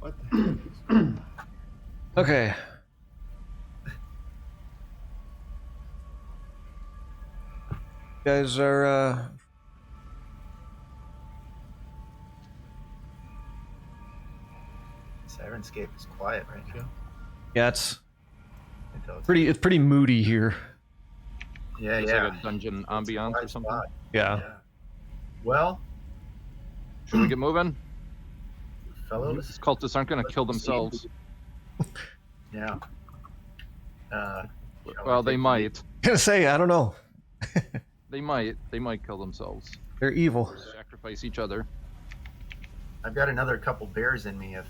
What the heck? Okay. You guys are Sirenscape is quiet right now. yeah, it's Until pretty moody here. Yeah, It's yeah. like a dungeon It's a ambiance quiet or something. spot. Yeah. Yeah. Well, Should we get moving? fellows. These cultists aren't going to kill themselves. Yeah. Shall Well, I they take the might. Gonna say, I don't know. They might. They might kill themselves. They're evil. Sacrifice each other. lead? I've got another couple bears in me if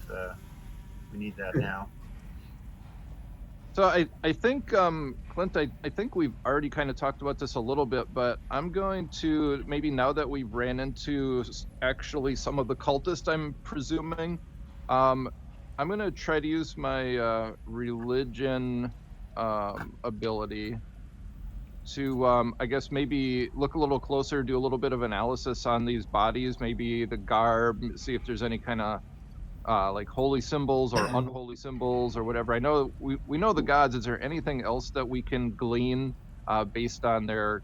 we need that now. So I think, Clint, I think we've already kind of talked about this a little bit, but I'm going to, maybe now that we've ran into actually some of the cultists, I'm presuming, I'm going to try to use my religion ability to, I guess, maybe look a little closer, do a little bit of analysis on these bodies, maybe the garb, see if there's any kind of like holy symbols or unholy symbols or whatever. I know we know the gods. Is there anything else that we can glean based on their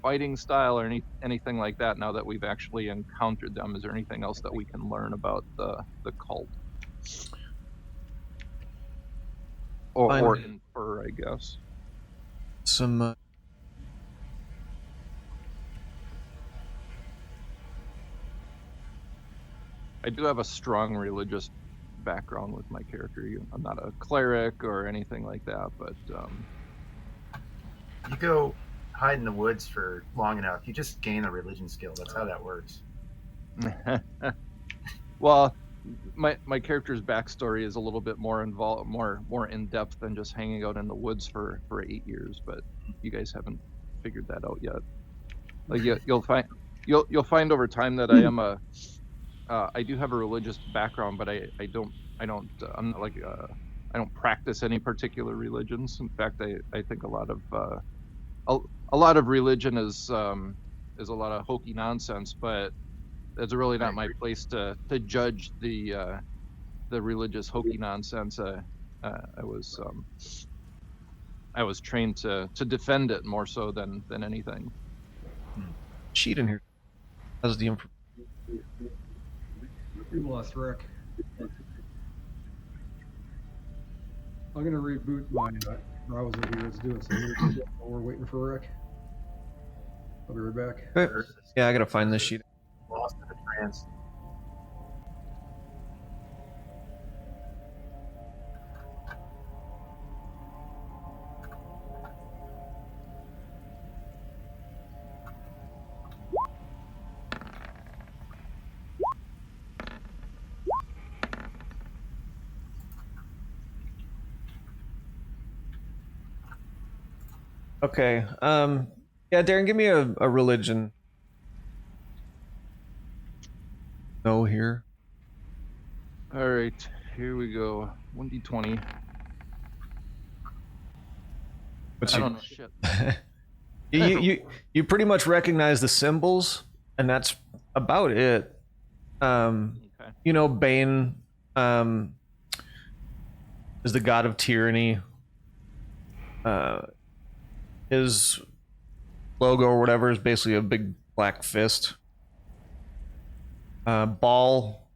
fighting style or anything like that? Now that we've actually encountered them, is there anything else that we can learn about the cult or infer, I guess? Some I do have a strong religious background with my character. I'm not a cleric or anything like that, but You go hide in the woods for long enough, you just gain a religion skill. That's how that works. well, my character's backstory is a little bit more involved, more in depth than just hanging out in the woods for 8 years. But you guys haven't figured that out yet. Like you'll find over time that I am I do have a religious background, but I don't I'm not like I don't practice any particular religions. In fact, I think a lot of religion is a lot of hokey nonsense, but it's really not my place to judge the religious hokey nonsense. I was trained to defend it more so than anything. sheet in here. How's the information? We lost Rick. I'm gonna reboot my browser here. It's doing some weird shit while we're waiting for Rick. I'll be right back. Yeah, I gotta find this sheet. Lost in the trance. Okay. Yeah, Darren, give me a religion. No here. All right, here we go. 1d20. What's I your... don't know shit. you pretty much recognize the symbols, and that's about it. Okay. You know, Bane is the god of tyranny. His logo or whatever is basically a big black fist. Baal,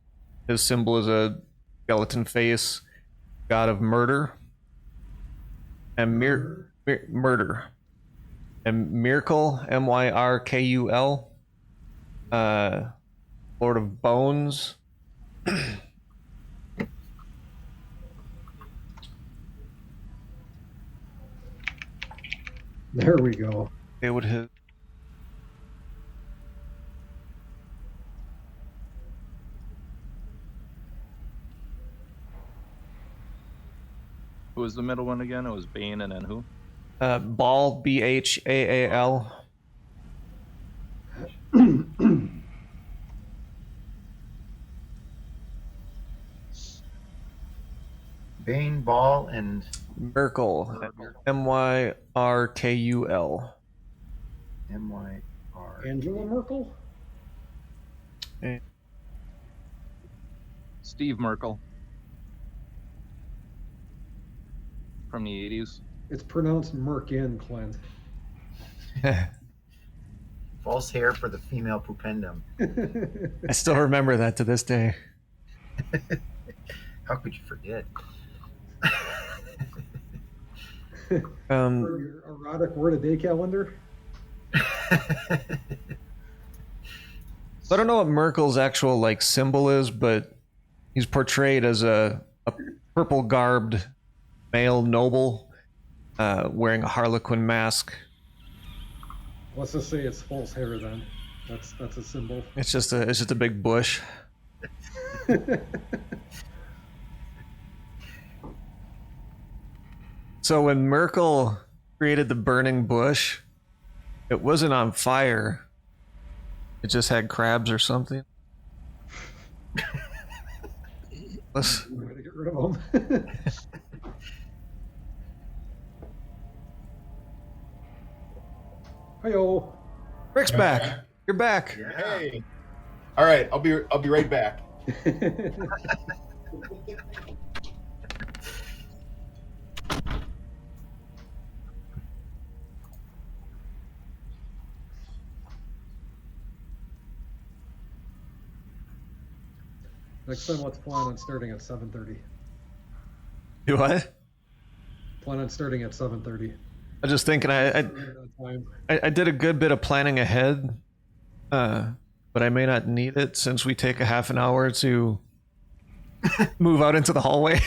his symbol is a skeleton face, god of murder. And murder. And Myrkul, Myrkul, Lord of Bones. There we go. It would hit. Who was the middle one again? It was Bane, and then who? Baal, Bhaal. Bane, Ball, and Myrkul, Myrkul. M-Y-R. Angela Merkel? Steve Merkel from the 80s. It's pronounced Merkin, Clint. False hair for the female pupendum. I still remember that to this day. How could you forget? Or your erotic word a day calendar. So I don't know what Merkel's actual like symbol is, but he's portrayed as a purple garbed male noble wearing a harlequin mask. Let's just say it's false hair then. That's a symbol. It's just a big bush. So when Merkel created the burning bush, it wasn't on fire. It just had crabs or something. Let's, I'm gonna get rid of them. Hi-yo. Rick's back. You're back. Yeah. Hey. All right, I'll be right back. Next time, let's plan on starting at 7:30. You what? Plan on starting at 7:30. I'm just thinking I did a good bit of planning ahead, but I may not need it since we take a half an hour to move out into the hallway.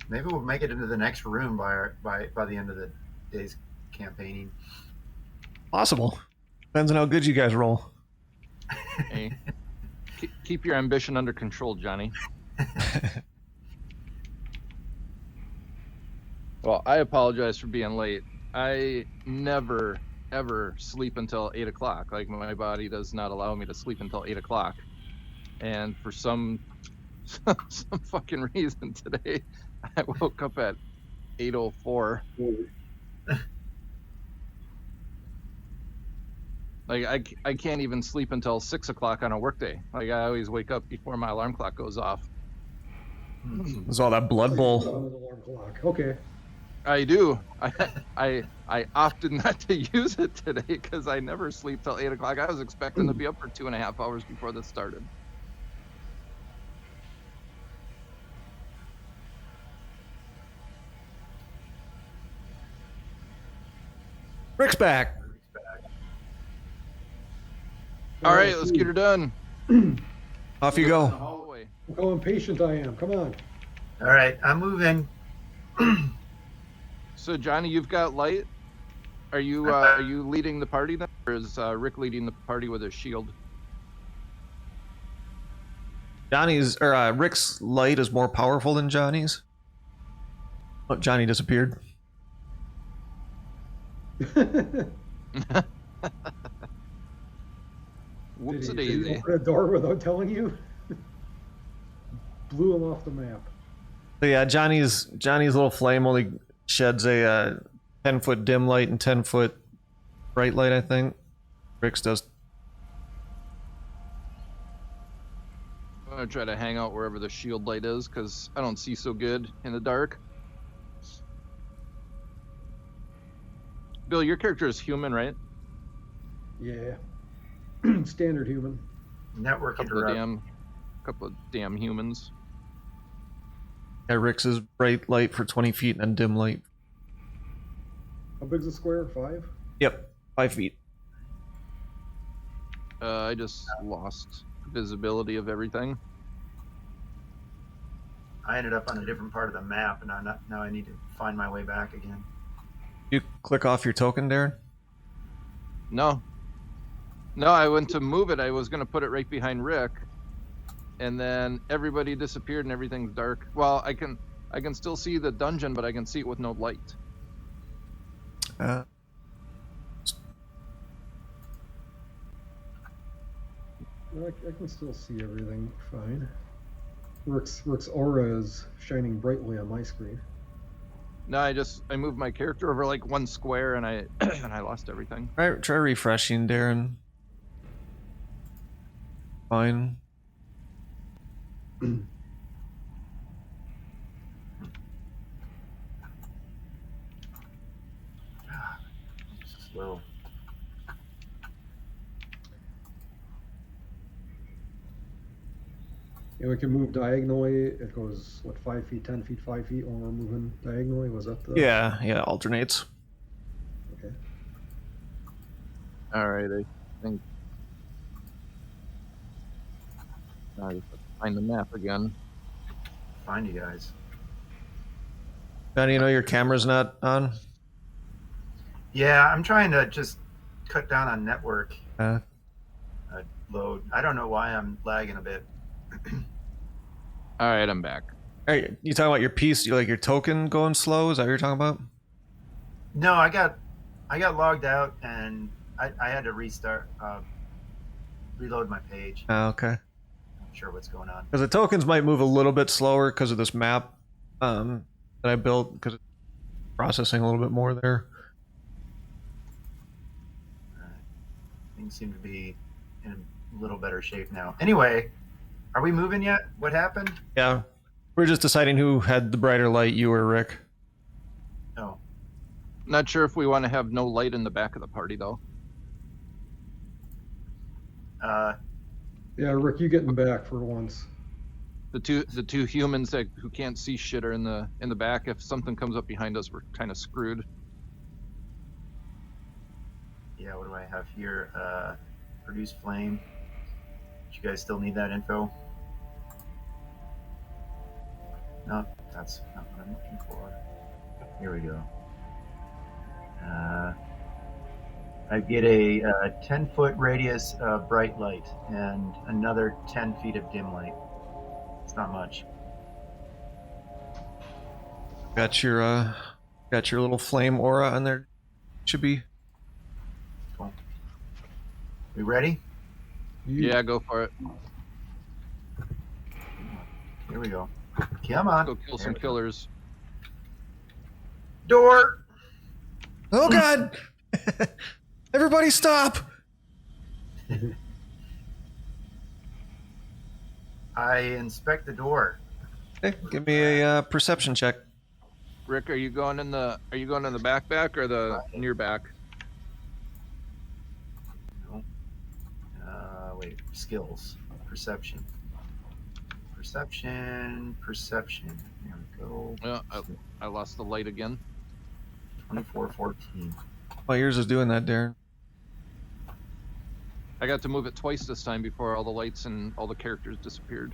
Maybe we'll make it into the next room by the end of the day's campaigning. Possible. Depends on how good you guys roll. Hey, keep your ambition under control, Johnny. Well, I apologize for being late. I never, ever sleep until 8 o'clock. Like, my body does not allow me to sleep until 8 o'clock. And for some fucking reason today, I woke up at 8:04. Like, I can't even sleep until 6 o'clock on a workday. Like, I always wake up before my alarm clock goes off. There's all that Blood Bowl. Alarm clock. Okay. I do. I opted not to use it today because I never sleep till 8 o'clock. I was expecting to be up for 2.5 hours before this started. Rick's back. All right, let's get her done. Off you go. Hallway. Look how impatient I am. Come on. All right, I'm moving. So Johnny, you've got light. Are you leading the party then, or is Rick leading the party with his shield? Rick's light is more powerful than Johnny's. Oh, Johnny disappeared. Whoops a Did he daisy. open a door without telling you? Blew him off the map. So yeah, Johnny's little flame only sheds a 10-foot dim light and 10-foot bright light, I think. Rick's does. I'm gonna try to hang out wherever the shield light is because I don't see so good in the dark. Bill, your character is human, right? Yeah. Standard human. Network Couple of interrupt. damn humans. Yeah, Rick's is bright light for 20 feet and dim light. How big's a square? 5? Yep, 5 feet. I just lost visibility of everything. I ended up on a different part of the map, and now I need to find my way back again. You click off your token, Darren? No, I went to move it. I was gonna put it right behind Rick, and then everybody disappeared and everything's dark. Well, I can still see the dungeon, but I can see it with no light. Uh, I can still see everything fine. Rick's aura is shining brightly on my screen. No, I moved my character over like one square and I and I lost everything. try refreshing, Darren. Fine. Slow. Yeah, we can move diagonally. It goes, what, 5 feet, 10 feet, 5 feet when we're moving diagonally? Was that the... Yeah, alternates. Okay. All right, I think I have to find the map again. Find you guys. Johnny, you know your camera's not on? Yeah, I'm trying to just cut down on network Uh, load. I don't know why I'm lagging a bit. All right, I'm back. Hey, you talking about your piece, like your token going slow? Is that what you're talking about? No, I got logged out and I had to restart, reload my page. Okay. Not sure what's going on. Because the tokens might move a little bit slower because of this map that I built, because it's processing a little bit more there. Things seem to be in a little better shape now. Anyway, are we moving yet? What happened? Yeah. We're just deciding who had the brighter light, you or Rick. Oh, Not sure if we want to have no light in the back of the party though. Yeah, Rick, you getting back for once. The two humans who can't see shit are in the back. If something comes up behind us, we're kind of screwed. yeah. What do I have here? Produce flame. Do you guys still need that info? No, that's not what I'm looking for. Here we go. I get a 10-foot radius of bright light and another 10 feet of dim light. It's not much. Got your little flame aura on there. Should be. Cool. We ready? Yeah, go for it. Here we go. Come on. Go kill some killers. Door! Oh God! Everybody stop! I inspect the door. Okay, give me a perception check. Rick, are you going in the back or the near back? No. Wait. Skills. Perception. Perception. There we go. Yeah, I lost the light again. 2414. Oh, yours is doing that, Darren. I got to move it twice this time before all the lights and all the characters disappeared.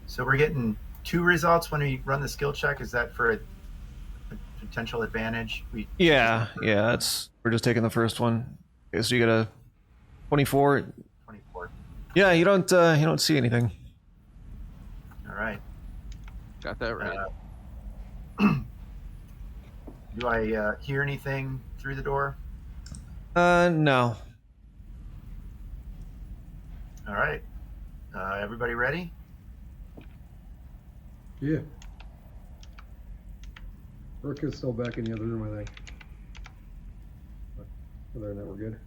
So we're getting 2 results when we run the skill check. Is that for a potential advantage? Yeah. We're just taking the first one. Okay, so you get a 24. 24. Yeah, you don't see anything. All right. Got that right. Do I hear anything through the door? No. All right. Everybody ready? Yeah. Rick is still back in the other room, I think. But other than that, we're good.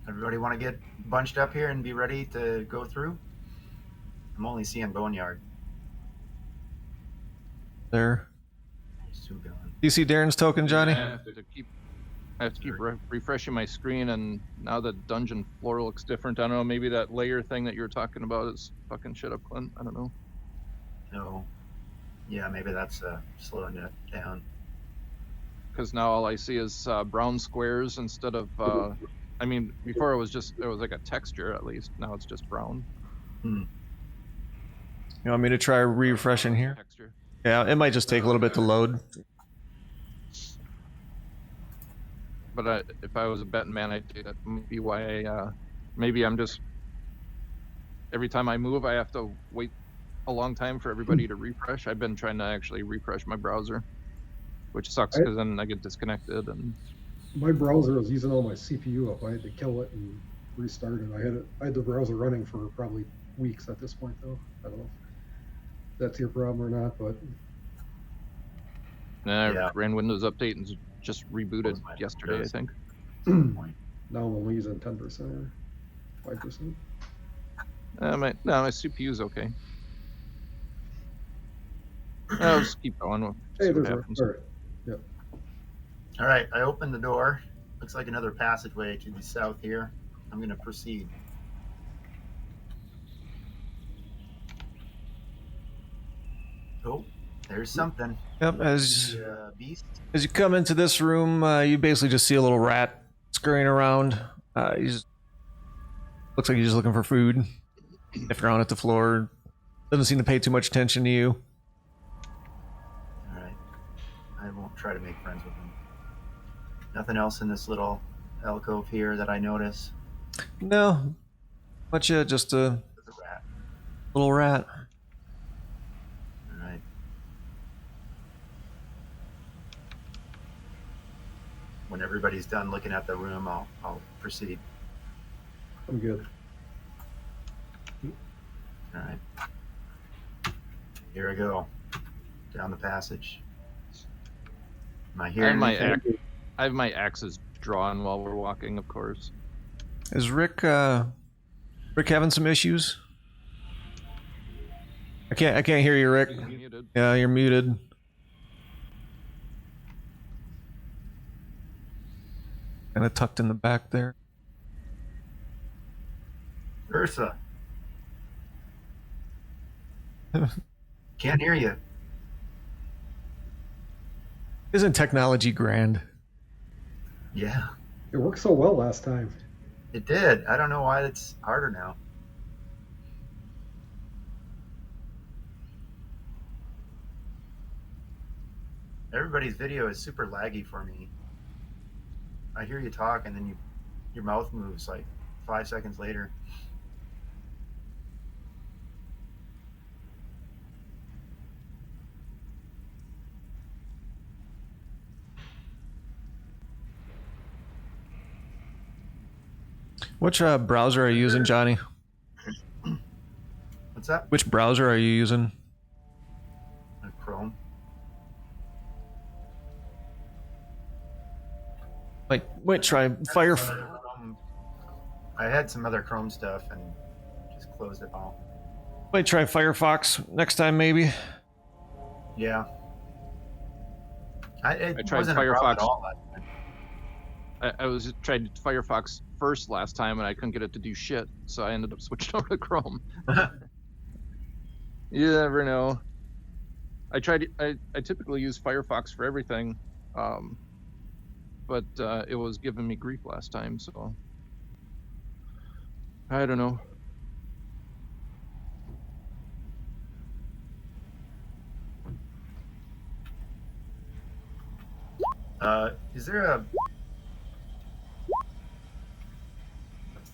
Everybody want to get bunched up here and be ready to go through? I'm only seeing Boneyard. There. He's too gone. Do you see Darren's token, Johnny? I have to keep refreshing my screen, and now the dungeon floor looks different. I don't know, maybe that layer thing that you were talking about is fucking shit up, Clint. I don't know. No. Yeah, maybe that's slowing it down. Because now all I see is brown squares instead of. I mean, before it was like a texture at least. Now it's just brown. You want me to try refreshing here? Texture. Yeah, it might just take a little bit to load. But if I was a betting man, I'd do that. Maybe why maybe I'm just every time I move, I have to wait a long time for everybody to refresh. I've been trying to actually refresh my browser, which sucks because then I get disconnected. And My browser was using all my CPU up. I had to kill it and restart it. I had the browser running for probably weeks at this point, though. I don't know if that's your problem or not, but I Yeah. ran Windows Update and just rebooted Close my yesterday, I windows. think. Point. Now I'm only using 10% or 5%. My CPU's okay. I'll just keep going. We'll see Hey, what there's a. happens. All right. Yep. All right, I opened the door. Looks like another passageway to the south here. I'm going to proceed. Oh, there's something. Yep. As Beast. you come into this room, you basically just see a little rat scurrying around. He's looks like he's just looking for food. If you're on at the floor, doesn't seem to pay too much attention to you. All right, I won't try to make friends with him. Nothing else in this little alcove here that I notice. No, much yet. Just a There's a rat. little rat. All right. When everybody's done looking at the room, I'll proceed. I'm good. All right. Here I go. Down the passage. Am I I have hearing my anything? I have my axes drawn while we're walking, of course. Is Rick having some issues? I can't hear you, Rick. He's muted. Yeah, you're muted. Kind of tucked in the back there. Ursa. Can't hear you. Isn't technology grand? Yeah, It worked so well last time. it did. I don't know why it's harder now. Everybody's video is super laggy for me. I hear you talk and then your mouth moves like 5 seconds later. Which browser are you using, Johnny? What's that? Which browser are you using? Chrome. Wait, try Fire. I had some other Chrome stuff and just closed it all. Wait, try Firefox next time, maybe. Yeah. It I tried wasn't a problem at Firefox. all. I was tried Firefox first last time and I couldn't get it to do shit, so I ended up switching over to Chrome. You never know. I typically use Firefox for everything, but it was giving me grief last time, so I don't know. Is there a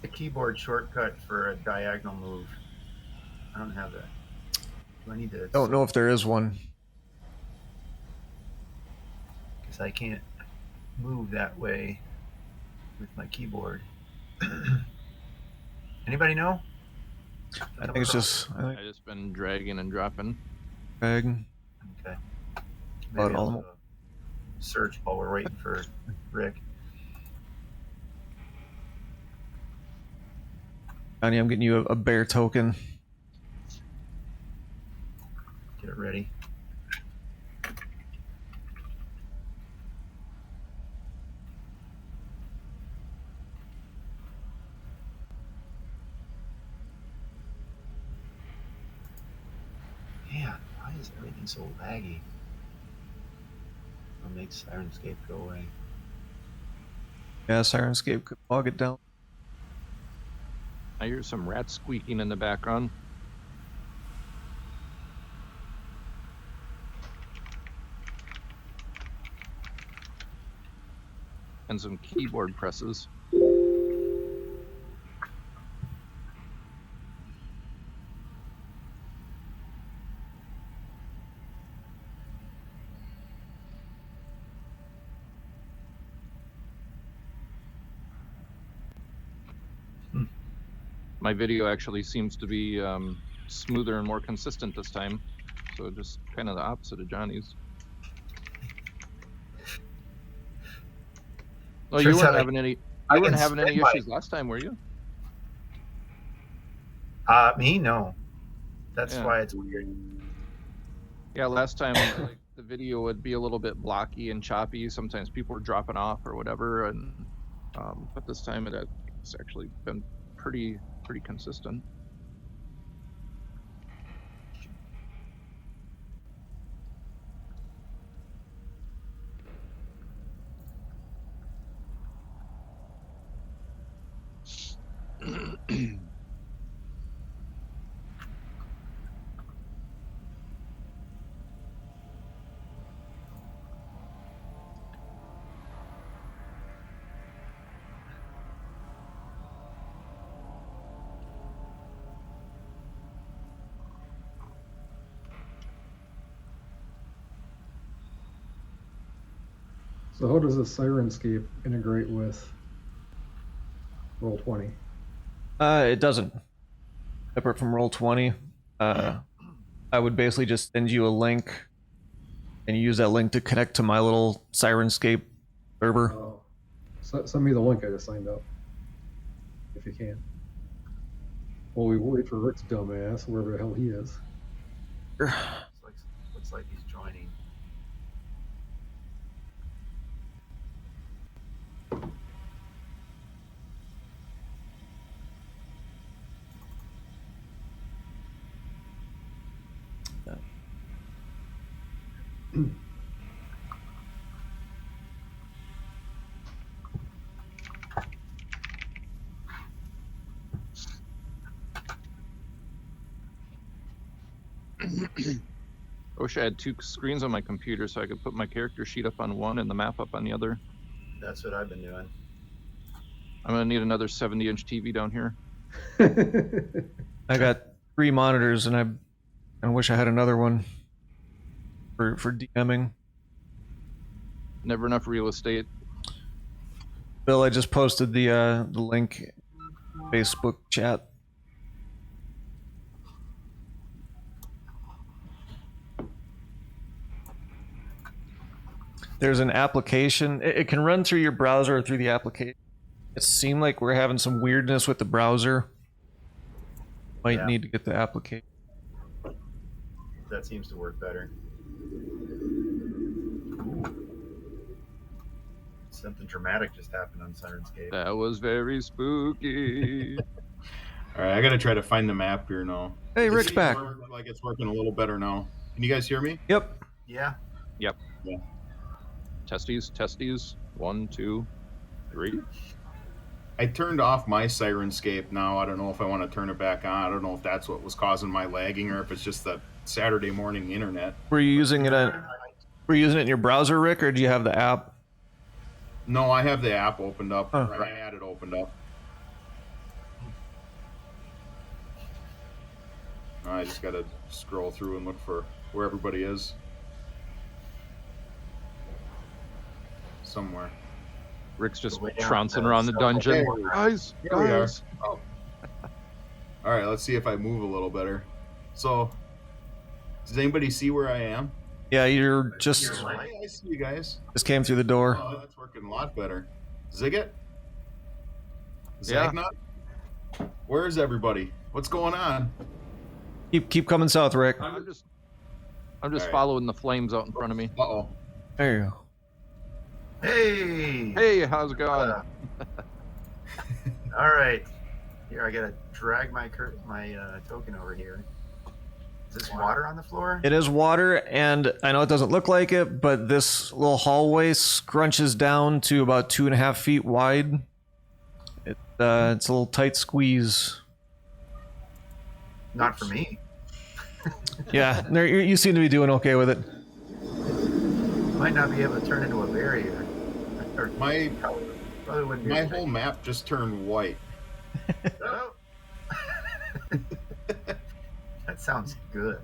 keyboard shortcut for a diagonal move? I don't have that. Do I need to? Don't know if there is one. Because I can't move that way with my keyboard. Anybody know? I think it's just I just been dragging and dropping. bag. Okay. About Maybe all- I'll search while we're waiting for Rick. Johnny, I'm getting you a bear token. Get it ready. Man, why is everything so laggy? What makes Sirenscape go away? Yeah, Sirenscape could bog it down. I hear some rats squeaking in the background. And some keyboard presses. My video actually seems to be smoother and more consistent this time, so just kind of the opposite of Johnny's. Oh, Sure you weren't sounded- having any. You I weren't can having any spin bike. issues last time, were you? Me, no. That's Yeah. why it's weird. Yeah, last time like, the video would be a little bit blocky and choppy. Sometimes people were dropping off or whatever, and but this time it's actually been pretty consistent. So how does the Sirenscape integrate with Roll20? It doesn't. Separate from Roll20. I would basically just send you a link, and you use that link to connect to my little Sirenscape server. Oh, send me the link. I just signed up. If you can. Well, we wait for Rick's dumbass, wherever the hell he is. Looks like he's joining. I wish I had 2 screens on my computer so I could put my character sheet up on one and the map up on the other. That's what I've been doing. I'm gonna need another 70-inch TV down here. I got 3 monitors, and I wish I had another one for DMing. Never enough real estate. Bill, I just posted the link in Facebook chat. There's an application. It can run through your browser or through the application. It seemed like we're having some weirdness with the browser. Might need to get the application. That seems to work better. Something dramatic just happened on Sirenscape. That was very spooky. All right, I gotta try to find the map here now. Hey, Rick's back. Like it's working a little better now. Can you guys hear me? Yep. Yeah. Yep. Yeah. Testes. 1, 2, 3. I turned off my Sirenscape now. I don't know if I want to turn it back on. I don't know if that's what was causing my lagging or if it's just the Saturday morning internet. Were you using it in your browser, Rick, or do you have the app? No, I have the app opened up. Oh. I had it opened up. I just gotta scroll through and look for where everybody is. Somewhere. Rick's just Way down trouncing the around the south. dungeon. Okay. Guys. Here we are. Oh. All right, let's see if I move a little better. So, does anybody see where I am? Yeah, you're just I see you guys. came through the door. Oh, that's working a lot better. Ziggit? Yeah. Zagnut? Where is everybody? What's going on? Keep coming south, Rick. I'm just Alright. following the flames out in front of me. Uh-oh. There you go. Hey. Hey, how's it going? All right. Here, I gotta drag my token over here. Is this water on the floor? It is water, and I know it doesn't look like it, but this little hallway scrunches down to about 2.5 feet wide. It's a little tight squeeze. Not for me. Yeah, you seem to be doing okay with it. Might not be able to turn into a barrier. Or My probably wouldn't be my able to- whole map just turned white. Oh. That sounds good.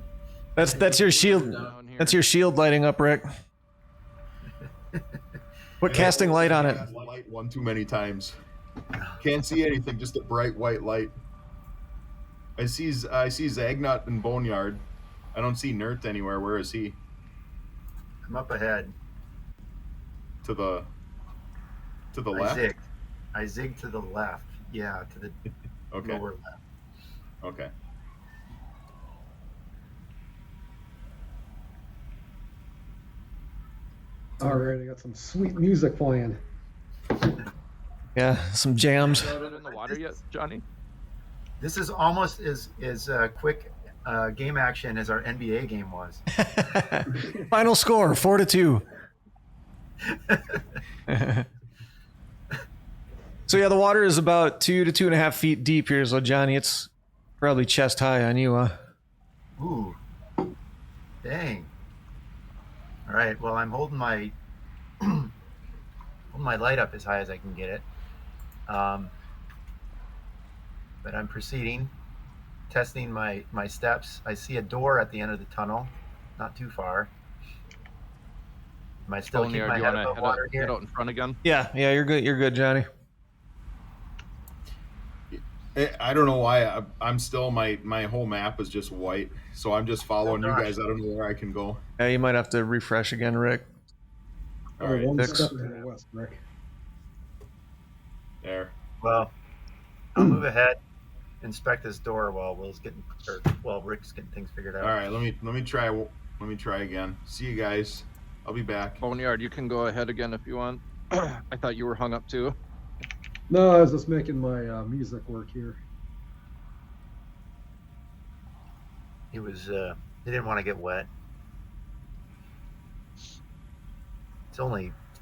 That's your shield. Down here. That's your shield lighting up, Rick. Put casting light on it. Light one too many times. Can't see anything, just a bright white light. I see Zagnut and Boneyard. I don't see Nert anywhere. Where is he? I'm up ahead. To the I left? zigged. I zig to the left. Yeah, to the Okay. lower left. Okay. All right, I got some sweet music playing. Yeah, some jams. Throw it in the water yet, Johnny? This is almost as quick game action as our NBA game was. Final score 4-2. So yeah, the water is about 2 to 2.5 feet deep here. So Johnny, it's probably chest high on you, huh? Ooh, dang! All right, well, I'm holding my holding my light up as high as I can get it, but I'm proceeding, testing my steps. I see a door at the end of the tunnel, not too far. Am I still keeping Boneyard, my you head want to above water head here? out in front again? Yeah, you're good. You're good, Johnny. I don't know why I'm still my whole map is just white, so I'm just following Oh, you gosh. guys. I don't know where I can go. Yeah, you might have to refresh again, Rick. All right, One fix. step to the west, Rick. there. Well, I'll move ahead, inspect this door while Rick's getting things figured out. All right, let me try again. See you guys. I'll be back. Boneyard, you can go ahead again if you want. I thought you were hung up too. No, I was just making my music work here. He was he didn't want to get wet. It's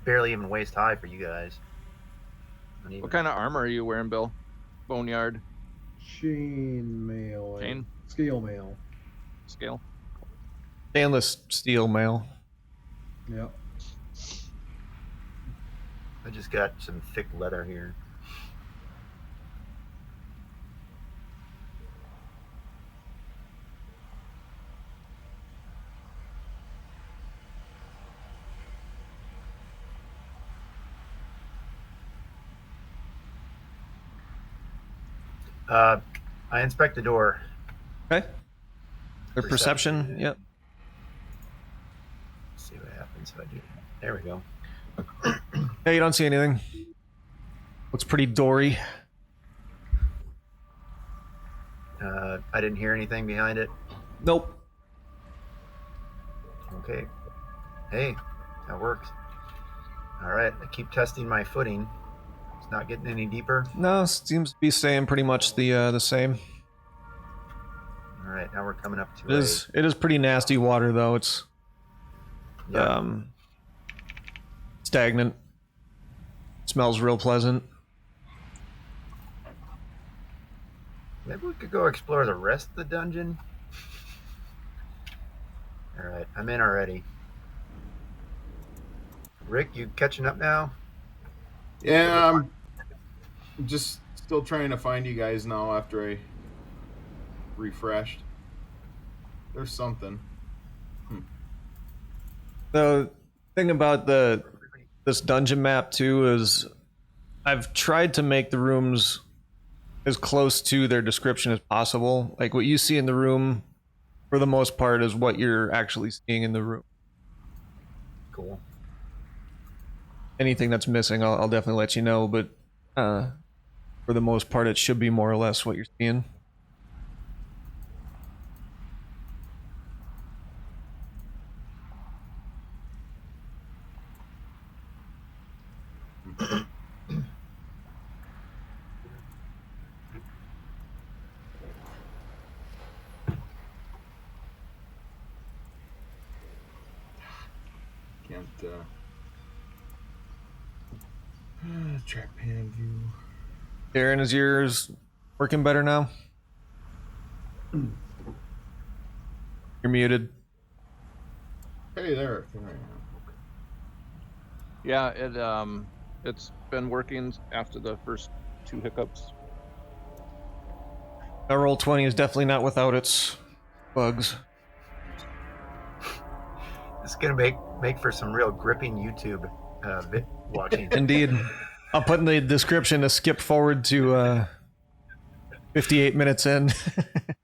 barely even waist high for you guys. What kind of armor are you wearing, Bill? Boneyard, Chain mail. Chain? Scale mail. scale. Stainless steel mail. Yep. I just got some thick leather here. I inspect the door. Okay. Their perception. Yep. Let's see what happens if I do that. There we go. Yeah, you don't see anything. Looks pretty dory. I didn't hear anything behind it. Nope. Okay. Hey, that works. All right. I keep testing my footing. It's not getting any deeper. No, seems to be staying pretty much the same. All right. Now we're coming up to It is pretty nasty water though. It's yeah. stagnant. Smells real pleasant. Maybe we could go explore the rest of the dungeon. All right. I'm in already. Rick, you catching up now? Yeah, I'm just still trying to find you guys now after I refreshed. There's something. The thing about this dungeon map too is I've tried to make the rooms as close to their description as possible. Like what you see in the room, for the most part, is what you're actually seeing in the room. Cool. Anything that's missing, I'll definitely let you know. But for the most part, it should be more or less what you're seeing. Can't trackpad view. Darren, is yours working better now? You're muted. Hey there. I am. Yeah, it's been working after the first 2 hiccups. Roll 20 is definitely not without its bugs. It's gonna make for some real gripping YouTube watching. Indeed. I'll put in the description to skip forward to 58 minutes in.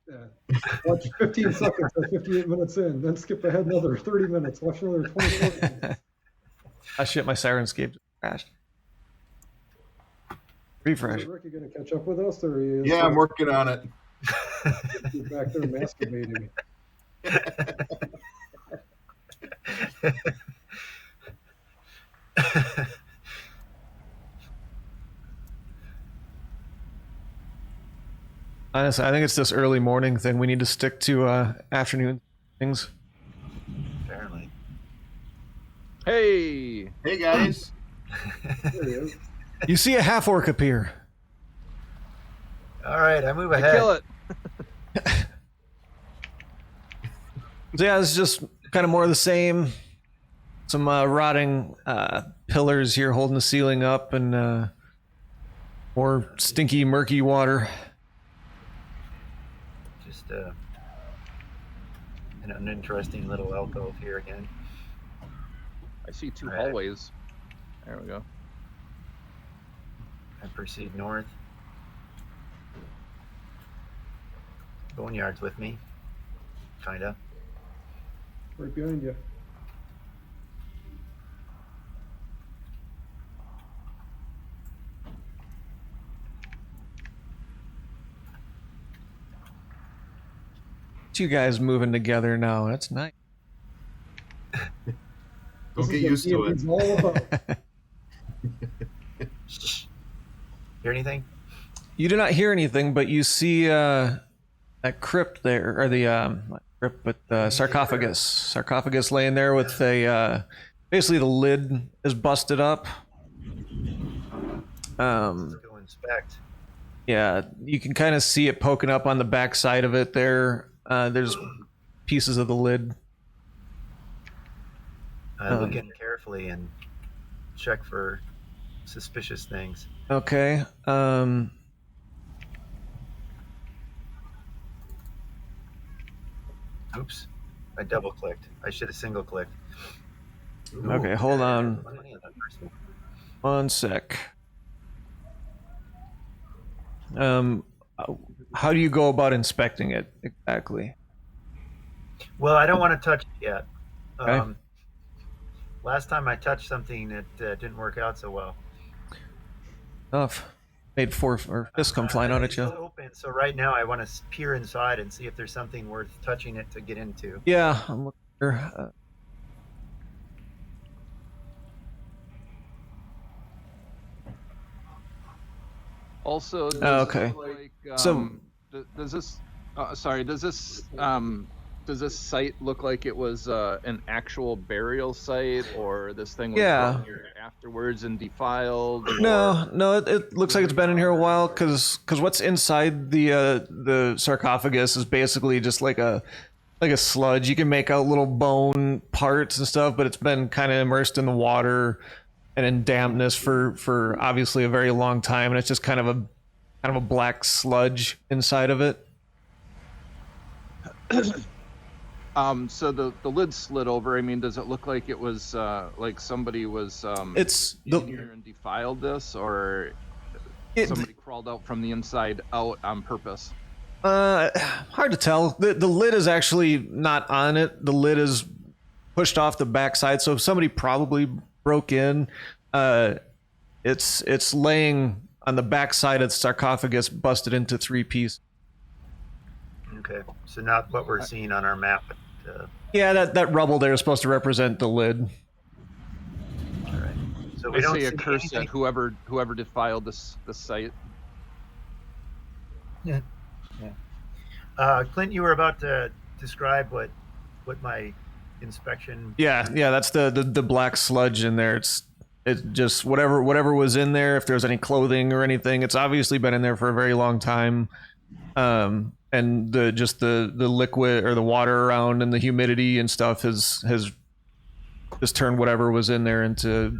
Yeah. Watch 15 seconds or 58 minutes in, then skip ahead another 30 minutes. Watch another 24 minutes. Ah, shit, my Sirenscape crashed. Refresh. Rick, you gonna catch up with us, or are you Yeah, I'm working on it. you're back there masturbating? Honestly, I think it's this early morning thing. We need to stick to afternoon things. Apparently. Hey, Hey guys. There he is. You see a half orc appear. All right, I move I ahead. kill it. So yeah, it's just kind of more of the same. Some rotting pillars here holding the ceiling up, and more stinky, murky water. Just an uninteresting little alcove here again. I see two Right. hallways. There we go. I proceed north. Boneyard's with me. Kinda. Right behind you. Two guys moving together now. That's nice. Don't This get is used to what it. D&D's all about. Shh. Hear anything? You do not hear anything, but you see that crypt there, or the not crypt, but sarcophagus. Sarcophagus laying there with a basically the lid is busted up. Let's go inspect. Yeah, you can kind of see it poking up on the back side of it there. There's pieces of the lid. I look in carefully and check for suspicious things. Okay. Oops. I double clicked. I should have single clicked. Okay, hold on Funny on that first one. one sec. How do you go about inspecting it exactly? Well, I don't want to touch it yet. Okay. Last time I touched something, it didn't work out so well. Tough. Made four or fists come flying out at It's you. open, so right now I want to peer inside and see if there's something worth touching it to get into. Yeah, I'm looking here. Also, does okay. this look like, So- does this? Sorry, does this site look like it was an actual burial site, or this thing was Yeah. brought here afterwards and defiled? Or... No, it looks like it's been in here a while because what's inside the sarcophagus is basically just like a sludge. You can make out little bone parts and stuff, but it's been kind of immersed in the water and in dampness for obviously a very long time, and it's just kind of a black sludge inside of it. So the lid slid over. I mean, does it look like it was like somebody was It's in here and defiled this, or somebody crawled out from the inside out on purpose? Hard to tell. The lid is actually not on it. The lid is pushed off the backside, so somebody probably broke in. It's laying on the backside of the sarcophagus, busted into 3 pieces. Okay, so not what we're seeing on our map. But, Yeah, that rubble there is supposed to represent the lid. all right. So I we don't say see a curse anything. at whoever defiled this site. Clint, you were about to describe what my inspection. Yeah, that's the black sludge in there. It's just whatever was in there. If there's any clothing or anything, it's obviously been in there for a very long time. And the liquid or the water around and the humidity and stuff has just turned whatever was in there into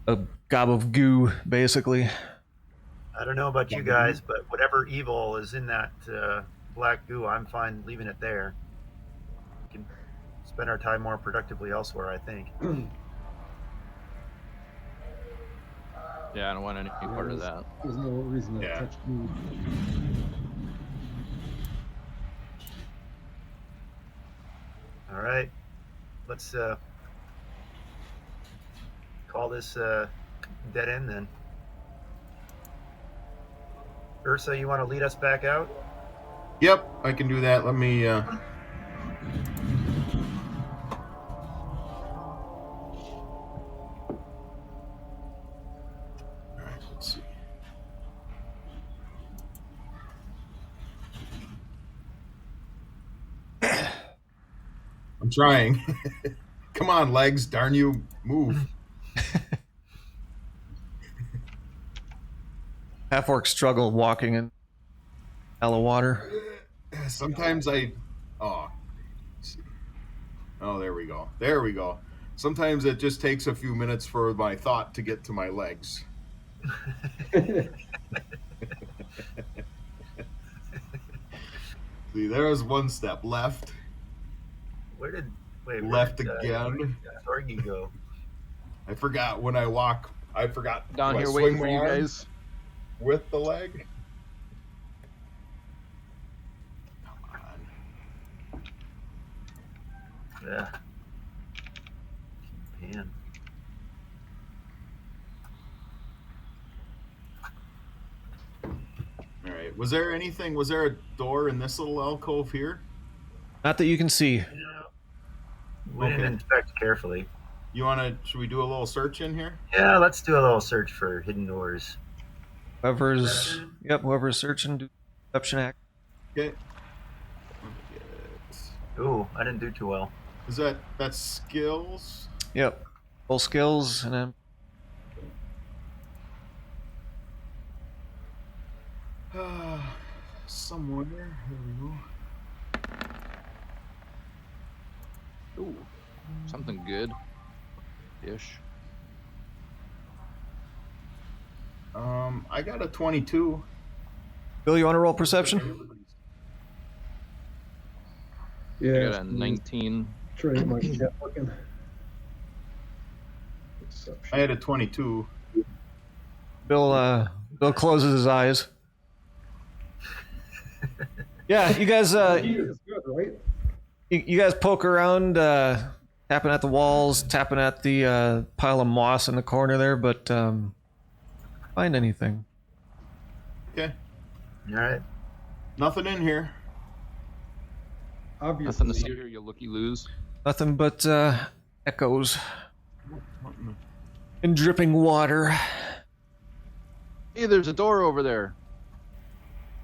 a gob of goo, basically. I don't know about you guys, but whatever evil is in that black goo, I'm fine leaving it there. We can spend our time more productively elsewhere, I think. Yeah, I don't want any part of that. There's no reason to Yeah. touch me. All right, let's call this dead end then. Ursa, you want to lead us back out? Yep, I can do that. Let me. All right, let's see. I'm trying. Come on, legs, darn you, move. Half-orc struggle walking in shallow water. Sometimes I. Oh. Let's see. Oh, there we go. There we go. Sometimes it just takes a few minutes for my thought to get to my legs. See, there was one step left. Where Left did, again. Sorgi go? I forgot when I walk. I forgot. Down do I here swing waiting for my you arm guys. with the leg. Come on. Yeah. Man. All right. Was there anything? Was there a door in this little alcove here? Not that you can see. We didn't Okay. inspect carefully. You wanna? Should we do a little search in here? Yeah, let's do a little search for hidden doors. Whoever's searching, do perception act. Okay. Ooh, I didn't do too well. Is that's skills? Yep. Full skills, and then Somewhere. There we go. Ooh, something good. Ish. I got a 22. Bill, you want to roll perception? I Yeah. got a 19. Try to get my cat working. Perception. I had a 22. Bill closes his eyes. Yeah, you guys It's good, right? you guys poke around, tapping at the walls, tapping at the pile of moss in the corner there, but find anything. Okay. All right. Nothing in here. Nothing to Obviously, see here, you looky lose. Nothing but echoes and dripping water. Hey, there's a door over there.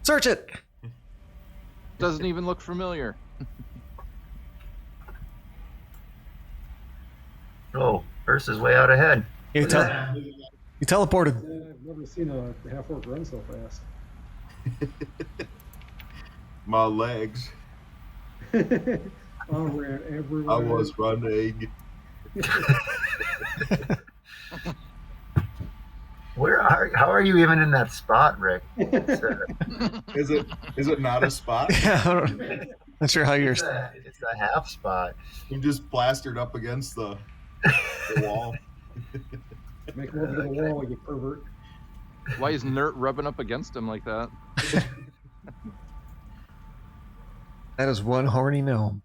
Search it. Doesn't even look familiar. Oh, Ursa's way out ahead. You teleported. I've never seen a half-orc run so fast. My legs. I ran everywhere. I was running. How are you even in that spot, Rick? Is it not a spot? Yeah, not sure how you're. It's a half spot. I'm just plastered up against the wall. Make love to the wall, you pervert. Why is Nert rubbing up against him like that? That is one horny gnome.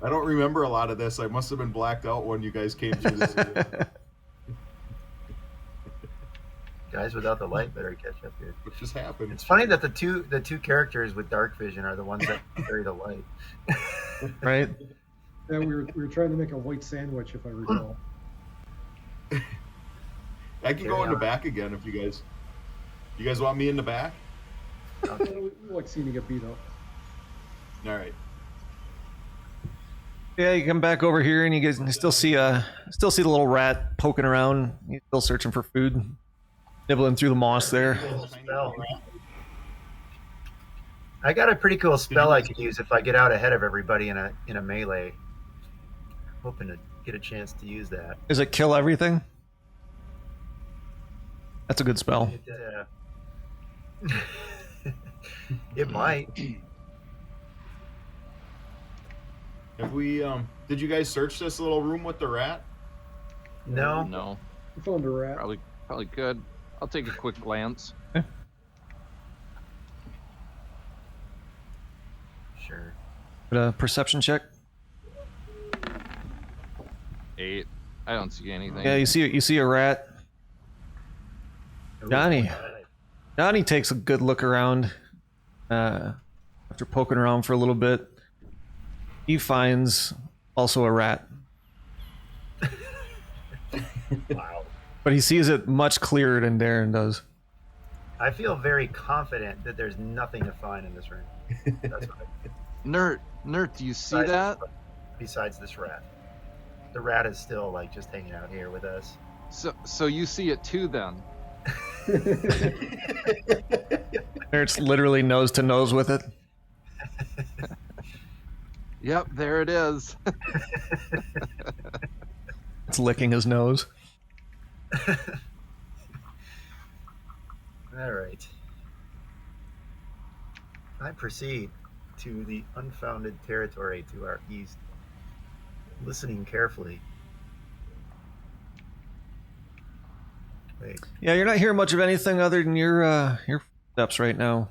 I don't remember a lot of this. I must have been blacked out when you guys came through this. Guys without the light better catch up here. What just happened? It's funny that the two characters with dark vision are the ones that carry the light. Right? Yeah, we were trying to make a white sandwich, if I recall. I can go in the back again if you guys want me in the back. We like seeing you get beat up. All right. Yeah, you come back over here and you guys still see the little rat poking around. He's still searching for food, nibbling through the moss there. Spell. I got a pretty cool spell I could use if I get out ahead of everybody in a melee. Hoping to get a chance to use that. Does it kill everything? That's a good spell. It might. Have we? Did you guys search this little room with the rat? No. No, We found a rat. probably could. I'll take a quick glance. Sure. A perception check. 8. I don't see anything. Yeah, you see a rat. Ooh, Johnny. alright. Johnny takes a good look around. After poking around for a little bit, he finds also a rat. Wow. But he sees it much clearer than Darren does. I feel very confident that there's nothing to find in this room. That's what Nert, do you see that? besides this rat. The rat is still like just hanging out here with us. So you see it too then? It's literally nose to nose with it. Yep, there it is. It's licking his nose. All right. I proceed to the unfounded territory to our east, listening carefully. Wait. Yeah, you're not hearing much of anything other than your footsteps right now.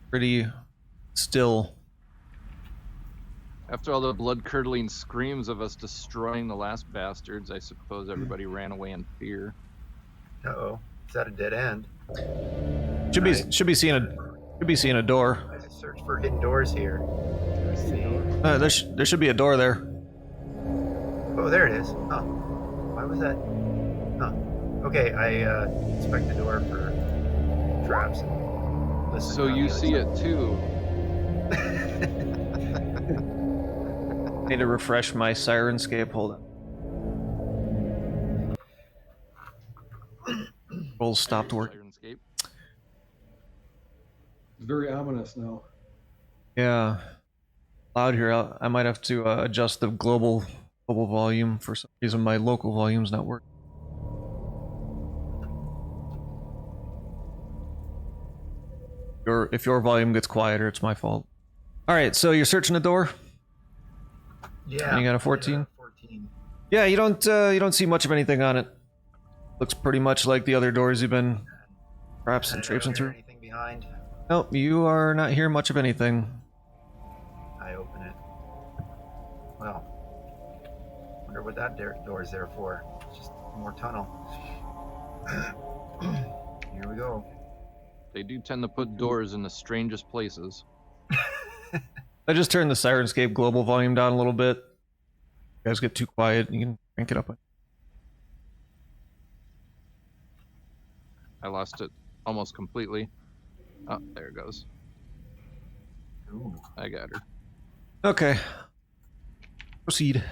Pretty still. After all the blood-curdling screams of us destroying the last bastards, I suppose everybody ran away in fear. Uh-oh. Is that a dead end? Should be seeing a door. I just searched for hidden doors here. Let's see. There should be a door there. Oh, there it is. Huh. Why was that? Huh. Okay, I inspect the door for traps. And listen So on you the other see side. it too. Need to refresh my Sirenscape. Hold on. Rolls stopped working. Sirenscape. It's very ominous now. Yeah, loud here. I might have to adjust the global volume. For some reason, my local volume's not working. If your volume gets quieter, it's my fault. All right, so you're searching the door. Yeah. You got a 14? 14. Yeah, you don't see much of anything on it. Looks pretty much like the other doors you've been perhaps I don't traipsing hear through. anything behind. Nope, you are not hearing much of anything. I open it. Well, wonder what that door is there for. It's just more tunnel. Here we go. They do tend to put doors in the strangest places. I just turned the Sirenscape global volume down a little bit. You guys get too quiet, you can crank it up. I lost it almost completely. Oh, there it goes. Ooh. I got her. Okay. Proceed.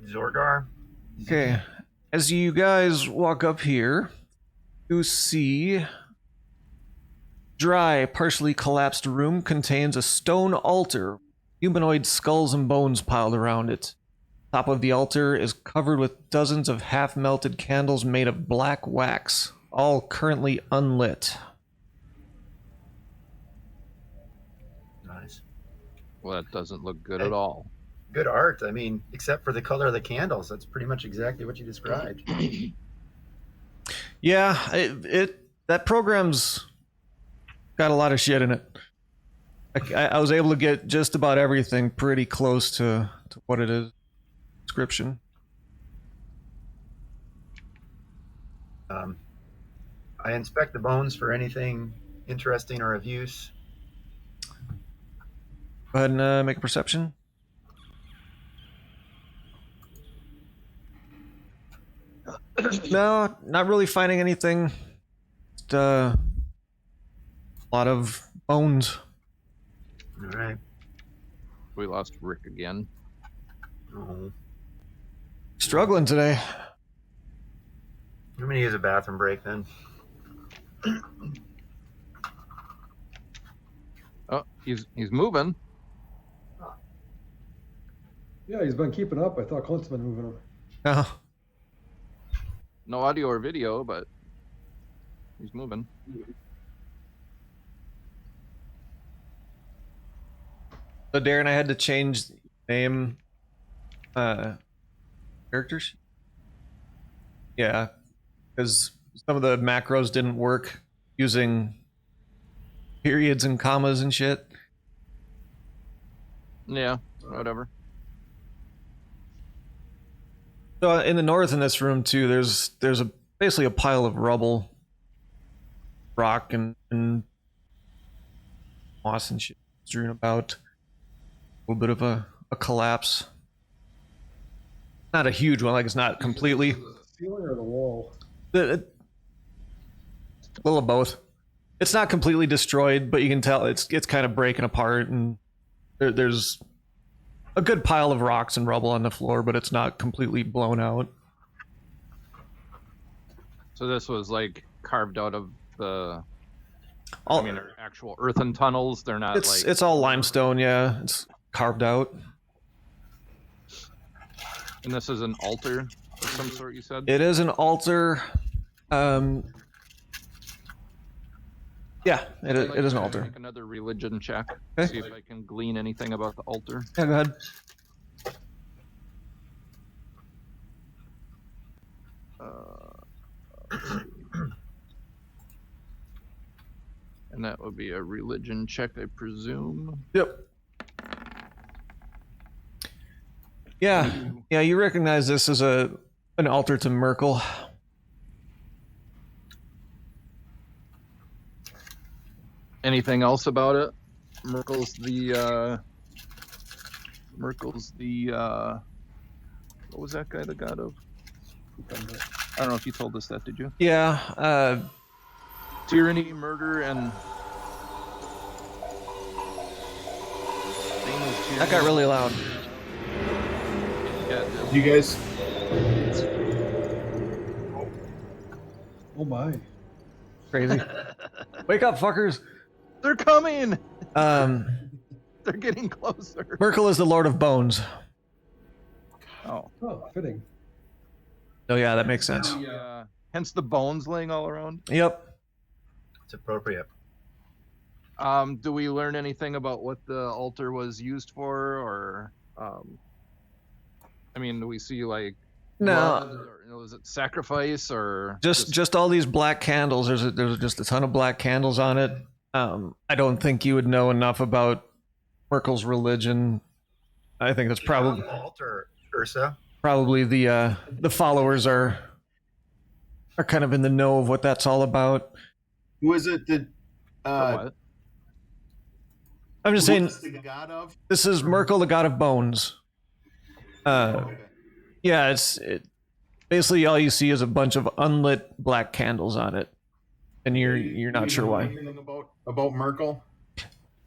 Zorgar. Okay. As you guys walk up here, you see dry, partially collapsed room contains a stone altar, humanoid skulls and bones piled around it. Top of the altar is covered with dozens of half-melted candles made of black wax, all currently unlit. Nice. Well, that doesn't look good at all. Good art. I mean, except for the color of the candles. That's pretty much exactly what you described. Yeah, that program's got a lot of shit in it. I was able to get just about everything pretty close to what it is. Description. I inspect the bones for anything interesting or of use. Go ahead and make a perception. No, not really finding anything. Just a lot of bones. All right. We lost Rick again. Oh. Struggling today. I'm gonna use a bathroom break then. Oh, he's moving. Yeah, he's been keeping up. I thought Clint's been moving him. Oh, No audio or video, but he's moving. so Darren, I had to change the name. Characters. Yeah, because some of the macros didn't work using periods and commas and shit. Yeah, whatever. So in the north in this room too, there's basically a pile of rubble, rock and moss and shit strewn about. A little bit of a collapse. Not a huge one, like it's not completely. The ceiling or the wall? A little of both. It's not completely destroyed, but you can tell it's kind of breaking apart, and there's a good pile of rocks and rubble on the floor, but it's not completely blown out. So this was like carved out of the. All, I mean, they're actual earthen tunnels. They're not like. it's all limestone, yeah. It's carved out. And this is an altar of some sort, you said? It is an altar. Yeah, it is an altar. Make another religion check. Okay. See if I can glean anything about the altar. Yeah, go ahead. And that would be a religion check, I presume. Yep. Yeah, you recognize this as an altar to Merkel. Anything else about it? Merkel's the what was that guy the god of? I don't know if you told us that, did you? Yeah, Tyranny, murder, and that got really loud. Yeah, You guys, Oh my. Crazy. Wake up, fuckers. they're coming. Um, They're getting closer. Merkel is the Lord of Bones. Oh, Oh, fitting. Oh yeah, that makes sense. yeah. Hence the bones laying all around. Yep. It's appropriate. Do we learn anything about what the altar was used for, or I mean, do we see like blood, No, or was it sacrifice, or just all these black candles. There's just a ton of black candles on it. I don't think you would know enough about Merkel's religion. I think that's probably Altar, Ursa. the followers are kind of in the know of what that's all about. who is it that what? I'm just who saying is the god of? this is Merkel, the god of bones. Okay. Yeah, basically all you see is a bunch of unlit black candles on it, and you're not sure why. Anything about Merkel?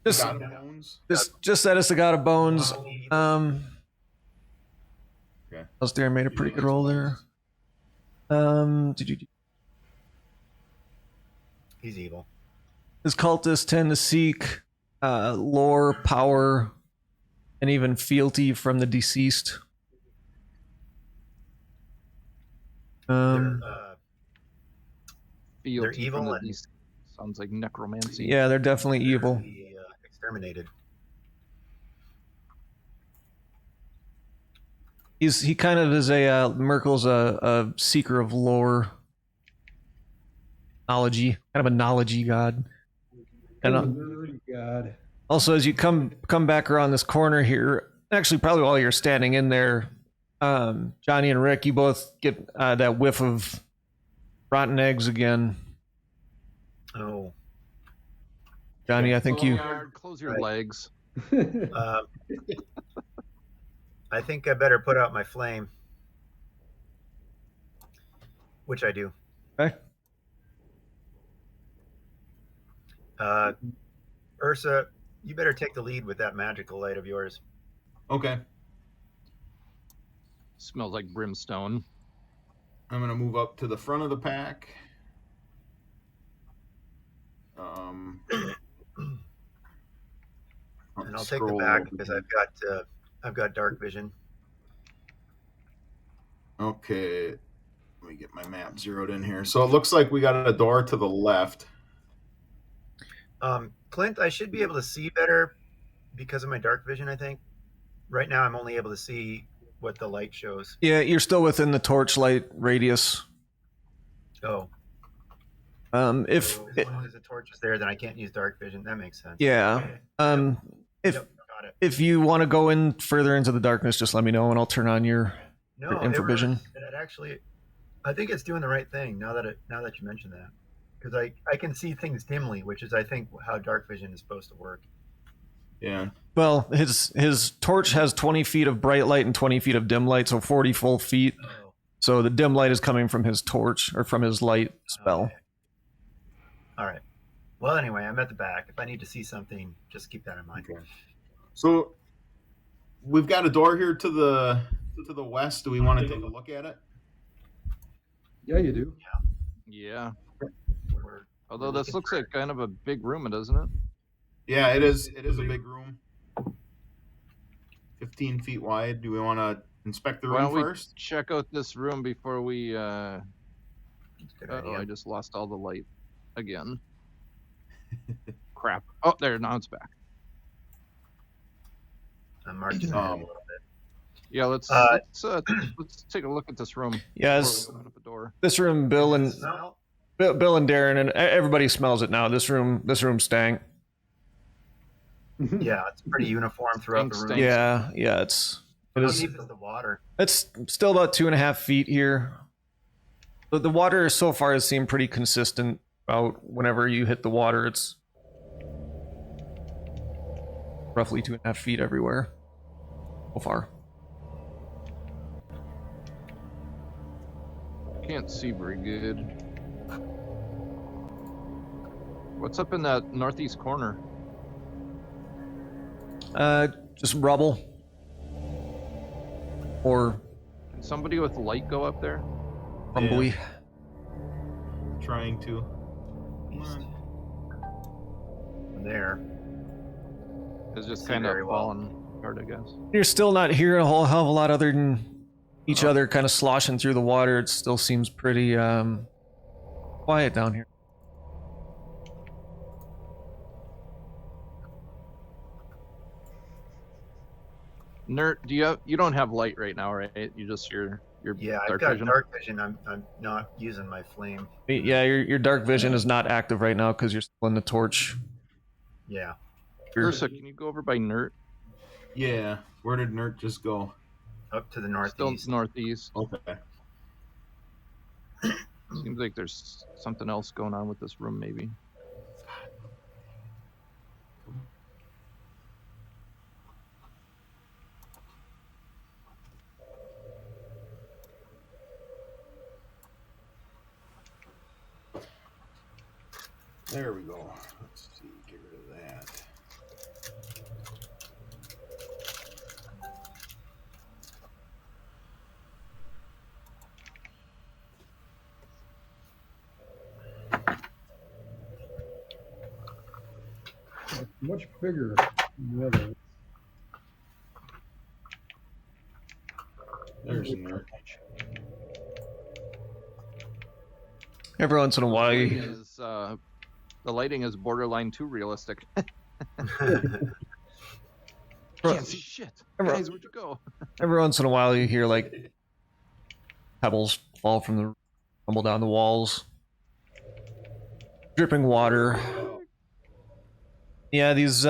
Just God of bones? just that it's the god of bones. Okay. Alistair made a pretty good roll there. He's evil. His cultists tend to seek lore, power, and even fealty from the deceased. They're Fealty evil from the and- beast. Sounds like necromancy. Yeah, they're definitely evil. He, exterminated. He kind of is Merkel's a seeker of lore, knowledge, kind of a knowledge god. And Nerdy God. also, as you come back around this corner here, actually probably while you're standing in there, Johnny and Rick, you both get that whiff of rotten eggs again. Oh. Johnny, I think you. Close your Right. legs. I think I better put out my flame. Which I do. Okay. Ursa, you better take the lead with that magical light of yours. Okay. Smells like brimstone. I'm gonna move up to the front of the pack. And I'll take the back because I've got dark vision. Okay. Let me get my map zeroed in here. So it looks like we got a door to the left. Clint, I should be able to see better because of my dark vision, I think. Right now I'm only able to see what the light shows. Yeah, you're still within the torchlight radius. Oh. If So as long as the torch is there, then I can't use dark vision. That makes sense. yeah, if Yep, got it. if you want to go in further into the darkness, just let me know and I'll turn on your No, for infravision. it actually, I think it's doing the right thing now that you mention that, because I can see things dimly, which is I think how dark vision is supposed to work. Yeah. Well, his torch has 20 feet of bright light and 20 feet of dim light, so 40 full feet. Oh, So the dim light is coming from his torch or from his light spell. okay. All right. Well, anyway, I'm at the back. If I need to see something, just keep that in mind. Okay. So we've got a door here to the west. Do we want to take a look at it? Yeah, you do. Yeah. We're Although looking this looks for like kind of a big room, doesn't it? Yeah, it is. It is a big room. 15 feet wide. Do we want to inspect the Why room don't we first? check out this room before we? That's a good Oh, idea. I just lost all the light again. Crap. Oh, there. Now it's back. I'm marking it a little bit. Yeah, let's Uh, let's take a look at this room. Yeah, before it's- we open up a door. This room, Bill and Smell? Bill and Darren and everybody smells it now. This room stank. Yeah, it's pretty uniform throughout the room. Stinks. Yeah, it How is. deep is the water? It's still about 2.5 feet here. But the water so far has seemed pretty consistent. About whenever you hit the water, it's roughly 2.5 feet everywhere so far. Can't see very good. What's up in that northeast corner? Just rubble. Or Can somebody with light go up there? rumbly. Trying to. East. From there. It's just See kind of very well. falling apart, I guess. You're still not hearing a whole hell of a lot other than each other kind of sloshing through the water. It still seems pretty quiet down here. Nert, you don't have light right now, right? You just your Yeah, I've dark got vision. dark vision. I'm not using my flame. Yeah, your dark vision is not active right now because you're still in the torch. Yeah. Ursa, can you go over by Nert? Yeah. Where did Nert just go? Up to the Still northeast. northeast. Okay. Seems like there's something else going on with this room, maybe. There we go. Let's see. Get rid of that. It's much bigger than the other. There's Nert. Every once in a while, The lighting is borderline too realistic. Can't see shit. Guys, where'd you go? every once in a while you hear like pebbles fall from the tumble down the walls, dripping water. Yeah, these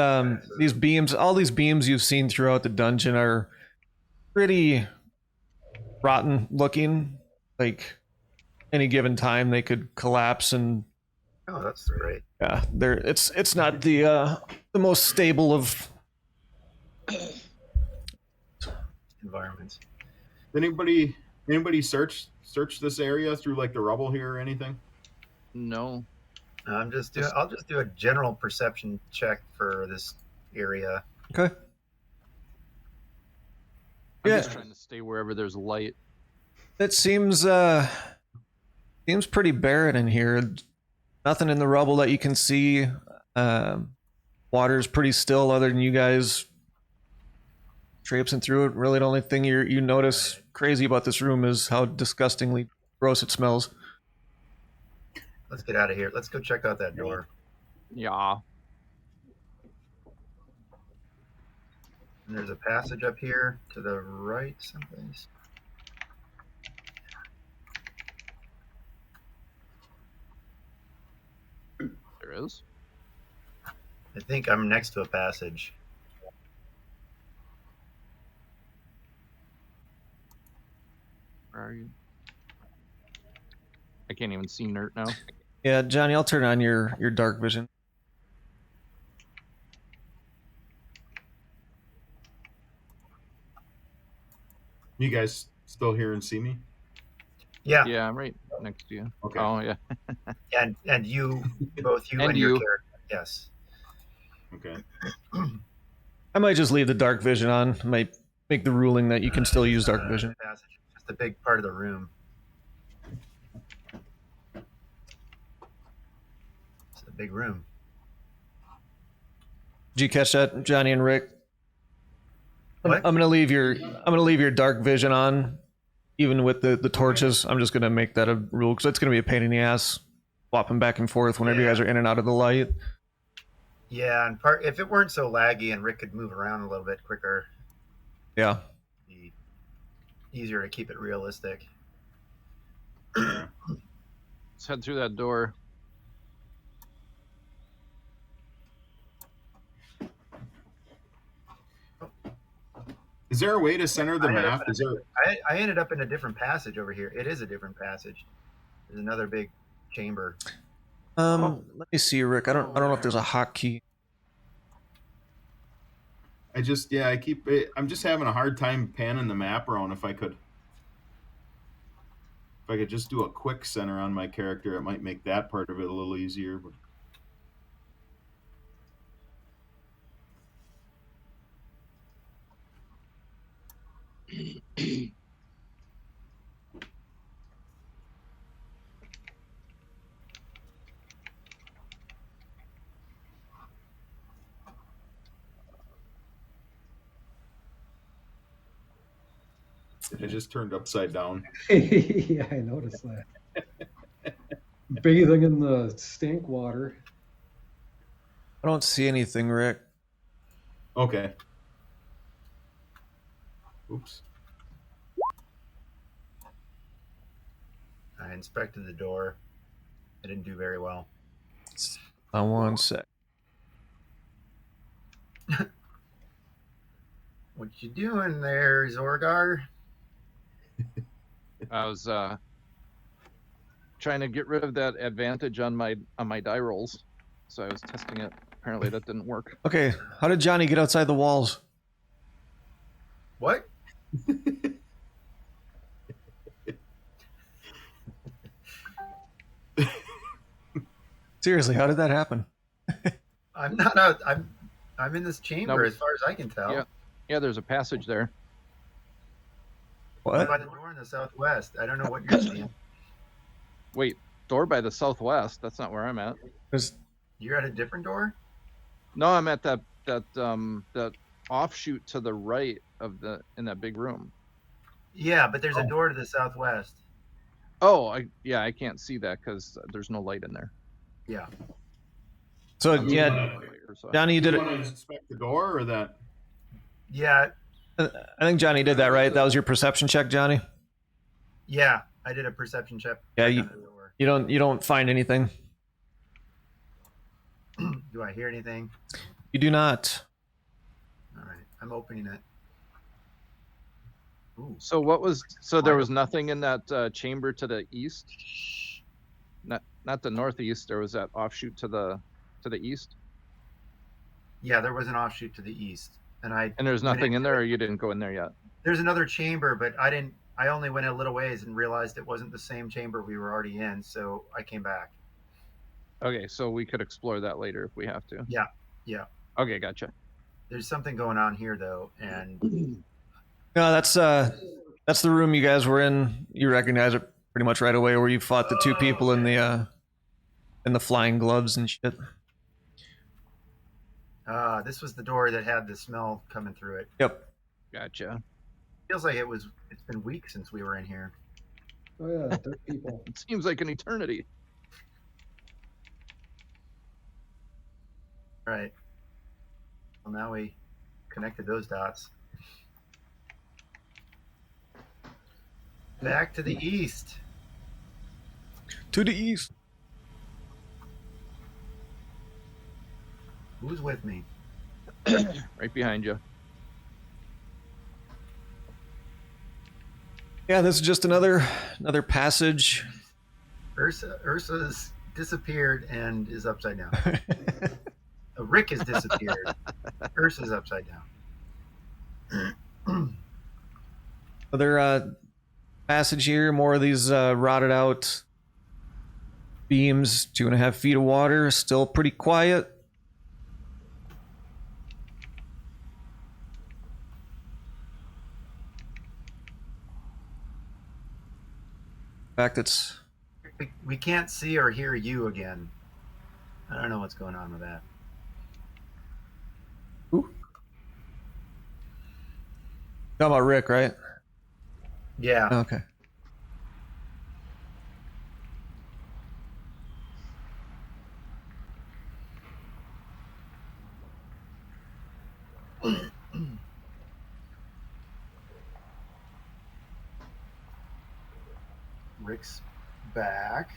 beams, all these beams you've seen throughout the dungeon are pretty rotten looking. Like any given time they could collapse, and Oh, that's great. yeah, it's not the most stable of Environments. Anybody search this area through like the rubble here or anything? No. I'll just do a general perception check for this area. Okay. I'm Yeah. just trying to stay wherever there's light. It seems pretty barren in here. Nothing in the rubble that you can see. Water's pretty still, other than you guys traipsing through it. Really, the only thing you notice crazy about this room is how disgustingly gross it smells. Let's get out of here. Let's go check out that door. Yeah. And there's a passage up here to the right someplace. There is. I think I'm next to a passage. Where are you? I can't even see Nert now. Yeah, Johnny, I'll turn on your dark vision. You guys still here and see me? Yeah. Yeah, I'm right next to you. Okay. Oh yeah. And you, both you And and your you. character. Yes. Okay. I might just leave the dark vision on. I might make the ruling that you can still use dark vision. Passage. Just a big part of the room. It's a big room. Did you catch that, Johnny and Rick? What? I'm gonna leave your dark vision on, even with the torches. I'm just gonna make that a rule because it's gonna be a pain in the ass swapping back and forth whenever you guys are in and out of the light. Yeah, and if it weren't so laggy and Rick could move around a little bit quicker, Yeah. it'd be easier to keep it realistic. Yeah. Let's head through that door. Is there a way to center the map? Is there? I ended up in a different passage over here. It is a different passage. There's another big chamber. Let me see, Rick. I don't know if there's a hotkey. I'm just having a hard time panning the map around. If I could just do a quick center on my character, it might make that part of it a little easier. But I just turned upside down. Yeah, I noticed that. Bathing in the stink water. I don't see anything, Rick. Okay. Oops. I inspected the door. I didn't do very well. One sec. What you doing there, Zorgar? I was trying to get rid of that advantage on my die rolls, so I was testing it. Apparently that didn't work. Okay, how did Johnny get outside the walls? What? Seriously, how did that happen? I'm not out. I'm in this chamber No. as far as I can tell. Yeah, there's a passage there. I'm What? by the door in the southwest. I don't know what you're seeing. Wait, door by the southwest. That's not where I'm at. You're at a different door? No, I'm at that offshoot to the right of in that big room. Yeah, but there's a door to the southwest. Oh, I can't see that because there's no light in there. Yeah. So yeah, Johnny, you did Want to it. inspect the door or that? Yeah. I think Johnny did that, right? That was your perception check, Johnny. Yeah. I did a perception check. Yeah, on you the door. you don't find anything. Do I hear anything? You do not. All right. I'm opening it. Ooh. So there was nothing in that chamber to the east? Not the northeast. There was that offshoot to the east. Yeah, there was an offshoot to the east, and there's nothing in there, or you didn't go in there yet? There's another chamber, but I only went a little ways and realized it wasn't the same chamber we were already in, so I came back. Okay, so we could explore that later if we have to. Yeah. Okay, gotcha. There's something going on here though, and No, that's the room you guys were in. You recognize it pretty much right away, where you fought the two people in the flying gloves and shit. this was the door that had the smell coming through it. Yep. Gotcha. Feels like it's been weeks since we were in here. Oh yeah, dirt people. It seems like an eternity. Right. Well, now we connected those dots. Back to the east. To the east. Who's with me? Right behind you. Yeah, this is just another passage. Ursa's disappeared and is upside down. Rick has disappeared. Ursa's upside down. Another passage here. More of these rotted out beams. 2.5 feet of water. Still pretty quiet. In fact, it's We can't see or hear you again. I don't know what's going on with that. Ooh. Talking about Rick, right? Yeah. Okay. Rick's back.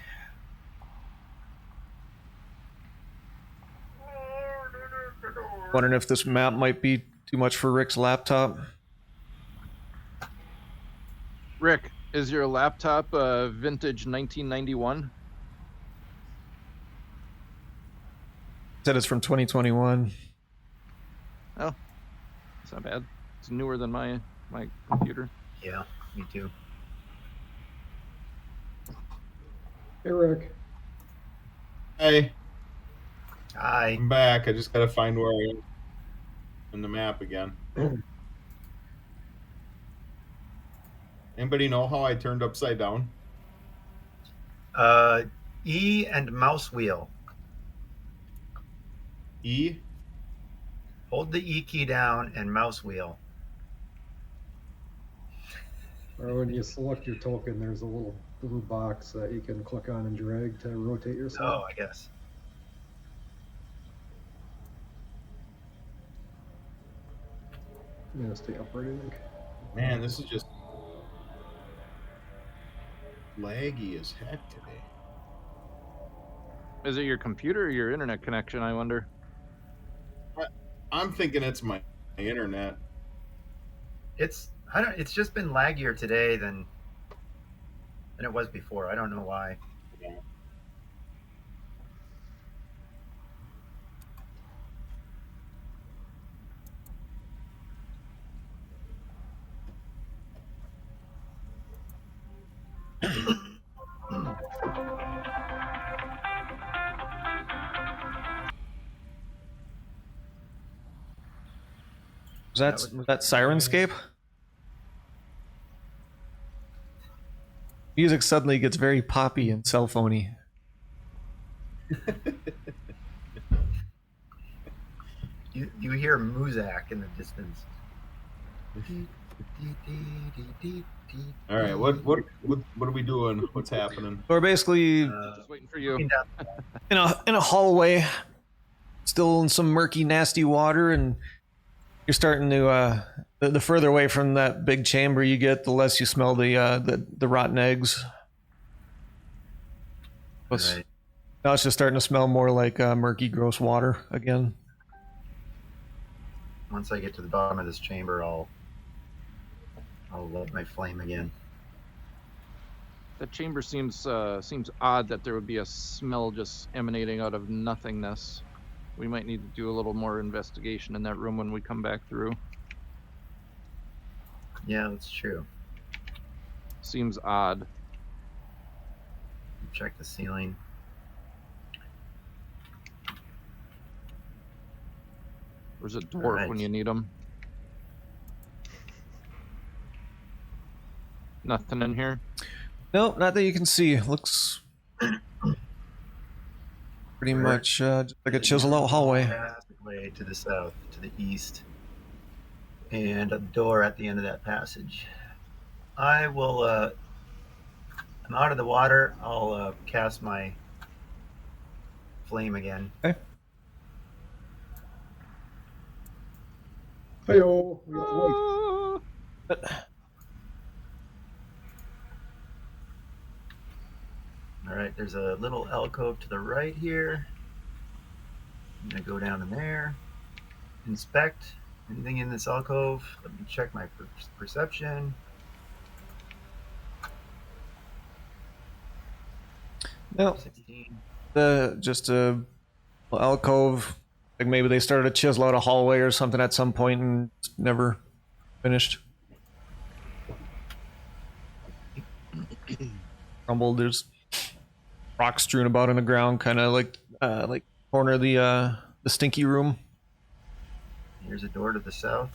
Wondering if this map might be too much for Rick's laptop. Rick, is your laptop vintage 1991? Said it's from 2021. Oh, it's not bad. It's newer than my computer. Yeah, me too. Hey, Rick. Hey, Hi. I'm back. I just gotta find where I am in the map again. Anybody know how I turned upside down? E and mouse wheel. E? Hold the E key down and mouse wheel. Or when you select your token, there's a little blue box that you can click on and drag to rotate yourself. Oh, I guess. I'm gonna stay upright, I think. Man, this is just laggy as heck today. Is it your computer or your internet connection, I wonder? I'm thinking it's my internet. It's just been laggier today than it was before. I don't know why. Yeah. Was that Sirenscape? Music suddenly gets very poppy and cell phony. You hear Muzak in the distance. All right, what are we doing? What's happening? We're basically Just waiting for you. looking down- in a hallway, still in some murky, nasty water, and you're starting to the further away from that big chamber you get, the less you smell the rotten eggs. Right. Now it's just starting to smell more like murky, gross water again. Once I get to the bottom of this chamber, I'll light my flame again. That chamber seems odd that there would be a smell just emanating out of nothingness. We might need to do a little more investigation in that room when we come back through. Yeah, that's true. Seems odd. Check the ceiling. Where's a dwarf Alright. when you need them? Nothing in here. No, not that you can see. Looks pretty much just like a chiseled out hallway. Passageway to the south, to the east, and a door at the end of that passage. I will. I'm out of the water. I'll cast my flame again. Okay. Hey-oh, we got light. All right, there's a little alcove to the right here. I'm gonna go down in there, inspect anything in this alcove. Let me check my perception. No, 16. just a alcove. Like maybe they started to chisel out a hallway or something at some point and never finished. Crumbled. There's rocks strewn about on the ground, kind of like corner of the stinky room. Here's a door to the south.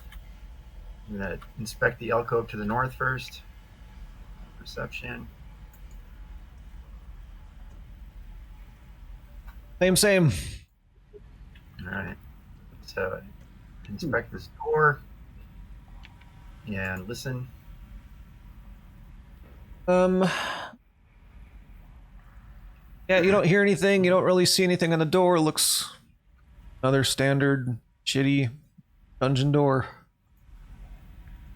I'm gonna inspect the alcove to the north first. Perception. Same. All right. So inspect this door and listen. Yeah, you don't hear anything. You don't really see anything on the door. It looks another standard shitty dungeon door.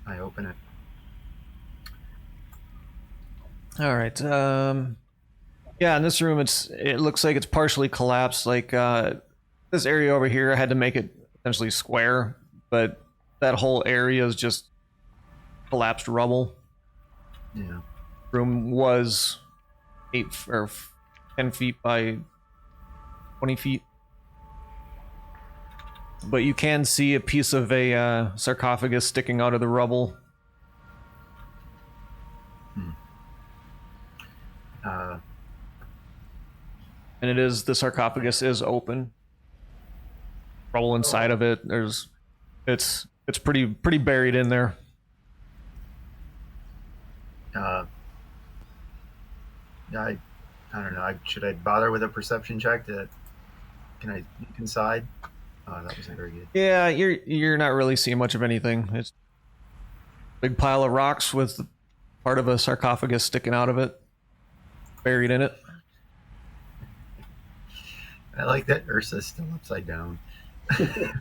I open it. All right. Yeah, in this room, it looks like it's partially collapsed. Like this area over here, I had to make it essentially square, but that whole area is just collapsed rubble. Yeah. Room was 10 feet by 20 feet. But you can see a piece of a sarcophagus sticking out of the rubble. And the sarcophagus is open. Rubble inside of it. It's pretty buried in there. I don't know. Should I bother with a perception check? Can I look inside? That wasn't very good. Yeah, you're not really seeing much of anything. It's a big pile of rocks with part of a sarcophagus sticking out of it, buried in it. I like that Ursa's still upside down. Yeah,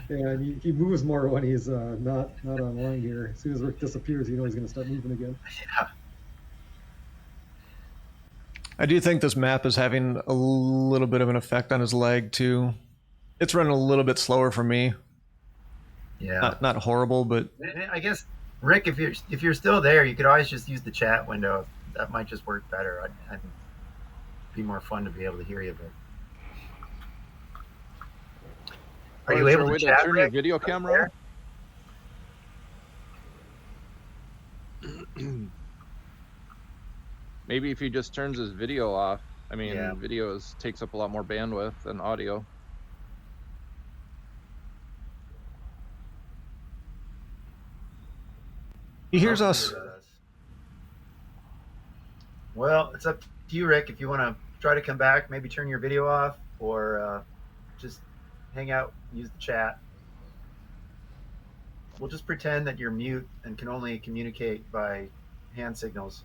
and he moves more when he's not online here. As soon as Rick disappears, you know he's going to start moving again. Yeah. I do think this map is having a little bit of an effect on his leg too. It's running a little bit slower for me. Yeah. Not horrible, but I guess Rick, if you're still there, you could always just use the chat window. That might just work better. I'd be more fun to be able to hear you. But are you able to chat, turn your video camera on? Maybe if he just turns his video off. I mean, Yeah. Video takes up a lot more bandwidth than audio. he hears us. Well, it's up to you, Rick. If you want to try to come back, maybe turn your video off or just hang out, use the chat. We'll just pretend that you're mute and can only communicate by hand signals.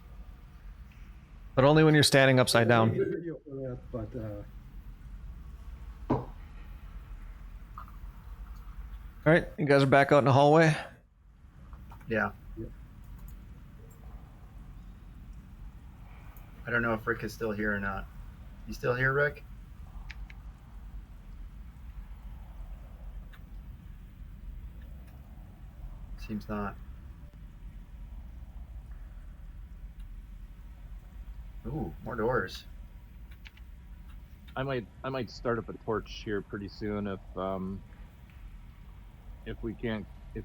But only when you're standing upside down. Good video for that, but All right, you guys are back out in the hallway. Yeah. Yep. I don't know if Rick is still here or not. You still here, Rick? Seems not. Ooh, more doors. I might start up a torch here pretty soon if we can't keep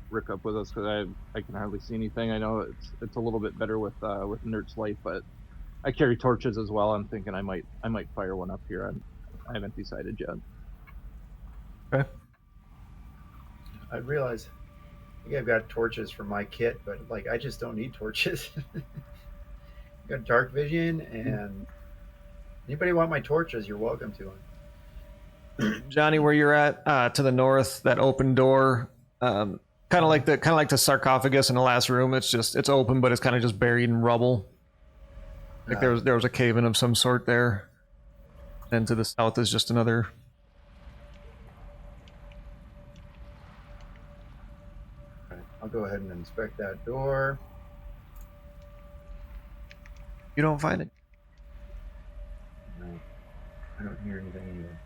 Rick up with us, because I can hardly see anything. I know it's a little bit better with Nert's light, but I carry torches as well. I'm thinking I might fire one up here. I haven't decided yet. Okay. I realize I think I've got torches for my kit, but like I just don't need torches. Got dark vision, and anybody want my torches, you're welcome to them. Johnny, where you're at, to the north, that open door, kind of like the sarcophagus in the last room. It's open, but it's kind of just buried in rubble. Like there was a cave in of some sort there. And to the south is just another. Okay, I'll go ahead and inspect that door. You don't find it. No, I don't hear anything either.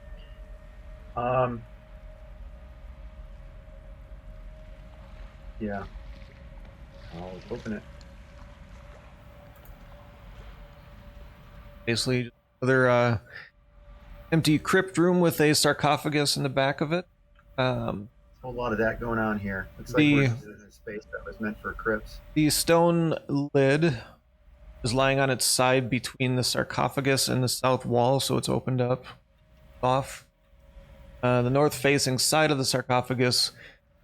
Yeah. I'll open it. Basically, another empty crypt room with a sarcophagus in the back of it. A whole lot of that going on here. Looks like we're just in a space that was meant for crypts. The stone lid is lying on its side between the sarcophagus and the south wall, so it's opened up off. The north-facing side of the sarcophagus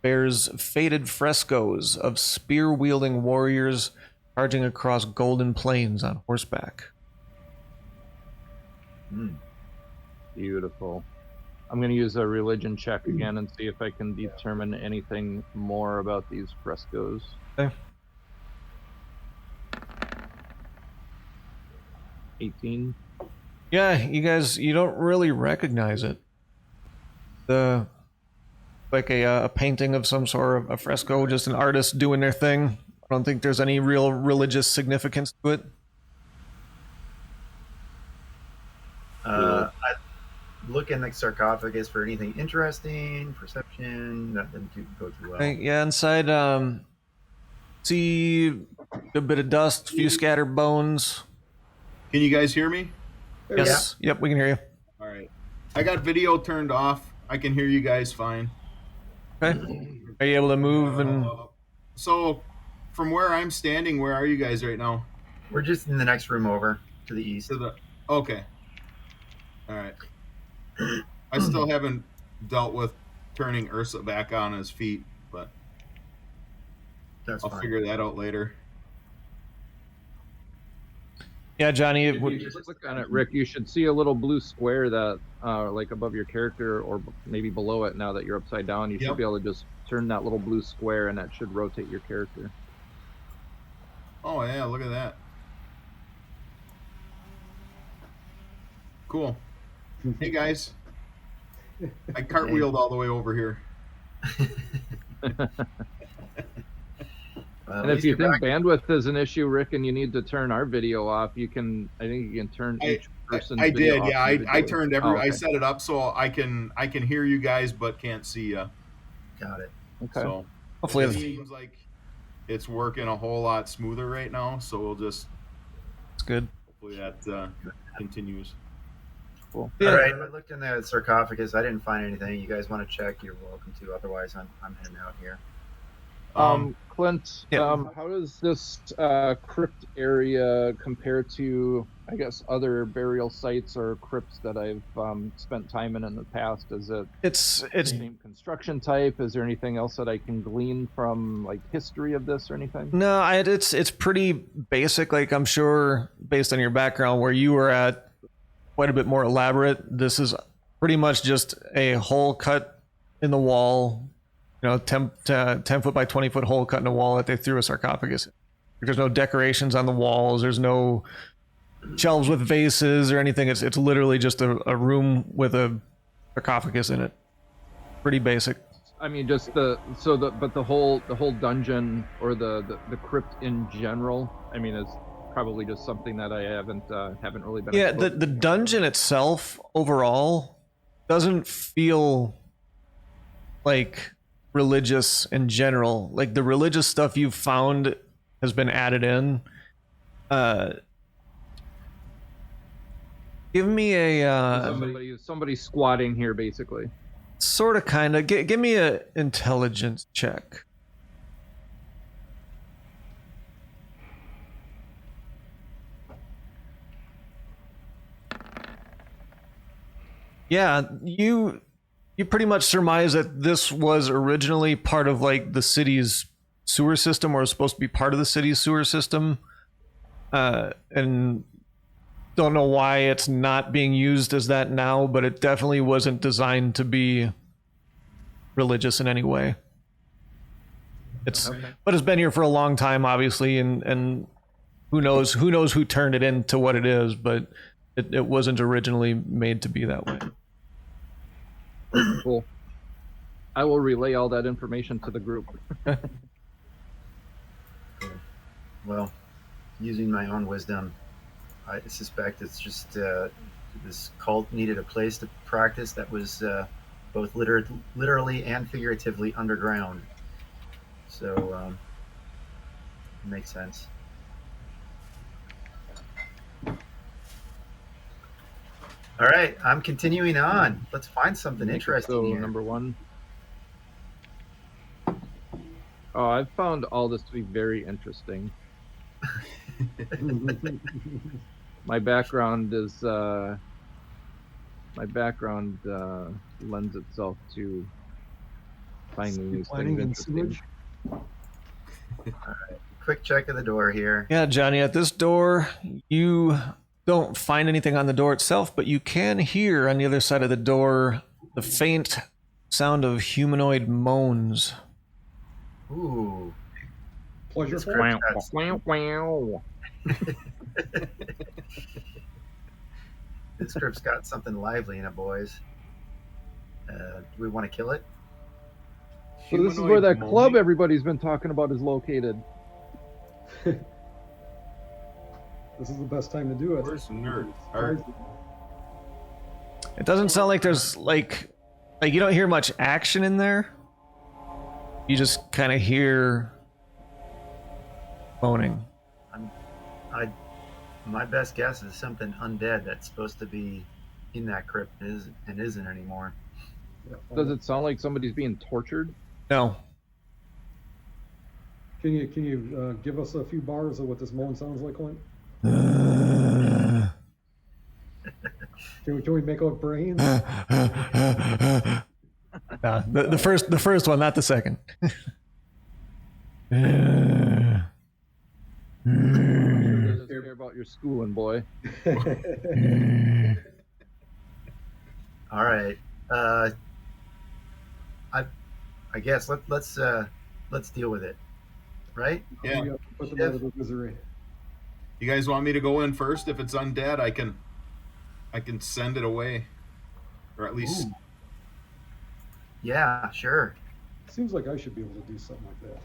bears faded frescoes of spear-wielding warriors charging across golden plains on horseback. Beautiful. I'm going to use a religion check again and see if I can determine anything more about these frescoes. Okay. 18. Yeah, you don't really recognize it. Like a painting of some sort of a fresco, just an artist doing their thing. I don't think there's any real religious significance to it. I look in the sarcophagus for anything interesting. Perception, that didn't go too well. Okay, yeah, inside, see a bit of dust, a few scattered bones. Can you guys hear me? Yes, yep, we can hear you. All right. I got video turned off. I can hear you guys fine. Okay. Are you able to move and... So, from where I'm standing, where are you guys right now? We're just in the next room over to the east. Okay. All right. I still haven't dealt with turning Ursa back on his feet, but That's I'll fine. figure that out later. Yeah, Johnny, If you just click on it, Rick, you should see a little blue square that, like above your character or maybe below it now that you're upside down. You should be able to just turn that little blue square and that should rotate your character. Oh, yeah, look at that. Cool. Hey, guys. I cartwheeled all the way over here. And if you think bandwidth is an issue, Rick, and you need to turn our video off, I think you can turn each person's I video did, off. yeah. I turned okay. I set it up so I can hear you guys but can't see you. Got it. Okay. So hopefully it seems like it's working a whole lot smoother right now. So we'll just it's good. hopefully that continues. Cool. Yeah. All right. I looked in the sarcophagus. I didn't find anything. You guys want to check? You're welcome to. Otherwise, I'm heading out here. Clint, yeah. How does this crypt area compare to, I guess, other burial sites or crypts that I've spent time in the past? Is it It's the same construction type? Is there anything else that I can glean from, like, history of this or anything? no, it's pretty basic. Like, I'm sure based on your background where you were at, quite a bit more elaborate. This is pretty much just a hole cut in the wall. 10 foot by 20 foot hole cut in the wall that they threw a sarcophagus in. There's no decorations on the walls. There's no shelves with vases or anything. It's literally just a room with a sarcophagus in it. Pretty basic. I mean, just the whole dungeon or the crypt in general. I mean, is probably just something that I haven't really been. Yeah, the dungeon itself overall doesn't feel like religious in general. Like, the religious stuff you've found has been added in. Give me a somebody squatting here, basically. sort of kind of give me a intelligence check. Yeah, you pretty much surmise that this was originally part of, like, the city's sewer system, or was supposed to be part of the city's sewer system, and don't know why it's not being used as that now, but it definitely wasn't designed to be religious in any way. But it's been here for a long time, obviously, and who knows who turned it into what it is, but it wasn't originally made to be that way. Cool. I will relay all that information to the group. Well, using my own wisdom, I suspect it's just this cult needed a place to practice that was both literally and figuratively underground. So it makes sense. All right, I'm continuing on. Let's find something interesting So here. number 1. Oh, I've found all this to be very interesting. My background is lends itself to finding these Planning things and interesting. sewage. Quick check of the door here. Yeah, Johnny, at this door, you don't find anything on the door itself, but you can hear on the other side of the door the faint sound of humanoid moans. Ooh. Pleasure. This for crypt Wow, got- wow, wow. This crypt's got something lively in it, boys. Do we want to kill it? So this is where that club everybody's been talking about is located. This is the best time to do it. Where's Nerd? Or, It doesn't sound like there's like you don't hear much action in there. You just kind of hear moaning. My best guess is something undead that's supposed to be in that crypt and isn't anymore. Yeah, Does it sound like somebody's being tortured? No. Can you give us a few bars of what this moan sounds like, Clint? Can we make out brains? The first one, not the second. Doesn't care about your schooling, boy. All right. I guess let's deal with it, right? yeah. We have to put them out of their misery. You guys want me to go in first? If it's undead, I can send it away, or at least. Ooh. Yeah, sure. Seems like I should be able to do something like that.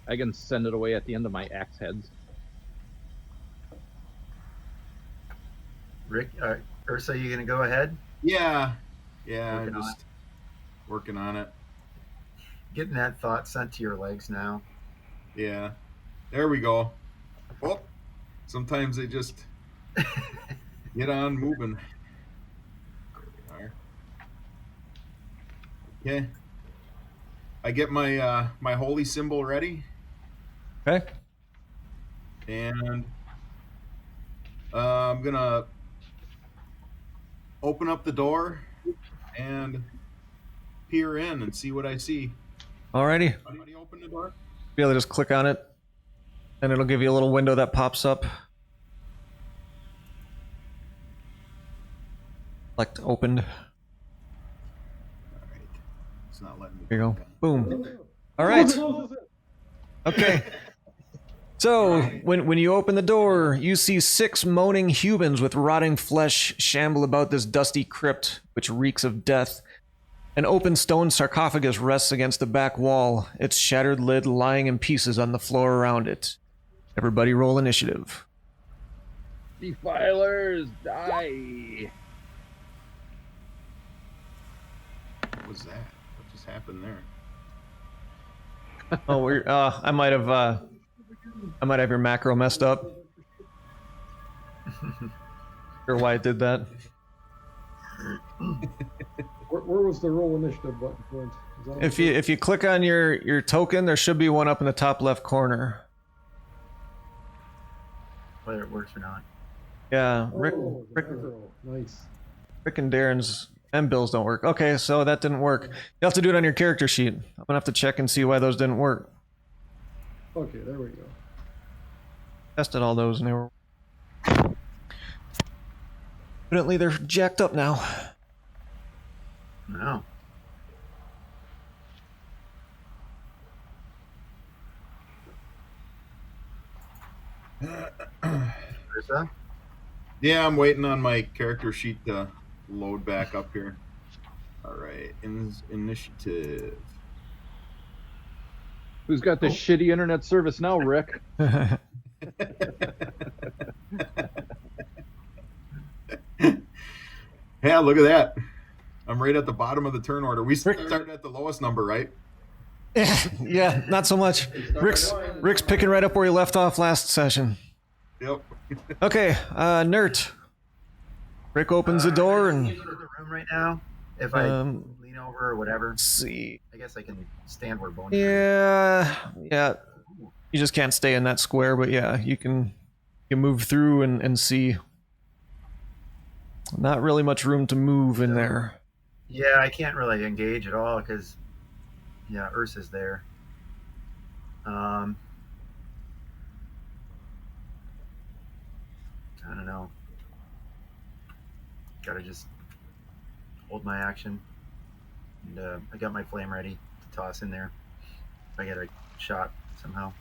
I can send it away at the end of my axe heads. Rick, Ursa, you gonna go ahead? Yeah, I'm Working on just working on it. Getting that thought sent to your legs now. Yeah, there we go. Oh, sometimes they just get on moving. There we are. Okay. I get my my holy symbol ready, Okay. and I'm gonna open up the door and peer in and see what I see. Alrighty. Anybody open the door? Be able to just click on it, and it'll give you a little window that pops up. Select opened. All right. It's not letting me. Here you go. Boom. All Oh, right. this is it. Okay. So when you open the door, you see 6 moaning humans with rotting flesh shamble about this dusty crypt, which reeks of death. An open stone sarcophagus rests against the back wall, its shattered lid lying in pieces on the floor around it. Everybody roll initiative. Defilers, die! What was that? What just happened there? Oh, we're I might have your macro messed up. Sure why it did that. Where was the roll initiative button, Clint? Is that on the- If you click on your token, there should be one up in the top left corner. Whether it works or not. Yeah, Oh, Rick the macro. Nice. and Darren's and Bill's don't work. Okay, so that didn't work. You have to do it on your character sheet. I'm gonna have to check and see why those didn't work. Okay, there we go. Tested all those and they were. Evidently, they're jacked up now. No. Ursa? Yeah, I'm waiting on my character sheet to load back up here. All right, initiative. Who's got this shitty internet service now, Rick? Yeah, look at that. I'm right at the bottom of the turn order. We started at the lowest number, right? Yeah, not so much. Rick's picking right up where he left off last session. Yep. Okay, Nert. Rick opens the door Can I and get into the room right now. If I um, lean over or whatever, let's see. I guess I can stand where Boneyard is. Yeah. You just can't stay in that square, but yeah, you can move through and see. Not really much room to move in there. Yeah, I can't really engage at all because, yeah, Ursa's there. I don't know. Gotta just hold my action. And I got my flame ready to toss in there if I get a shot somehow.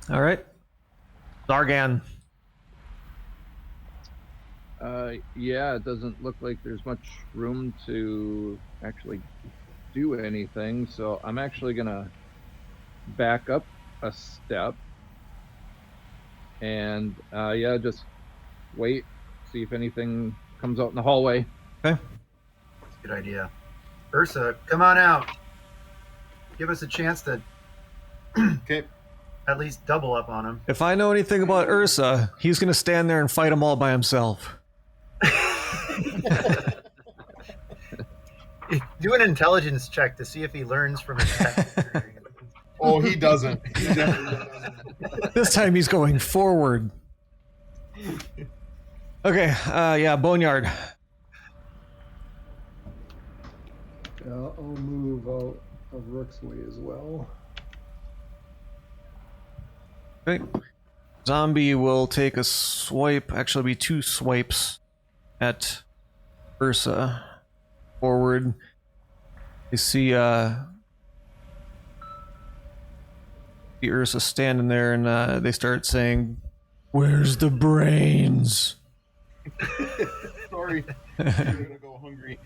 All right. Zargan. Yeah, it doesn't look like there's much room to actually do anything, so I'm actually gonna back up a step and yeah, just wait, see if anything comes out in the hallway. Okay. That's a good idea. Ursa, come on out. Give us a chance to Okay. at least double up on him. If I know anything about Ursa, he's gonna stand there and fight them all by himself. Do an intelligence check to see if he learns from his past experience. Oh, he doesn't. He definitely doesn't. This time he's going forward. Okay, yeah, Boneyard. Yeah, I'll move out of Rook's way as well. Okay. Zombie will take a swipe, actually be 2 swipes at Ursa. Forward. You see the Ursa standing there and they start saying, "Where's the brains?" Sorry. I'm gonna go hungry.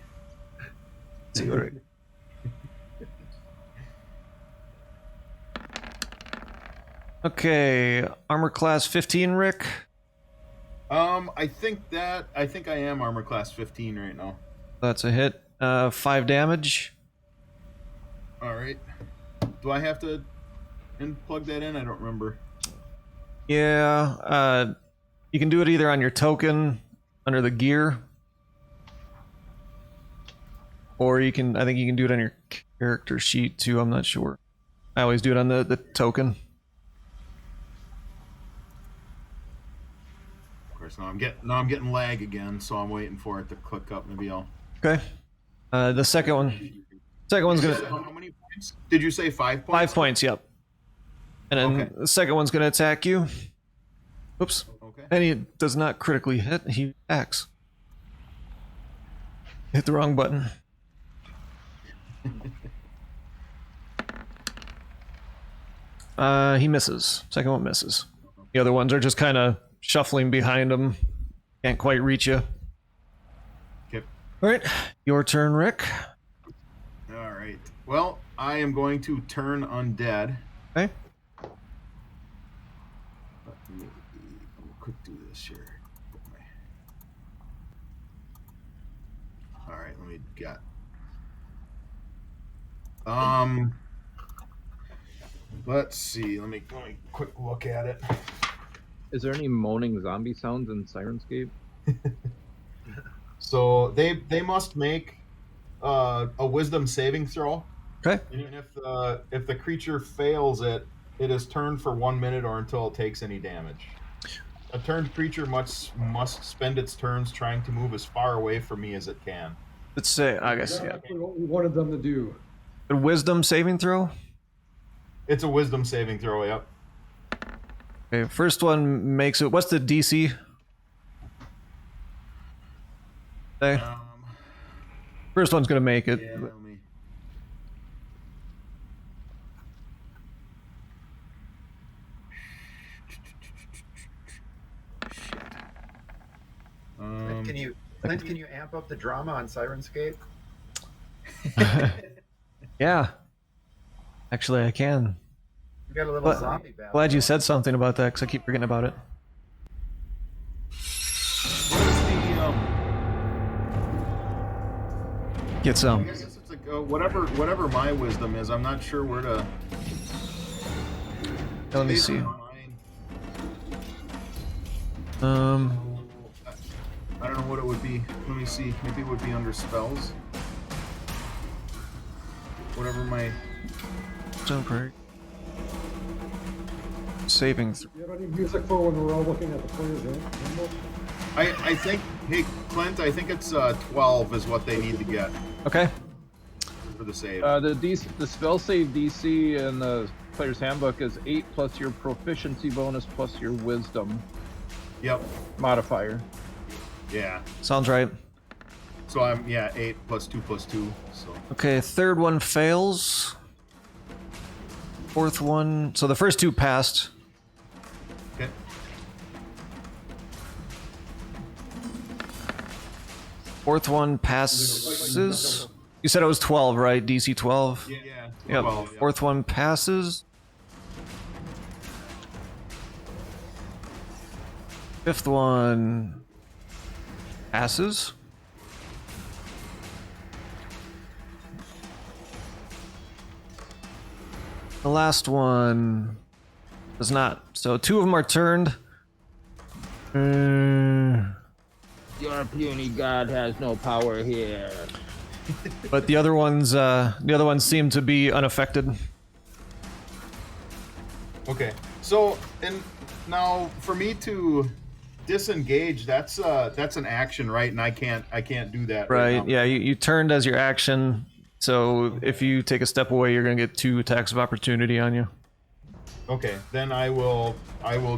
See what Okay, armor class 15, Rick. I think I am armor class 15 right now. That's a hit. 5 damage. All right. Do I have to plug that in? I don't remember. Yeah, you can do it either on your token under the gear, or I think you can do it on your character sheet too. I'm not sure. I always do it on the token. Of course, now I'm getting lag again, so I'm waiting for it to click up. Maybe I'll. Okay. The second one's gonna. How many points? Did you say 5 points? 5 points. Yep. And then Okay. the second one's gonna attack you. Oops. Okay. And he does not critically hit. He attacks. Hit the wrong button. He misses. Second one misses. The other ones are just kind of shuffling behind him. Can't quite reach you. Okay. All right, your turn, Rick. All right. Well, I am going to turn undead. Okay. Let me quick do this here. All right. Let me get. Let's see. Let me quick look at it. Is there any moaning zombie sounds in Sirenscape? So they must make a wisdom saving throw. Okay. And if the creature fails it, it is turned for 1 minute or until it takes any damage. A turned creature must spend its turns trying to move as far away from me as it can. Let's say, I guess, yeah. That's what we wanted them to do. A wisdom saving throw. It's a wisdom saving throw, yep. Okay, first one makes it. What's the DC? Okay. First one's gonna make it. Yeah, let me... Can you amp up the drama on Sirenscape? Yeah. Actually, I can. We got a little zombie battle. Glad you said something about that because I keep forgetting about it. Get I some. guess it's like whatever my wisdom is. I'm not sure where to. Let me see. I don't know what it would be. Let me see. Maybe it would be under spells. Whatever my... Jump break. Saving. Do you have any music for when we're all looking at the player's handbook? I think... Hey, Clint, I think it's 12 is what they need to get Okay. for the save. The spell save DC in the player's handbook is 8 plus your proficiency bonus plus your wisdom Yep. modifier. Yeah. Sounds right. So I'm, 8 plus 2 plus 2, so... Okay, third one fails. Fourth one. So the first two passed. Okay. Fourth one passes. You said it was 12, right? DC 12? Yeah. Yep. 12, yeah. Fourth one passes. Fifth one passes. The last one does not. So two of them are turned. Your puny god has no power here. But the other ones seem to be unaffected. Okay. So, and now for me to disengage, that's an action, right? And I can't do that Right? now. Yeah, you turned as your action. So if you take a step away, you're gonna get 2 attacks of opportunity on you. Okay, then I will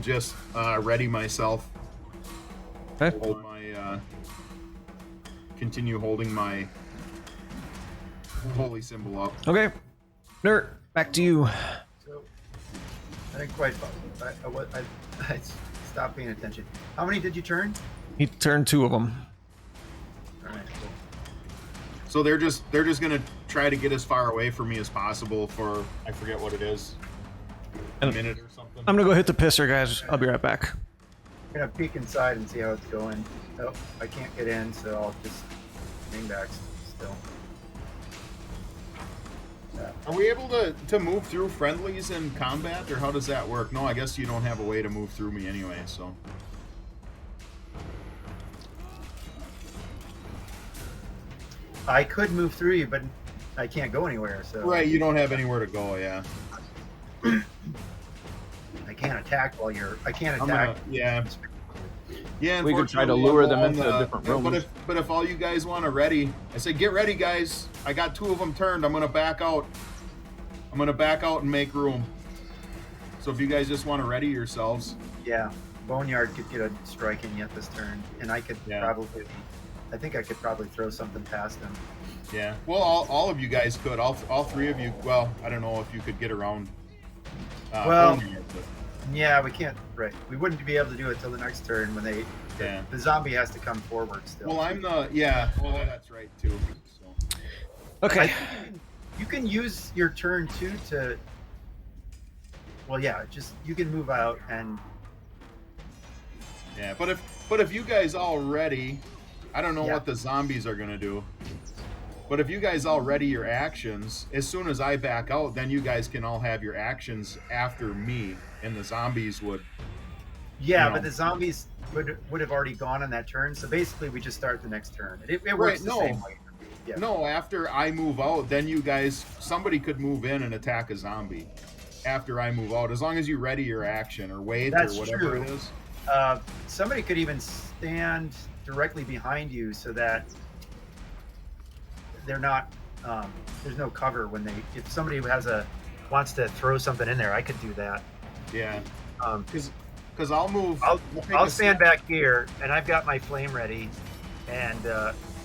just ready myself. Okay. Hold my continue holding my holy symbol up. Okay. Nert, back to you. So, I didn't quite. I stopped paying attention. How many did you turn? He turned 2 of them. All right, cool. So they're just gonna try to get as far away from me as possible for, I forget what it is, a minute or something. I'm gonna go hit the pisser, guys. I'll be right back. I'm gonna peek inside and see how it's going. Nope, I can't get in, so I'll just hang back still. Are we able to move through friendlies in combat, or how does that work? No, I guess you don't have a way to move through me anyway, so. I could move through you, but I can't go anywhere. So Right, you don't have anywhere to go, yeah. I can't attack while you're. I can't I'm attack. gonna, yeah. Yeah, We could try to unfortunately, lure I'm them on into the- different yeah, rooms. But if all you guys want to ready, I say get ready, guys. I got 2 of them turned. I'm gonna back out. I'm gonna back out and make room. So if you guys just want to ready yourselves, Yeah, Boneyard could get a strike in yet this turn, and I could Yeah. probably. I think I could probably throw something past him. yeah. Well, all of you guys could. All 3 of you. Well, I don't know if you could get around. Well, Boneyard, but- Yeah, we can't. Right, we wouldn't be able to do it till the next turn when they. Yeah. The zombie has to come forward still. Well, I'm the yeah. Well, that's right too. So. Okay. You can use your turn too to. Well, yeah, just you can move out and. Yeah, but if you guys all ready, I don't know Yeah. what the zombies are gonna do. But if you guys all ready your actions, as soon as I back out, then you guys can all have your actions after me, and the zombies would. Yeah, You know. but the zombies would have already gone on that turn. So basically, we just start the next turn. It works Right, the no. same way. Yeah. No, after I move out, then you guys, somebody could move in and attack a zombie. After I move out, as long as you ready your action or wait That's or whatever true. it is. Somebody could even stand directly behind you so that they're not. There's no cover when they. If somebody wants to throw something in there, I could do that. Yeah, Um, because I'll move. I'll take I'll a stand step- back here, and I've got my flame ready. And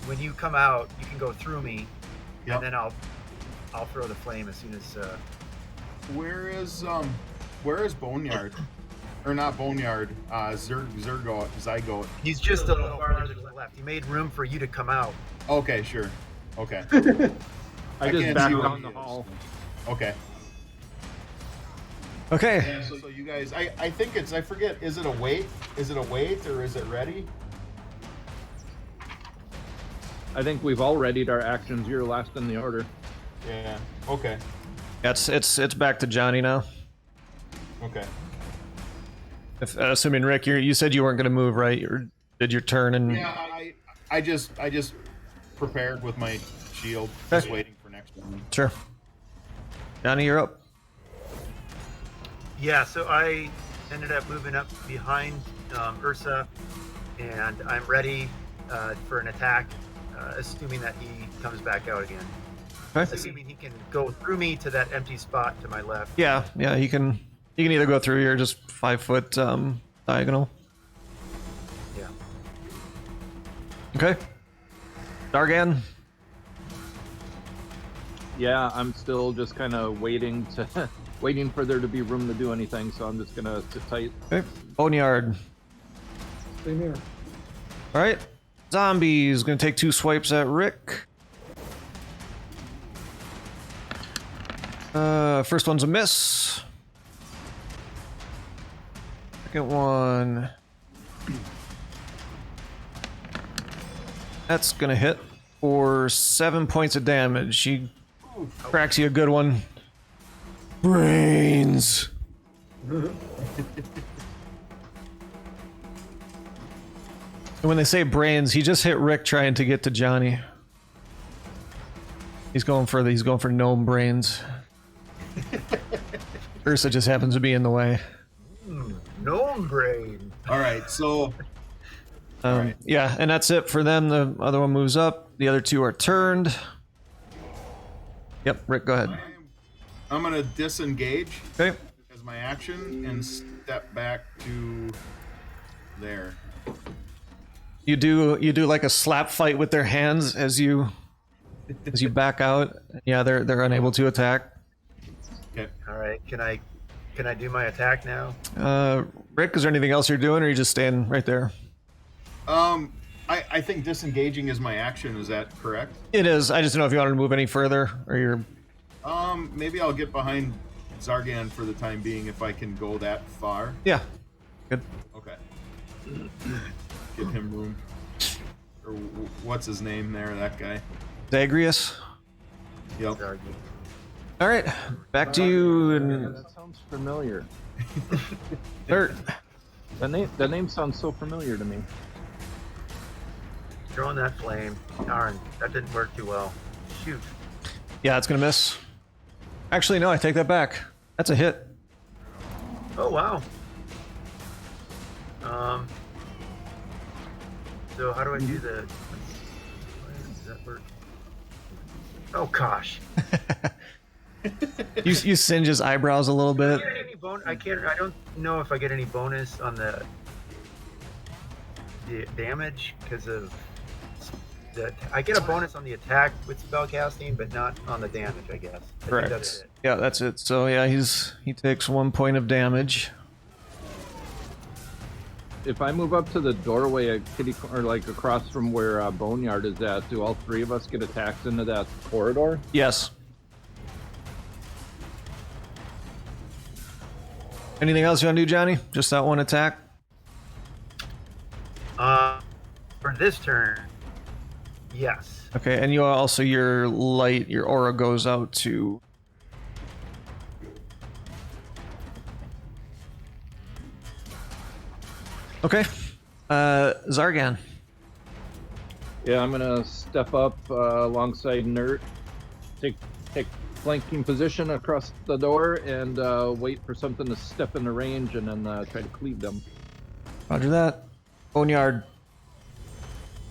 when you come out, you can go through me, Yep. and then I'll throw the flame as soon as. Where is Boneyard? Or not Boneyard, Zygote. He's just a little farther to the left. He made room for you to come out. Okay, sure. Okay. I just can't backed see what down he the is. hall. Okay. Okay. Yeah, so you guys, I think it's, I forget, is it a wait? Is it a wait or is it ready? I think we've all readied our actions. You're last in the order. Yeah. Okay. It's back to Johnny now. Okay. If, assuming Rick, you said you weren't going to move, right? You did your turn and Yeah, I just prepared with my shield, just waiting for next one. sure. Johnny, you're up. Yeah, so I ended up moving up behind Ursa, and I'm ready for an attack, assuming that he comes back out again. Okay. Assuming he can go through me to that empty spot to my left. Yeah, he can either go through your just 5 foot diagonal. Yeah. Okay. Dargan. Yeah, I'm still just kind of waiting for there to be room to do anything. So I'm just gonna sit tight. Okay. Boneyard. Same here. All right. Zombies gonna take 2 swipes at Rick. First one's a miss. Second one. That's gonna hit for 7 points of damage. She cracks you a good one. Brains. And when they say brains, he just hit Rick trying to get to Johnny. He's going for gnome brains. Ursa just happens to be in the way. Gnome brain. All right, so Yeah, and that's it for them. The other one moves up. The other 2 are turned. Yep, Rick, go ahead. I'm gonna disengage Okay. as my action and step back to there. You do like a slap fight with their hands as you back out. Yeah, they're unable to attack. Okay. All right. Can I do my attack now? Rick, is there anything else you're doing, or are you just standing right there? I think disengaging is my action. Is that correct? It is. I just don't know if you wanted to move any further, or you're. Maybe I'll get behind Zargan for the time being if I can go that far. Yeah. Good. Okay. Give him room. Or what's his name there? That guy. Zagreus. Yep. All right, back to you and That sounds familiar. Dirt. The name sounds so familiar to me. Throwing that flame. Darn, that didn't work too well. Shoot. Yeah, it's gonna miss. Actually, no, I take that back. That's a hit. Oh wow. So how do I do the? Does that work? Oh gosh. You singe his eyebrows a little bit. I don't know if I get any bonus on the damage because of I get a bonus on the attack with spell casting, but not on the damage. I guess. I think Correct. that's it. Yeah, that's it. So yeah, he takes 1 point of damage. If I move up to the doorway at or like across from where Boneyard is at, do all 3 of us get attacked into that corridor? Yes. Anything else you want to do, Johnny? Just that one attack? For this turn, yes. Okay, and you also, your aura goes out to... Okay. Zargan. Yeah, I'm gonna step up alongside Nert, take flanking position across the door, and wait for something to step into range, and then try to cleave them. Roger that. Boneyard.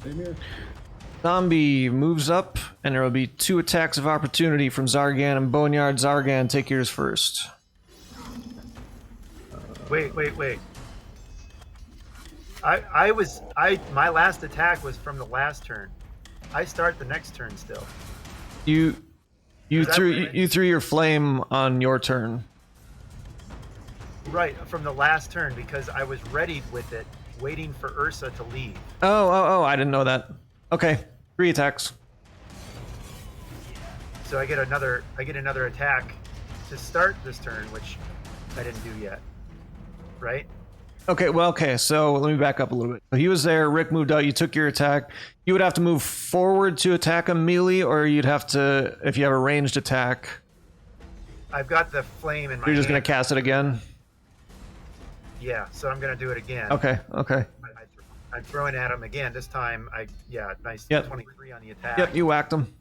Same here. Zombie moves up, and there will be 2 attacks of opportunity from Zargan and Boneyard. Zargan, take yours first. Wait. My last attack was from the last turn. I start the next turn still. You that threw right? you threw your flame on your turn. Right, from the last turn because I was ready with it, waiting for Ursa to leave. Oh, I didn't know that. Okay, 3 attacks. So I get another attack to start this turn, which I didn't do yet. Right? Okay, so let me back up a little bit. So he was there, Rick moved out, you took your attack. You would have to move forward to attack him melee, or you'd have to, if you have a ranged attack, I've got the flame in my you're just hand. going to cast it again? Yeah, so I'm gonna do it again. Okay. I'm throwing at him again. This time, nice Yep. 23 on the attack. Yep, you whacked him.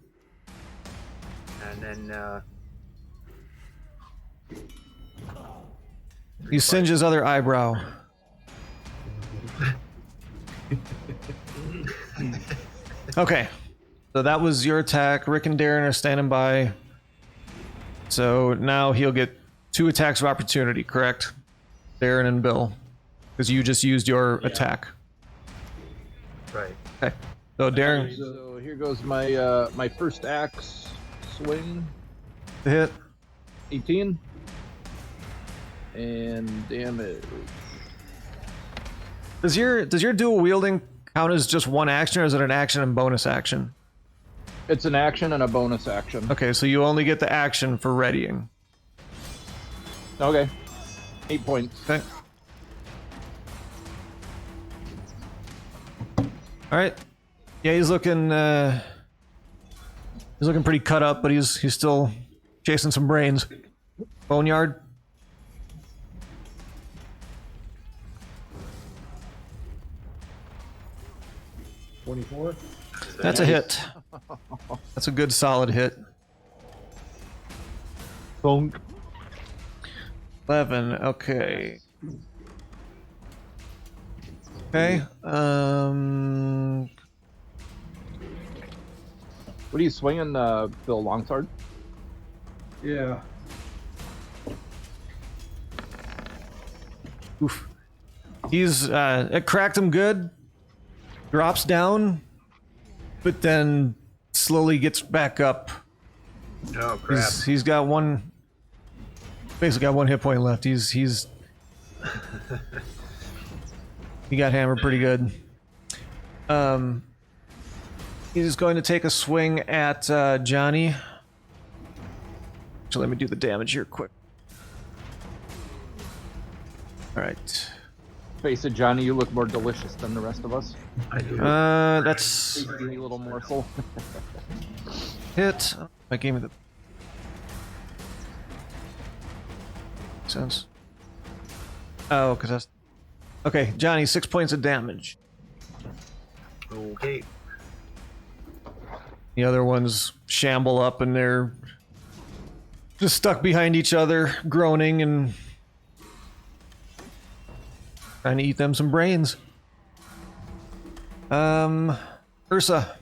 And then You singe his other eyebrow. Okay. So that was your attack. Rick and Darren are standing by. So now he'll get 2 attacks of opportunity, correct? Darren and Bill. Because you just used your attack. right. Okay. So Darren, So here goes my my first axe swing. the hit. 18. And damage. Does your dual wielding count as just one action, or is it an action and bonus action? It's an action and a bonus action. Okay, so you only get the action for readying. Okay. 8 points. Okay. All right. Yeah, he's looking pretty cut up, but he's still chasing some brains. Boneyard. $24. That's a hit. That's a good solid hit. Bonk. 11. Okay. Okay. What are you swinging, Bill? Longsword? Yeah. Oof. He's it cracked him good. Drops down, but then slowly gets back up. Oh crap! He's got basically got 1 hit point left. He's he got hammered pretty good. He's going to take a swing at Johnny. So let me do the damage here quick. All right. Face it, Johnny, you look more delicious than the rest of us. I do. That's Tasty little morsel. hit. I gave me the sense. Oh, because that's okay. Johnny, 6 points of damage. Okay. The other ones shamble up and they're just stuck behind each other, groaning and trying to eat them some brains. Ursa.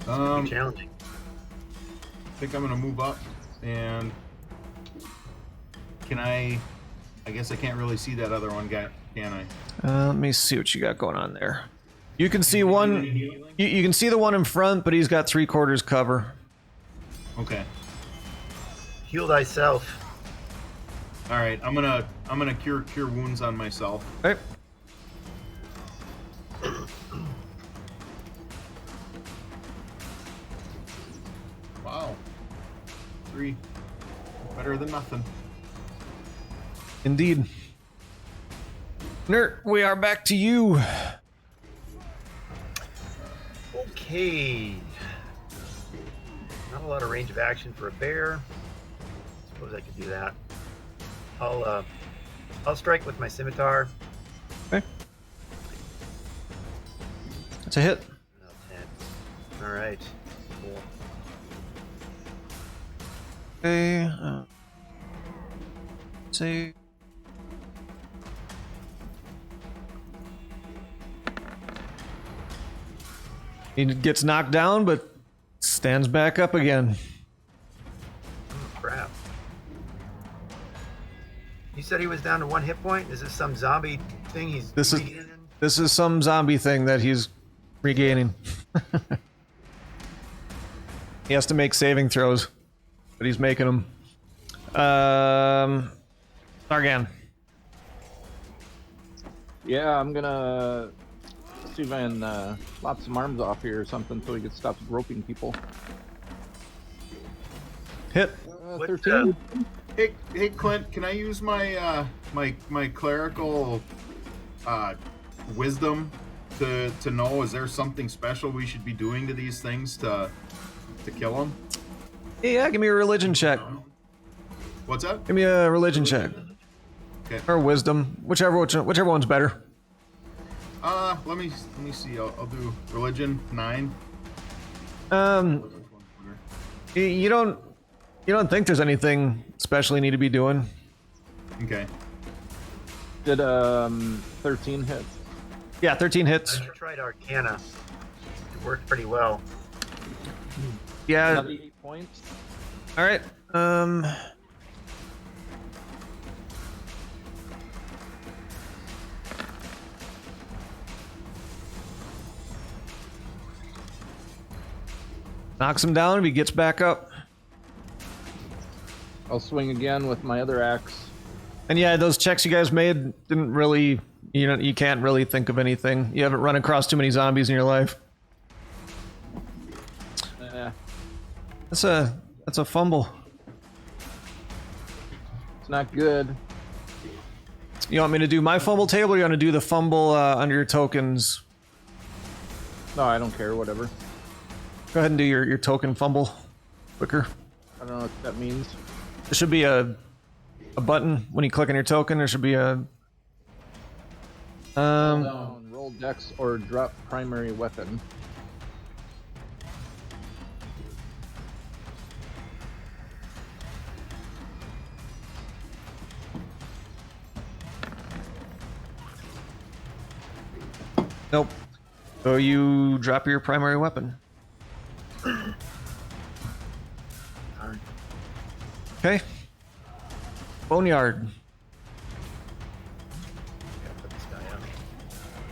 Challenging. I think I'm gonna move up, and can I guess I can't really see that other one guy, can I? Let me see what you got going on there. You can see one. You can see the one in front, but he's got 3/4 cover. Okay. Heal thyself. All right. I'm gonna cure wounds on myself. Okay. Wow. 3. Better than nothing. Indeed. Nert, we are back to you. Okay. Not a lot of range of action for a bear. Suppose I could do that. I'll strike with my scimitar. Okay. That's a hit. No, 10. All right. Cool. Okay. See. He gets knocked down, but stands back up again. Oh, crap. You said he was down to 1 hit point? Is this some zombie thing he's This is- regaining? This is some zombie thing that he's regaining. He has to make saving throws, but he's making them. Targan. Yeah, I'm gonna see if I can lop some arms off here or something so he can stop groping people. Hit. What, 13. Hey, Clint, can I use my my clerical wisdom to know, is there something special we should be doing to these things to kill them? Yeah, give me a religion check. What's that? Give me a religion check. or wisdom, whichever one's better. Let me see. I'll do religion 9. You don't think there's anything special you need to be doing? Okay. Did 13 hit? Yeah, 13 hits. I tried Arcana. It worked pretty well. Yeah. Another 8 points. All right. Knocks him down if he gets back up. I'll swing again with my other axe. And yeah, those checks you guys made didn't really, you can't really think of anything. You haven't run across too many zombies in your life. That's a fumble. It's not good. You want me to do my fumble table, or you want to do the fumble under your tokens? No, I don't care. Whatever. Go ahead and do your token fumble quicker. I don't know what that means. There should be a button when you click on your token. There should be a Roll dex or drop primary weapon. Nope. So you drop your primary weapon. Okay. Boneyard.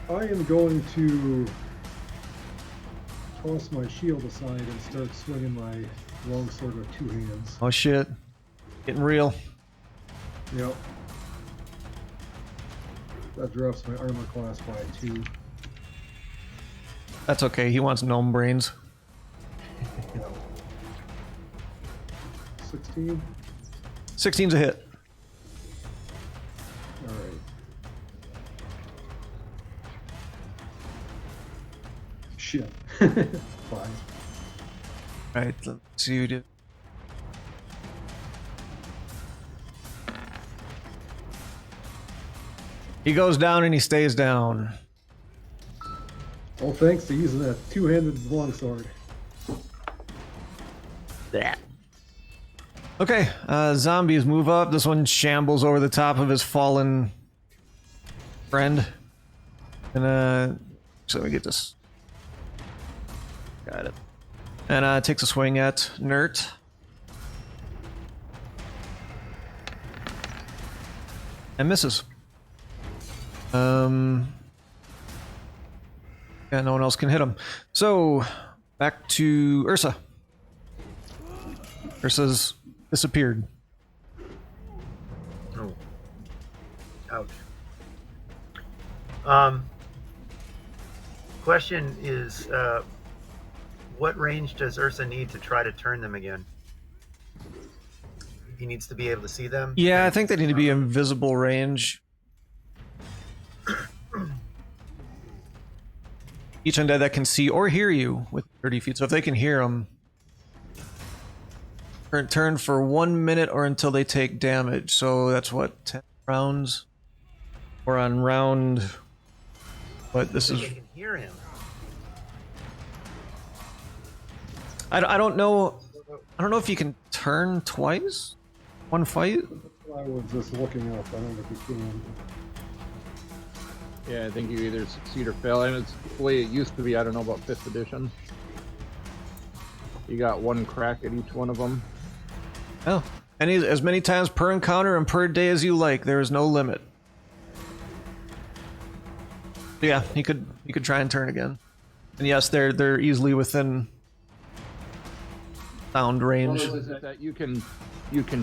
I am going to toss my shield aside and start swinging my longsword with 2 hands. Oh shit. Getting real. Yep. That drops my armor class by 2. That's okay. He wants gnome brains. 16. 16's a hit. All right. Shit. 5. Alright, let's see who did. He goes down and he stays down. All thanks to using that 2-handed longsword. Yeah. Okay, zombies move up. This one shambles over the top of his fallen friend. And, so let me get this. Got it. And, takes a swing at Nert. And misses. Yeah, no one else can hit him. So, back to Ursa. Ursa's disappeared. Oh. Ouch. Question is, what range does Ursa need to try to turn them again? He needs to be able to see them? Yeah, I think they need to be invisible range. Each undead that can see or hear you with 30 feet. So if they can hear them, turn for 1 minute or until they take damage. So that's what, 10 rounds? Or on round... What, this is... They can hear him. I don't know... I don't know if you can turn twice? One fight? I was just looking up. I don't know if you can. Yeah, I think you either succeed or fail, and it's the way it used to be. I don't know about 5th edition. You got 1 crack at each one of them. Oh. And as many times per encounter and per day as you like. There is no limit. Yeah, he could try and turn again. And yes, they're easily within sound range. Well, is it that you can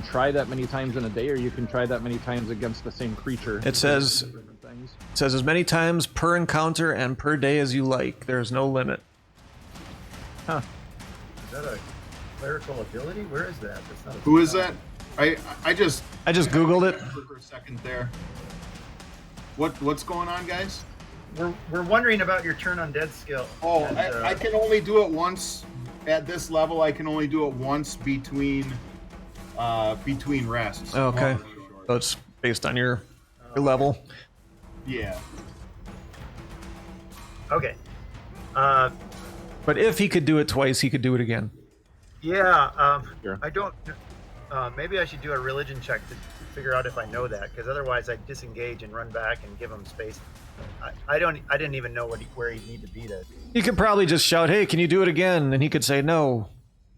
try that many times in a day, or you can try that many times against the same creature? It says as many times per encounter and per day as you like. There's no limit. Huh. Is that a clerical ability? Where is that? That's not a Who is that? I just Googled it. for a second there. What's going on, guys? We're wondering about your turn on dead skill. Oh, And, I can only do it once at this level. I can only do it once between rests. Okay. Long or short. So it's based on your your level. Yeah. Okay. But if he could do it twice, he could do it again. Yeah. Sure. I don't. Maybe I should do a religion check to figure out if I know that, because otherwise I'd disengage and run back and give him space. I didn't even know where he'd need to be to. You could probably just shout, "Hey, can you do it again?" And he could say no.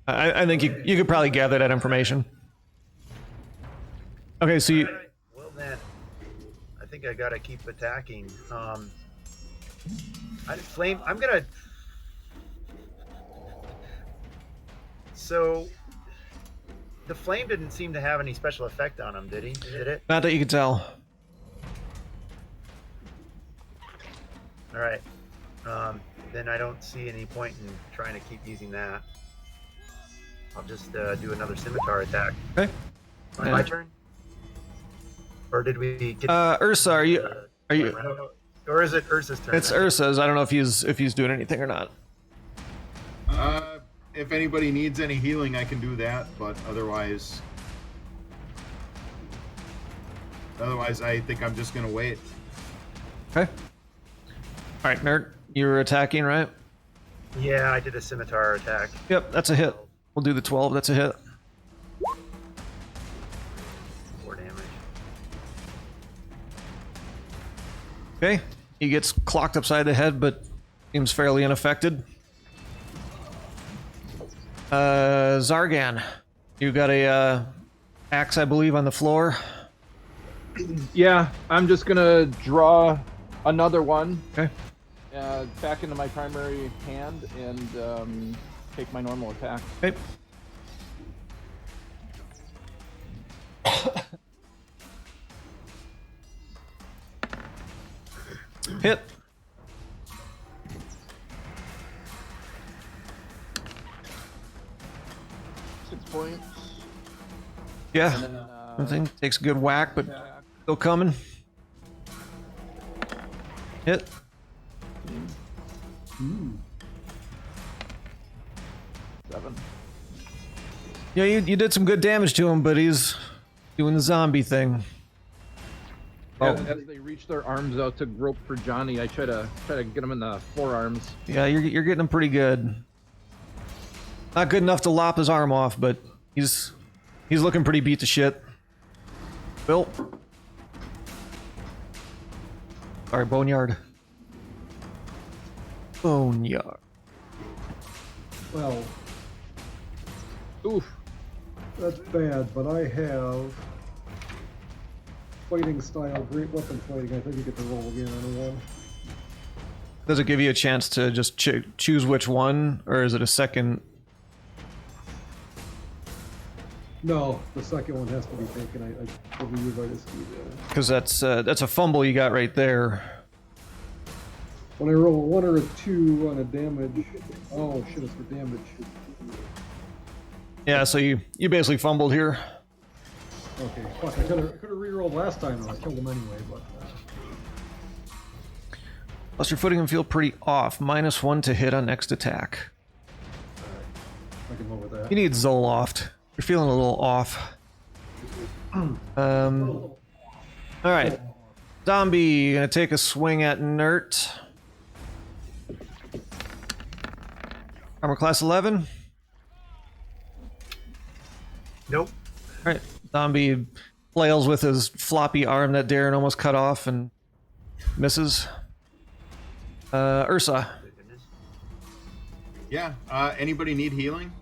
I think you could probably gather that information. Okay, so you, Alright, well then, I think I gotta keep attacking. I'm gonna. So, the flame didn't seem to have any special effect on him, did he? Did it? not that you could tell. All right. Then I don't see any point in trying to keep using that. I'll just do another scimitar attack. Okay. My turn? Or did we get? Ursa, are you? Or is it Ursa's turn? It's Ursa's. I don't know if he's doing anything or not. If anybody needs any healing, I can do that, but otherwise, I think I'm just gonna wait. Okay. All right, Nerd, you're attacking, right? Yeah, I did a scimitar attack. Yep, that's a hit. We'll do the 12. That's a hit. 4 damage. Okay. He gets clocked upside the head, but seems fairly unaffected. Zargan, you got a axe, I believe, on the floor. Yeah, I'm just gonna draw another one Okay. back into my primary hand and take my normal attack. Okay. Hit. Points. Yeah. And then, Something takes a good whack, but still coming. Hit. Ooh. 7. Yeah, you did some good damage to him, but he's doing the zombie thing. Oh. As they reach their arms out to grope for Johnny, I try to get him in the forearms. Yeah, you're getting him pretty good. Not good enough to lop his arm off, but he's looking pretty beat to shit. Bill. Sorry, Boneyard. Boneyard. Well, Oof. that's bad, but I have fighting style, great weapon fighting. I think you get to roll again on a 1. Does it give you a chance to just choose which one, or is it a second? No, the second one has to be taken. I believe I just need Because that's a fumble you got right there. when I roll a 1 or a 2 on a damage. Oh shit, it's for damage. Yeah, so you basically fumbled here. Okay, fuck, I could have rerolled last time and I killed him anyway, but Plus, you're putting him feel pretty off. -1 to hit on next attack. I can live with that. You need Zoloft. You're feeling a little off. All right. Zombie, gonna take a swing at Nert. Armor class 11. Nope. All right. Zombie flails with his floppy arm that Darren almost cut off and misses. Ursa. Good goodness. Yeah. Anybody need healing?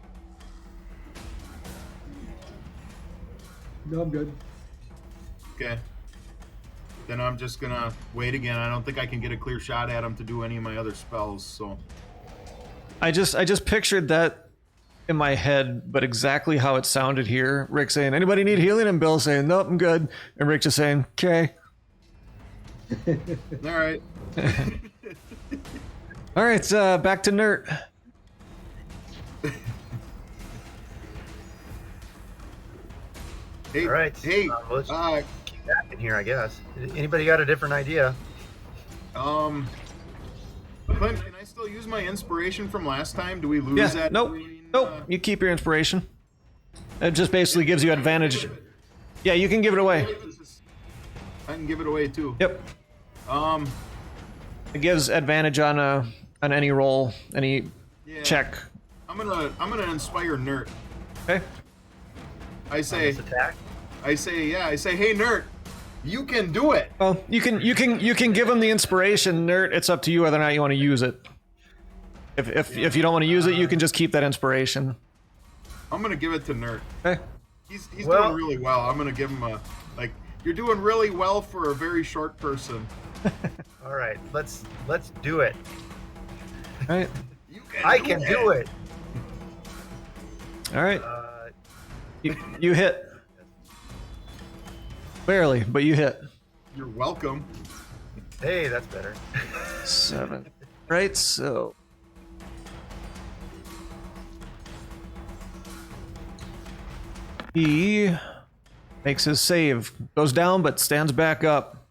No, I'm good. Okay. Then I'm just gonna wait again. I don't think I can get a clear shot at him to do any of my other spells, so. I just pictured that in my head, but exactly how it sounded here. Rick saying, "Anybody need healing?" and Bill saying, "Nope, I'm good." And Rick just saying, "Okay." Alright. All right, back to Nert. Hey, All right. hey, Let's keep that in here, I guess. Anybody got a different idea? Clint, can I still use my inspiration from last time? Do we lose Yeah, that? nope, during, nope. You keep your inspiration. It just basically gives you advantage. Yeah, you can give it away. I'm can give it away too. Yep. Um, It gives advantage on any roll, any yeah. check. I'm gonna inspire Nert. Okay. I say, Attack. I say, hey Nert, you can do it. Well, you can give him the inspiration, Nert. It's up to you whether or not you want to use it. If you don't want to use it, you can just keep that inspiration. I'm gonna give it to Nert. Okay. He's doing really well. I'm gonna give him a like. You're doing really well for a very short person. All right, let's do it. All right. I can do it. All right. You hit. Barely, but you hit. You're welcome. Hey, that's better. 7. Right, so. He makes his save. Goes down, but stands back up.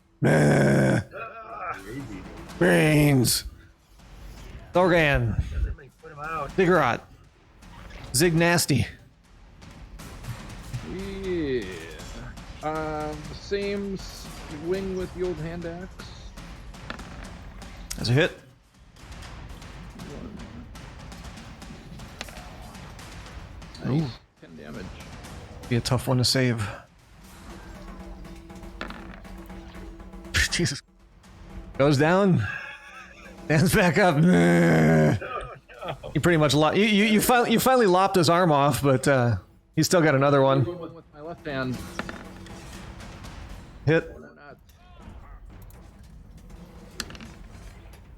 Brains. Thorgan. Everybody put him out. Ziggurat. Zig Nasty. Yeah. Same swing with the old hand axe. That's a hit. Nice. 10 damage. Be a tough one to save. Jesus. Goes down. Stands back up. You pretty much you finally lopped his arm off, but he's still got another one. With my left hand. Hit.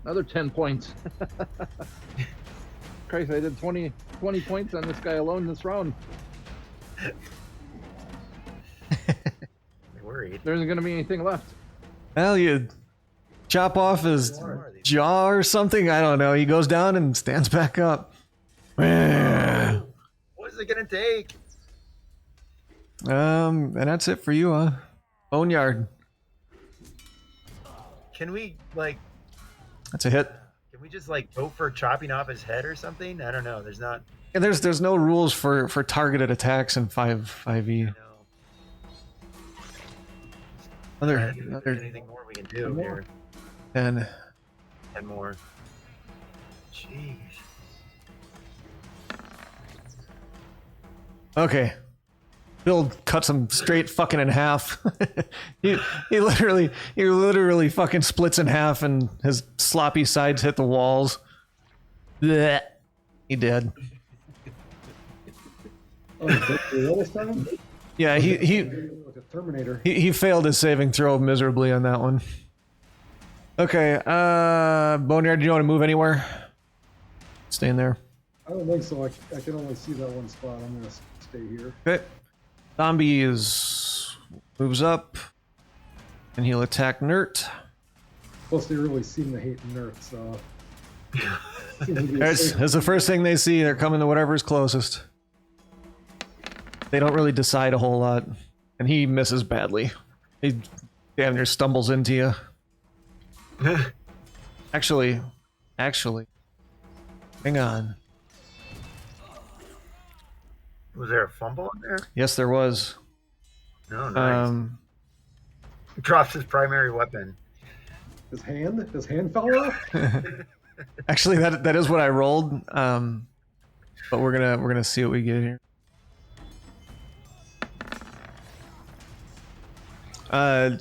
Another 10 points. Christ, I did 20 points on this guy alone this round. I'm worried. There isn't going to be anything left. Well, you chop off his jaw or something. I don't know. He goes down and stands back up. What is it gonna take? And that's it for you, huh? Boneyard. Can we like? That's a hit. Can we just like go for chopping off his head or something? I don't know. There's not. And there's no rules for targeted attacks in 5e. No. Another Anything more we can do here? 10. 10 more. Jeez. Okay. Bill cuts him straight fucking in half. he literally fucking splits in half and his sloppy sides hit the walls. Blech. He dead. Oh, this time? Yeah, Like a Terminator. he failed his saving throw miserably on that one. Okay, Boneyard, do you want to move anywhere? Stay in there. I don't think so. I can only see that one spot. I'm gonna stay here. Okay. Zombie moves up, and he'll attack Nert. Plus, they really seem to hate nerds, so. That's the first thing they see. They're coming to whatever's closest. They don't really decide a whole lot, and he misses badly. He damn near stumbles into you. Actually, hang on. Was there a fumble in there? Yes, there was. No, nice. Drops his primary weapon. His hand fell off. Actually, that is what I rolled. But we're gonna see what we get here.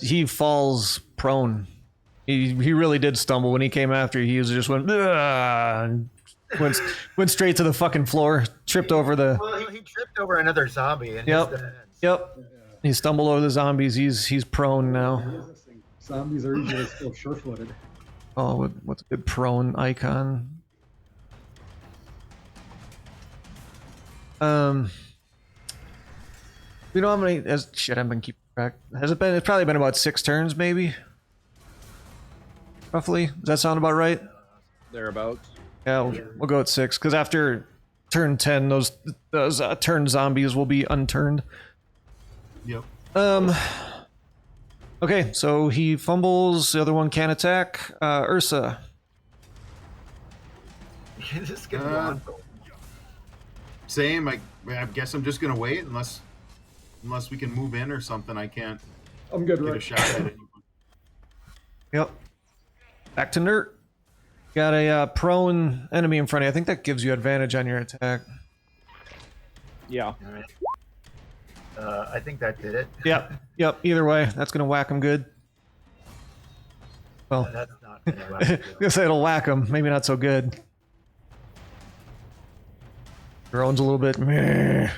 He falls prone. He really did stumble when he came after. He just went. And went straight to the fucking floor. Tripped over the. Well, he tripped over another zombie and Yep. his hands. Yep. He stumbled over the zombies. He's prone now. Zombies are usually still sure-footed. Oh, what's a good prone icon? We know how many. Shit, I've been keeping track. Has it been? It's probably been about 6 turns, maybe. Roughly. Does that sound about right? Thereabouts. Yeah, we'll go at 6 because after turn 10, those turned zombies will be unturned. Yep. Okay, so he fumbles. The other one can't attack. Ursa. This is gonna go on. Same. I guess I'm just gonna wait unless we can move in or something. I can't I'm good, get a right? shot at it. Yep. Back to Nert. Got a prone enemy in front of you. I think that gives you advantage on your attack. Yeah. All right. I think that did it. Yep. Yep. Either way, that's gonna whack him good. Well, That's not gonna I work. was gonna say it'll whack him. Maybe not so good. Drone's a little bit meh.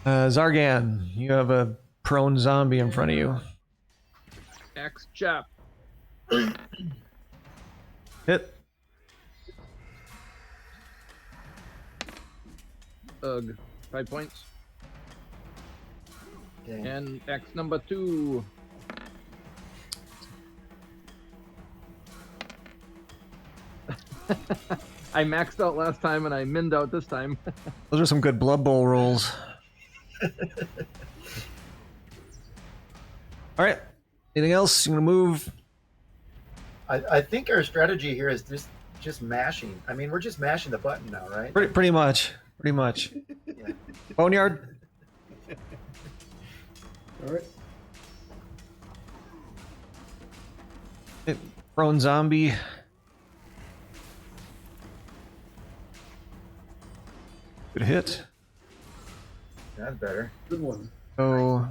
Zargan, you have a prone zombie in front of you. Axe chop. Hit. Ugh. 5 points. Okay. And axe number 2. I maxed out last time and I minned out this time. Those are some good Blood Bowl rolls. All right. Anything else? You gonna move? I think our strategy here is just mashing. I mean, we're just mashing the button now, right? Pretty much. Pretty much. Yeah. Boneyard. All right. Hit prone zombie. Good hit. That's better. Good one. So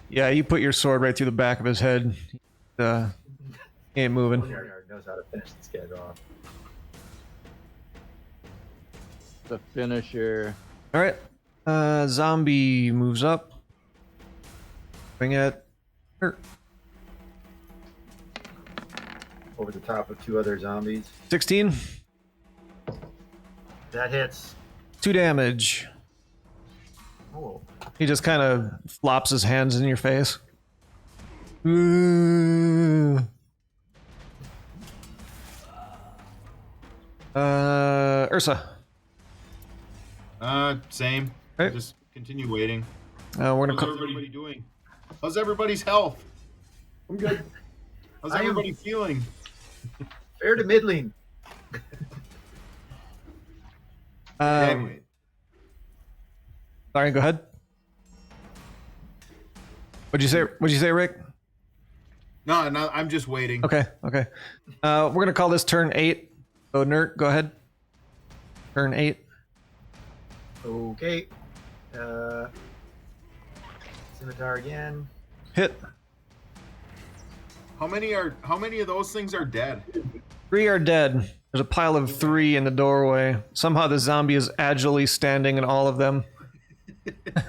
yeah, you put your sword right through the back of his head. He ain't moving. Boneyard knows how to finish this guy off. The finisher. All right. Zombie moves up. Bring it. Over the top of 2 other zombies. 16. That hits. 2 damage. Oh. He just kind of flops his hands in your face. Ooh. Ursa. Same. Right. Just continue waiting. We're gonna How's call. everybody doing? How's everybody's health? I'm good. How's I am- everybody feeling? Fair to middling. Anyway, Sorry, go ahead. What'd you say, Rick? no, I'm just waiting. Okay. We're gonna call this turn 8. So Nert, go ahead. Turn 8. Okay. Scimitar again. Hit. How many of those things are dead? 3 are dead. There's a pile of 3 in the doorway. Somehow the zombie is agilely standing in all of them.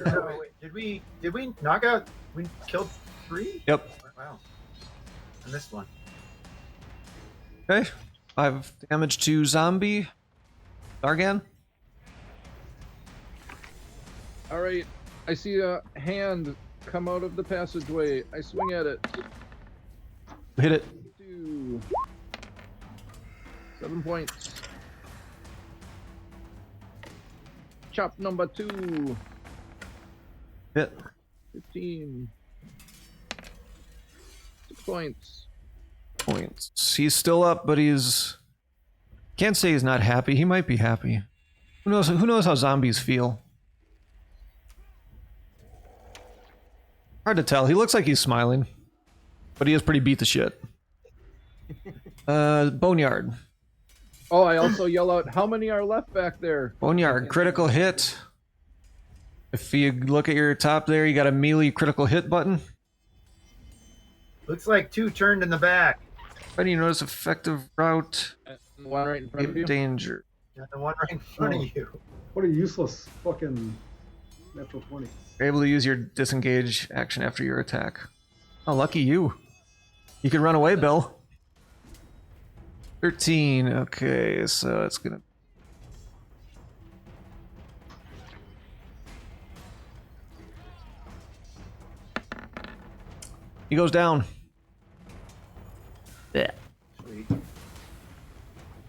Oh, wait, did we knock out? We killed 3? Yep. Wow. I missed one. Okay. 5 damage to zombie. Zargan. All right. I see a hand come out of the passageway. I swing at it. Hit it. 2. 7 points. Chop number 2. Hit. 15. 6 points. Points. He's still up, but he's... Can't say he's not happy. He might be happy. Who knows how zombies feel? Hard to tell. He looks like he's smiling, but he is pretty beat to shit. Boneyard. Oh, I also yell out, how many are left back there? Boneyard, critical hit. If you look at your top there, you got a melee critical hit button. Looks like 2 turned in the back. How do you notice effective route? One right in front of you. Danger. Got the one right in front Oh. of you. What a useless fucking natural 20. You're able to use your disengage action after your attack. Oh, lucky you. You can run away, Bill. 13. Okay, so it's gonna... He goes down. Yeah. Sweet.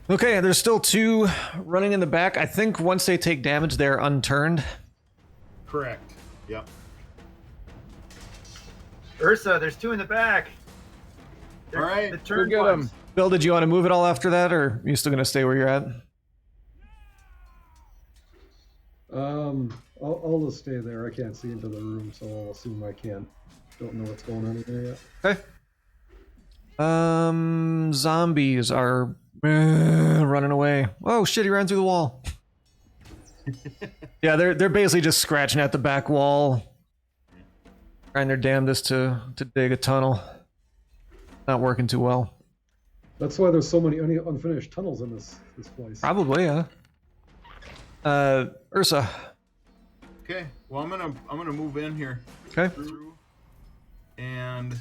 Okay, there's still 2 running in the back. I think once they take damage, they're unturned. Correct. Yep. Ursa, there's 2 in the back. They're All right. The turn Go get 'em. ones. Bill, did you want to move it all after that, or are you still going to stay where you're at? I'll just stay there. I can't see into the room, so I'll assume I can't. Don't know what's going on in there yet. Okay. Zombies are running away. Oh shit! He ran through the wall. Yeah, they're basically just scratching at the back wall, trying their damnedest to dig a tunnel. Not working too well. That's why there's so many unfinished tunnels in this place. Probably, yeah. Ursa. Okay. Well, I'm gonna move in here. Okay. Through, and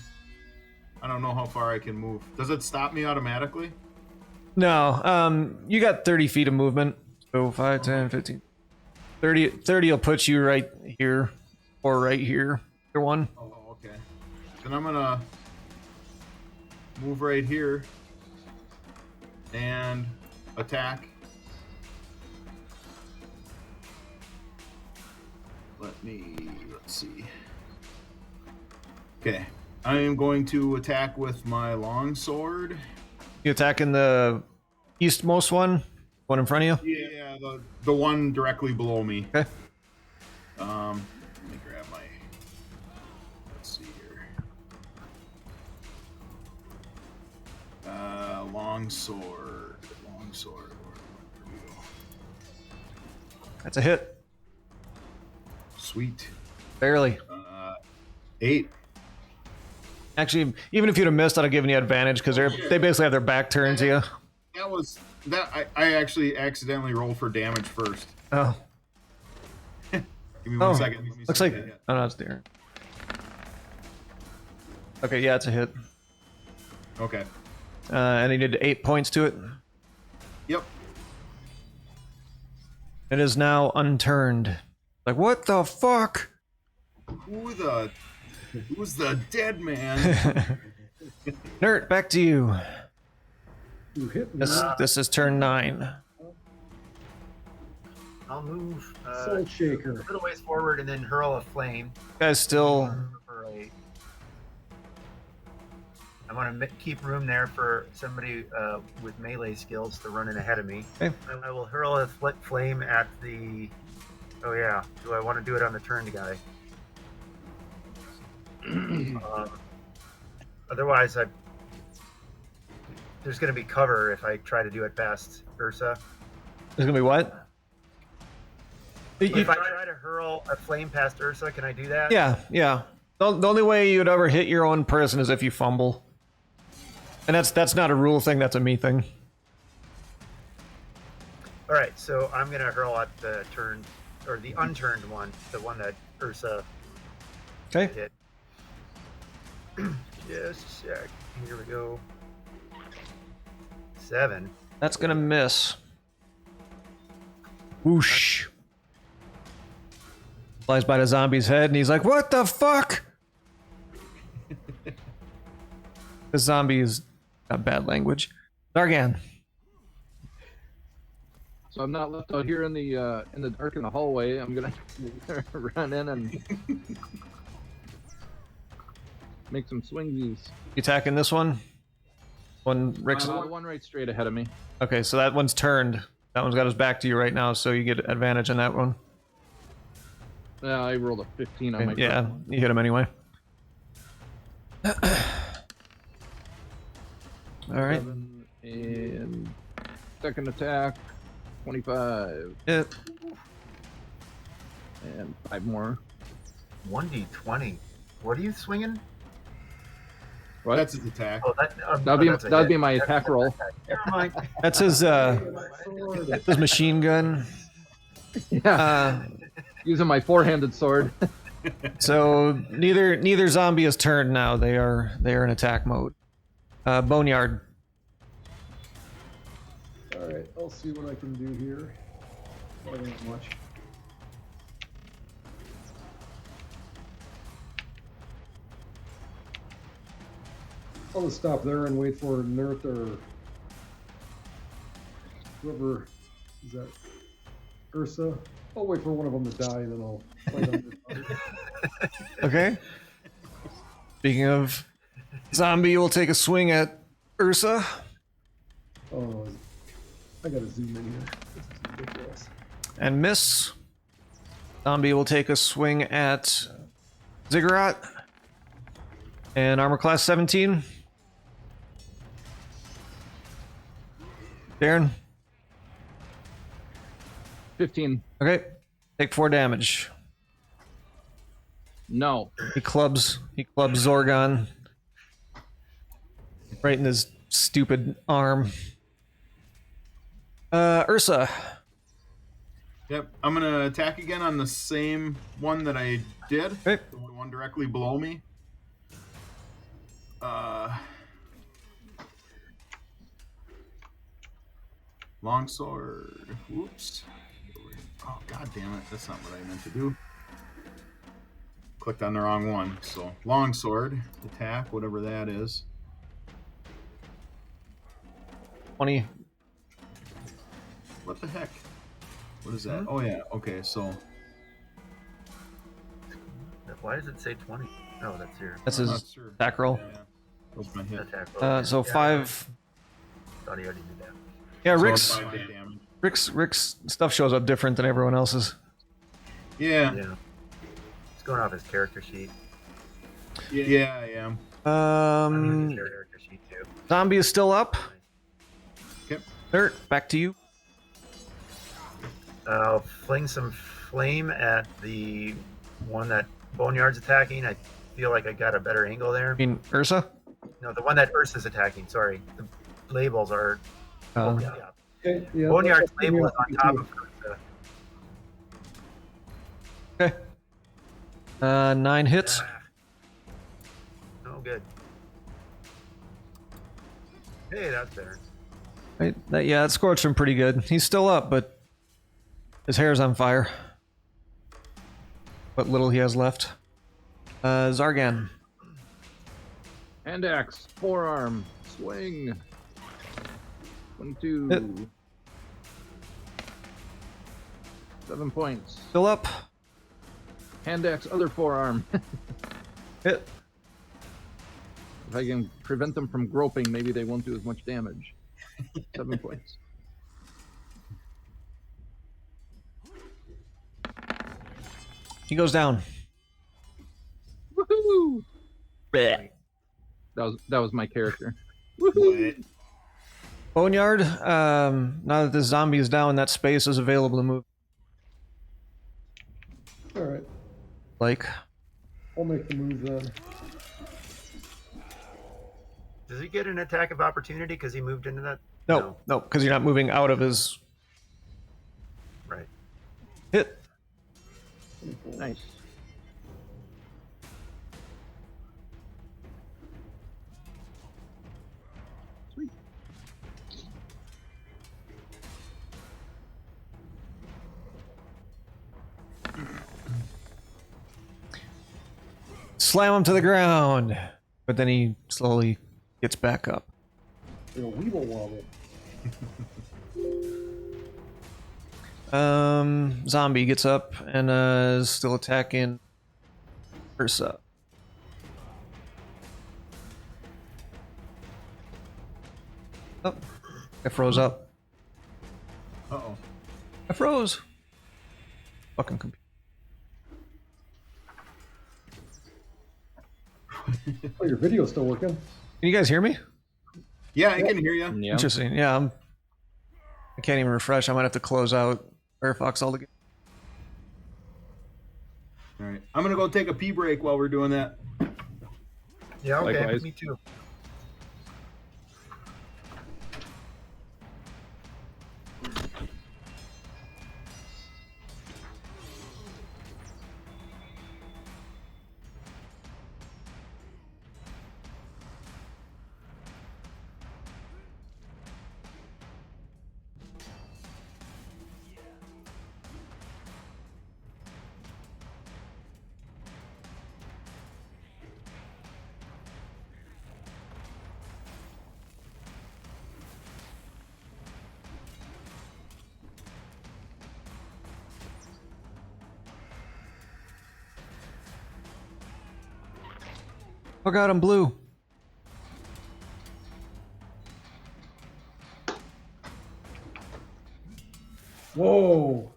I don't know how far I can move. Does it stop me automatically? No, you got 30 feet of movement. So 5, 10, 15. 30 will put you right here or right here. Either one. Oh, okay. Then I'm gonna move right here and attack. Let's see. Okay. I am going to attack with my longsword. You attacking the eastmost one in front of you? Yeah, the one directly below me. Okay. Let me grab my. Let's see here. Longsword. Where we go? That's a hit. Sweet. Barely. 8. Actually, even if you'd have missed, I'd have given you advantage because they basically have their back turned to you. I actually accidentally rolled for damage first. Oh. Give me one second. Let me Looks see like. if I hit. Oh, no, it's there. Okay, yeah, it's a hit. Okay. And he did 8 points to it. Yep. It is now unturned. Like, what the fuck? Who's the dead man? Nert, back to you. You hit me. This is turn 9. I'll move Soul a Shaker. little ways forward and then hurl a flame. Guys, still. I want to keep room there for somebody with melee skills to run in ahead of me. Okay. I will hurl a flame at the. Oh yeah. Do I want to do it on the turned guy? Otherwise, there's going to be cover if I try to do it past Ursa. There's gonna be what? If I try to hurl a flame past Ursa, can I do that? Yeah. The only way you'd ever hit your own person is if you fumble. And that's not a rule thing, that's a me thing. All right, so I'm going to hurl at the turned, or the unturned one, the one that Ursa Okay. hit. Just a sec. Here we go. 7. That's gonna miss. Whoosh. Flies by the zombie's head and he's like, what the fuck? The zombie is got bad language. Dargan. So I'm not left out here in the dark in the hallway. I'm gonna run in and make some swingsies. You attacking this one? Rick's. One right straight ahead of me. Okay, so that one's turned. That one's got his back to you right now, so you get advantage on that one. Yeah, I rolled a 15 on my Yeah, first one. you hit him anyway. All right. 7, and second attack, 25, Hit. and 5 more. 1d20. What are you swinging? What? That's his attack. Oh, That'd be my attack roll. Never mind. That's his machine gun. Yeah, using my four-handed sword. So neither zombie is turned now. They are in attack mode. Boneyard. All right, I'll see what I can do here. Not much. I'll just stop there and wait for Nert or whoever is that. Ursa. I'll wait for one of them to die, and then I'll fight under. Okay. Speaking of zombie, you will take a swing at Ursa. Oh, I gotta zoom in here. This is ridiculous. And miss. Zombie will take a swing at Ziggurat. And armor class 17. Darren. 15. Okay. Take 4 damage. No. He clubs Zorgon right in his stupid arm. Ursa. Yep, I'm gonna attack again on the same one that I did. Okay. The one directly below me. Longsword. Whoops. Oh, god damn it. That's not what I meant to do. Clicked on the wrong one. So, longsword. Attack, whatever that is. 20. What the heck? What is that? Oh, yeah. Okay, so... Why does it say 20? Oh, that's your That's I'm his not sure. attack roll. Yeah. That was my hit. attack roll. So Yeah, 5. I thought he already did that. Yeah, So Rick's 5 damage. Rick's stuff shows up different than everyone else's. Yeah. Yeah. It's going off his character sheet. Yeah, I am. His character sheet too. Zombie is still up. Yep. Dirt, back to you. I'll fling some flame at the one that Boneyard's attacking. I feel like I got a better angle there. I mean, Ursa? No, the one that Ursa's attacking. Sorry, the labels are. Yeah. Okay, yeah, Boneyard's that's- label is on top of Ursa. Okay. 9 hits. Oh, good. Hey, that's better. Right, that scorched him pretty good. He's still up, but his hair's on fire. What little he has left. Zargan. Hand axe. Forearm. Swing. 22. Hit. 7 points. Still up. Hand axe. Other forearm. Hit. If I can prevent them from groping, maybe they won't do as much damage. 7 points. He goes down. Woohoo! That was my character. Woohoo! Boneyard, now that this zombie is down, that space is available to move. All right, Like, I'll make the move then. Does he get an attack of opportunity because he moved into that? no, because you're not moving out of his Right. hit. Nice. Sweet. Slam him to the ground. But then he slowly gets back up. You know, weeble wobble. Zombie gets up and is still attacking Ursa. Oh, I froze up. Uh-oh. I froze. Fucking computer. Oh, your video's still working. Can you guys hear me? Yeah, I can hear you. Yeah. Interesting. Yeah, I can't even refresh. I might have to close out Firefox altogether. All right. I'm going to go take a pee break while we're doing that. Yeah. Okay. Likewise. Me too. Oh god, I'm blue. Whoa.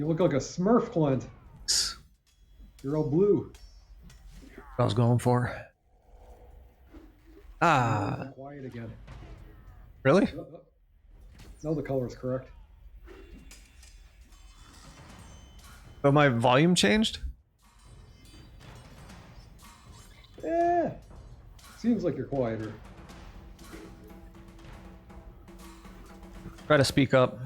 You look like a Smurf, Clint. You're all blue. I was going for. Ah, Quiet again. really? Now the color's correct. But my volume changed? Eh. Seems like you're quieter. Try to speak up.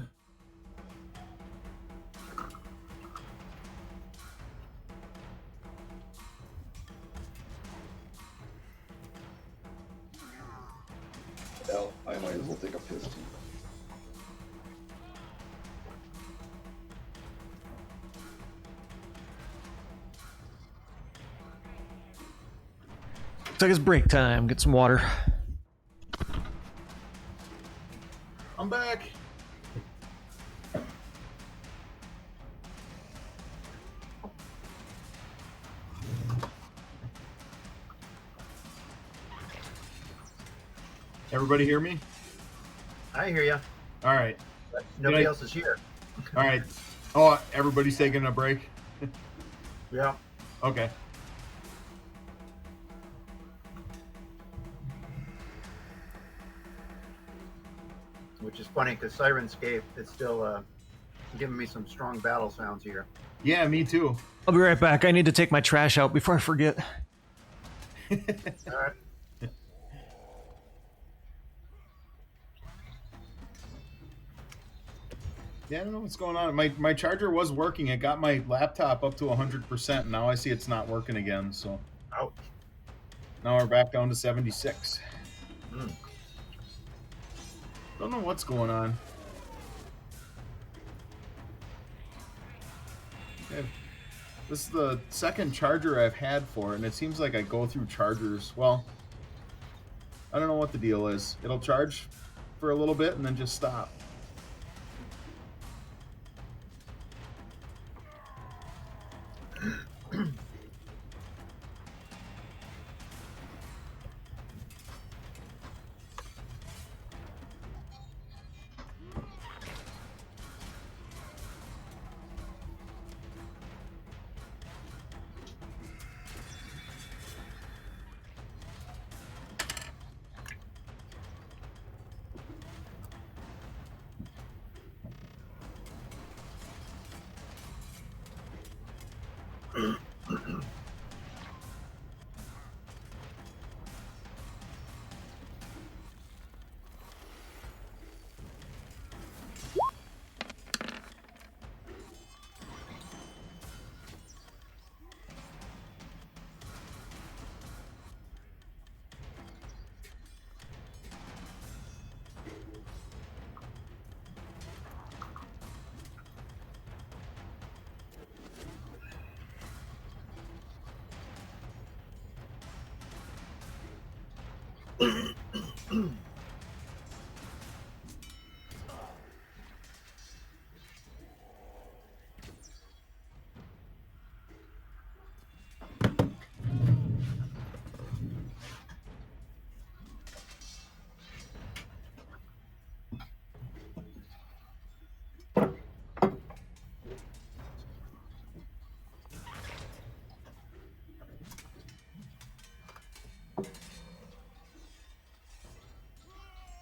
Hell, I might as well take a piss too. Looks like it's break time. Get some water. I'm back. Everybody hear me? I hear you. All right. But nobody I- else is here. All right. Oh, everybody's taking a break? Yeah. Okay. Which is funny because Sirenscape is still giving me some strong battle sounds here. Yeah, me too. I'll be right back. I need to take my trash out before I forget. All right. Yeah, I don't know what's going on. My charger was working. It got my laptop up to 100%. And now I see it's not working again. So Ouch. now we're back down to 76. Mm. Don't know what's going on. This is the second charger I've had for it, and it seems like I go through chargers. Well, I don't know what the deal is. It'll charge for a little bit and then just stop.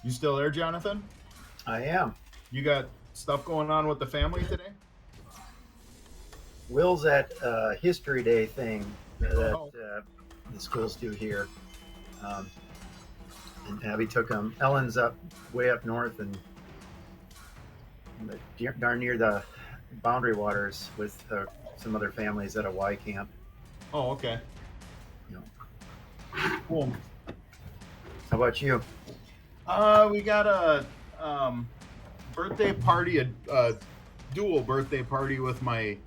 You still there, Jonathan? I am. You got stuff going on with the family today? Will's at History Day thing that Oh. the schools do here. And Abby took him. Ellen's up way up north and darn near the boundary waters with some other families at a Y camp. Oh, okay. You know. Cool. How about you? We got a birthday party, a dual birthday party with my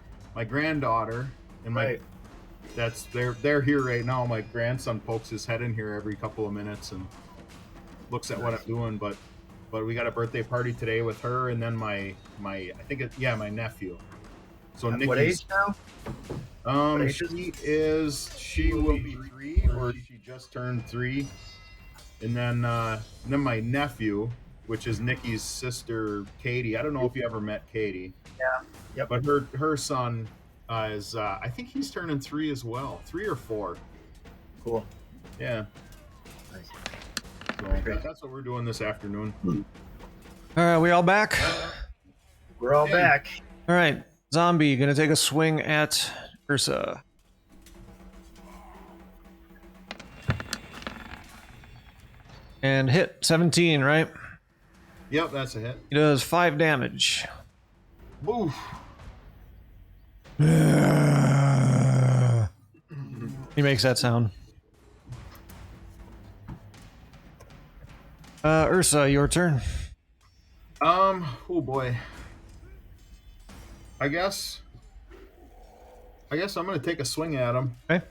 granddaughter and my. Right. That's they're here right now. My grandson pokes his head in here every couple of minutes and looks at what I'm doing. But we got a birthday party today with her and then my my nephew. So Nikki's, What age now? what age she will be 3 or she just turned 3. And then my nephew, which is Nikki's sister, Katie. I don't know if you ever met Katie. Yeah. Yep. But her son is, I think he's turning 3 as well. 3 or 4. Cool. Yeah. Nice. So that's what we're doing this afternoon. All right, we all back? We're all Hey. back. All right, zombie, gonna take a swing at Ursa. And hit 17, right? Yep, that's a hit. He does 5 damage. Oof. He makes that sound. Ursa, your turn. Oh boy. I guess I'm gonna take a swing at him. Okay.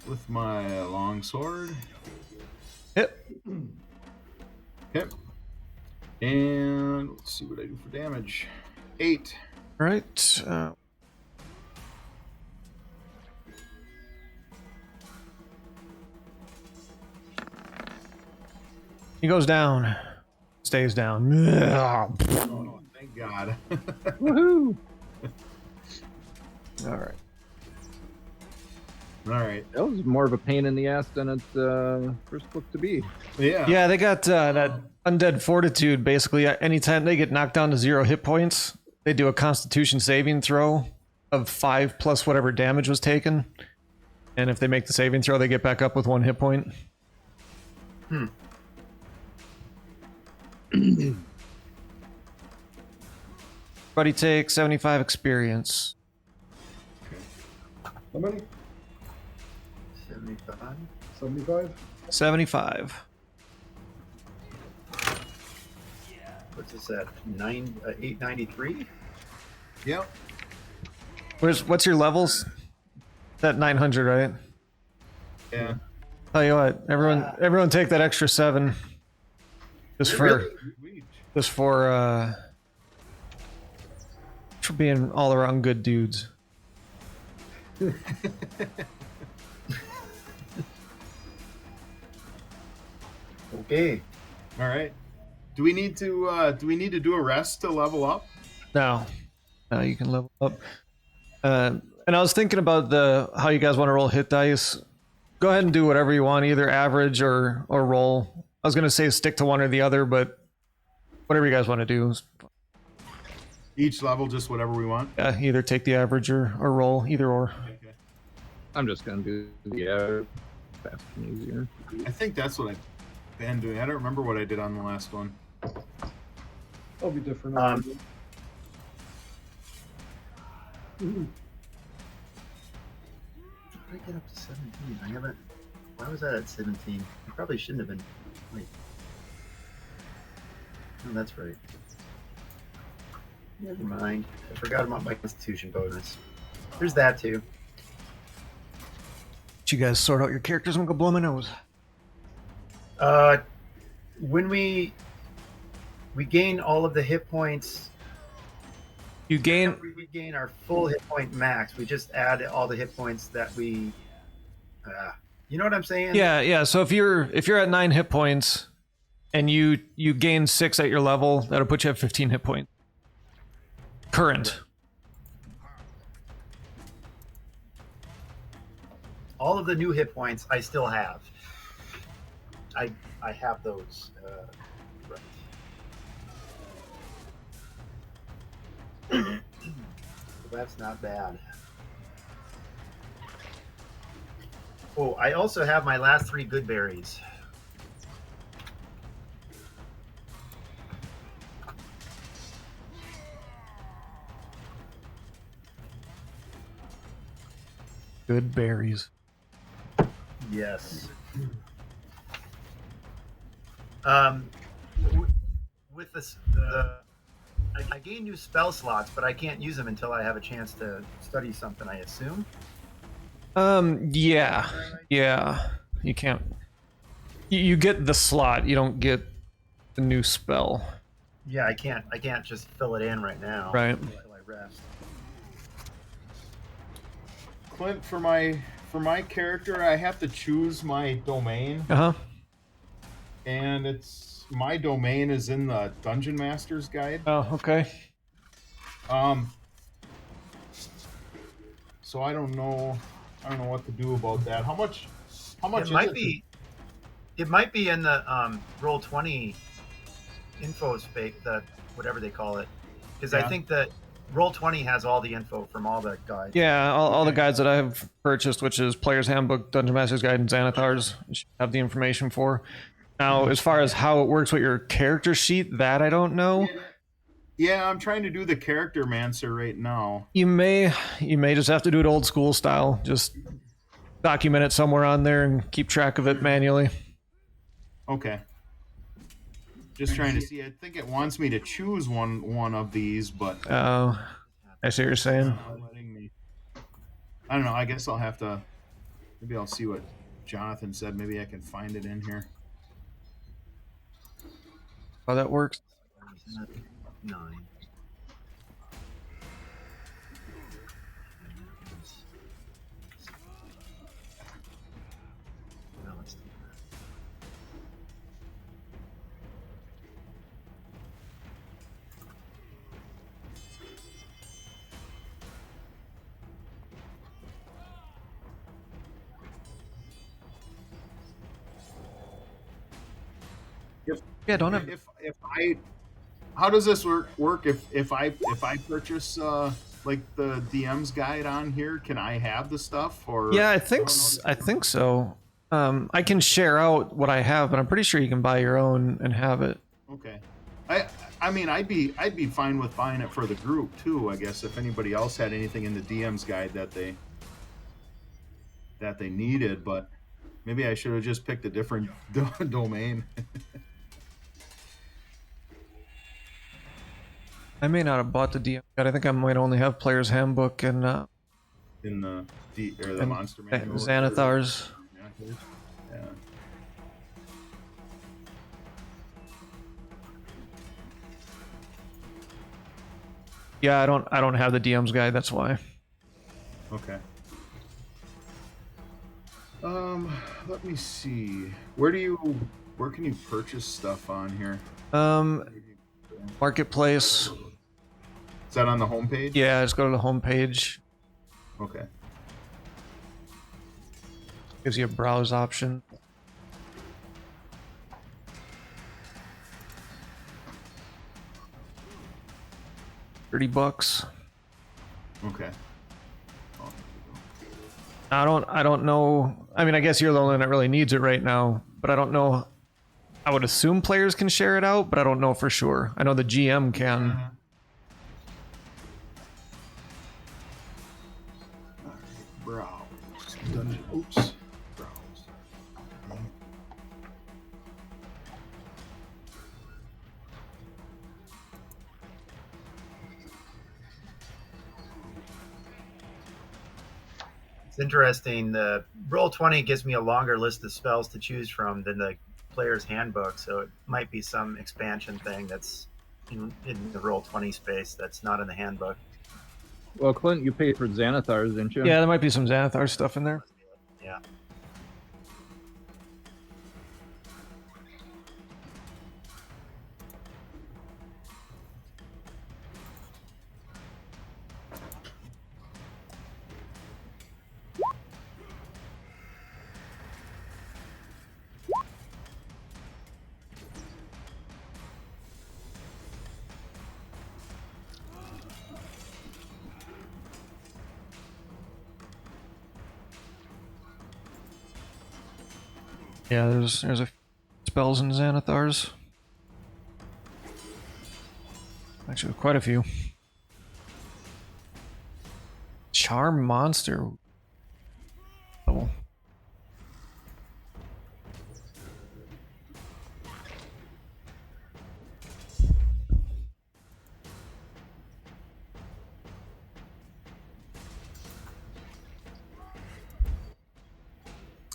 With my long sword. Hit. Hit. And let's see what I do for damage. 8. All right. He goes down. Stays down. Oh, thank God. Woohoo! All right. All right. That was more of a pain in the ass than it first looked to be. Yeah. Yeah, they got that undead fortitude. Basically, anytime they get knocked down to 0 hit points, they do a Constitution saving throw of 5 plus whatever damage was taken, and if they make the saving throw, they get back up with 1 hit point. Buddy takes 75 experience. How many? 75. 75? 75. What's this at? 893? Yep. What's your levels? That 900, right? Yeah. Tell you what, everyone take that extra 7. Just for for being all around good dudes. Okay. All right. Do we need to do a rest to level up? No, you can level up. And I was thinking about how you guys want to roll hit dice. Go ahead and do whatever you want, either average or roll. I was gonna say stick to one or the other, but whatever you guys want to do. Each level, just whatever we want. Yeah, either take the average or roll, either or. Okay. I'm just gonna do fast and easier. I think that's what I've been doing. I don't remember what I did on the last one. I'll be different. How did I get up to 17? I haven't. Why was that at 17? I probably shouldn't have been. Wait. No, that's right. Never mind. I forgot about my Constitution bonus. There's that too. You guys sort out your characters and go blow my nose. When we gain all of the hit points. You gain. Whenever we gain our full hit point max. We just add all the hit points that we. You know what I'm saying? Yeah. So if you're at 9 hit points, and you gain 6 at your level, that'll put you at 15 hit points. Current. All of the new hit points I still have. I have those. Right. So that's not bad. Oh, I also have my last 3 good berries. Good berries. Yes. With this, I gain new spell slots, but I can't use them until I have a chance to study something, I assume. Yeah. You can't. You get the slot. You don't get the new spell. Yeah, I can't just fill it in right now. Right. Until I rest. Clint, for my for my character, I have to choose my domain, Uh huh. and my domain is in the Dungeon Master's Guide. Oh, okay. So I don't know what to do about that. How much It is might it? be. It might be in the Roll20 info space, the whatever they call it, because I Yeah. think that Roll20 has all the info from all the guides. Yeah, all the Okay. guides that I have purchased, which is Player's Handbook, Dungeon Master's Guide, and Xanathar's, should have the information for. Now, as far as how it works with your character sheet, that I don't know. Yeah, I'm trying to do the character mancer right now. You may just have to do it old school style. Just document it somewhere on there and keep track of it manually. Okay. Just trying to see. I think it wants me to choose one of these, but Oh, I see what you're saying. not letting me. I don't know. I guess I'll have to. Maybe I'll see what Jonathan said. Maybe I can find it in here. How that works. 9. No, it's Yeah, don't have. If I, how does this work? If I purchase like the DM's guide on here, can I have the stuff or? Yeah, I think so. I can share out what I have, but I'm pretty sure you can buy your own and have it. Okay. I mean I'd be fine with buying it for the group too, I guess, if anybody else had anything in the DM's guide that they needed, but maybe I should have just picked a different domain. I may not have bought the DM guide. I think I might only have Player's Handbook and In the and- monster manual. Xanathar's. Yeah. Yeah, I don't have the DM's guide. That's why. Okay. Let me see. Where can you purchase stuff on here? Marketplace. Is that on the homepage? Yeah, just go to the homepage. Okay. Gives you a browse option. $30. Okay. I don't know. I mean, I guess you're the only one that really needs it right now, but I don't know. I would assume players can share it out, but I don't know for sure. I know the GM can. Browse. Oops. Browse. It's interesting. The Roll20 gives me a longer list of spells to choose from than the player's handbook, so it might be some expansion thing that's in the Roll20 space that's not in the handbook. Well, Clint, you paid for Xanathar's, didn't you? Yeah, there might be some Xanathar stuff in there. Yeah. Yeah, there's a spells in Xanathar's. Actually, quite a few. Charm monster. Oh.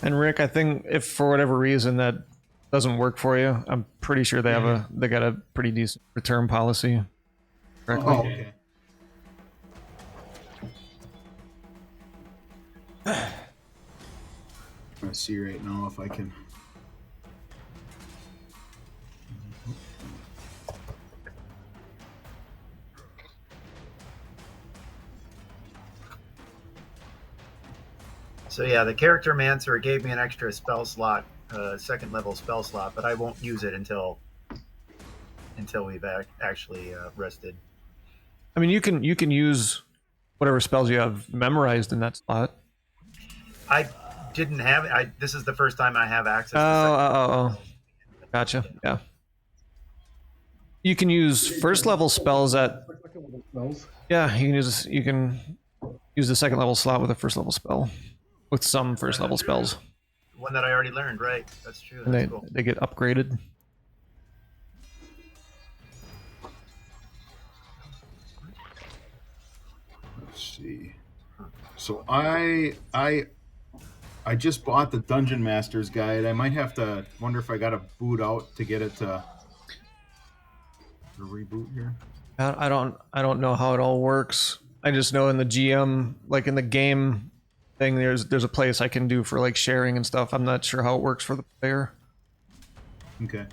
And Rick, I think if for whatever reason that doesn't work for you, I'm pretty sure they have they got a pretty decent return policy. Correctly. Oh, okay. I'm gonna see right now if I can. So yeah, the character mancer gave me an extra spell slot, second level spell slot, but I won't use it until we've actually rested. I mean, you can use whatever spells you have memorized in that slot. I didn't have it. This is the first time I have access to Oh. Gotcha. Yeah. You can use first level spells at. Second level spells. Yeah, you can use the second level slot with a first level spell, with some first level spells, one that I already learned. Right, that's true. and That's cool. they get upgraded. Let's see. So I just bought the Dungeon Master's Guide. I might have to wonder if I got to boot out to get it to reboot here. I don't know how it all works. I just know in the GM, like in the game thing, there's a place I can do for like sharing and stuff. I'm not sure how it works for the player. Okay.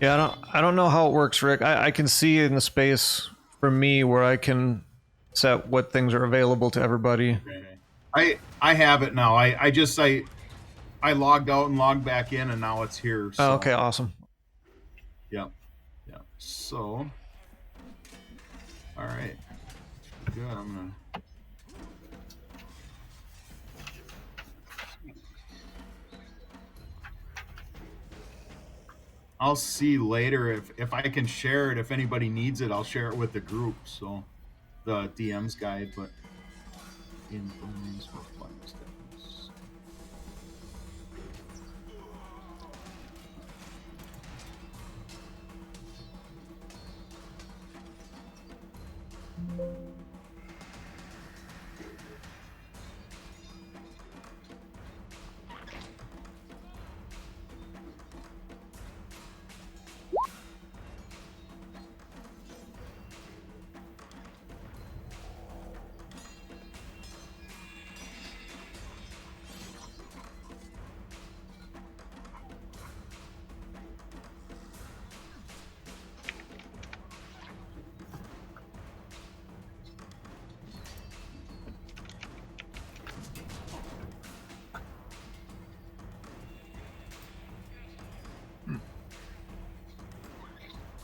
Yeah, I don't know how it works, Rick. I can see in the space for me where I can set what things are available to everybody. I have it now. I logged out and logged back in, and now it's here. So. Oh, okay, awesome. Yep. Yep. So. All right. Good. I'm gonna. I'll see later if I can share it. If anybody needs it, I'll share it with the group. So, the DM's guide, but in bones with flag steps.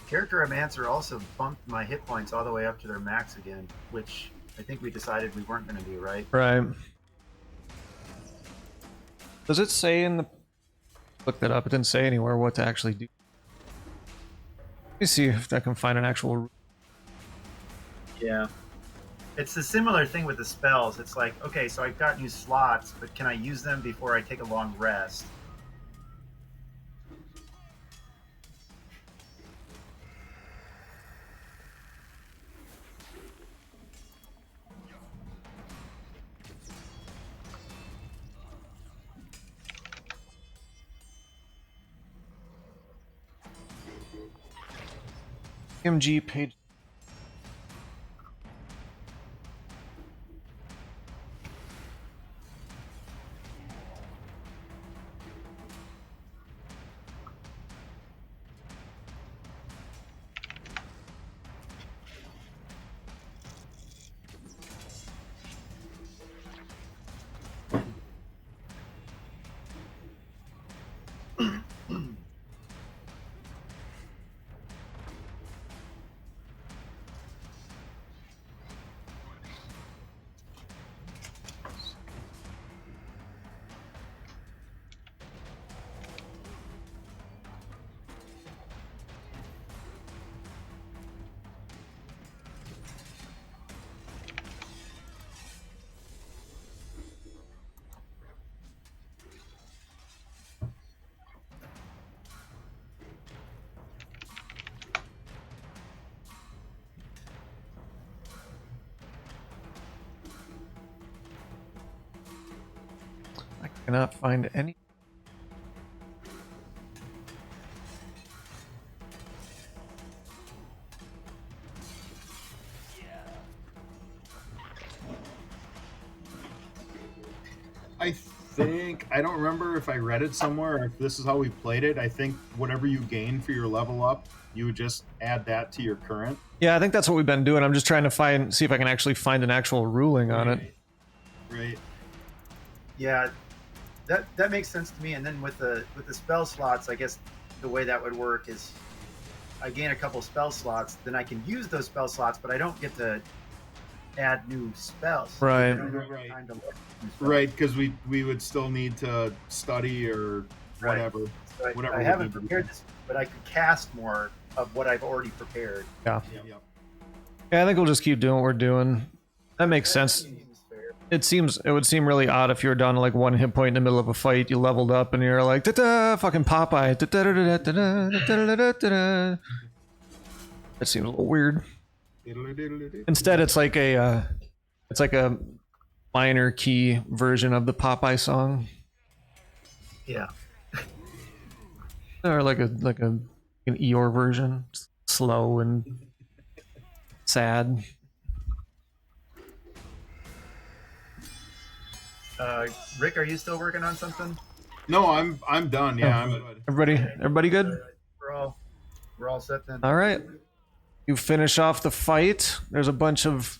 Character mancer also bumped my hit points all the way up to their max again, which I think we decided we weren't going to do, right? Right. Does it say in the... Look that up. It didn't say anywhere what to actually do. Let me see if I can find an actual... Yeah. It's a similar thing with the spells. It's like, okay, so I've got new slots, but can I use them before I take a long rest? MG page... Cannot find any. I think I don't remember if I read it somewhere or if this is how we played it. I think whatever you gain for your level up, you would just add that to your current. Yeah, I think that's what we've been doing. I'm just trying to see if I can actually find an actual ruling on it. Right. Yeah, that makes sense to me. And then with the spell slots, I guess the way that would work is I gain a couple spell slots, then I can use those spell slots, but I don't get to add new spells. Right. I don't have time to look at new spells. Right, because we would still need to study or whatever. So Whatever I we haven't need to do. prepared this, but I could cast more of what I've already prepared. Yeah. Yep. Yeah, I think we'll just keep doing what we're doing. That makes sense. Seems fair. It would seem really odd if you were down to like 1 hit point in the middle of a fight, you leveled up and you're like, da-da, fucking Popeye. Da-da-da-da-da-da, da-da-da-da-da. That seems a little weird. Instead, it's like a minor key version of the Popeye song, Yeah. or like an Eeyore version, slow and sad. Rick, are you still working on something? No, I'm done. Yeah, I'm good. Everybody good? We're all set then. All right. You finish off the fight. There's a bunch of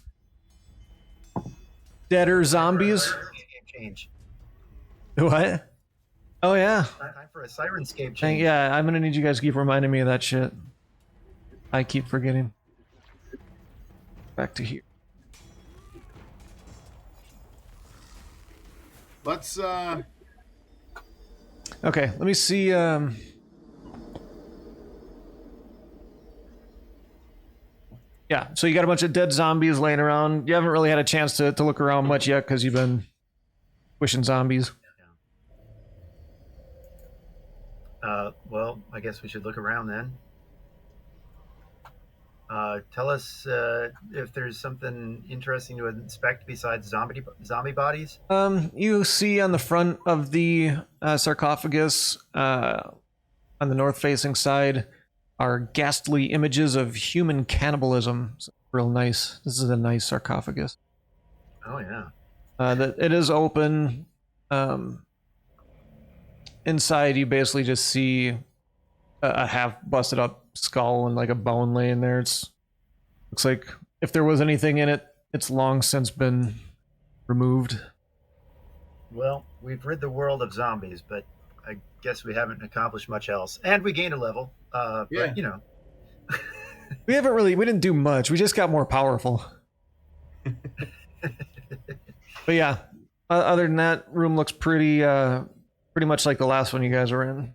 deader zombies. Game change. What? Oh yeah. Time for a Sirenscape change. Yeah, I'm gonna need you guys to keep reminding me of that shit. I keep forgetting. Back to here. Let's Okay, let me see. Yeah, so you got a bunch of dead zombies laying around. You haven't really had a chance to look around much yet because you've been wishing zombies. Well, I guess we should look around then. Tell us if there's something interesting to inspect besides zombie bodies. You see on the front of the sarcophagus, on the north-facing side, are ghastly images of human cannibalism. It's real nice. This is a nice sarcophagus. Oh yeah. That it is open. Inside, you basically just see a half busted up skull and like a bone laying there. Looks like if there was anything in it, it's long since been removed. Well, we've rid the world of zombies, but I guess we haven't accomplished much else. And we gained a level. Yeah. But you know. We didn't do much. We just got more powerful. But yeah, other than that, room looks pretty much like the last one you guys were in.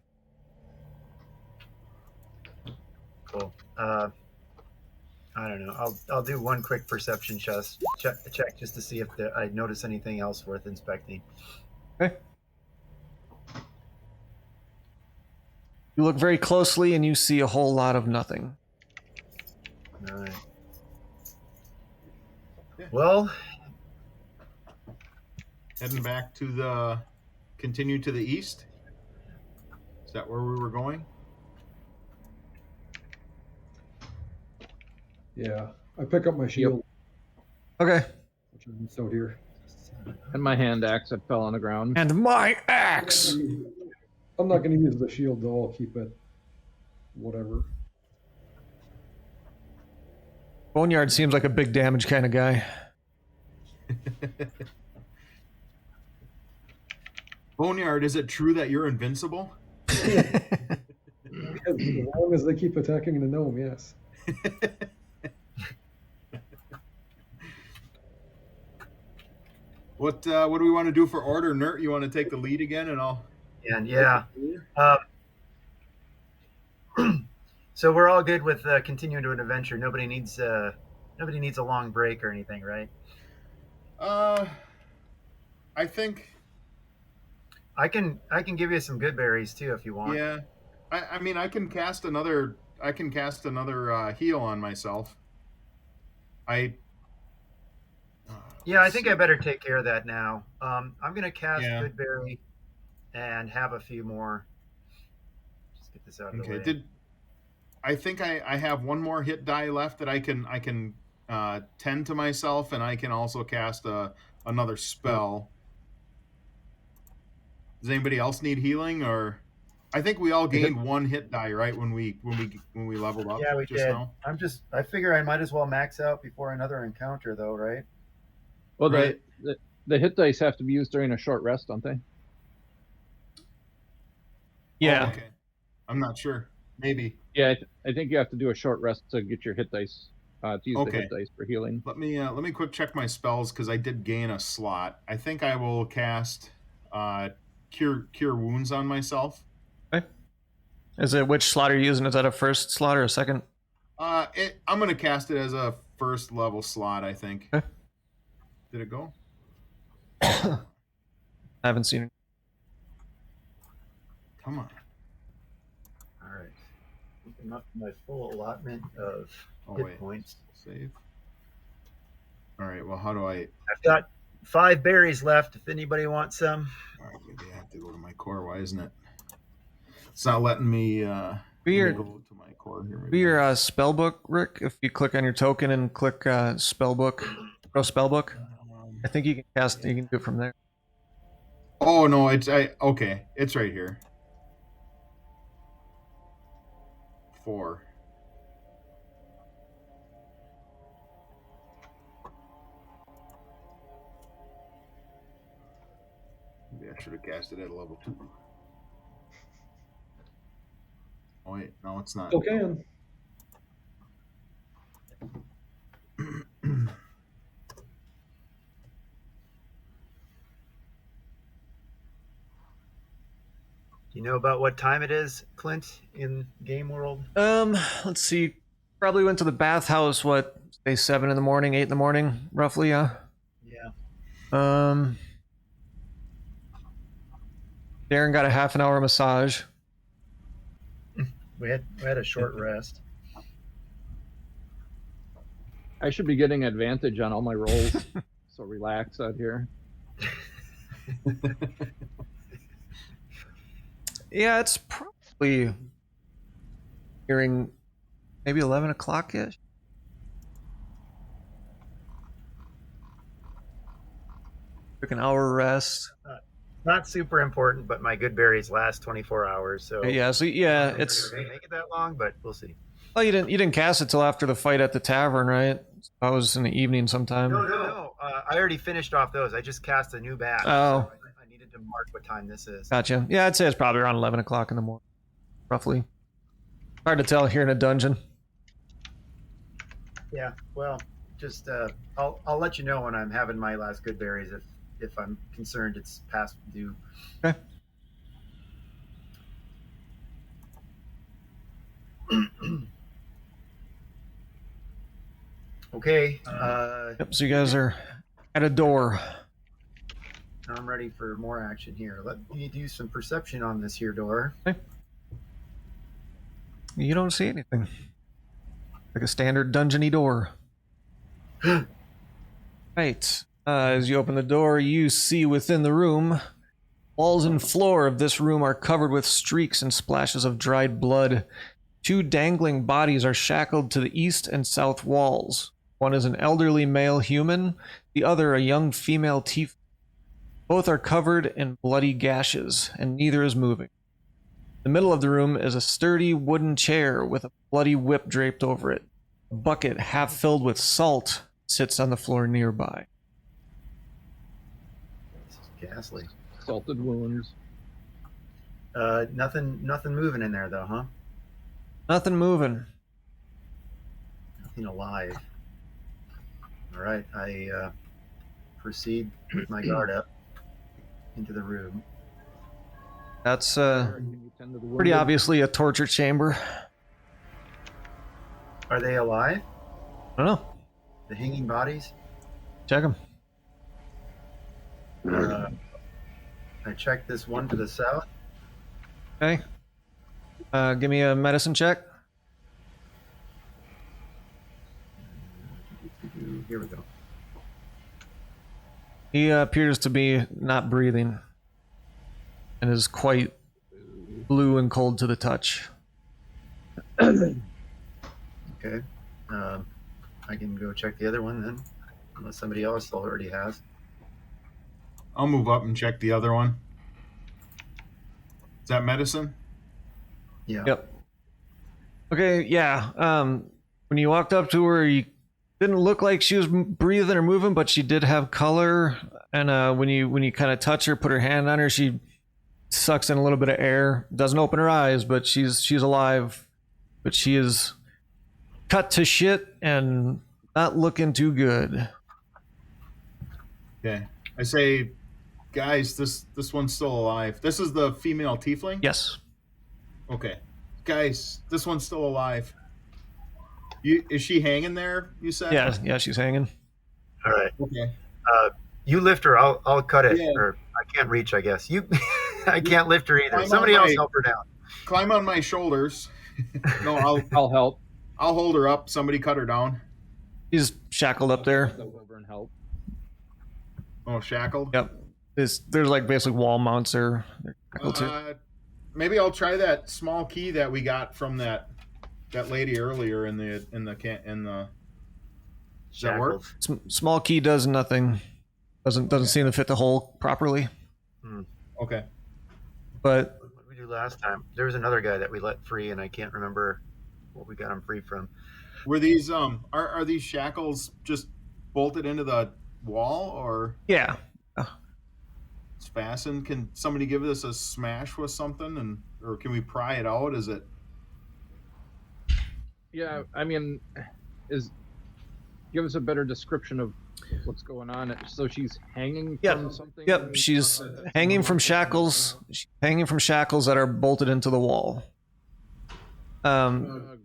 Cool. I don't know. I'll do one quick perception check just to see if I notice anything else worth inspecting. Okay. You look very closely and you see a whole lot of nothing. All right. Yeah. Well, heading back to continue to the east. Is that where we were going? Yeah, I pick up my shield, Okay. which is stowed here. And my hand axe that fell on the ground. And my axe! I'm not going to use the shield though. I'll keep it. Whatever. Boneyard seems like a big damage kind of guy. Boneyard, is it true that you're invincible? As long as they keep attacking the gnome, yes. What do we want to do for order, Nert? You want to take the lead again, and I'll. and yeah. So we're all good with continuing to an adventure. Nobody needs a long break or anything, right? I think. I can give you some good berries too if you want. Yeah, I mean, I can cast another heal on myself. Yeah, I think I better take care of that now. I'm gonna cast Yeah. good berry and have a few more. Just get this out of the way. Okay. I think I have one more hit die left that I can tend to myself, and I can also cast another spell. Does anybody else need healing, or I think we all gained one hit die, right, when we leveled up? Yeah, we just did. now. I figure I might as well max out before another encounter, though, right? Well, Right. the hit dice have to be used during a short rest, don't they? Yeah. Oh, okay. I'm not sure. Maybe. Yeah, I think you have to do a short rest to get your hit dice. To use the Okay. hit dice for healing. Let me quick check my spells because I did gain a slot. I think I will cast cure wounds on myself. Okay. Is it which slot are you using? Is that a first slot or a second? I'm gonna cast it as a first level slot, I think. Okay. Did it go? I haven't seen it. Come on. All right. I'm up to my full allotment of hit points. Save. All right. Well, how do I? I've got 5 berries left. If anybody wants some. All right. Maybe I have to go to my core. Why isn't it? It's not letting me. Go to my core here. Be your spell book, Rick. If you click on your token and click spell book, pro spell book, I think you can cast. You can do it from there. Oh no! Okay. It's right here. 4. Maybe I should have cast it at level 2. Oh wait, no, it's not. Okay. Do you know about what time it is, Clint, in game world? Let's see. Probably went to the bathhouse. What? Say 7 in the morning, 8 in the morning, roughly. Yeah. Darren got a half an hour massage. We had a short rest. I should be getting advantage on all my rolls. So relax out here. Yeah, it's probably hearing maybe 11 o'clock ish. Took an hour rest. Not super important, but my good berries last 24 hours. So Yeah, so yeah, it's. It may make it that long, but we'll see. Oh, you didn't cast it till after the fight at the tavern, right? I was in the evening sometime. No. I already finished off those. I just cast a new batch. Oh. So I needed to mark what time this is. Gotcha. Yeah, I'd say it's probably around 11 o'clock in the morning, roughly. Hard to tell here in a dungeon. Yeah. Well, just I'll let you know when I'm having my last good berries if I'm concerned it's past due. Okay. Okay. Yep. So you guys are at a door. I'm ready for more action here. Let me do some perception on this here door. Okay. You don't see anything. Like a standard dungeony door. Right. As you open the door, you see within the room. Walls and floor of this room are covered with streaks and splashes of dried blood. 2 dangling bodies are shackled to the east and south walls. One is an elderly male human, the other a young female tiefling. Both are covered in bloody gashes, and neither is moving. In the middle of the room is a sturdy wooden chair with a bloody whip draped over it. A bucket half filled with salt sits on the floor nearby. This is ghastly. Salted wounds. Nothing moving in there though, huh? Nothing moving. Nothing alive. All right, I proceed with my guard up into the room. That's Can you tend to the pretty wounded? obviously a torture chamber. Are they alive? I don't know. The hanging bodies? Check them. I checked this one to the south. Okay. Give me a medicine check. Here we go. He appears to be not breathing. and is quite blue and cold to the touch. Okay. I can go check the other one then, unless somebody else already has. I'll move up and check the other one. Is that medicine? Yeah. Yep. Okay, yeah. When you walked up to her, you didn't look like she was breathing or moving, but she did have color. And when you kind of touch her, put her hand on her, she sucks in a little bit of air. Doesn't open her eyes, but she's alive. But she is cut to shit and not looking too good. Okay. I say, guys, this one's still alive. This is the female tiefling? Yes. Okay. Guys, this one's still alive. Is she hanging there, you said? Yeah, she's hanging. All right. Okay. You lift her. I'll cut it. Yeah. Or I can't reach. I guess you. I can't lift her either. Climb Somebody on else my- help her down. Climb on my shoulders. No, I'll help. I'll hold her up. Somebody cut her down. She's shackled up there. Go over and help. Oh, shackled? Yep. There's like basically wall mounts there. They're shackled to. Maybe I'll try that small key that we got from that lady earlier in the. Does that work? Shackled. Small key does nothing. Doesn't seem to fit the hole properly. Okay. But What did we do last time? There was another guy that we let free, and I can't remember what we got him free from. Were these are these shackles just bolted into the wall or yeah, it's fastened? Can somebody give us a smash with something or can we pry it out? Is it? Yeah, I mean, give us a better description of what's going on. So she's hanging from something? Yep, she's hanging from shackles. She's hanging from shackles that are bolted into the wall.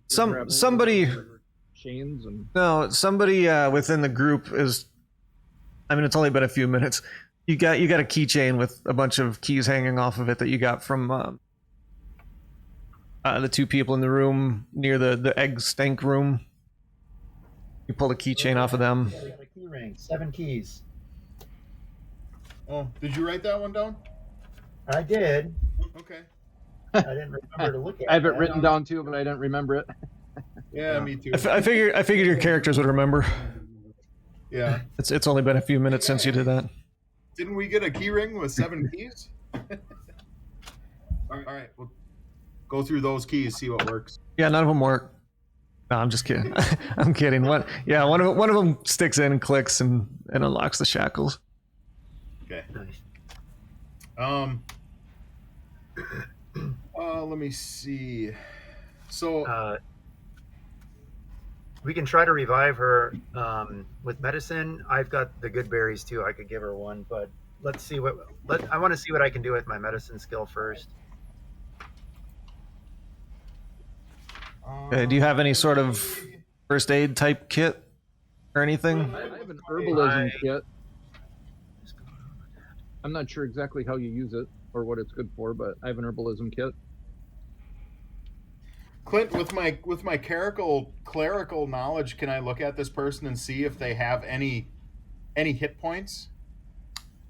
Somebody chains and somebody within the group is. I mean, it's only been a few minutes. You got a keychain with a bunch of keys hanging off of it that you got from the two people in the room near the egg stank room. You pulled a keychain off of them. Yeah, we got a key ring. 7 keys. Oh, did you write that one down? I did. Okay. I didn't remember to look at. I have it that. written down too, but I didn't remember it. Yeah, me too. I figured your characters would remember. Yeah. It's only been a few minutes since you did that. Didn't we get a key ring with 7 keys? All right, we'll go through those keys, see what works. Yeah, none of them work. No, I'm just kidding. I'm kidding. One of them sticks in and clicks and unlocks the shackles. Okay. Nice. Let me see. So We can try to revive her with medicine. I've got the good berries too. I could give her one, but let's see I want to see what I can do with my medicine skill first. Do you have any sort of first aid type kit or anything? I have an herbalism kit. I'm not sure exactly how you use it or what it's good for, but I have an herbalism kit. Clint, with my clerical knowledge, can I look at this person and see if they have any hit points?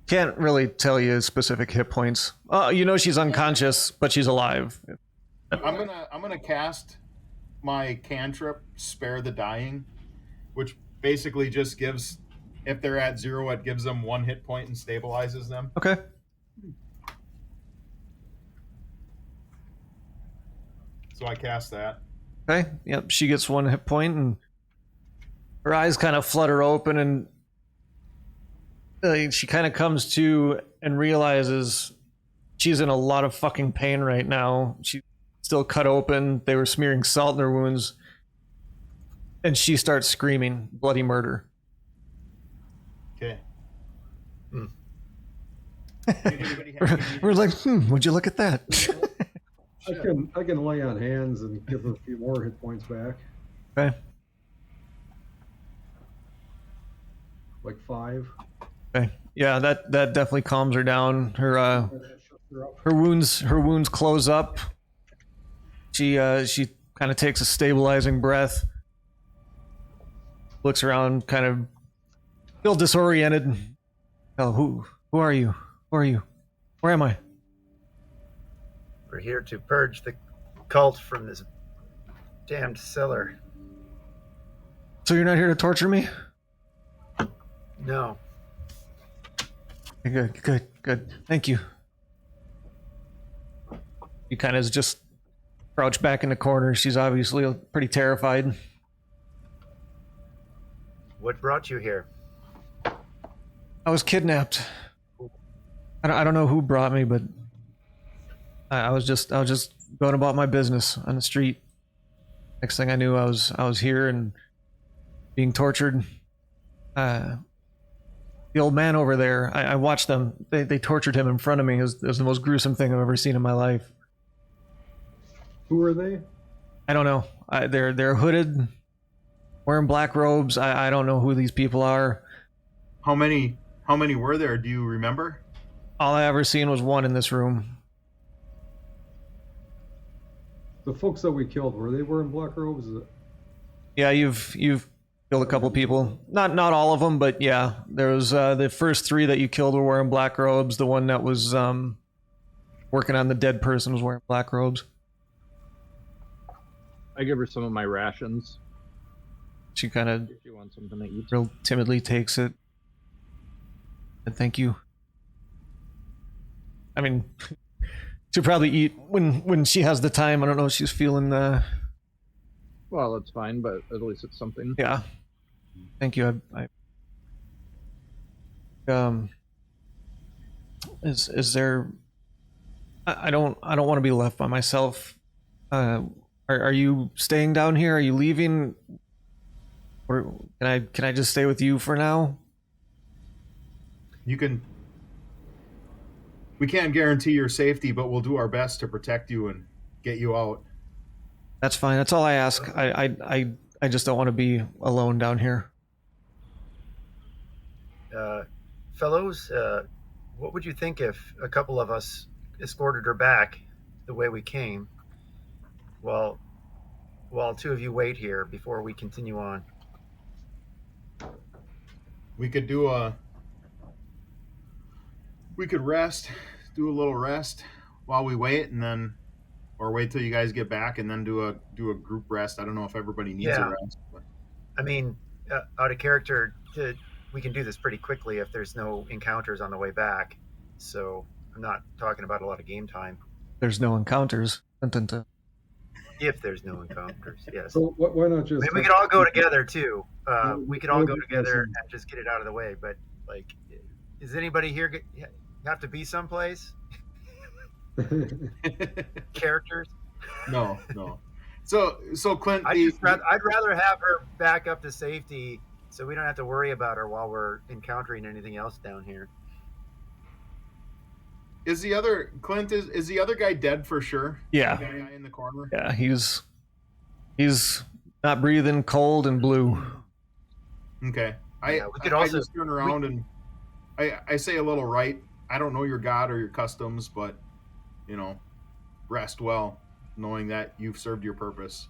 Can't really tell you specific hit points. She's unconscious, but she's alive. I'm gonna cast my cantrip, Spare the Dying, which basically just gives, if they're at 0, it gives them 1 hit point and stabilizes them. Okay. So I cast that. Okay. Yep. She gets 1 hit point, and her eyes kind of flutter open, and she kind of comes to and realizes she's in a lot of fucking pain right now. She's still cut open. They were smearing salt in her wounds, and she starts screaming bloody murder. Okay. We're like, would you look at that? I can lay on hands and give them a few more hit points back, Okay. like 5. Okay. Yeah, that definitely calms her down. Her wounds close up. She kind of takes a stabilizing breath. Looks around, kind of feel disoriented. Oh, who are you? Who are you? Where am I? We're here to purge the cult from this damned cellar. So you're not here to torture me? No. Good. Thank you. He kind of just crouched back in the corner. She's obviously pretty terrified. What brought you here? I was kidnapped. I don't know who brought me, but I was just going about my business on the street. Next thing I knew, I was here and being tortured. The old man over there, I watched them. They tortured him in front of me. It was the most gruesome thing I've ever seen in my life. Who are they? I don't know. They're hooded, wearing black robes. I don't know who these people are. How many were there? Do you remember? All I ever seen was one in this room. The folks that we killed, were they wearing black robes? Yeah, you've killed a couple people. Not all of them, but yeah, there was the first 3 that you killed were wearing black robes. The one that was working on the dead person was wearing black robes. I give her some of my rations. She kind of If she wants something to eat. real timidly takes it. And thank you. I mean, she'll probably eat when she has the time. I don't know if she's feeling Well, it's fine, but at least it's something. yeah. Thank you. Is there I don't want to be left by myself. Are you staying down here? Are you leaving? Or can I just stay with you for now? You can. We can't guarantee your safety, but we'll do our best to protect you and get you out. That's fine. That's all I ask. I just don't want to be alone down here. Fellows, what would you think if a couple of us escorted her back the way we came, while 2 of you wait here before we continue on? We could rest, do a little rest while we wait, and then, or wait till you guys get back and then do a group rest. I don't know if everybody needs a rest. But. I mean, out of character, we can do this pretty quickly if there's no encounters on the way back. So I'm not talking about a lot of game time. There's no encounters. Dun, dun, dun. If there's no encounters, yes. So why not just? Maybe we could all go together too. We could all go Maybe together listen. and just get it out of the way. But like, is anybody here have to be someplace? Characters? No. So Clint, I'd rather have her back up to safety, so we don't have to worry about her while we're encountering anything else down here. is the other guy dead for sure? Yeah. The guy in the corner. Yeah, he's not breathing, cold and blue. Okay. We could I also just turn around and I say a little right. I don't know your god or your customs, but rest well, knowing that you've served your purpose.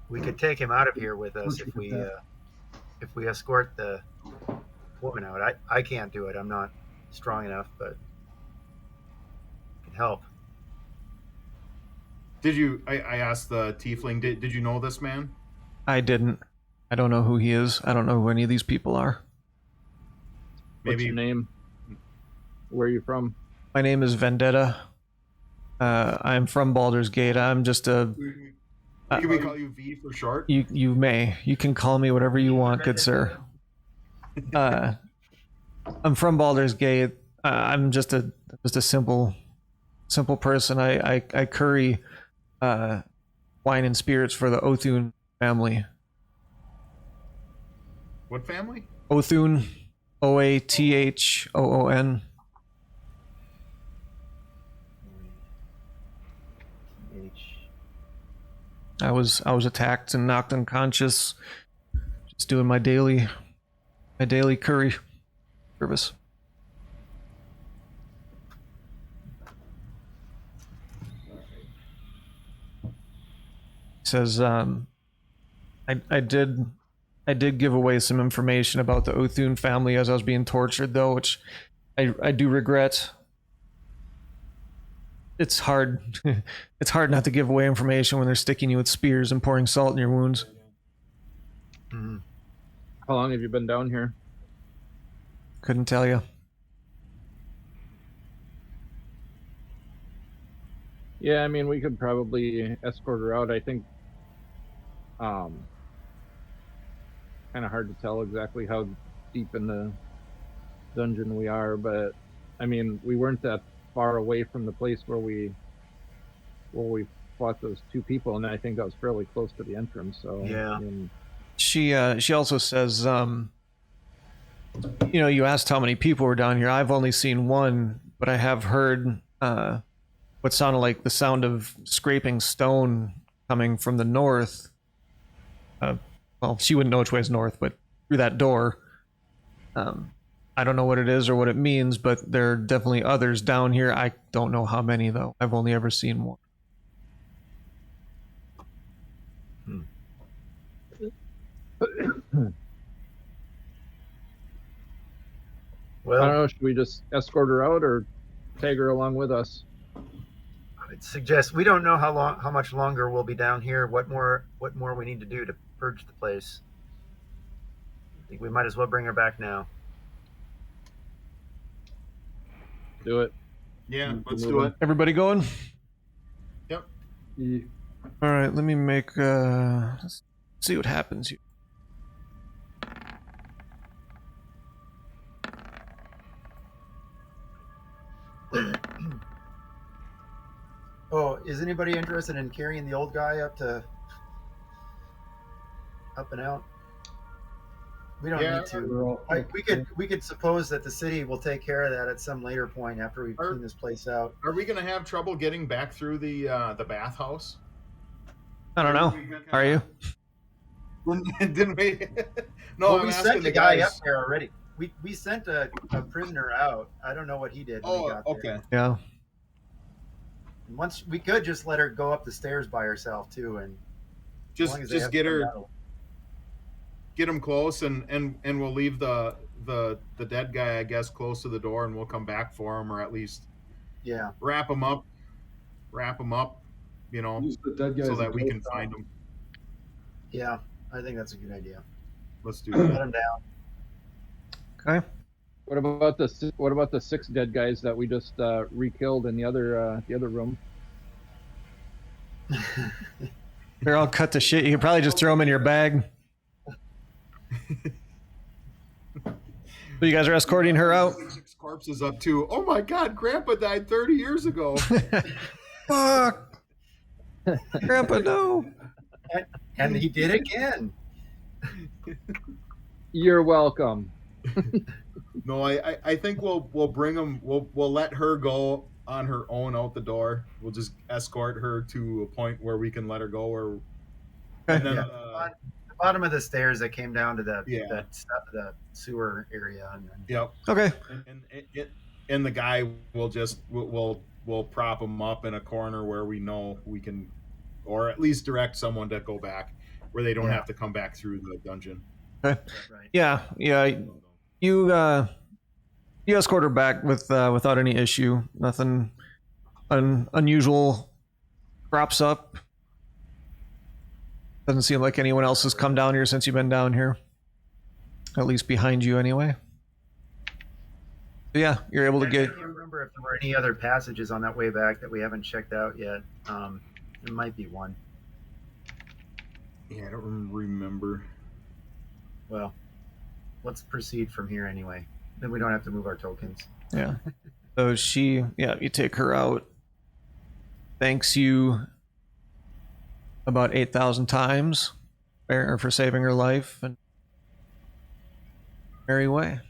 we could take him out of here with us if we escort the woman out. I can't do it. I'm not strong enough, but I can help. Did you? I asked the tiefling. Did you know this man? I didn't. I don't know who he is. I don't know who any of these people are. What's Maybe your name? Where are you from? My name is Vendetta. I'm from Baldur's Gate. I'm just a. Can we call you V for short? You may. You can call me whatever you want, good sir. I'm from Baldur's Gate. I'm just a simple person. I curry wine and spirits for the Othun family. What family? Othun, Oathoon. I was attacked and knocked unconscious. Just doing my daily curry service. Says I did give away some information about the Othun family as I was being tortured, though, which I do regret. it's hard. It's hard not to give away information when they're sticking you with spears and pouring salt in your wounds. Mhm. How long have you been down here? Couldn't tell you. Yeah, I mean, we could probably escort her out. I think, kind of hard to tell exactly how deep in the dungeon we are, but I mean, we weren't that far away from the place where we fought those two people, and I think that was fairly close to the entrance. So Yeah. I mean, She also says, you know, you asked how many people were down here. I've only seen one, but I have heard what sounded like the sound of scraping stone coming from the north. Well, she wouldn't know which way is north, but through that door. I don't know what it is or what it means, but there are definitely others down here. I don't know how many, though. I've only ever seen one. I don't Well, know. Should we just escort her out or tag her along with us? I'd suggest we don't know how much longer we'll be down here. What more we need to do to purge the place. I think we might as well bring her back now. Do it. Yeah, let's do it. Everybody going? Yep. All right, let me make. Let's see what happens here. Oh, is anybody interested in carrying the old guy up and out? We don't Yeah, need to. We're all- We could suppose that the city will take care of that at some later point after we clean this place out. Are we going to have trouble getting back through the bathhouse? I don't know. Are you? Didn't we? No, Well, I'm we asking sent the the guy guys. up there already. We sent a prisoner out. I don't know what he did when he Oh, got there. okay. Yeah. Once we could just let her go up the stairs by herself too, and as long as they Just have get her, some get him close, and we'll leave the dead guy, I guess, close to the door, and we'll come back for him, or at least yeah. wrap him up, you know, Use the dead guy so as a that we can ghost find town. him. Yeah, I think that's a good idea. Let's do Let that. him down. Okay. What about the 6 dead guys that we just re-killed in the other room? They're all cut to shit. You could probably just throw them in your bag. So you guys are escorting her out? 6 corpses up too. Oh my God, Grandpa died 30 years ago. Fuck. Grandpa, no. And he did again. You're welcome. No, I think we'll bring him. We'll let her go on her own out the door. We'll just escort her to a point where we can let her go. Or and then, Yeah. The bottom of the stairs that came down to the sewer area. And then, yep. Okay. And the guy will just we'll prop him up in a corner where we know we can, or at least direct someone to go back where they don't have to come back through the dungeon. Okay. right. Yeah. You escort her back without any issue. Nothing unusual crops up. Doesn't seem like anyone else has come down here since you've been down here. At least behind you, anyway. But yeah, you're able to I get. can't remember if there were any other passages on that way back that we haven't checked out yet. There might be one. Yeah, I don't remember. Well, let's proceed from here anyway. Then we don't have to move our tokens. Yeah. So you take her out. Thanks you about 8,000 times for saving her life, and merry way.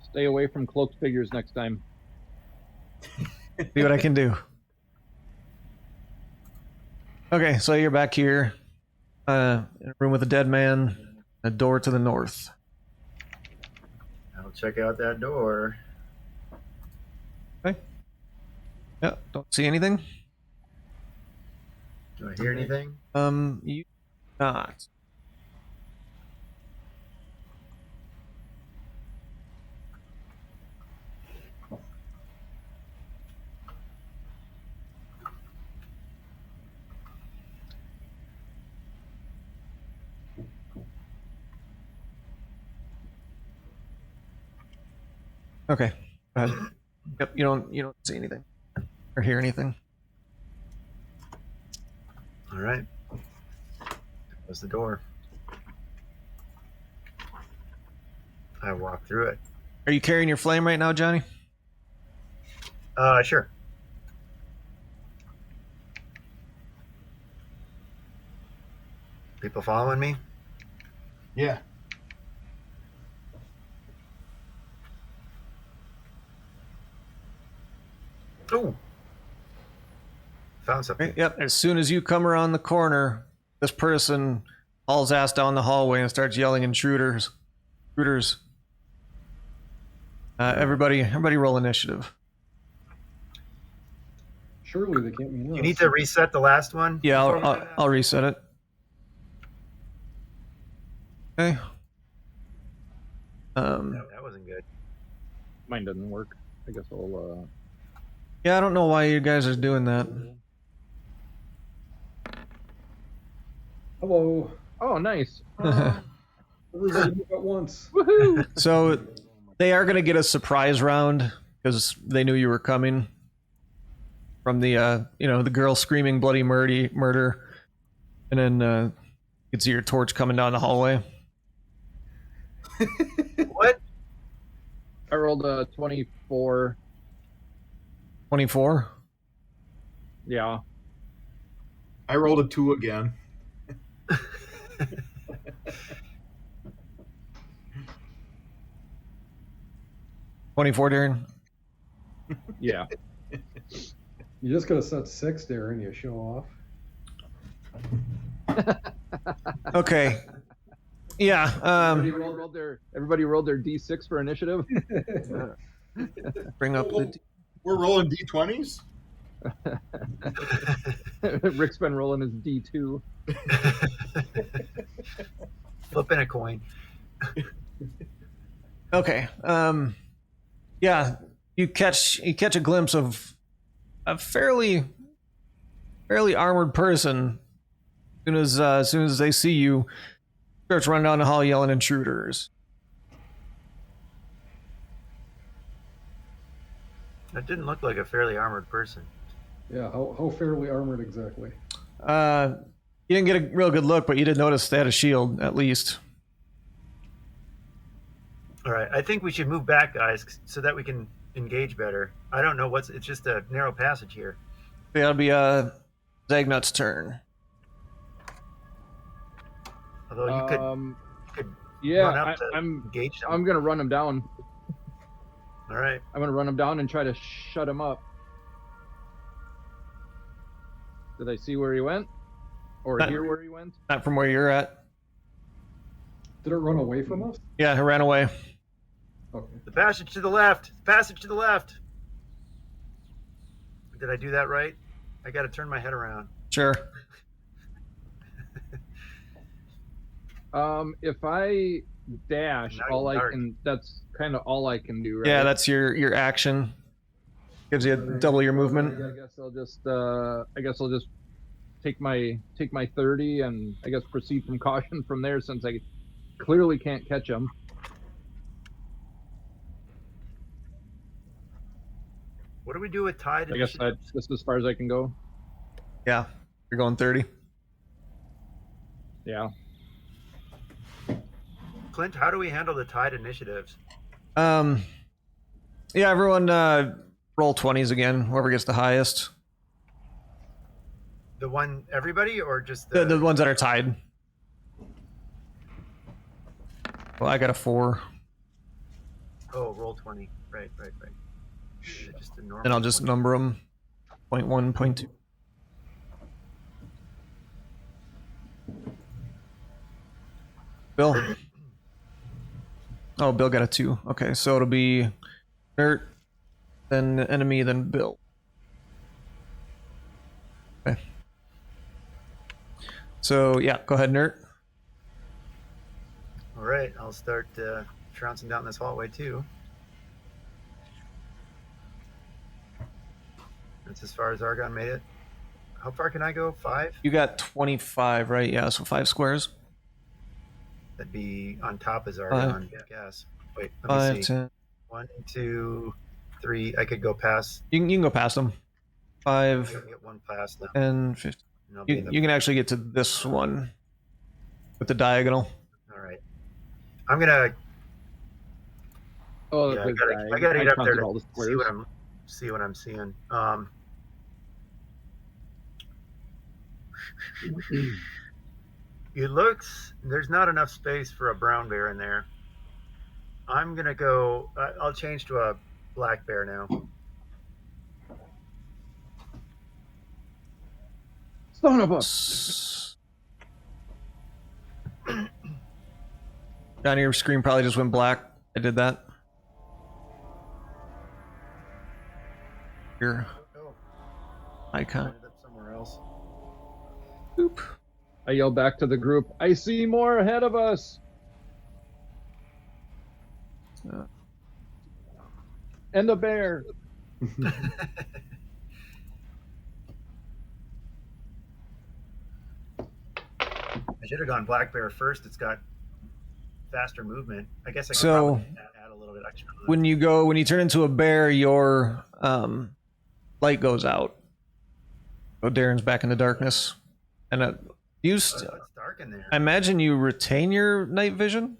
Stay away from cloaked figures next time. See what I can do. Okay, so you're back here in a room with a dead man, a door to the north. I'll check out that door. Okay. Yeah, don't see anything. Do I hear anything? You not. Okay. Go ahead. Yep. You don't see anything or hear anything. All right. Close the door. I walk through it. Are you carrying your flame right now, Johnny? Sure. People following me? Yeah. Ooh. Found something. Okay, yep. As soon as you come around the corner, this person hauls ass down the hallway and starts yelling intruders. Intruders. Everybody roll initiative. Surely they can't mean us. You need to reset the last one? Yeah, before we do that? I'll reset it. Okay. No, that wasn't good. Mine doesn't work. I guess I'll. Yeah, I don't know why you guys are doing that. Hello. Oh, nice. Everybody move at once. Woohoo! So they are gonna get a surprise round because they knew you were coming. From the the girl screaming bloody murder, and then you can see your torch coming down the hallway. What? I rolled a 24. 24. Yeah. I rolled a 2 again. 24, Darren. Yeah. You just gotta set 6 there and you show off. Okay. Yeah. Everybody rolled their D6 for initiative. Bring up the. We're rolling D20s? Rick's been rolling his D2. Flipping a coin. Okay. Yeah. You catch a glimpse of a fairly armored person. As soon as they see you, starts running down the hall yelling intruders. That didn't look like a fairly armored person. Yeah, how fairly armored exactly? You didn't get a real good look, but you did notice they had a shield at least. All right, I think we should move back, guys, so that we can engage better. I don't know it's just a narrow passage here. That'll be Zagnut's turn. Although you could Yeah, run up to I'm engage them. I'm gonna run him down. All right. I'm gonna run him down and try to shut him up. Did I see where he went, or hear where he went? Not from where you're at. Did it run away from us? Yeah, he ran away. Okay. The passage to the left. Passage to the left. Did I do that right? I got to turn my head around. Sure. If I dash, Now all I dark. can. That's kind of all I can do, right? Yeah, that's your action. Gives you double your movement. I guess I'll just take my 30 and I guess proceed from caution from there, since I clearly can't catch him. What do we do with tide? I guess that's as far as I can go. Yeah, you're going 30. Yeah. Clint, how do we handle the tide initiatives? Yeah, everyone roll 20s again. Whoever gets the highest. The one, everybody, or just The ones that are tied. Well, I got a 4. Oh, roll 20. Right. Just a normal. Then I'll just 20. number them. 0.1, 0.2. Bill. Oh, Bill got a 2. Okay, so it'll be Nert, then enemy, then Bill. Okay. So yeah, go ahead, Nert. All right, I'll start trouncing down this hallway too. That's as far as Argon made it. How far can I go? 5? You got 25, right? Yeah, so 5 squares. That'd be on top as Argon, I guess. Wait, let me 5, see. 10. 1, 2, 3. I could go past. You can go past them. I 5, get one past them. 10, 15. And I'll be in You, the, you can actually get to this one with the diagonal. all right. I'm gonna. Oh, Yeah, the I gotta get up there counted to all the see squares. what I'm seeing. It looks there's not enough space for a brown bear in there. I'm gonna go. I'll change to a black bear now. Son of a. Down your screen probably just went black. I did that. Your Oh, icon. ended up somewhere else. Boop. I yell back to the group, I see more ahead of us. And a bear. I should have gone black bear first. It's got faster movement. I guess I could So, probably add a little bit extra. when you turn into a bear, your light goes out. Oh, Darren's back in the darkness, and Oh, it's dark in there. I imagine you retain your night vision,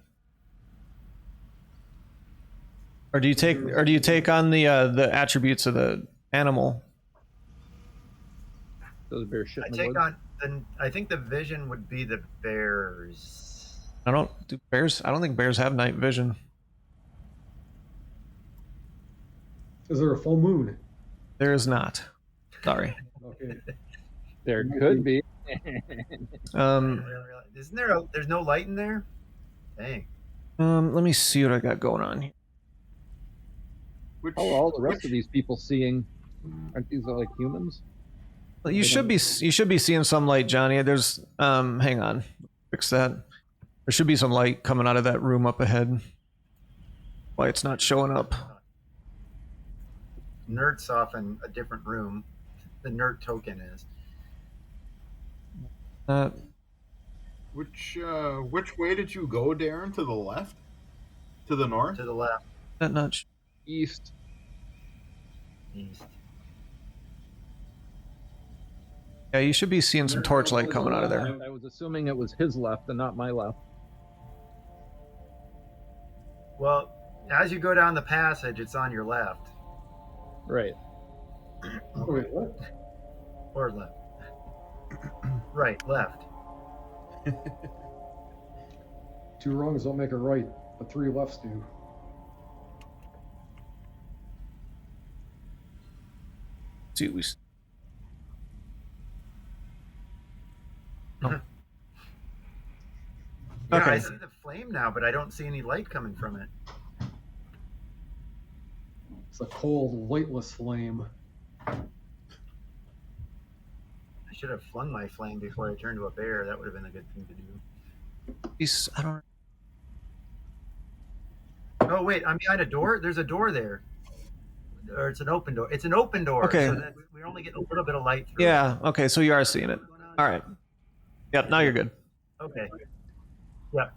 or do you take on the attributes of the animal? Does a bear shit I in the take woods? on. Then I think the vision would be the bears. I don't think bears have night vision. Is there a full moon? There is not. Sorry. Okay. There could be. Isn't there? There's no light in there. Dang. Let me see what I got going on here. Which, How are all the rest of these people seeing? Aren't these like humans? Well, you should be seeing some light, Johnny. There's hang on, fix that. There should be some light coming out of that room up ahead. Why it's not showing up? Nerd's off in a different room. The nerd token is. which way did you go, Darren? To the left? To the north? To the left. That not. East. East. Yeah, you should be seeing some torchlight coming out of there. I was assuming it was his left and not my left. Well, as you go down the passage, it's on your left Right. Wait, what? or left. Right, left. Two wrongs don't make a right, but three lefts do. See, we. Oh. Yeah, Okay. I see the flame now, but I don't see any light coming from it. It's a cold, lightless flame. I should have flung my flame before I turned to a bear. That would have been a good thing to do. I don't. Oh wait, I'm behind a door. There's a door there, or it's an open door. It's an open door. Okay. So that we're only getting a little bit of light through. Yeah. Okay. So you are seeing it. All right. Yep. Now you're good. Okay. Yeah.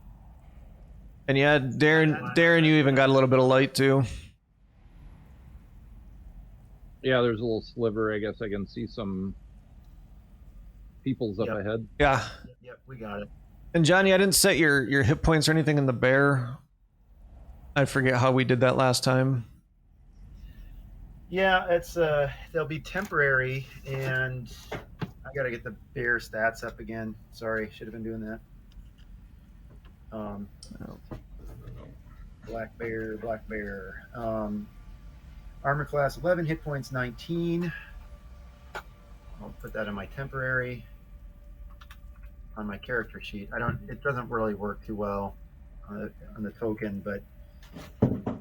And yeah, Darren, you even got a little bit of light too. Yeah, there's a little sliver. I guess I can see some peoples up Yep. ahead. Yeah. Yep, we got it. And Johnny, I didn't set your hit points or anything in the bear. I forget how we did that last time. Yeah, it's they'll be temporary, and I gotta get the bear stats up again. Sorry, should have been doing that. Black bear. Armor class 11, hit points 19. I'll put that in my temporary on my character sheet. It doesn't really work too well on the token, but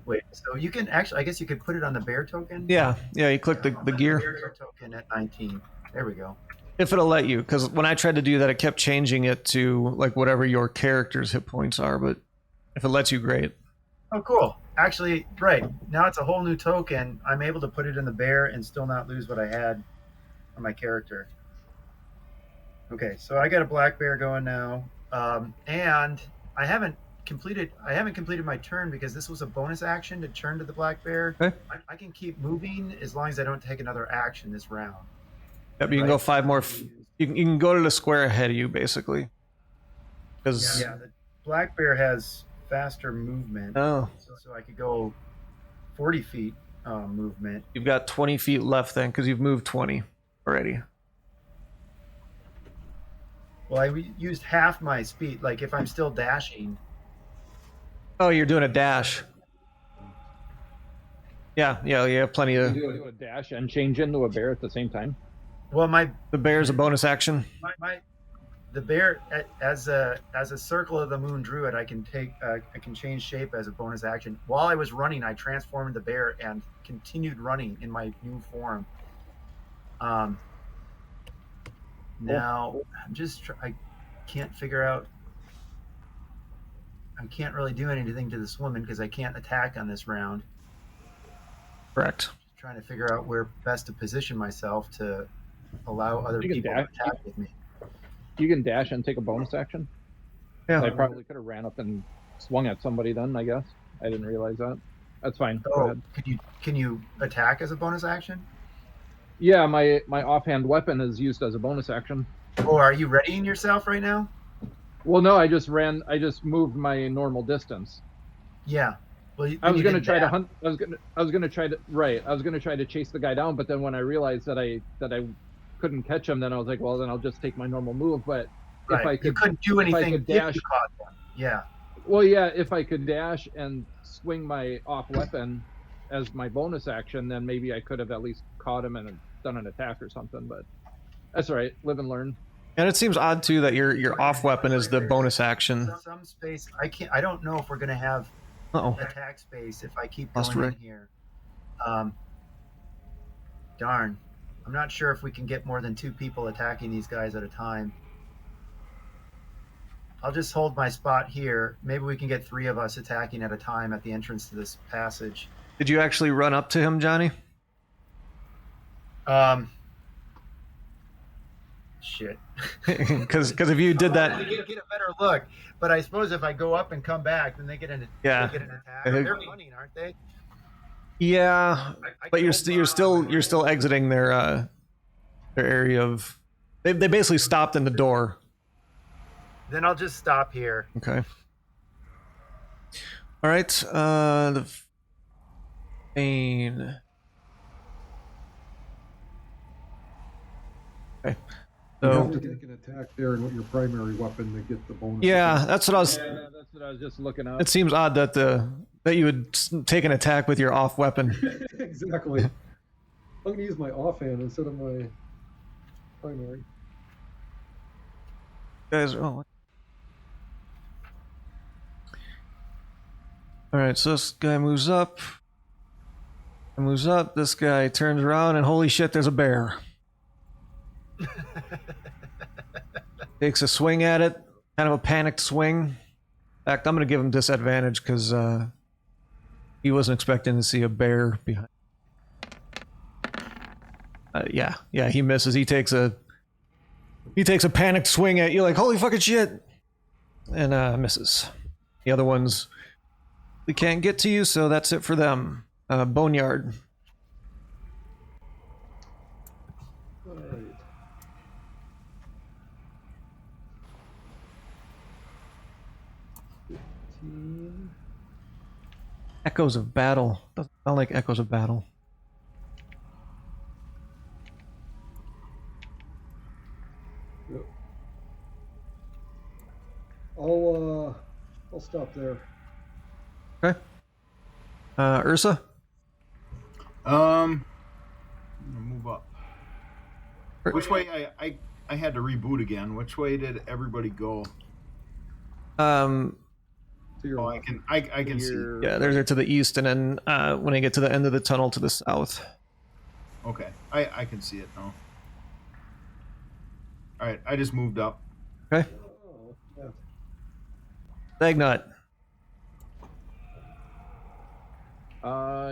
wait. So you can actually, I guess you could put it on the bear token. Yeah. You click the gear. Bear token at 19. There we go. If it'll let you, because when I tried to do that, it kept changing it to like whatever your character's hit points are. But if it lets you, great. Oh, cool. Actually, right. Now it's a whole new token. I'm able to put it in the bear and still not lose what I had on my character. Okay, so I got a black bear going now. And I haven't haven't completed my turn because this was a bonus action to turn to the black bear. Okay. I can keep moving as long as I don't take another action this round. Yep, you can go 5 more. You can go to the square ahead of you, basically. Because Yeah, the black bear has faster movement, oh, so I could go 40 feet movement. you've got 20 feet left then, because you've moved 20 already. Well, I used half my speed. Like if I'm still dashing. Oh, you're doing a dash. Yeah, you have plenty of. Do a dash and change into a bear at the same time. Well, The bear's a bonus action. The bear as a circle of the moon druid, I can change shape as a bonus action. While I was running, I transformed the bear and continued running in my new form. Now I'm just I can't figure out. I can't really do anything to this woman because I can't attack on this round. Correct. Just trying to figure out where best to position myself to allow other people to attack with me. You can dash and take a bonus action. Yeah. I probably could have ran up and swung at somebody then, I guess. I didn't realize that. That's fine. Go ahead. Can you attack as a bonus action? Yeah, my offhand weapon is used as a bonus action. Oh, are you readying yourself right now? Well, no, I just moved my normal distance. Yeah. Well, I was going to try to hunt. I was going to try to chase the guy down, but then when I realized that I couldn't catch him, then I was like, well, then I'll just take my normal move. But right. if I could, you couldn't do anything if dash, you caught them. Yeah. Well, yeah, if I could dash and swing my off weapon as my bonus action, then maybe I could have at least caught him and done an attack or something. But that's all right. Live and learn. And it seems odd too that your off weapon is the bonus action. Some space. I don't know if we're gonna have attack space if I keep going in here. Darn. I'm not sure if we can get more than 2 people attacking these guys at a time. I'll just hold my spot here. Maybe we can get 3 of us attacking at a time at the entrance to this passage. Did you actually run up to him, Johnny? Shit. Because if you did that, get a better look. But I suppose if I go up and come back, then they get an attack. They're running, aren't they? Yeah, but you're still exiting their area of. They basically stopped in the door. Then I'll just stop here. Okay. All right. The Bane. Okay. You So have to take an attack there and with your primary weapon to get the bonus. yeah, that's what I was. Yeah, that's what I was just looking at. It seems odd that you would take an attack with your off weapon. Exactly. I'm gonna use my offhand instead of my primary. Guys, oh. All right, so this guy moves up. This guy turns around, and holy shit, there's a bear. Takes a swing at it, kind of a panicked swing. In fact, I'm going to give him disadvantage because he wasn't expecting to see a bear behind. Yeah, he misses. He takes a panicked swing at you, like holy fucking shit, and misses. The other ones we can't get to you, so that's it for them. Boneyard. All right. Echoes of battle. Doesn't sound like echoes of battle. Yep. I'll stop there. Okay. Ursa? I'm gonna move up. Which way I had to reboot again. Which way did everybody go? To your Oh, left. I can see. Yeah, there's to the east, and then when I get to the end of the tunnel to the south. Okay, I can see it now. All right, I just moved up. Okay. Oh, yeah. Dagnut.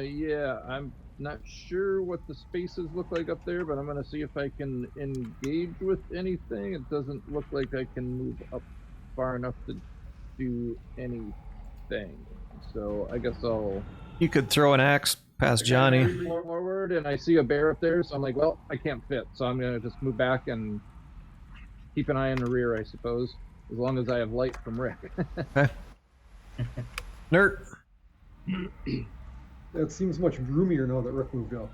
Yeah, I'm not sure what the spaces look like up there, but I'm gonna see if I can engage with anything. It doesn't look like I can move up far enough to do anything. thing. So I guess I'll You could throw an axe past Johnny. move forward, and I see a bear up there, so I'm like, well, I can't fit, so I'm gonna just move back and keep an eye in the rear, I suppose, as long as I have light from Rick. Okay. Nert. That seems much roomier now that Rick moved up.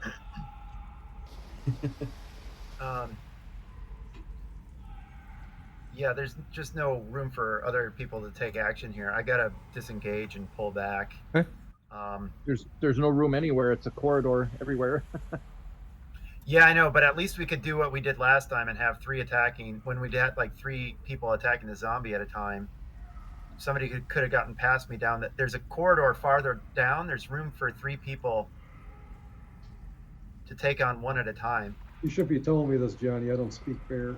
Yeah, there's just no room for other people to take action here. I gotta disengage and pull back. Okay. There's no room anywhere. It's a corridor everywhere. Yeah, I know, but at least we could do what we did last time and have 3 attacking. When we had like 3 people attacking the zombie at a time, somebody could have gotten past me down. That there's a corridor farther down. There's room for 3 people to take on one at a time. You should be telling me this, Johnny. I don't speak bear.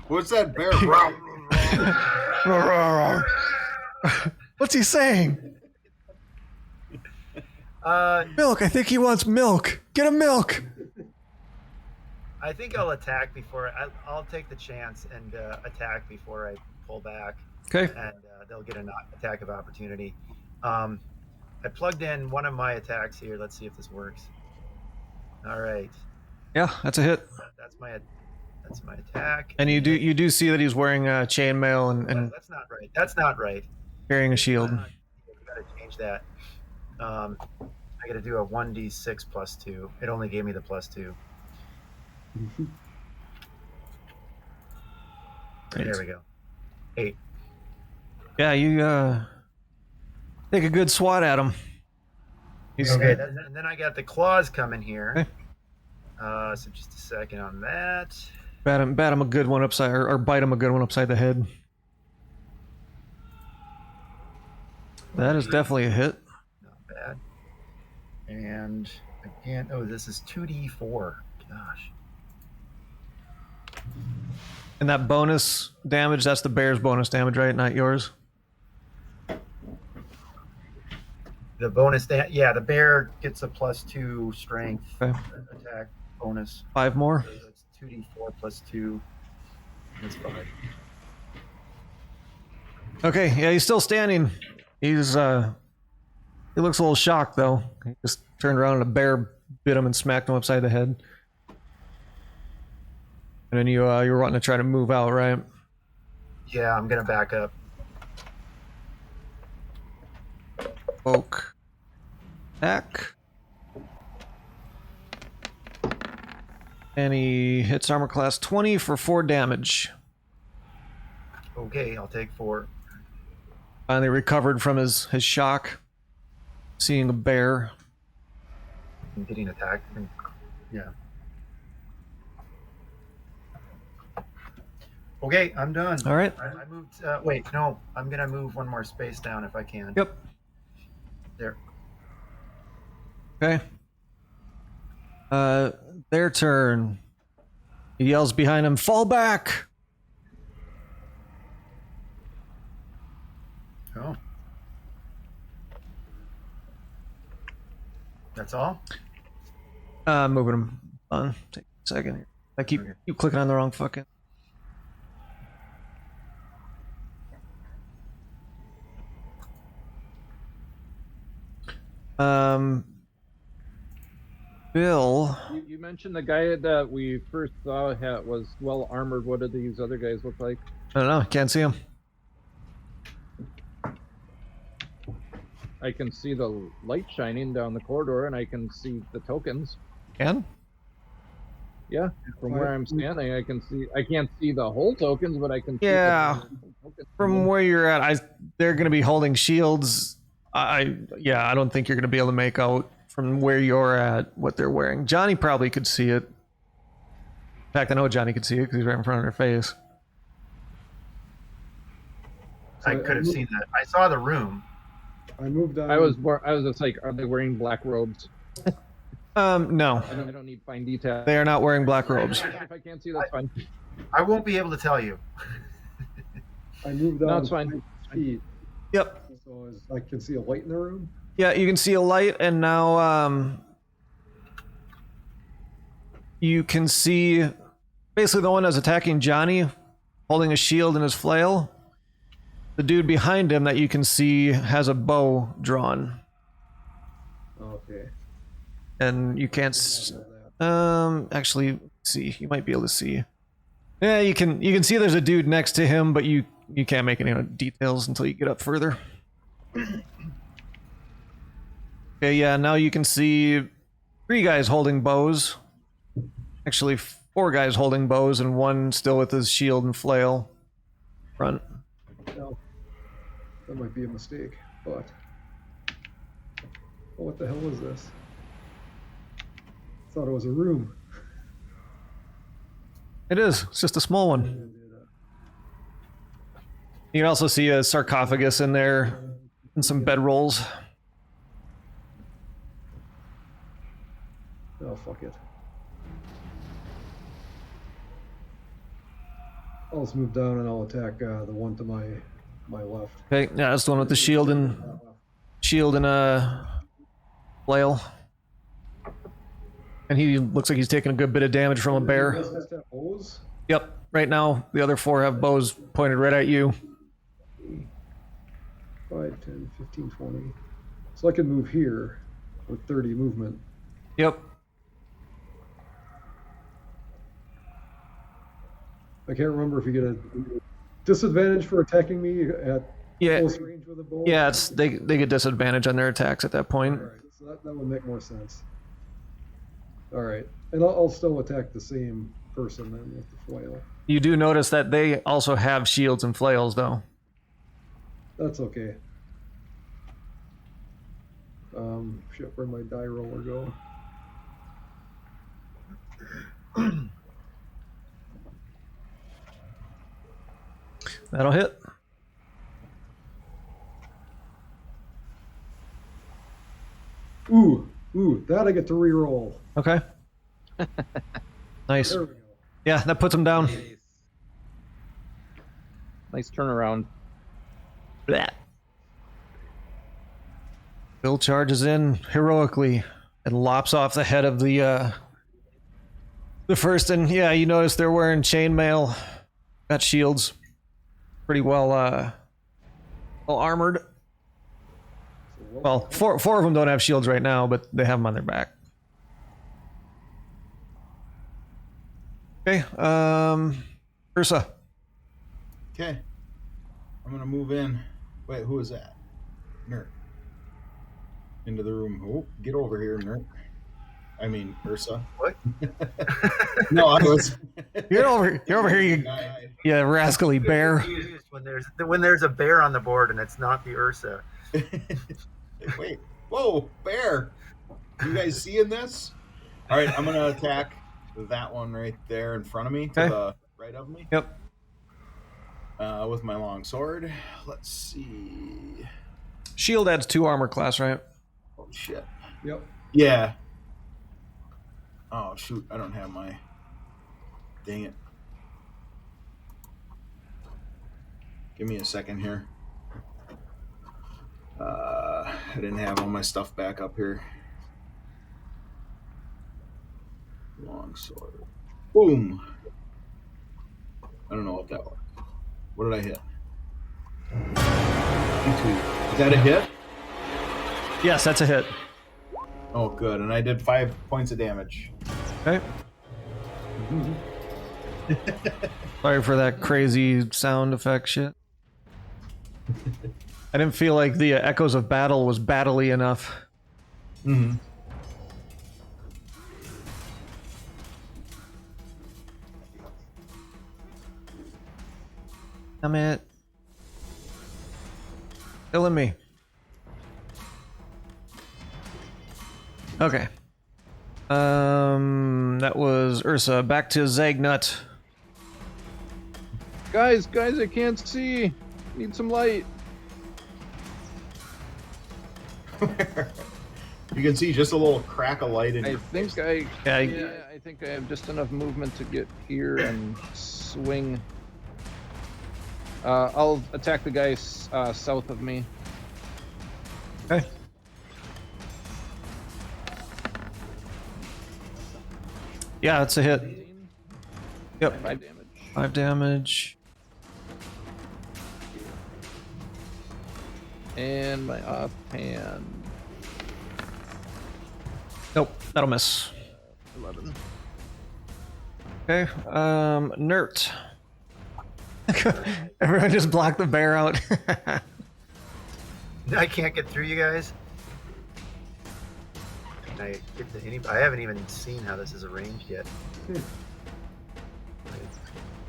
What's that bear? What's he saying? Milk. I think he wants milk. Get him milk. I think I'll attack before I'll take the chance and attack before I pull back. Okay. And they'll get an attack of opportunity. I plugged in one of my attacks here. Let's see if this works. All right. Yeah, that's a hit. That's my attack. And you do see that he's wearing chainmail and That's not right. That's not right. carrying a shield. We gotta change that. I gotta do a 1d6 plus 2. It only gave me the plus 2. There we go. 8. Yeah, you take a good swat at him. He's Okay, and then I got the claws coming here. So just a second on that. bat him a good one upside, or bite him a good one upside the head. That is definitely a hit. Not bad. And again, oh, this is 2d4. Gosh. And that bonus damage, that's the bear's bonus damage, right? Not yours? The bonus, yeah, the bear gets a plus 2 strength attack bonus. 5 more? So it's 2d4 plus 2. That's 5. Okay, yeah, he's still standing. He's, he looks a little shocked, though. He just turned around and a bear bit him and smacked him upside the head. And then you were wanting to try to move out, right? Yeah, I'm gonna back up. Oak. Back. And he hits armor class 20 for 4 damage. Okay, I'll take 4. Finally recovered from his shock. Seeing a bear. I'm getting attacked. Yeah. Okay, I'm done. All right. I moved. Wait, no. I'm gonna move one more space down if I can. Yep. There. Okay. Their turn. He yells behind him, "Fall back!" Oh. That's all? Moving him on. Take a second here. I keep you clicking on the wrong fucking. Bill. You mentioned the guy that we first saw was well armored. What did these other guys look like? I don't know. Can't see him. I can see the light shining down the corridor, and I can see the tokens. Can? Yeah, from where I'm standing, I can see. I can't see the whole tokens, but I can. Yeah. See the tokens. From where you're at, they're going to be holding shields. I don't think you're going to be able to make out from where you're at what they're wearing. Johnny probably could see it. In fact, I know Johnny could see it because he's right in front of their face. I could have seen that. I saw the room. I moved on. I was just like, are they wearing black robes? No. I don't need fine detail. They are not wearing black robes. If I can't see, that's fine. I won't be able to tell you. I moved on. No, it's fine. Feet, Yep. so I can see a light in the room. Yeah, you can see a light, and now you can see basically the one that's attacking Johnny, holding a shield and his flail. the dude behind him that you can see has a bow drawn, Okay. and you can't. Actually, let's see, you might be able to see. Yeah, you can see there's a dude next to him, but you can't make any details until you get up further. Okay, yeah, now you can see 3 guys holding bows. Actually, 4 guys holding bows, and 1 still with his shield and flail. Front. Well, that might be a mistake, but oh, what the hell is this? Thought it was a room. It is. It's just a small one. You can also see a sarcophagus in there and some bedrolls. Oh, fuck it. I'll just move down and I'll attack the one to my left. Okay, yeah, that's the one with the shield and flail. And he looks like he's taking a good bit of damage from a bear. Does this have bows? Yep, right now the other 4 have bows pointed right at you. 5, 10, 15, 20. So I can move here with 30 movement. Yep. I can't remember if you get a disadvantage for attacking me at Yeah. close range with a bow. Yeah, it's they get disadvantage on their attacks at that point. Alright, so that would make more sense. Alright, and I'll still attack the same person then with the flail. You do notice that they also have shields and flails, though. That's okay. Shit, where'd my die roller go? That'll hit. Ooh, that I get to reroll. Okay. Nice. There we go. Yeah, that puts him down. Nice turnaround. Blah. Bill charges in heroically and lops off the head of the first. And yeah, you notice they're wearing chainmail, got shields, pretty well armored. So what- Well, four of them don't have shields right now, but they have them on their back. Okay, Ursa. Okay. I'm gonna move in. Wait, who is that? Nerd. Into the room. Oh, get over here, Nerd. I mean, Ursa. What? No, I was. You're over here, you rascally bear. Confused when there's a bear on the board and it's not the Ursa. Wait. Whoa, bear. You guys seeing this? All right, I'm gonna attack that one right there in front of me, to Okay. the right of me. Yep. With my long sword. Let's see. Shield adds 2 armor class, right? Oh shit. Yep. Yeah. Oh shoot, I don't have my. Dang it. Give me a second here. I didn't have all my stuff back up here. Long sword. Boom. I don't know what that was. What did I hit? Is that a hit? Yes, that's a hit. Oh, good. And I did 5 points of damage. Okay. Sorry for that crazy sound effect shit. I didn't feel like the echoes of battle was battle-y enough. Mm-hmm. Damn it. Killing me. Okay. That was Ursa. Back to Zagnut. Guys, I can't see. Need some light. You can see just a little crack of light in I your think face. I think I have just enough movement to get here and swing. I'll attack the guy south of me. Okay. Yeah, it's a hit. Yep. 5 damage. 5 damage. And my offhand, Nope, that'll miss. 11. Okay, Nert. Everyone just block the bear out. I can't get through you guys. Can I get to any? I haven't even seen how this is arranged yet.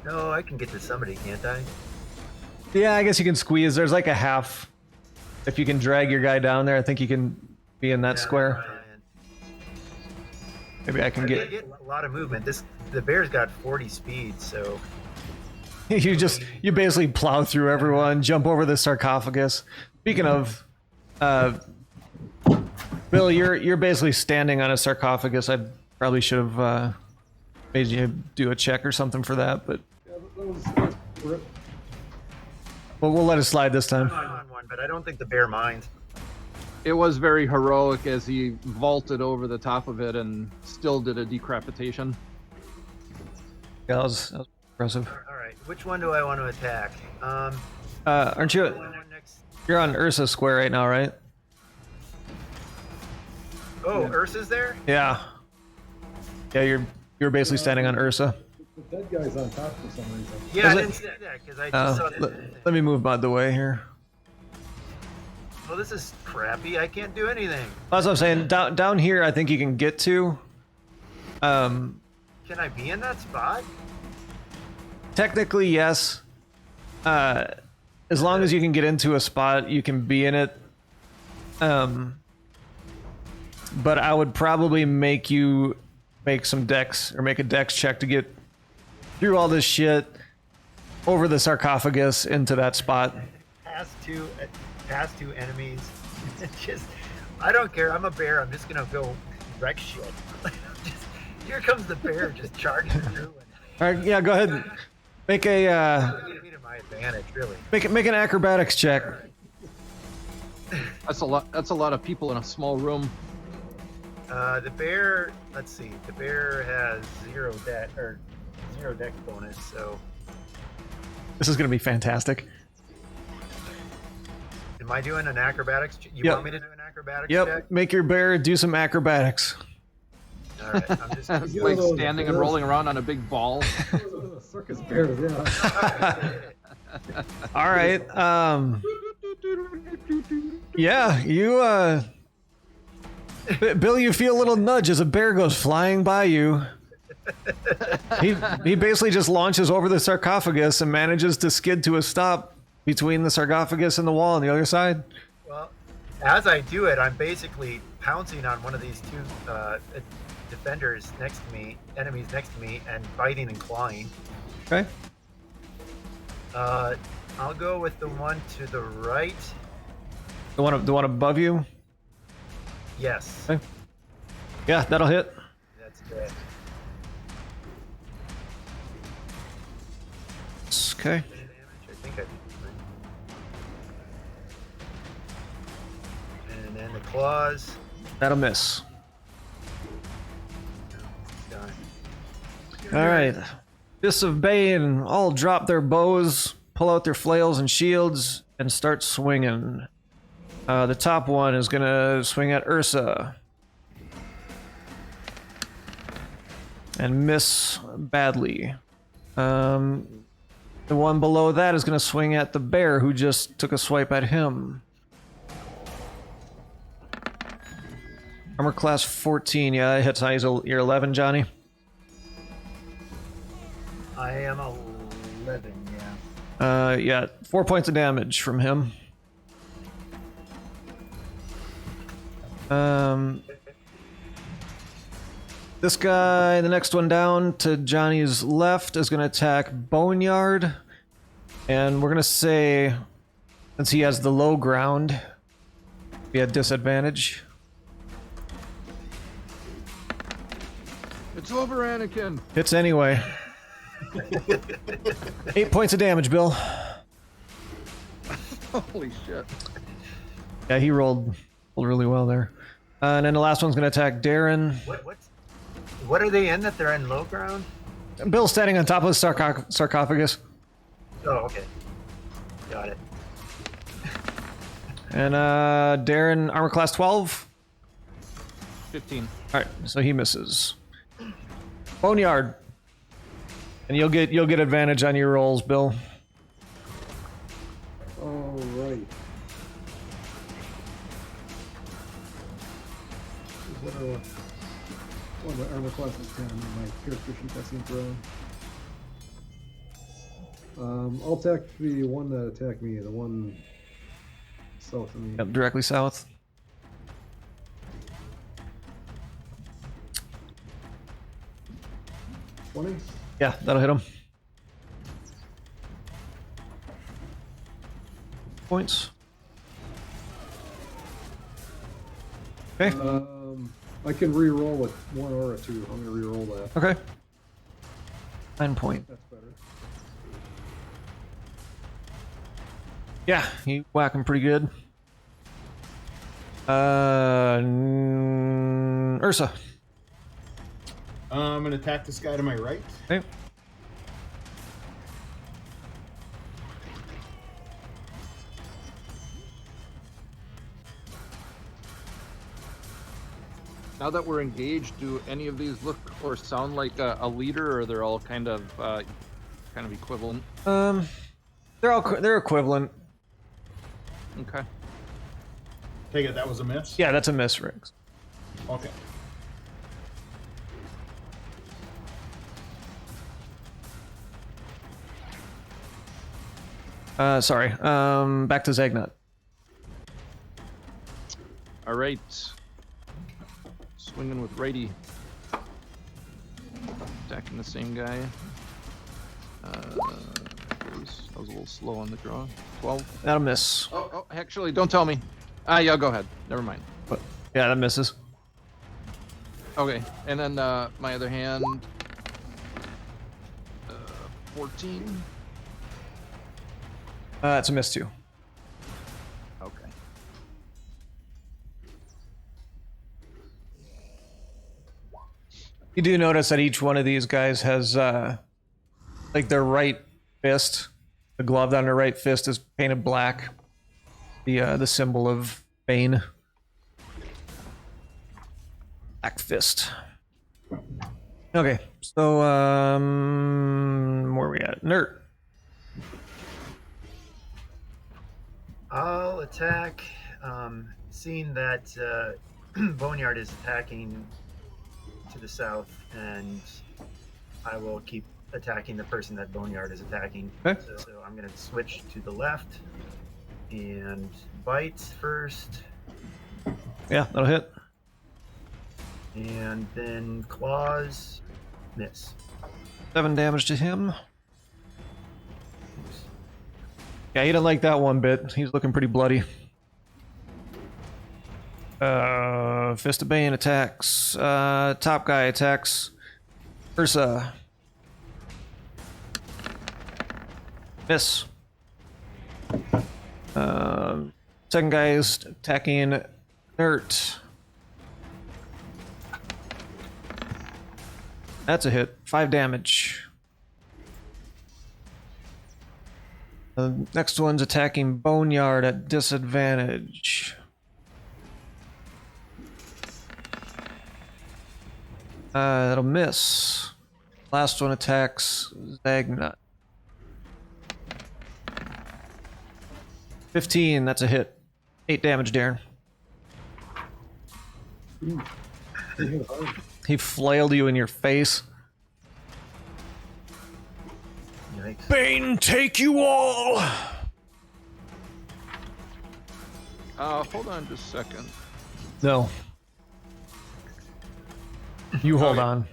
No, I can get to somebody, can't I? Yeah, I guess you can squeeze. There's like a half. If you can drag your guy down there, I think you can be in that square. Maybe I can I get. get a lot of movement. The bear's got 40 speed, so You basically plow through everyone, jump over the sarcophagus. Speaking of, Bill, you're basically standing on a sarcophagus. I probably should have made you do a check or something for that, but Yeah, that was well, we'll let it slide this time. I'm on one, but I don't think the bear minds. It was very heroic as he vaulted over the top of it and still did a decapitation. Yeah, that was impressive. All right, which one do I want to attack? Aren't you? One next. You're on Ursa Square right now, right? Oh, Ursa's there? Yeah. Yeah, you're basically standing on Ursa. the dead guy's on top for some reason. Yeah, I Is it- didn't see that because I just saw that. Let me move out the way here. Well, this is crappy. I can't do anything. That's what I'm saying. Down here, I think you can get to. Can I be in that spot? Technically, yes. As long as you can get into a spot, you can be in it. But I would probably make you make some dex or make a dex check to get through all this shit over the sarcophagus into that spot. Past two enemies. Just, I don't care. I'm a bear. I'm just gonna go wreck shit. Just, here comes the bear, just charging through. All right, yeah, go ahead. Make a Give me to my advantage, really. make an acrobatics check. That's a lot. That's a lot of people in a small room. The bear. Let's see. The bear has zero dex bonus. So, This is gonna be fantastic. am I doing an acrobatics? You Yep. want me to do an acrobatics Yep, check? make your bear do some acrobatics. All right. I'm just. It's Yeah, like those standing and bears. rolling around on a big ball. Circus bears, yeah. All right. Yeah, you Bill, you feel a little nudge as a bear goes flying by you. He basically just launches over the sarcophagus and manages to skid to a stop between the sarcophagus and the wall on the other side. Well, as I do it, I'm basically pouncing on one of these two defenders next to me, enemies next to me, and biting and clawing. Okay. I'll go with the one to the right. The one above you? Yes, Okay. Yeah, that'll hit. that's good. Okay. Damage, I think I did. And then the claws. That'll miss. Done. All right. Fists of Bane all drop their bows, pull out their flails and shields, and start swinging. The top one is going to swing at Ursa. And miss badly. The one below that is going to swing at the bear who just took a swipe at him. Armor class 14. Yeah, that hits. You're 11, Johnny. I am 11, yeah. Yeah, 4 points of damage from him. This guy, the next one down to Johnny's left, is going to attack Boneyard. And we're going to say, since he has the low ground, we had disadvantage. It's over, Anakin. Hits anyway. 8 points of damage, Bill. Holy shit. Yeah, he rolled really well there. And then the last one's going to attack Darren. What are they in that they're in low ground? Bill's standing on top of the sarcophagus. Oh, okay. Got it. And Darren, armor class 12. 15. All right, so he misses. Boneyard. And you'll get advantage on your rolls, Bill. All right. What are my armor class is 10 on my character sheet? That seems wrong. I'll attack the one that attacked me, the one south of me. Yep, directly south. $20? Yeah, that'll hit him. Points. Okay. I can re-roll with 1 or a 2. I'm gonna re-roll that. Okay. 9 point. That's better. Yeah, you whack him pretty good. Ursa. I'm gonna attack this guy to my right. Okay. Now that we're engaged, do any of these look or sound like a leader, or they're all kind of equivalent? They're equivalent. Okay. Take it that was a miss? Yeah, that's a miss, Riggs. Okay. Sorry. Back to Zagnut. All right. Swinging with righty. Attacking the same guy. I was a little slow on the draw. 12. That'll miss. Oh, actually, don't tell me. Yeah, go ahead. Never mind. Yeah, that misses. Okay, and then my other hand. 14. That's a miss too. Okay. You do notice that each one of these guys has like their right fist, the glove on their right fist is painted black. The symbol of Bane. Black fist. Okay, so where are we at? Nert. I'll attack. Seeing that Boneyard is attacking to the south, and I will keep attacking the person that Boneyard is attacking. Okay. So I'm going to switch to the left and bite first, Yeah, that'll hit. and then claws, miss. 7 damage to him. Yeah, he didn't like that one bit. He's looking pretty bloody. Fist of Bane attacks. Top guy attacks. Ursa. Miss. Second guy is attacking Nert. That's a hit. 5 damage. The next one's attacking Boneyard at disadvantage. That'll miss. Last one attacks Zagnut. 15, that's a hit. 8 damage, Darren. Ooh. They hit hard. He flailed you in your face. Yikes. Bane, take you all! Hold on just a second. No. You hold Okay. on.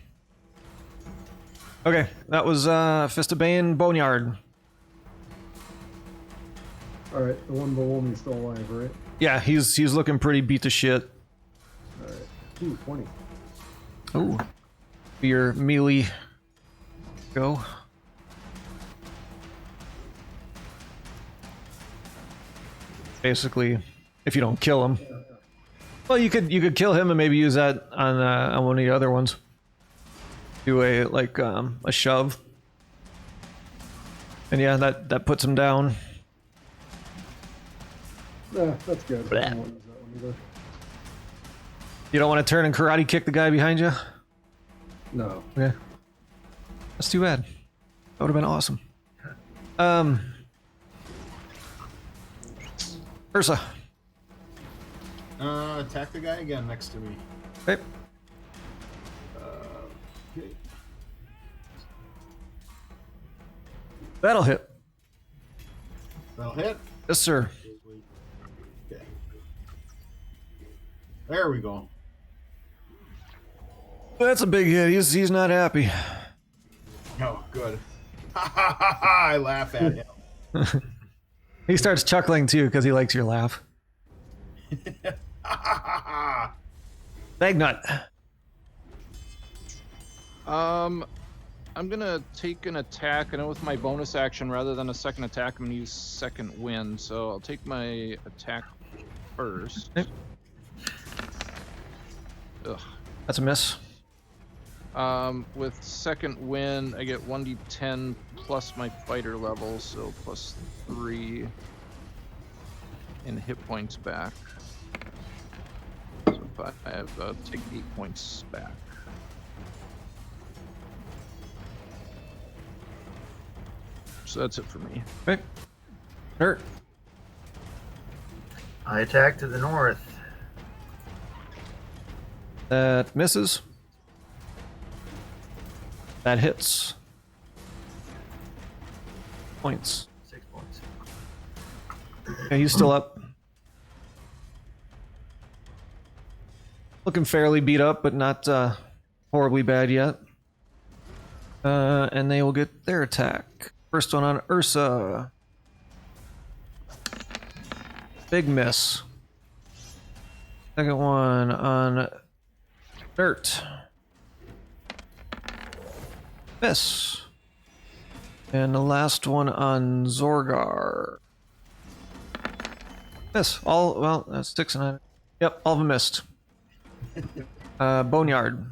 Okay, that was Fist of Bane, Boneyard. All right, the one below me is still alive, right? Yeah, he's looking pretty beat to shit. All right. Ooh, 20. Ooh. Your melee go. Basically, if you don't kill him. Well, you could kill him and maybe use that on one of the other ones. Do a a shove. And yeah, that puts him down. Nah, that's good. I don't want to use that one either. You don't want to turn and karate kick the guy behind you? No. Yeah. That's too bad. That would have been awesome. Ursa. Attack the guy again next to me. Okay. Okay. That'll hit. That'll hit. Yes, sir. Okay. There we go. That's a big hit. He's not happy. Oh, good. I laugh at him. He starts chuckling too because he likes your laugh. Magnut. I'm gonna take an attack, and with my bonus action, rather than a second attack, I'm gonna use second wind. So I'll take my attack first. Okay. Ugh. That's a miss. With second wind, I get 1d10 plus my fighter level, so plus 3 in hit points back. So if I have take 8 points back. So that's it for me. Okay. Hurt. I attack to the north. That misses. That hits. Points. 6 points. Yeah, he's still up. Looking fairly beat up, but not horribly bad yet. And they will get their attack. First one on Ursa. Big miss. Second one on Dirt. Miss. And the last one on Zorgar. Miss. All, well, that's 6 and 9. Yep, all of them missed. Boneyard.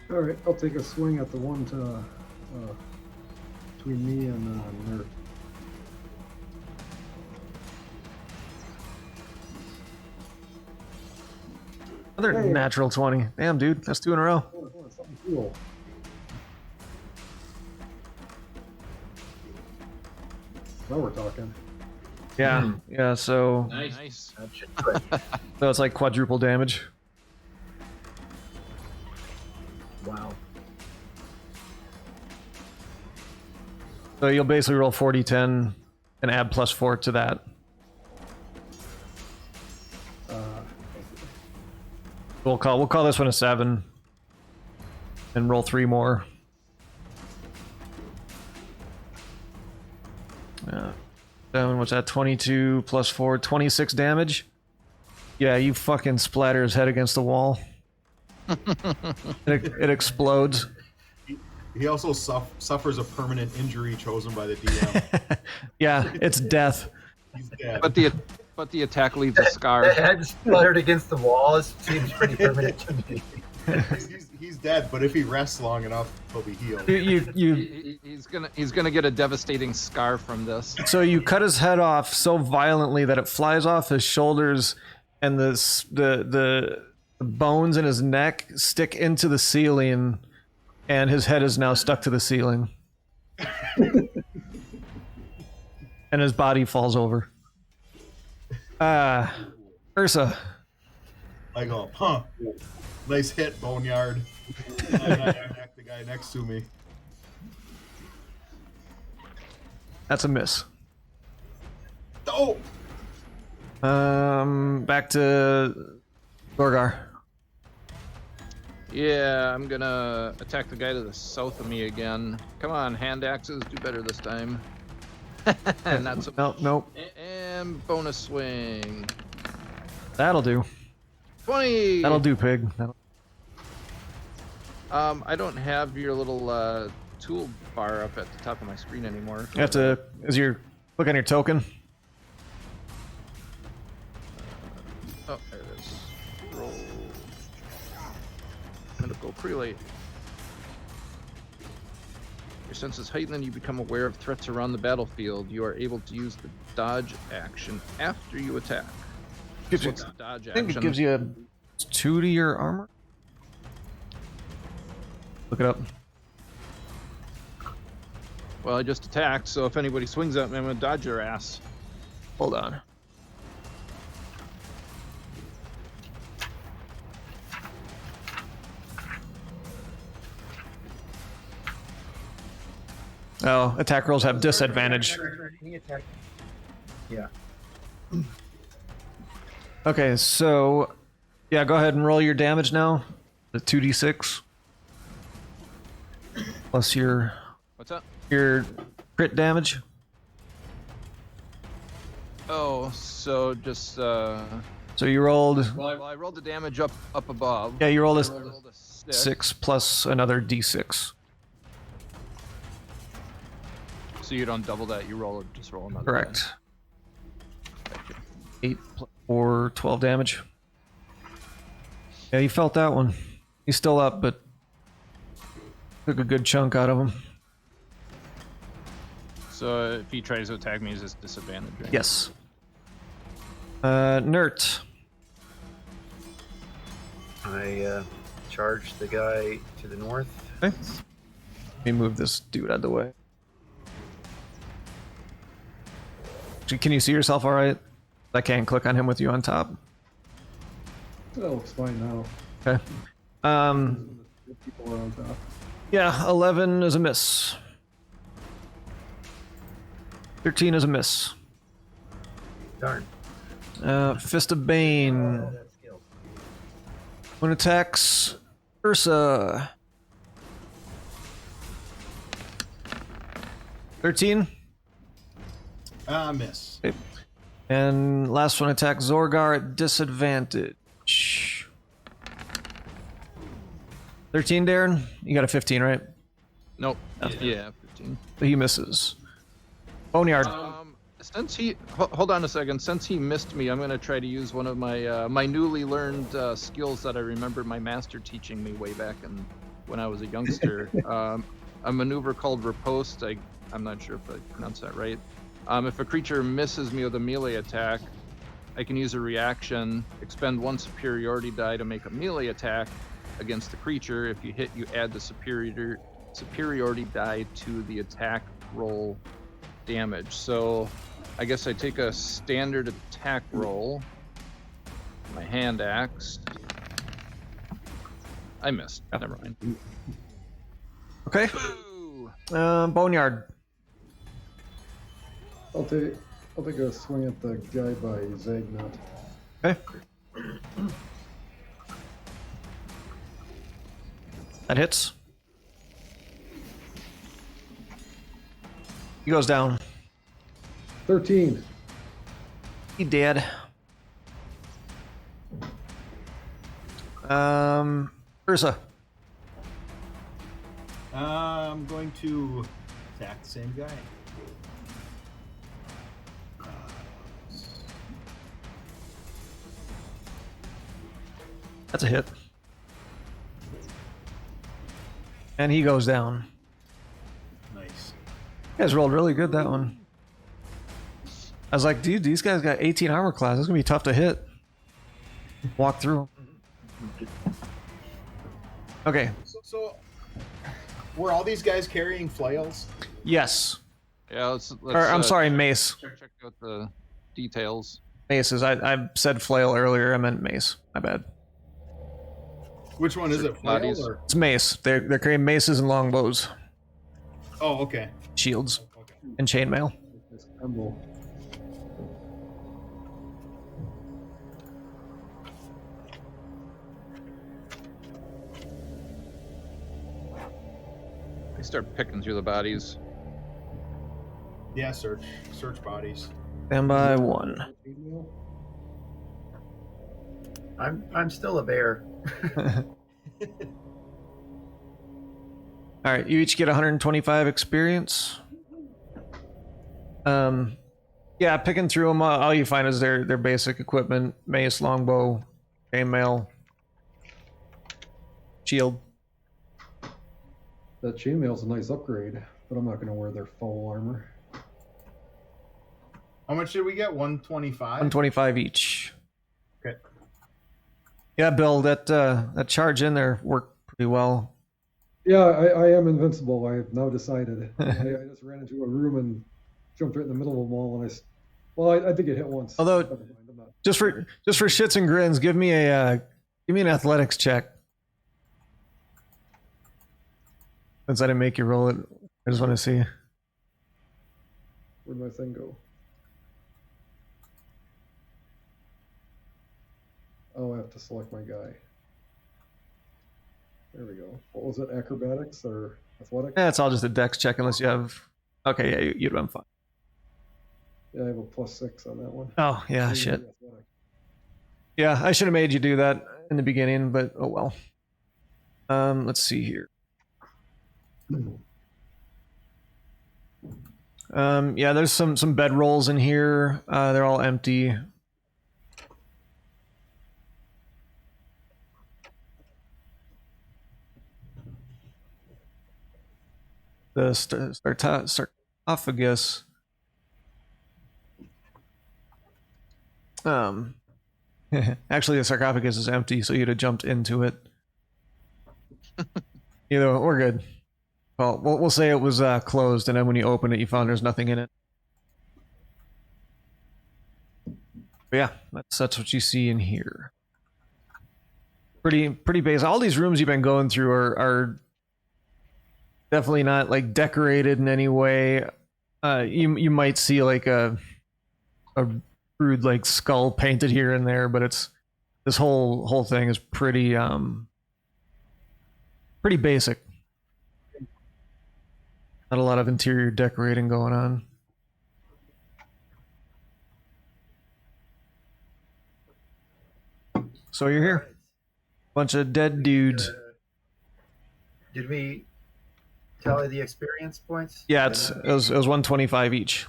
All right, I'll take a swing at the one to between me and Nerd. Another Hey. natural 20. Damn, dude, that's 2 in a row. Oh, something cool. Now we're talking. Yeah, yeah. So, Nice. That should do it. so it's like quadruple damage. Wow. So you'll basically roll 40-10 and add +4 to that. We'll call this one a 7, and roll 3 more. Seven, what's that? 22 plus 4, 26 damage. Yeah, you fucking splatter his head against the wall. It explodes. He also suffers a permanent injury chosen by the DM. Yeah, it's death. He's dead. But the attack leaves a The scar. head splattered against the wall. It seems pretty permanent to me. He's dead, but if he rests long enough, he'll be healed. He's gonna get a devastating scar from this. So you cut his head off so violently that it flies off his shoulders, and the bones in his neck stick into the ceiling, and his head is now stuck to the ceiling. And his body falls over. Ursa. I go, huh? Nice hit, Boneyard. And I attack the guy next to me. That's a miss. Oh! Back to Gorgar. Yeah, I'm gonna attack the guy to the south of me again. Come on, hand axes, do better this time. And that's a Nope. and bonus swing. That'll do. 20. That'll do, pig. I don't have your little tool bar up at the top of my screen anymore. You have to, as you click on your token. Oh, there it is. Roll. Medical prelate. Your senses heighten and you become aware of threats around the battlefield. You are able to use the dodge action after you attack. Gives you- What's the dodge I think action? it gives you a 2 to your armor. Look it up. Well, I just attacked, so if anybody swings at me, I'm gonna dodge your ass. Hold on. Oh, attack rolls have disadvantage. Yeah. Okay, so yeah, go ahead and roll your damage now. The 2d6 plus your What's up? crit damage. Oh, so just So you rolled, well, I rolled the damage up above. yeah, you rolled I a rolled a 6 plus another d6. So you don't double that. You just roll another. Correct. 8 plus 4, 12 damage. Yeah, you felt that one. He's still up, but took a good chunk out of him. So if he tries to attack me, is this disadvantage? Right? Yes. Nert. I charge the guy to the north. Okay. Let me move this dude out of the way. Can you see yourself all right? I can't click on him with you on top. That looks fine now. Okay. People are on top. Yeah, 11 is a miss. 13 is a miss. Darn. Fist of Bane. That skill. One attacks Ursa. 13. Miss. Okay. And last one attacks Zorgar at disadvantage. 13, Darren? You got a 15, right? Nope. Yeah, 15. He misses. Boneyard. Since he hold on a second. Since he missed me, I'm gonna try to use one of my my newly learned skills that I remember my master teaching me way back when I was a youngster. A maneuver called riposte. I'm not sure if I pronounced that right. If a creature misses me with a melee attack, I can use a reaction, expend 1 superiority die to make a melee attack against the creature. If you hit, you add the superiority die to the attack roll damage. So I guess I take a standard attack roll. My hand axe. I missed. Never mind. Okay. Ooh. Boneyard. I'll take a swing at the guy by Zagnut. Okay. That hits. He goes down. 13. He dead. Ursa. I'm going to attack the same guy. That's a hit. And he goes down. Nice. You guys rolled really good that one. I was like, dude, these guys got 18 armor class. It's gonna be tough to hit. Walk through. Okay. So, were all these guys carrying flails? Yes. Yeah, let's Or, I'm sorry, mace. check out the details. Maces. I said flail earlier. I meant mace. My bad. Which one is it? Flail Bodies. or? It's mace. They're carrying maces and longbows, Oh, okay. shields, Okay. and chainmail. This combo. They start picking through the bodies. Yeah, search bodies. Stand by 1. I'm still a bear. All right, you each get 125 experience. Yeah, picking through them, all you find is their basic equipment: mace, longbow, chainmail, shield. That chainmail's a nice upgrade. but I'm not going to wear their full armor. How much did we get? 125? 125 each. Okay. Yeah, Bill, that charge in there worked pretty well. Yeah, I am invincible. I have now decided. I just ran into a room and jumped right in the middle of them all, and I did get hit once. Although, Never mind, I'm not. just for shits and grins, give me an athletics check. Since I didn't make you roll it, I just want to see. Where'd my thing go? Oh, I have to select my guy. There we go. What was it? Acrobatics or athletics? Yeah, it's all just a dex check unless you have. Okay, yeah, you'd been fine. Yeah, I have a +6 on that one. Oh yeah, So shit. athletic. Yeah, I should have made you do that in the beginning, but oh well. Let's see here. Yeah, there's some bed rolls in here. They're all empty. The sarcophagus. Actually, the sarcophagus is empty, so you'd have jumped into it. Either way, we're good. Well, we'll say it was closed, and then when you open it, you found there's nothing in it. But yeah, that's what you see in here. Pretty basic. All these rooms you've been going through are definitely not like decorated in any way. You might see like a crude like skull painted here and there, but it's this whole thing is pretty basic. Not a lot of interior decorating going on. So you're here. Bunch of dead dudes. Did we tally the experience points? Yeah, it was 125 each.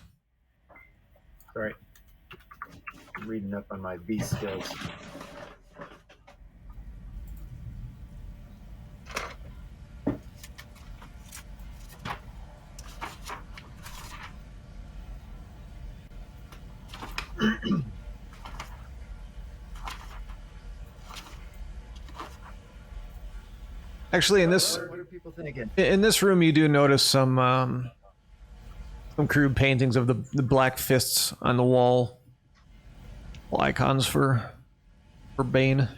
Sorry. I'm reading up on my beast skills. Actually, in this What are people thinking? in this room, you do notice some crude paintings of the black fists on the wall. Icons for Bane.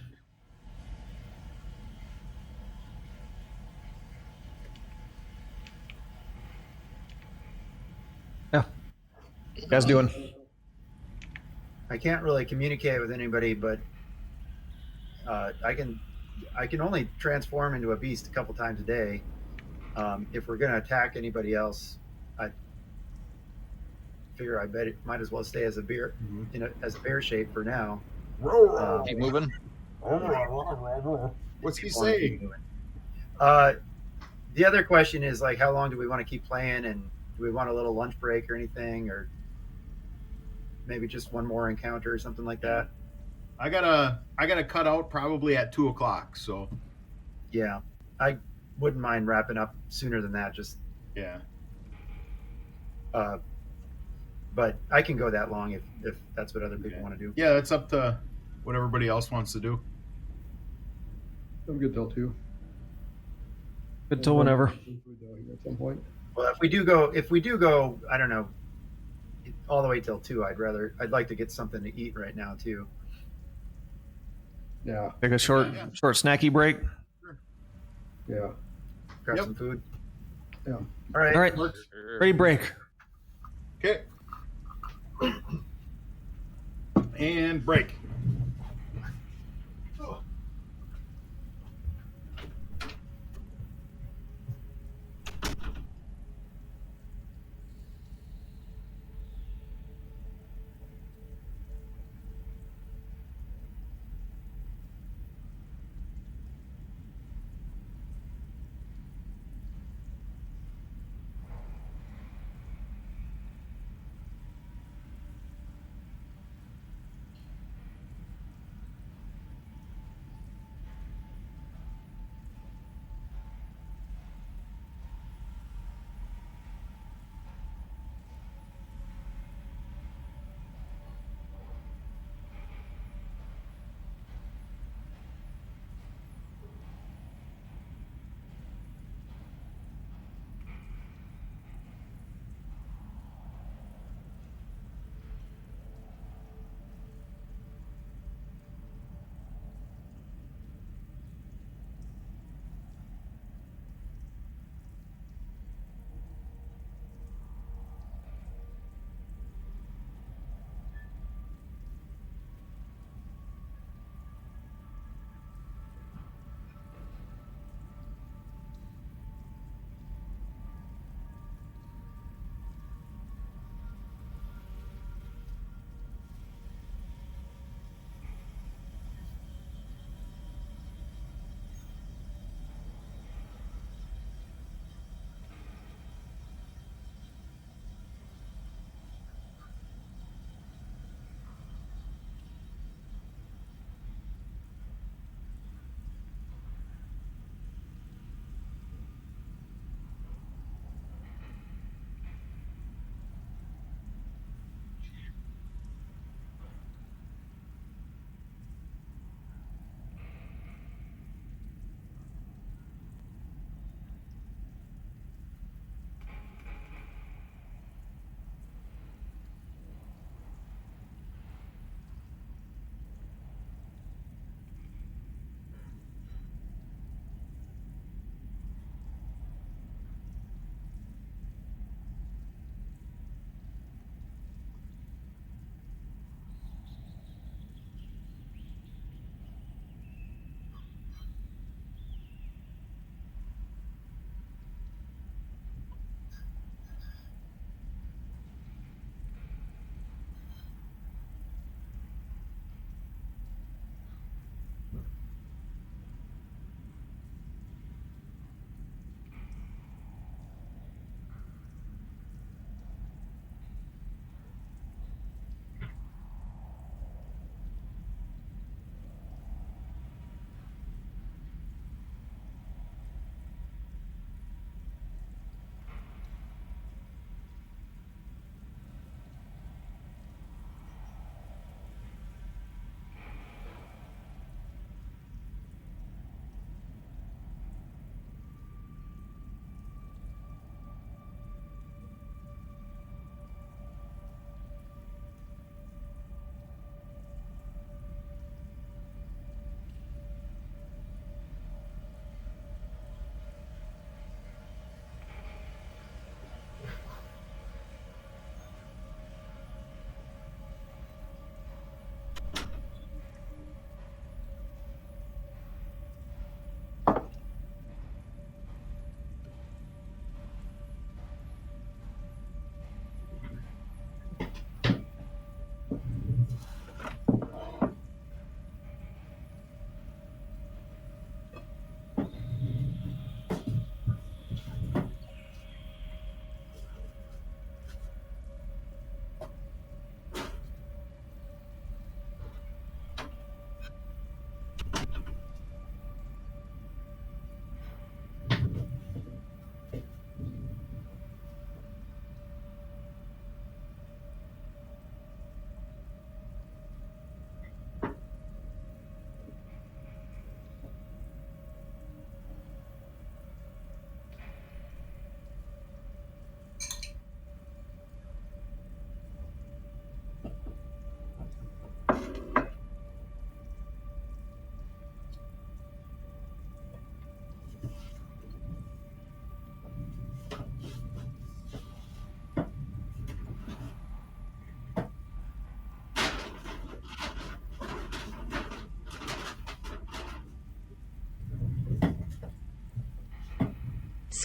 Yeah. You guys doing? I can't really communicate with anybody, but I can only transform into a beast a couple times a day. If we're going to attack anybody else, I figure I bet it might as well stay as a bear, as a bear shape for now. Keep moving. What's he saying? The other question is like, how long do we want to keep playing, and do we want a little lunch break or anything, or maybe just one more encounter or something like that? I gotta cut out probably at 2:00. So yeah, I wouldn't mind wrapping up sooner than that. Just yeah. But I can go that long if that's what other people want to do. Yeah, that's up to what everybody else wants to do. I'm good till 2. Good till whenever. At some point. Well, if we do go, I don't know, all the way till 2. I'd like to get something to eat right now too. Yeah. Take a short snacky break. Yeah. Grab some food. Yeah. All right. All right. Ready break. Okay. And break.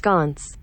sconce.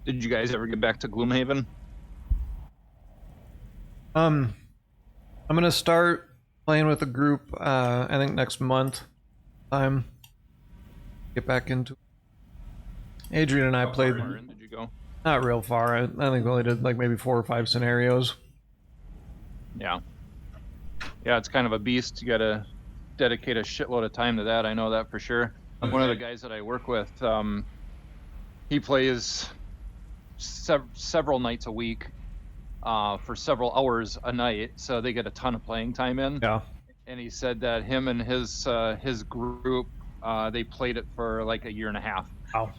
Did you guys ever get back to Gloomhaven? I'm gonna start playing with a group. I think next month. Get back into. Adrian and I played. Where did you go? Not real far. I think we only did like maybe 4 or 5 scenarios. Yeah. Yeah, it's kind of a beast. You got to dedicate a shitload of time to that. I know that for sure. One of the guys that I work with, he plays several nights a week for several hours a night, so they get a ton of playing time in. Yeah. And he said that him and his group, they played it for like a year and a half. Wow.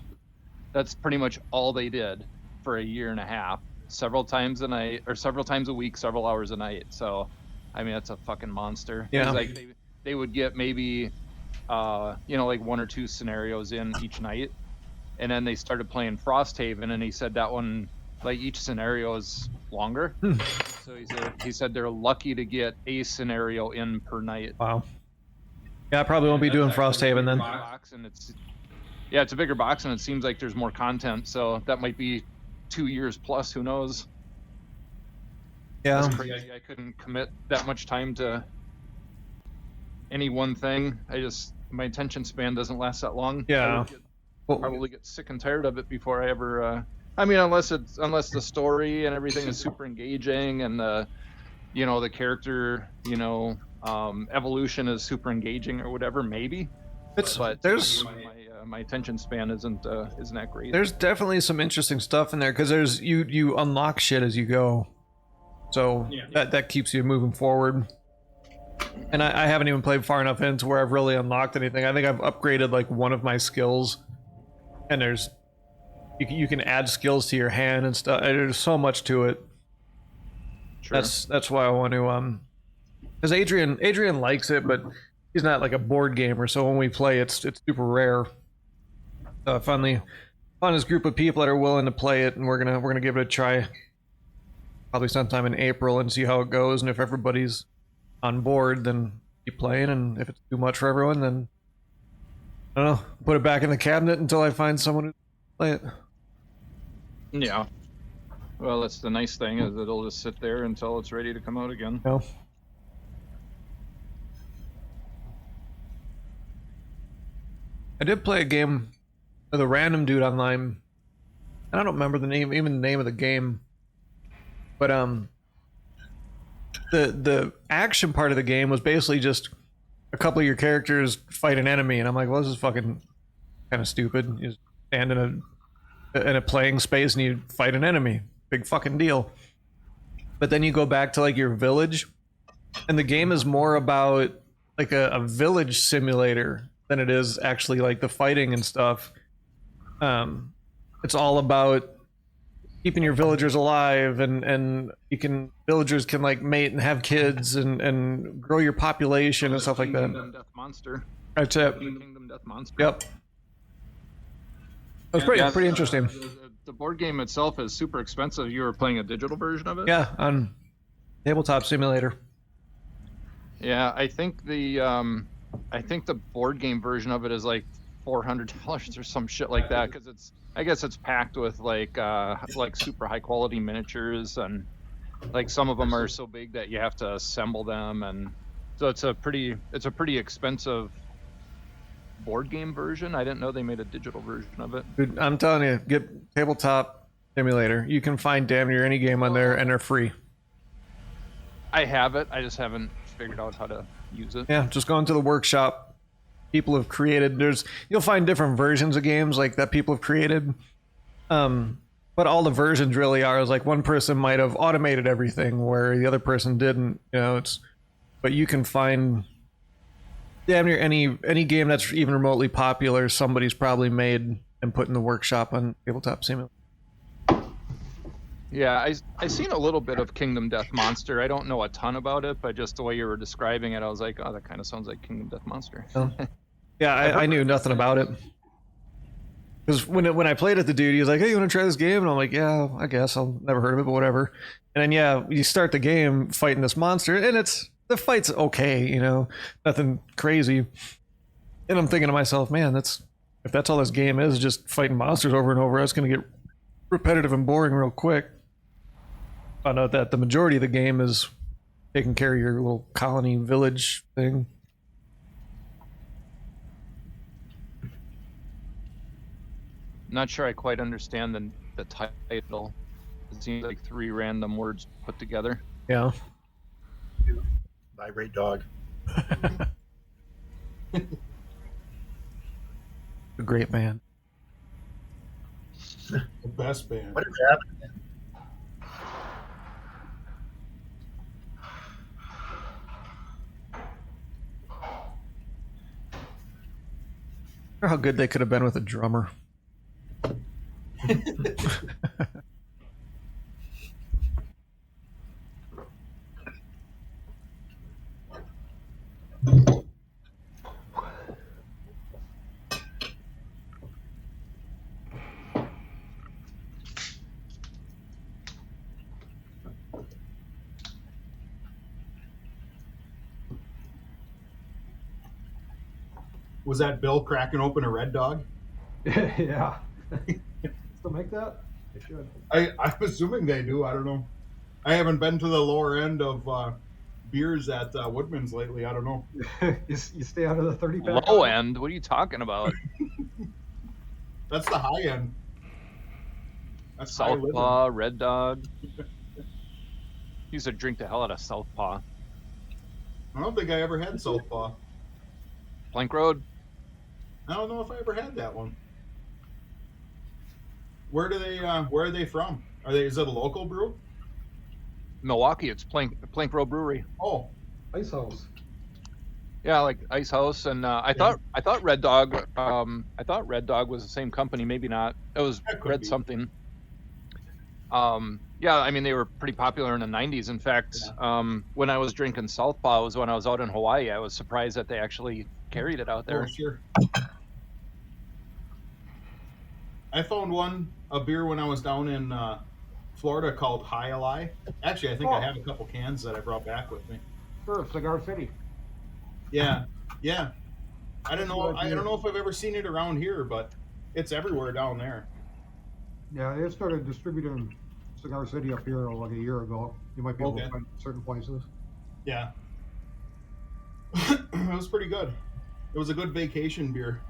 That's pretty much all they did for a year and a half, several times a night, or several times a week, several hours a night. So, I mean, that's a fucking monster. Yeah. Like they would get maybe, like 1 or 2 scenarios in each night, and then they started playing Frosthaven, and he said that one, like each scenario is longer. So he said they're lucky to get a scenario in per night. Wow. Yeah, I probably won't be doing Frosthaven then. Box, and it's a bigger box, and it seems like there's more content, so that might be 2 years plus, who knows. Yeah. That's crazy. I couldn't commit that much time to any one thing. My attention span doesn't last that long. Yeah. Probably get sick and tired of it before I ever unless the story and everything is super engaging, and the character evolution is super engaging or whatever, maybe. My attention span isn't that great. There's definitely some interesting stuff in there because there's you unlock shit as you go, so that keeps you moving forward. And I haven't even played far enough into where I've really unlocked anything. I think I've upgraded like one of my skills, and you can add skills to your hand and stuff. There's so much to it. Sure. That's why I want to because Adrian likes it, but he's not like a board gamer. So when we play, it's super rare. So I finally found this group of people that are willing to play it, and we're gonna give it a try. Probably sometime in April and see how it goes. And if everybody's on board, then keep playing. And if it's too much for everyone, then I don't know, put it back in the cabinet until I find someone who play it. Yeah. Well, that's the nice thing is it'll just sit there until it's ready to come out again. No. I did play a game with a random dude online. I don't remember the name, even the name of the game. But the action part of the game was basically just a couple of your characters fight an enemy, and I'm like, well, this is fucking kind of stupid. You stand in a playing space and you fight an enemy. Big fucking deal. But then you go back to like your village, and the game is more about like a village simulator than it is actually like the fighting and stuff. It's all about keeping your villagers alive, and villagers can like mate and have kids and grow your population and stuff like that. Kingdom Death Monster. That's it. Kingdom Death Monster. Yep. It was pretty interesting. The board game itself is super expensive. You were playing a digital version of it? Yeah, on Tabletop Simulator. Yeah, I think the board game version of it is like $400 or some shit like that, because I guess it's packed with like super high quality miniatures, and like some of them are so big that you have to assemble them, and so it's a pretty expensive board game version. I didn't know they made a digital version of it. Dude, I'm telling you, get Tabletop Simulator. You can find damn near any game on there, and they're free. I have it. I just haven't figured out how to use it. Yeah, just go into the workshop. People have created. You'll find different versions of games like that people have created. But all the versions really are is like one person might have automated everything where the other person didn't. You know, but you can find damn near any game that's even remotely popular, somebody's probably made and put in the workshop on Tabletop Simulator. Yeah, I seen a little bit of Kingdom Death Monster. I don't know a ton about it, but just the way you were describing it, I was like, oh, that kind of sounds like Kingdom Death Monster. Yeah, I knew nothing about it. Because when I played it, the dude, he was like, hey, you want to try this game? And I'm like, yeah, I guess. I'll never heard of it, but whatever. And then, yeah, you start the game fighting this monster, and the fight's okay, you know, nothing crazy. And I'm thinking to myself, man, if that's all this game is, just fighting monsters over and over, that's going to get repetitive and boring real quick. Found out that the majority of the game is taking care of your little colony village thing. Not sure I quite understand the title. It seems like 3 random words put together. Yeah. Vibrate dog. A great band. The best band. Whatever happened? How good they could have been with a drummer. Was that Bill cracking open a Red Dog? Yeah. Still make that? They should. I'm assuming they do. I don't know. I haven't been to the lower end of beers at Woodman's lately. I don't know. you stay out of the 30-pack. Low end? What are you talking about? That's the high end. That's high living. Southpaw, Red Dog. Used to drink the hell out of Southpaw. I don't think I ever had Southpaw. Plank Road. I don't know if I ever had that one. Where are they from? Is it a local brew? Milwaukee. It's Plank Road Brewery. Oh, Ice House. Yeah, like Ice House, and I thought Red Dog. I thought Red Dog was the same company. Maybe not. It was That could Red be. something. Yeah, I mean, they were pretty popular in the 90s. In fact, when I was drinking Southpaw was when I was out in Hawaii. I was surprised that they actually carried it out there. Oh, sure. I found a beer when I was down in Florida called High Ally. Actually, I think I have a couple cans that I brought back with me. Sure, Cigar City. Yeah, yeah. I don't know if I've ever seen it around here, but it's everywhere down there. Yeah, they started distributing Cigar City up here like a year ago. You might be able to find it in certain places. Yeah. It was pretty good. It was a good vacation beer.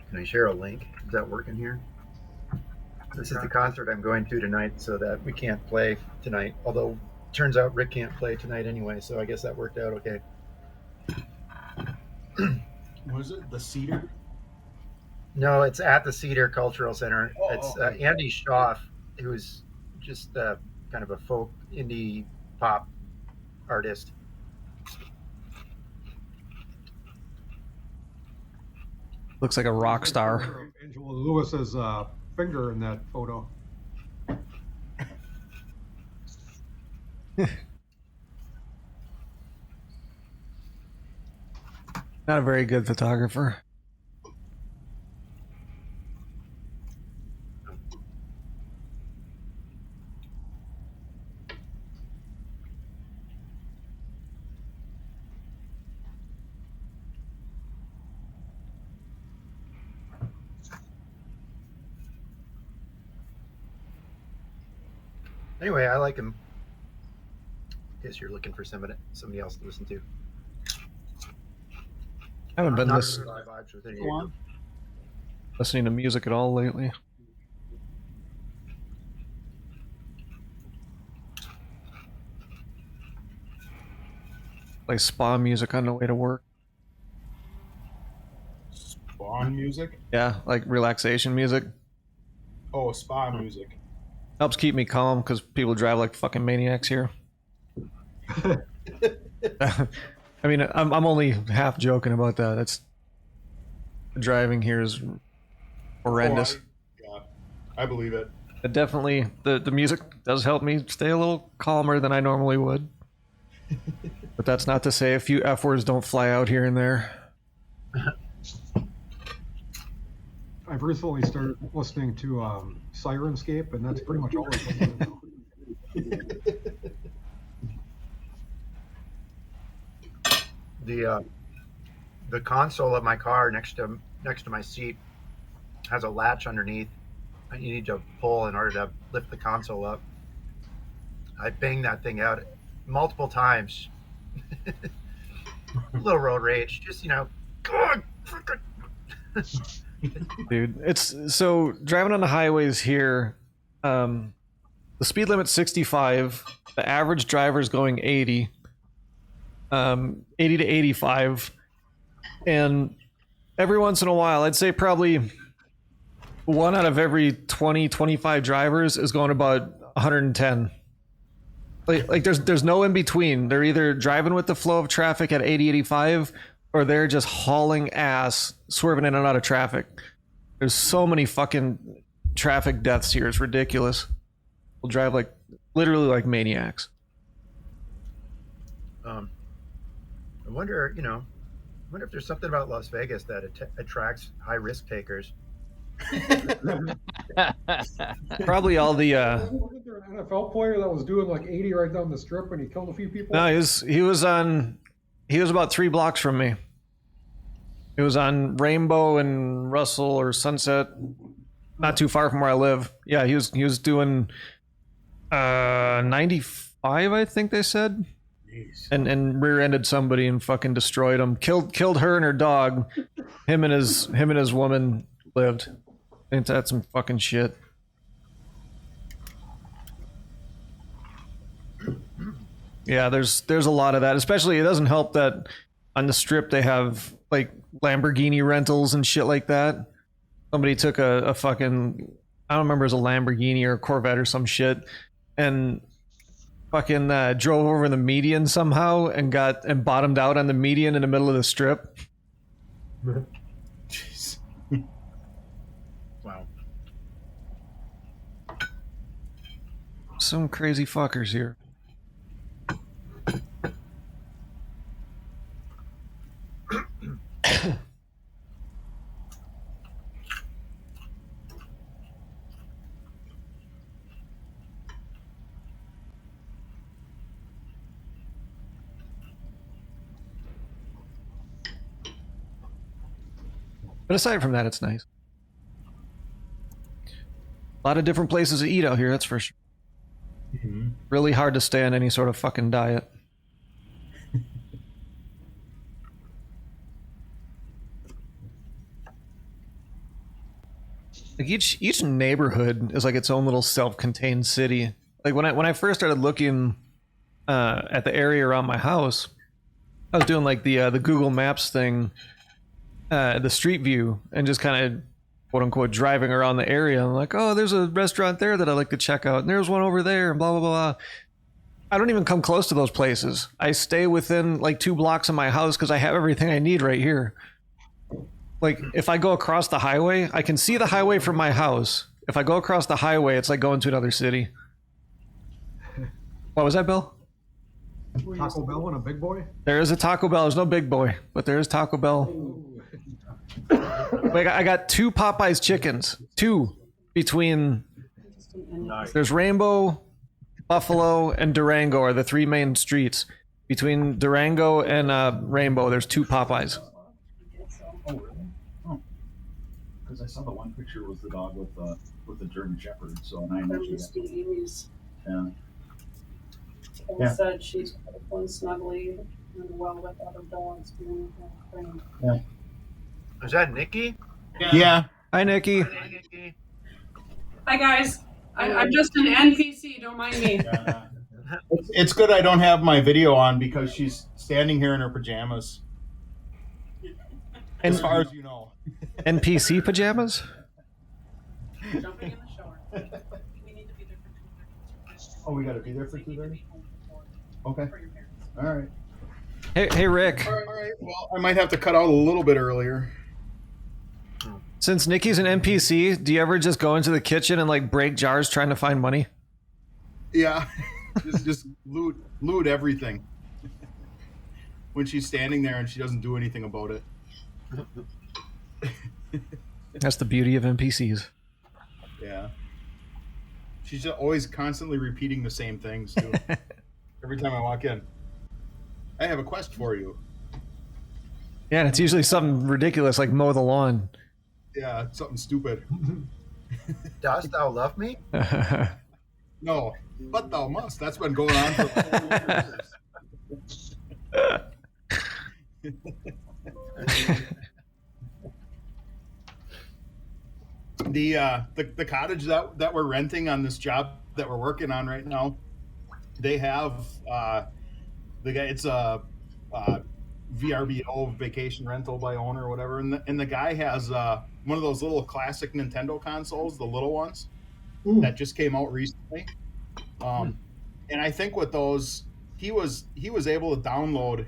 Can I share a link? Is that working here? This is the concert I'm going to tonight, so that we can't play tonight. Although, turns out Rick can't play tonight anyway, so I guess that worked out okay. What is it? The Cedar? No, it's at the Cedar Cultural Center. It's Andy Schaff, who's just kind of a folk indie pop artist. Looks like a rock star. Angela Lewis's finger in that photo. Not a very good photographer. Anyway, I like him. Guess you're looking for somebody else to listen to. I haven't been Not listening really vibes with any of you. to music at all lately. Play spa music on the way to work. Spawn music? Yeah, like relaxation music. Oh, spa music. Helps keep me calm because people drive like fucking maniacs here. I mean, I'm only half joking about that. It's driving here is horrendous. I believe it. It definitely the music does help me stay a little calmer than I normally would. But that's not to say a few F words don't fly out here and there. I've recently started listening to Sirenscape, and that's pretty much all I listen to. The console of my car next to my seat has a latch underneath. You need to pull in order to lift the console up. I banged that thing out multiple times. Little road rage, just God, dude. It's so driving on the highways here. The speed limit's 65. The average driver is going 80. 80 to 85. And every once in a while, I'd say probably 1 out of every 20, 25 drivers is going about 110. Like there's no in between. They're either driving with the flow of traffic at 80, 85, or they're just hauling ass, swerving in and out of traffic. There's so many fucking traffic deaths here. It's ridiculous. We'll drive like literally like maniacs. I wonder, if there's something about Las Vegas that attracts high risk takers. Probably all the Wasn't there an NFL player that was doing like 80 right down the strip and he killed a few people? No, he was about 3 blocks from me. It was on Rainbow and Russell or Sunset, not too far from where I live. Yeah, he was doing 95, I think they said. Jeez. And rear-ended somebody and fucking destroyed him. Killed her and her dog. Him and his woman lived. Ain't that some fucking shit? Yeah, there's a lot of that. Especially, it doesn't help that on the strip they have like Lamborghini rentals and shit like that. Somebody took a fucking, I don't remember, it was a Lamborghini or a Corvette or some shit, and fucking drove over the median somehow and bottomed out on the median in the middle of the strip. Jeez. Wow. Some crazy fuckers here. But aside from that, it's nice. A lot of different places to eat out here, that's for sure. Mm-hmm. Really hard to stay on any sort of fucking diet. Like each neighborhood is like its own little self-contained city. Like when I first started looking at the area around my house, I was doing like the Google Maps thing, the street view, and just kind of quote unquote driving around the area. I'm like, oh, there's a restaurant there that I like to check out, and there's one over there, and blah blah blah. I don't even come close to those places. I stay within like 2 blocks of my house because I have everything I need right here. Like if I go across the highway, I can see the highway from my house. If I go across the highway, it's like going to another city. What was that, Bill? Taco Bell and a big boy? There is a Taco Bell. There's no Big Boy, but there is Taco Bell. Like I got 2 Popeyes chickens. 2 between. Nice. There's Rainbow, Buffalo, and Durango are the 3 main streets. Between Durango and Rainbow, there's 2 Popeyes. Oh, really? Oh, because I saw the one picture was the dog with the German Shepherd. So and I mentioned that. Amy's. Yeah. And said she's one snuggly and well with other dogs doing her thing. Is that Nikki? Yeah. Hi, Nikki. Hey, Nikki. Hi guys, I'm just an NPC. Don't mind me. It's good I don't have my video on because she's standing here in her pajamas. As far as you know. NPC pajamas? Jumping in the shower. We need to be there for 2:30. Oh, we got to be there for 2:30. Okay. For your parents. All right. Hey, Rick. All right. Well, I might have to cut out a little bit earlier. Since Nikki's an NPC, do you ever just go into the kitchen and like break jars trying to find money? Yeah. just loot everything. When she's standing there and she doesn't do anything about it. That's the beauty of NPCs. Yeah. She's just always constantly repeating the same things too. Every time I walk in. I have a quest for you. Yeah, and it's usually something ridiculous like mow the lawn. Yeah, something stupid. Dost thou love me? No, but thou must. That's been going on for 4 years. The cottage that we're renting on this job that we're working on right now, they have it's a VRBO, vacation rental by owner or whatever, and the guy has one of those little classic Nintendo consoles, the little ones that just came out recently. And I think with those, he was able to download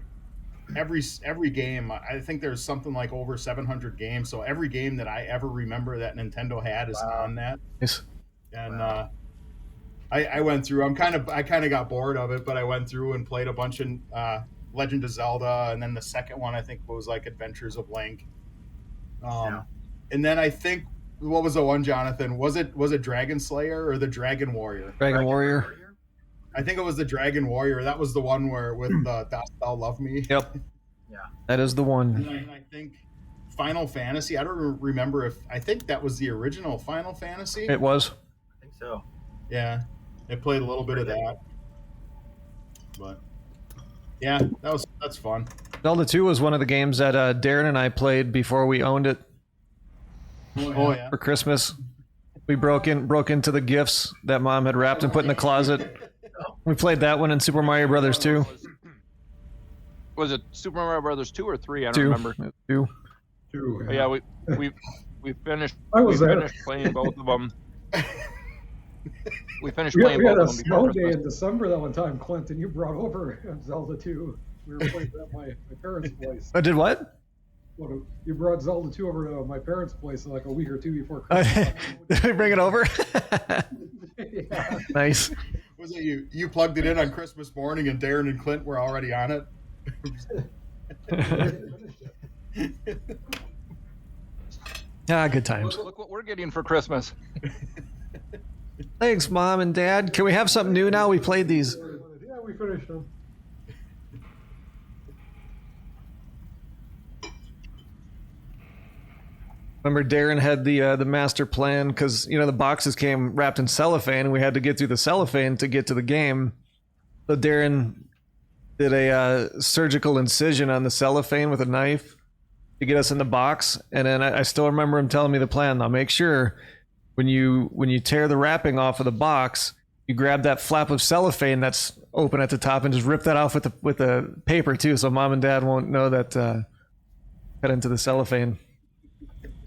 every game. I think there's something like over 700 games. So every game that I ever remember that Nintendo had is on that. Yes. And I went through. I kind of got bored of it, but I went through and played a bunch of Legend of Zelda, and then the second one I think was like Adventures of Link. And then I think, what was the one, Jonathan? Was it Dragon Slayer or the Dragon Warrior? Dragon Warrior. I think it was the Dragon Warrior. That was the one where with Dost Thou Love Me. Yep. Yeah. That is the one. And I think Final Fantasy. I don't remember I think that was the original Final Fantasy. It was. I think so. Yeah, I played a little bit of that. But yeah, that's fun. Zelda 2 was one of the games that Darren and I played before we owned it Oh yeah. for Christmas. We broke into the gifts that Mom had wrapped and put in the closet. We played that one in Super Mario Brothers 2. Was it Super Mario Brothers 2 or 3? I don't Two. remember. Two. Two. But yeah, we finished. I was we there. finished playing both of them. We finished We playing had both a of them before snow day Christmas. in December that one time, Clint, and you brought over Zelda 2. We were playing at my parents' place. I did what? You brought Zelda 2 over to my parents' place like a week or two before Christmas. Did we bring it over? Yeah. Nice. Was it you? You plugged it in on Christmas morning, and Darren and Clint were already on it. Ah, good times. Look what we're getting for Christmas. Thanks, Mom and Dad. Can we have something new now? We played these. Yeah, we finished them. Remember, Darren had the master plan because the boxes came wrapped in cellophane, and we had to get through the cellophane to get to the game. So Darren did a surgical incision on the cellophane with a knife to get us in the box, and then I still remember him telling me the plan. Now make sure when you tear the wrapping off of the box, you grab that flap of cellophane that's open at the top and just rip that off with the paper too, so Mom and Dad won't know that cut into the cellophane.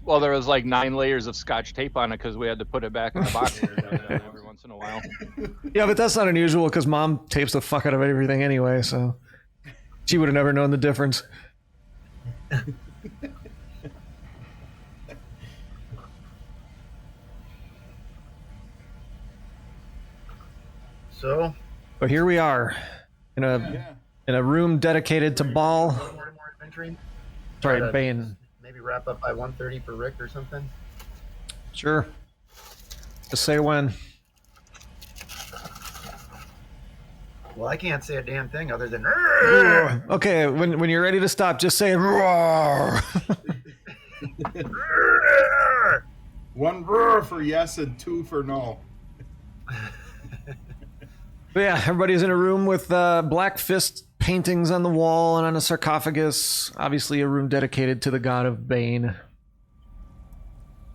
Well, there was like 9 layers of Scotch tape on it because we had to put it back in the box every once in a while. Yeah, but that's not unusual because Mom tapes the fuck out of everything anyway, so she would have never known the difference. So, But here we are in a room dedicated to Ball. more adventuring. Sorry, Try to Bane. Maybe wrap up by 1:30 for Rick or something. Sure. Just say when. Well, I can't say a damn thing other than. Okay, when you're ready to stop, just say roar. 1 roar for yes and 2 for no. But yeah, everybody's in a room with black fist paintings on the wall and on a sarcophagus. Obviously, a room dedicated to the god of Bane.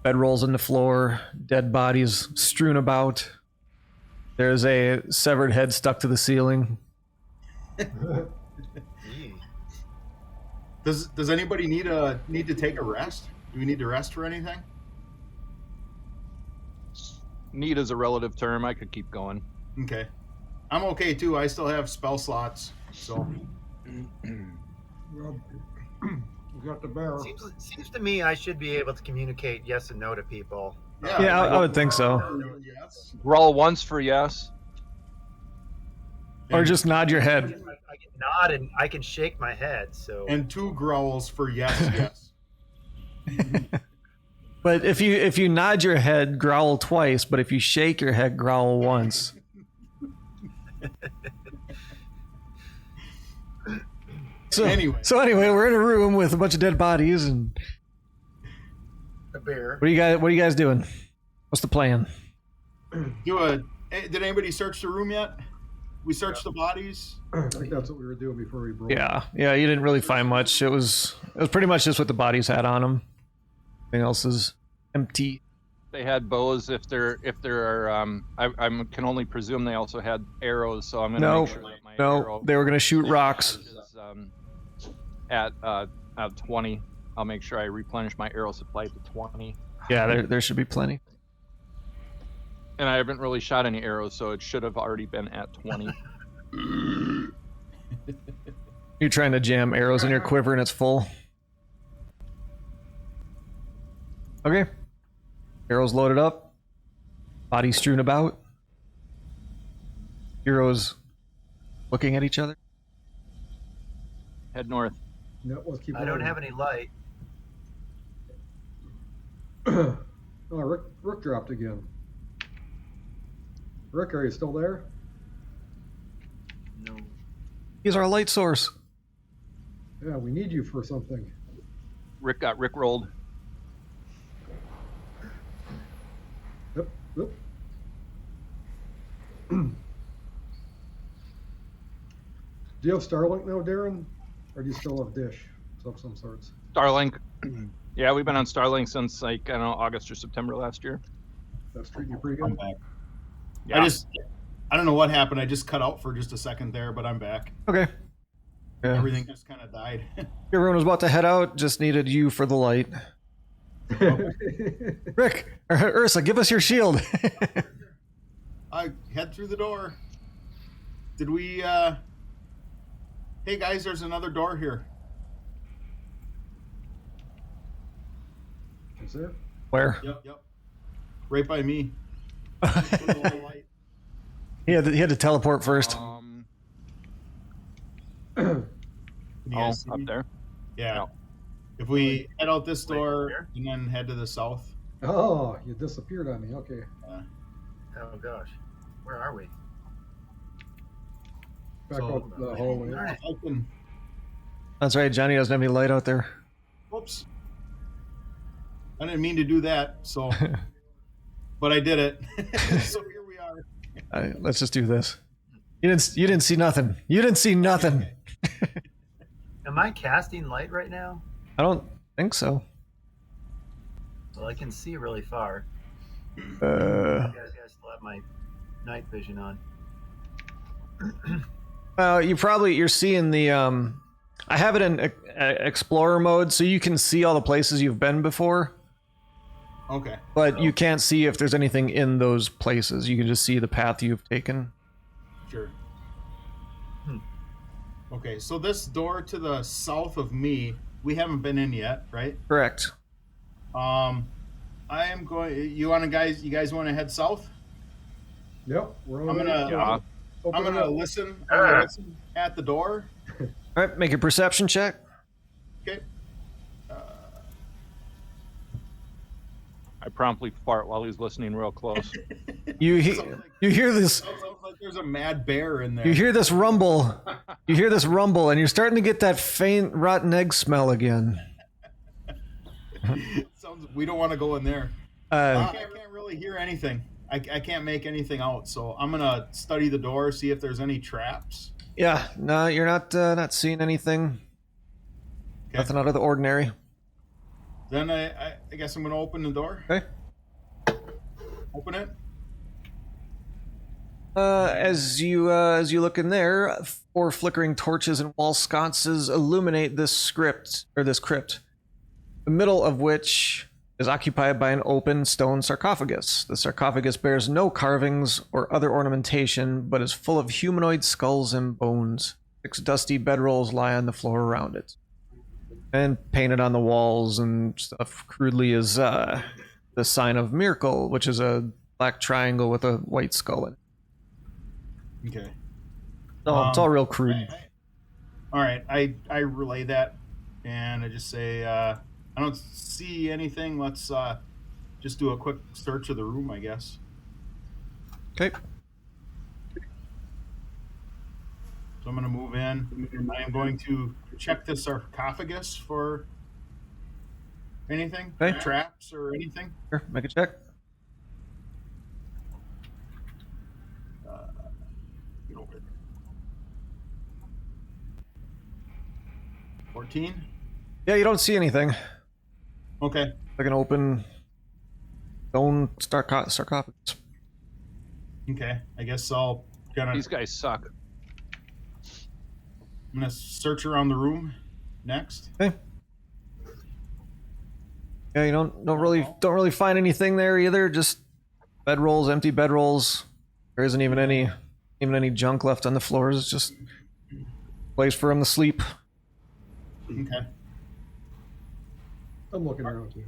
Bedrolls on the floor, dead bodies strewn about. There's a severed head stuck to the ceiling. Does anybody need to take a rest? Do we need to rest for anything? Need is a relative term. I could keep going. Okay. I'm okay too. I still have spell slots, so. You got the bear. Seems to me I should be able to communicate yes and no to people. Yeah, I would think so. Yes. Roll once for yes. Or just nod your head. I can nod and I can shake my head. So. And 2 growls for yes, yes. But if you nod your head, growl twice. But if you shake your head, growl once. So anyway, we're in a room with a bunch of dead bodies, and A bear. what are you guys doing? What's the plan? Did anybody search the room yet? We searched the bodies. I think that's what we were doing before we broke. Yeah, you didn't really find much. It was pretty much just what the bodies had on them. Everything else is empty. They had bows. If there are, I can only presume they also had arrows. So I'm gonna make sure that my arrow they were gonna shoot rocks. is, at 20. I'll make sure I replenish my arrow supply to 20. Yeah, there should be plenty. And I haven't really shot any arrows, so it should have already been at 20. You're trying to jam arrows in your quiver and it's full. Okay. Arrows loaded up. Bodies strewn about. Heroes looking at each other. Head north. No, let's keep I don't have any light. Oh, Rick dropped again. Rick, are you still there? No. He's our light source. Yeah, we need you for something. Rick got rickrolled. Yep. Do you have Starlink now, Darren? Or do you still have Dish of some sorts? Starlink. Yeah, we've been on Starlink since like I don't know, August or September last year. That's treating you pretty I'm good. back. Yeah. I don't know what happened. I just cut out for just a second there, but I'm back. Okay. Yeah. Everything just kind of died. Everyone was about to head out, just needed you for the light. Rick, or Ursa, give us your shield. I head through the door. Did we? Hey guys, there's another door here. Is there? Where? Yep. Right by me. He had to teleport first. Can you guys see up me? there. Yeah. No. If we head out this door and then head to the south. Oh, you disappeared on me. Okay. Oh gosh, where are we? Back So- up the hallway. I can. That's right, Johnny doesn't have any light out there. Whoops. I didn't mean to do that. So, but I did it. So here we are. Let's just do this. You didn't see nothing. You didn't see nothing. Am I casting light right now? I don't think so. Well, I can see really far. Uh, I still have my night vision on. well, you're seeing the. I have it in Explorer mode, so you can see all the places you've been before. Okay. But you can't see if there's anything in those places. You can just see the path you've taken. Sure. Okay, so this door to the south of me, we haven't been in yet, right? Correct. I am going. You guys want to head south? Yep. We're on I'm the gonna. way. Yeah. Open I'm it gonna up. listen. I'm gonna listen at the door. All right, make a perception check. Okay. I promptly fart while he's listening real close. You Sounds hear this. Sounds like there's a mad bear in there. You hear this rumble. You hear this rumble, and you're starting to get that faint rotten egg smell again. We don't want to go in there. Uh, I can't really hear anything. I can't make anything out. So I'm gonna study the door, see if there's any traps. yeah, no, you're not seeing anything. Okay. Nothing out of the ordinary. Then I guess I'm gonna open the door. Okay. Open it. As you look in there, 4 flickering torches and wall sconces illuminate this crypt, the middle of which is occupied by an open stone sarcophagus. The sarcophagus bears no carvings or other ornamentation, but is full of humanoid skulls and bones. 6 dusty bedrolls lie on the floor around it. And painted on the walls and stuff crudely is the sign of Miracle, which is a black triangle with a white skull in it. Okay. It's all real crude. All right. I relay that, and I just say I don't see anything. Let's just do a quick search of the room, I guess. Okay. So I'm going to move in. I am going to check the sarcophagus for anything, Okay. traps or anything. Here, make a check. Get over there. 14. Yeah, you don't see anything. Okay. Like an open stone sarcophagus. Okay. I guess I'll These guys suck. I'm gonna search around the room next. Okay. Yeah, you don't really find anything there either. Just bedrolls, empty bedrolls. There isn't even any junk left on the floors. It's just a place for him to sleep. Okay. I'm looking around too.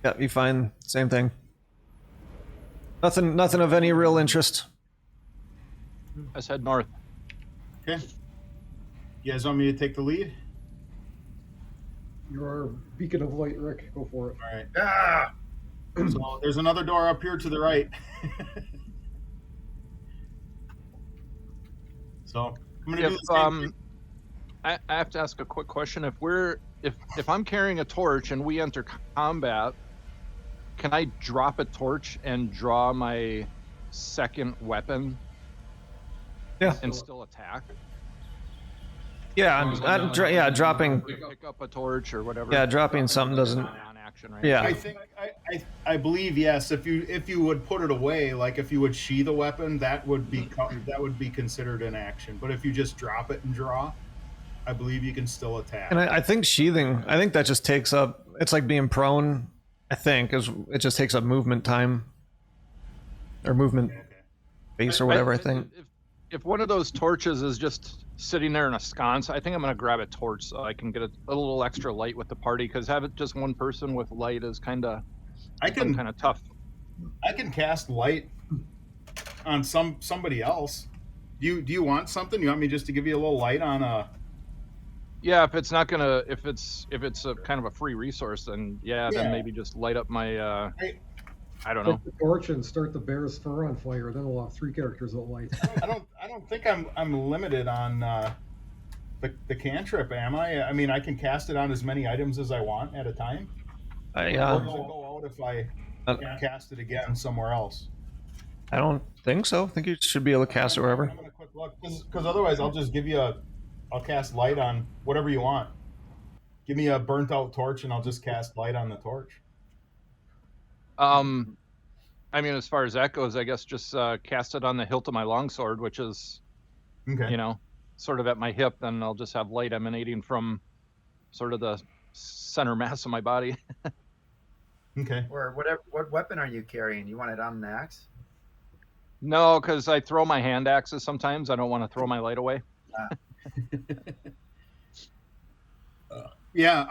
Yeah, you find same thing. Nothing of any real interest. Let's head north. Okay. You guys want me to take the lead? You're our beacon of light, Rick. Go for it. All right. So there's another door up here to the right. So I'm gonna do the same thing. I have to ask a quick question. If I'm carrying a torch and we enter combat, can I drop a torch and draw my second weapon? Yeah. And still attack? Yeah, dropping. Pick up a torch or whatever. Yeah, dropping something doesn't. On action, right? Yeah. I think I believe yes. If you would put it away, like if you would sheath a weapon, that would be considered an action. But if you just drop it and draw, I believe you can still attack. And I think sheathing, I think that just takes up, it's like being prone, I think, it just takes up movement time. Or movement base or whatever, I think. If one of those torches is just sitting there in a sconce, I think I'm going to grab a torch so I can get a little extra light with the party, because having just one person with light is kind of tough. I can cast light on somebody else. Do you want something? You want me just to give you a little light on a? Yeah, if it's not gonna, if it's a kind of a free resource, then then maybe just light up my. I don't know. Take the torch and start the bear's fur on fire. Then we'll have 3 characters with light. I don't think I'm limited on the cantrip, am I? I mean, I can cast it on as many items as I want at a time. Or does it go out if I cast it again somewhere else? I don't think so. I think you should be able to cast it wherever. I'm gonna quick look, because otherwise I'll just give you I'll cast light on whatever you want. Give me a burnt out torch and I'll just cast light on the torch. I mean, as far as that goes, I guess just cast it on the hilt of my longsword, which is, sort of at my hip. Then I'll just have light emanating from sort of the center mass of my body. Okay. Or what weapon are you carrying? You want it on an axe? No, because I throw my hand axes sometimes. I don't want to throw my light away. Yeah,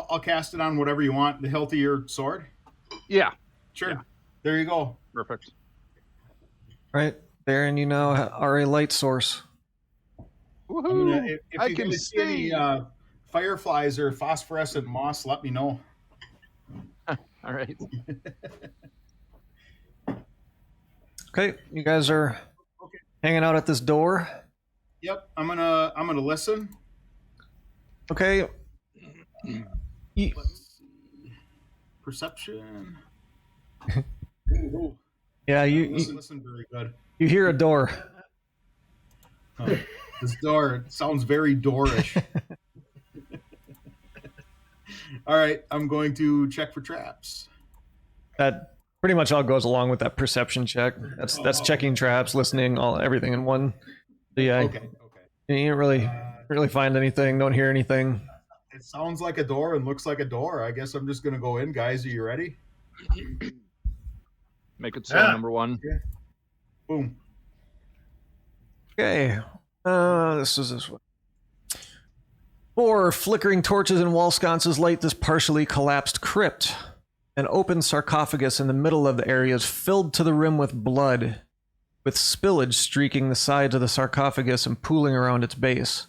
I'll cast it on whatever you want. The hilt of your sword. Yeah. Sure. Yeah. There you go. Perfect. Right, Baron, you now are a light source. Woohoo! If I you can guys see any fireflies or phosphorescent moss, let me know. All right. Okay, you guys are hanging out at this door. Yep, I'm gonna listen. Okay. Let's see. Perception. Ooh, Yeah, you listen very good. you hear a door. This door sounds very doorish. All right, I'm going to check for traps. That pretty much all goes along with that perception check. That's checking traps, listening, everything in one. So yeah, Okay. you didn't really find anything. Don't hear anything. It sounds like a door and looks like a door. I guess I'm just gonna go in, guys. Are you ready? Make it so, number one. Yeah. Boom. Okay. This is this one. 4 flickering torches and wall sconces light this partially collapsed crypt. An open sarcophagus in the middle of the area is filled to the rim with blood, with spillage streaking the sides of the sarcophagus and pooling around its base.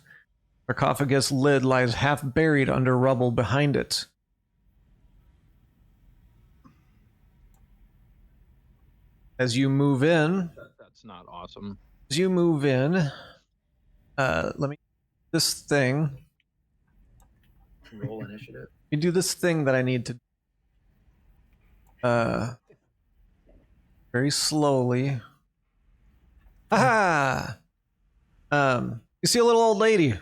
Sarcophagus lid lies half buried under rubble behind it. As you move in, That's not awesome. let me this thing. Roll initiative. You do this thing that I need to very slowly. Aha! You see a little old lady,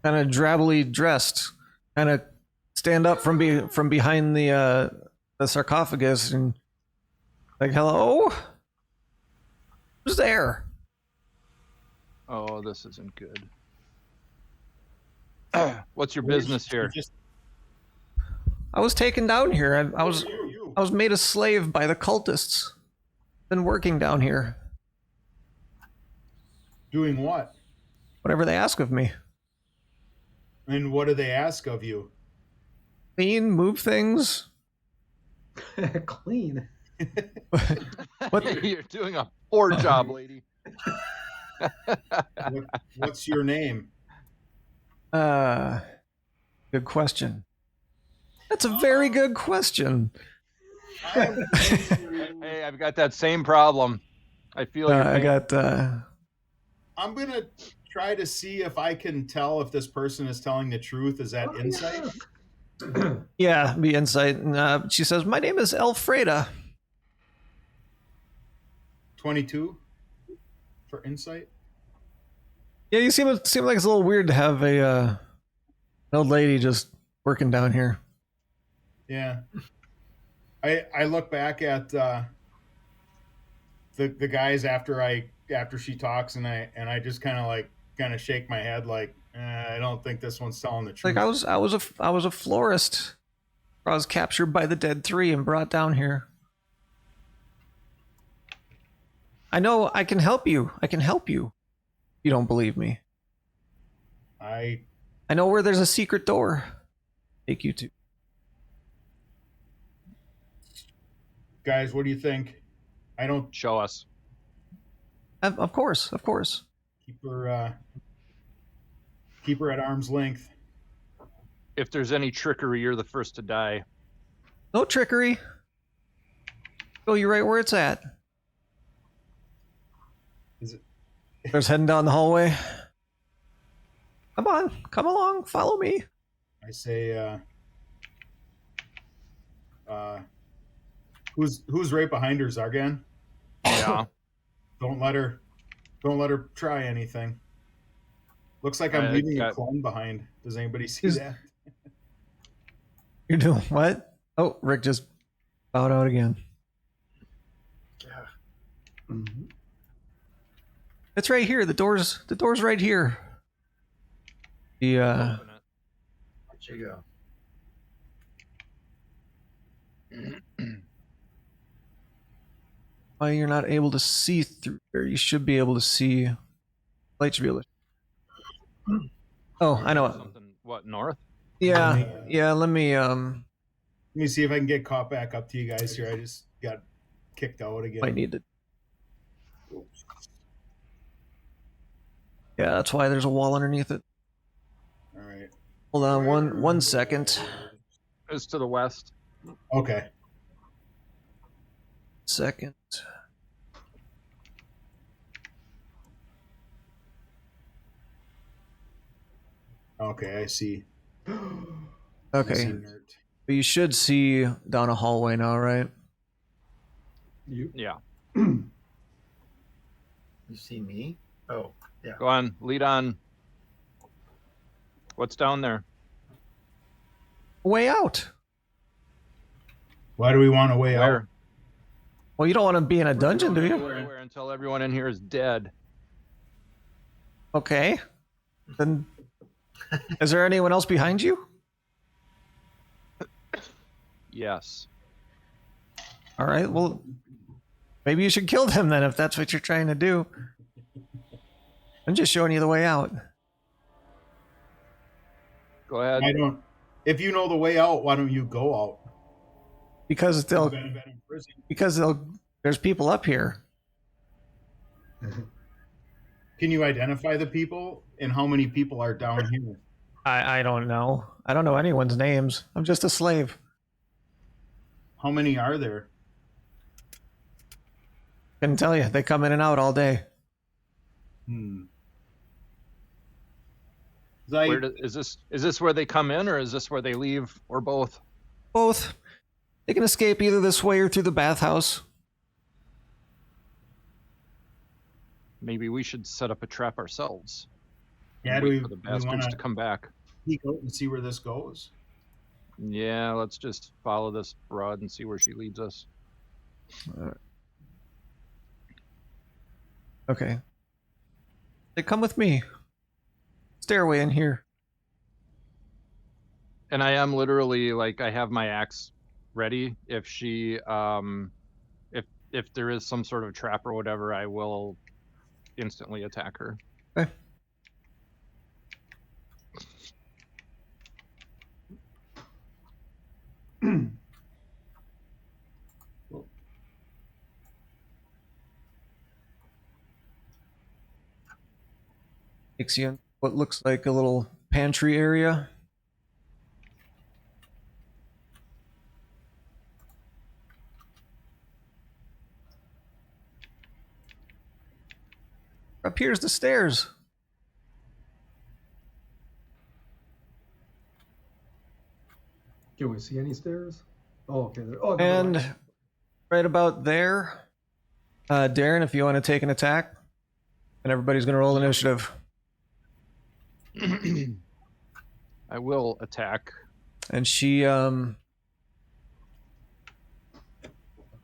kind of drabbily dressed, kind of stand up from behind the sarcophagus and like, hello? Who's there? Oh, this isn't good. What's your business here? I was taken down here. I was made a slave by the cultists. Been working down here. Doing what? Whatever they ask of me. And what do they ask of you? Clean, move things. Clean. What? You're doing a poor job, lady. What's your name? Good question. That's a very good question. Hey, I've got that same problem. I feel your I pain. got. I'm gonna try to see if I can tell if this person is telling the truth. Is that insight? Yeah, be insight. And, she says, "My name is Elfreda." 22 for insight. Yeah, you seem like it's a little weird to have an old lady just working down here. Yeah. I look back at the guys after she talks, and I just kind of shake my head like I don't think this one's telling the truth. Like I was a florist. I was captured by the Dead Three and brought down here. I know I can help you. I can help you. You don't believe me. I know where there's a secret door. Take you to. Guys, what do you think? I don't Show us. Of course, of course. keep her at arm's length. If there's any trickery, you're the first to die. No trickery. Go you right where it's at. Is it? There's heading down the hallway. Come on, come along, follow me. I say, who's right behind her, Zargan? Yeah. Don't let her try anything. Looks like I'm leaving a clone behind. Does anybody see that? You're doing what? Oh, Rick just bowed out again. Mm-hmm. It's right here. The door's right here. The Where'd you go? why you're not able to see through there? You should be able to see. Light should be able to. Oh, I know. Something, what, north? Yeah, yeah. Let me Let me see if I can get caught back up to you guys here. I just got kicked out again. I need to. Yeah, that's why there's a wall underneath it. All right. Hold on one second. It's to the west. Okay. Second. Okay, I see. Okay. But you should see down a hallway now, right? Yeah. You see me? Oh, yeah. Go on, lead on. What's down there? Way out. Why do we want a way out? Where? Well, you don't want to be in a dungeon, do you? Where until everyone in here is dead. Okay. Then, is there anyone else behind you? Yes. All right. Well, maybe you should kill them then, if that's what you're trying to do. I'm just showing you the way out. Go ahead. I don't. If you know the way out, why don't you go out? Because You've been in prison. there's people up here. Can you identify the people and how many people are down here? I don't know. I don't know anyone's names. I'm just a slave. How many are there? Couldn't tell you. They come in and out all day. Is this where they come in, or is this where they leave, or both? Both. They can escape either this way or through the bathhouse. Maybe we should set up a trap ourselves. Yeah, Wait for the bastards want to come back. Peek out and see where this goes? Yeah, let's just follow this broad and see where she leads us. Okay. They come with me. Stairway in here. And I am literally like, I have my axe ready. If she, if there is some sort of trap or whatever, I will instantly attack her. Okay. Takes you in what looks like a little pantry area. Up here's the stairs. Can we see any stairs? Oh, okay. Oh, And right about there, Darren, if you want to take an attack, and everybody's going to roll initiative. I will attack. And she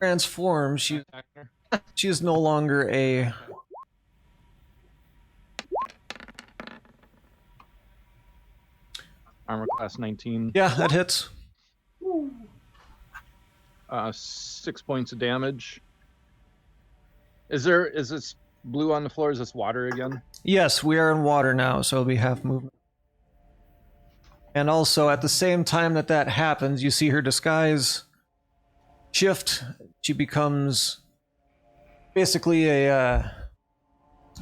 transforms, she is no longer a... Armor class 19. Yeah, that hits. 6 points of damage. Is this blue on the floor? Is this water again? Yes, we are in water now, so it'll be half movement. And also, at the same time that happens, you see her disguise shift. She becomes basically a...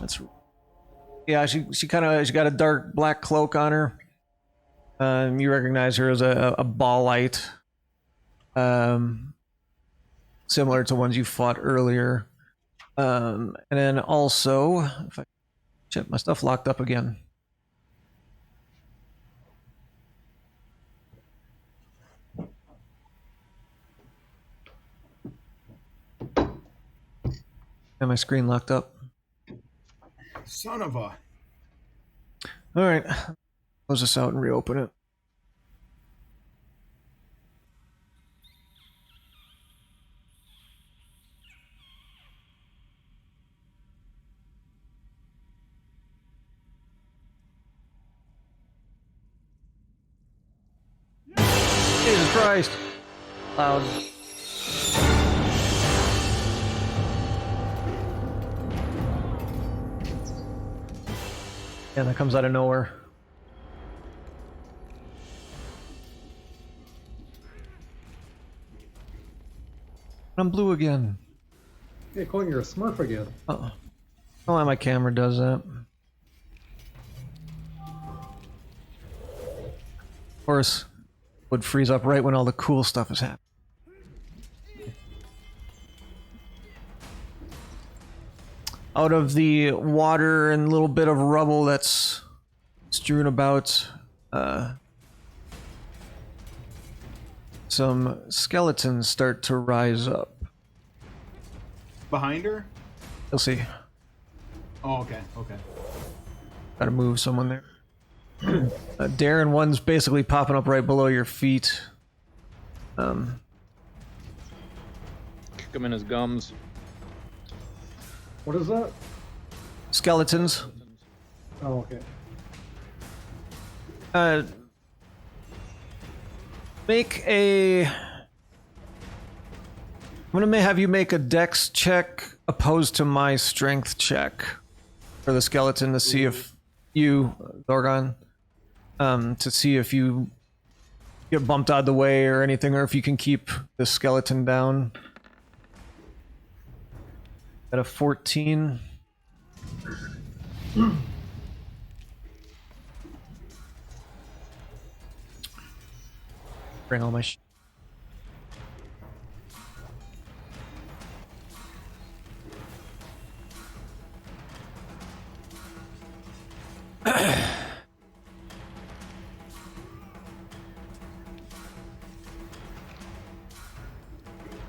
she got a dark black cloak on her. You recognize her as a ball light. Similar to ones you fought earlier. And then also... Shit, my stuff locked up again. And my screen locked up. Son of a... Alright. Close this out and reopen it. Jesus Christ. Loud. And that comes out of nowhere. I'm blue again. Hey, Coin, you're a Smurf again. Uh-oh. Oh, why my camera does that. Of course, would freeze up right when all the cool stuff is happening. Out of the water and a little bit of rubble that's strewn about, some skeletons start to rise up. Behind her? You'll see. Oh, okay, okay. Gotta move someone there. Darren, one's basically popping up right below your feet. Kick him in his gums. What is that? Skeletons. Oh, okay. Make a... I'm gonna have you make a dex check opposed to my strength check for the skeleton to see if you, Dorgon, to see if you get bumped out of the way or anything, or if you can keep the skeleton down. At a 14. Bring all my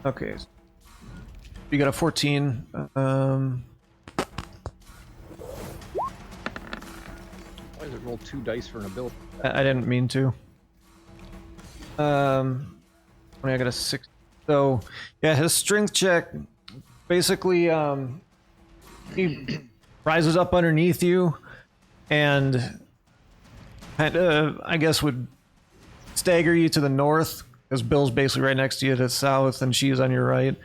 Okay. You got a 14. Why does it roll 2 dice for an ability? I didn't mean to. I got a 6. So, yeah, his strength check, basically, he rises up underneath you and kind of, I guess, would stagger you to the north, because Bill's basically right next to you to the south, and she's on your right.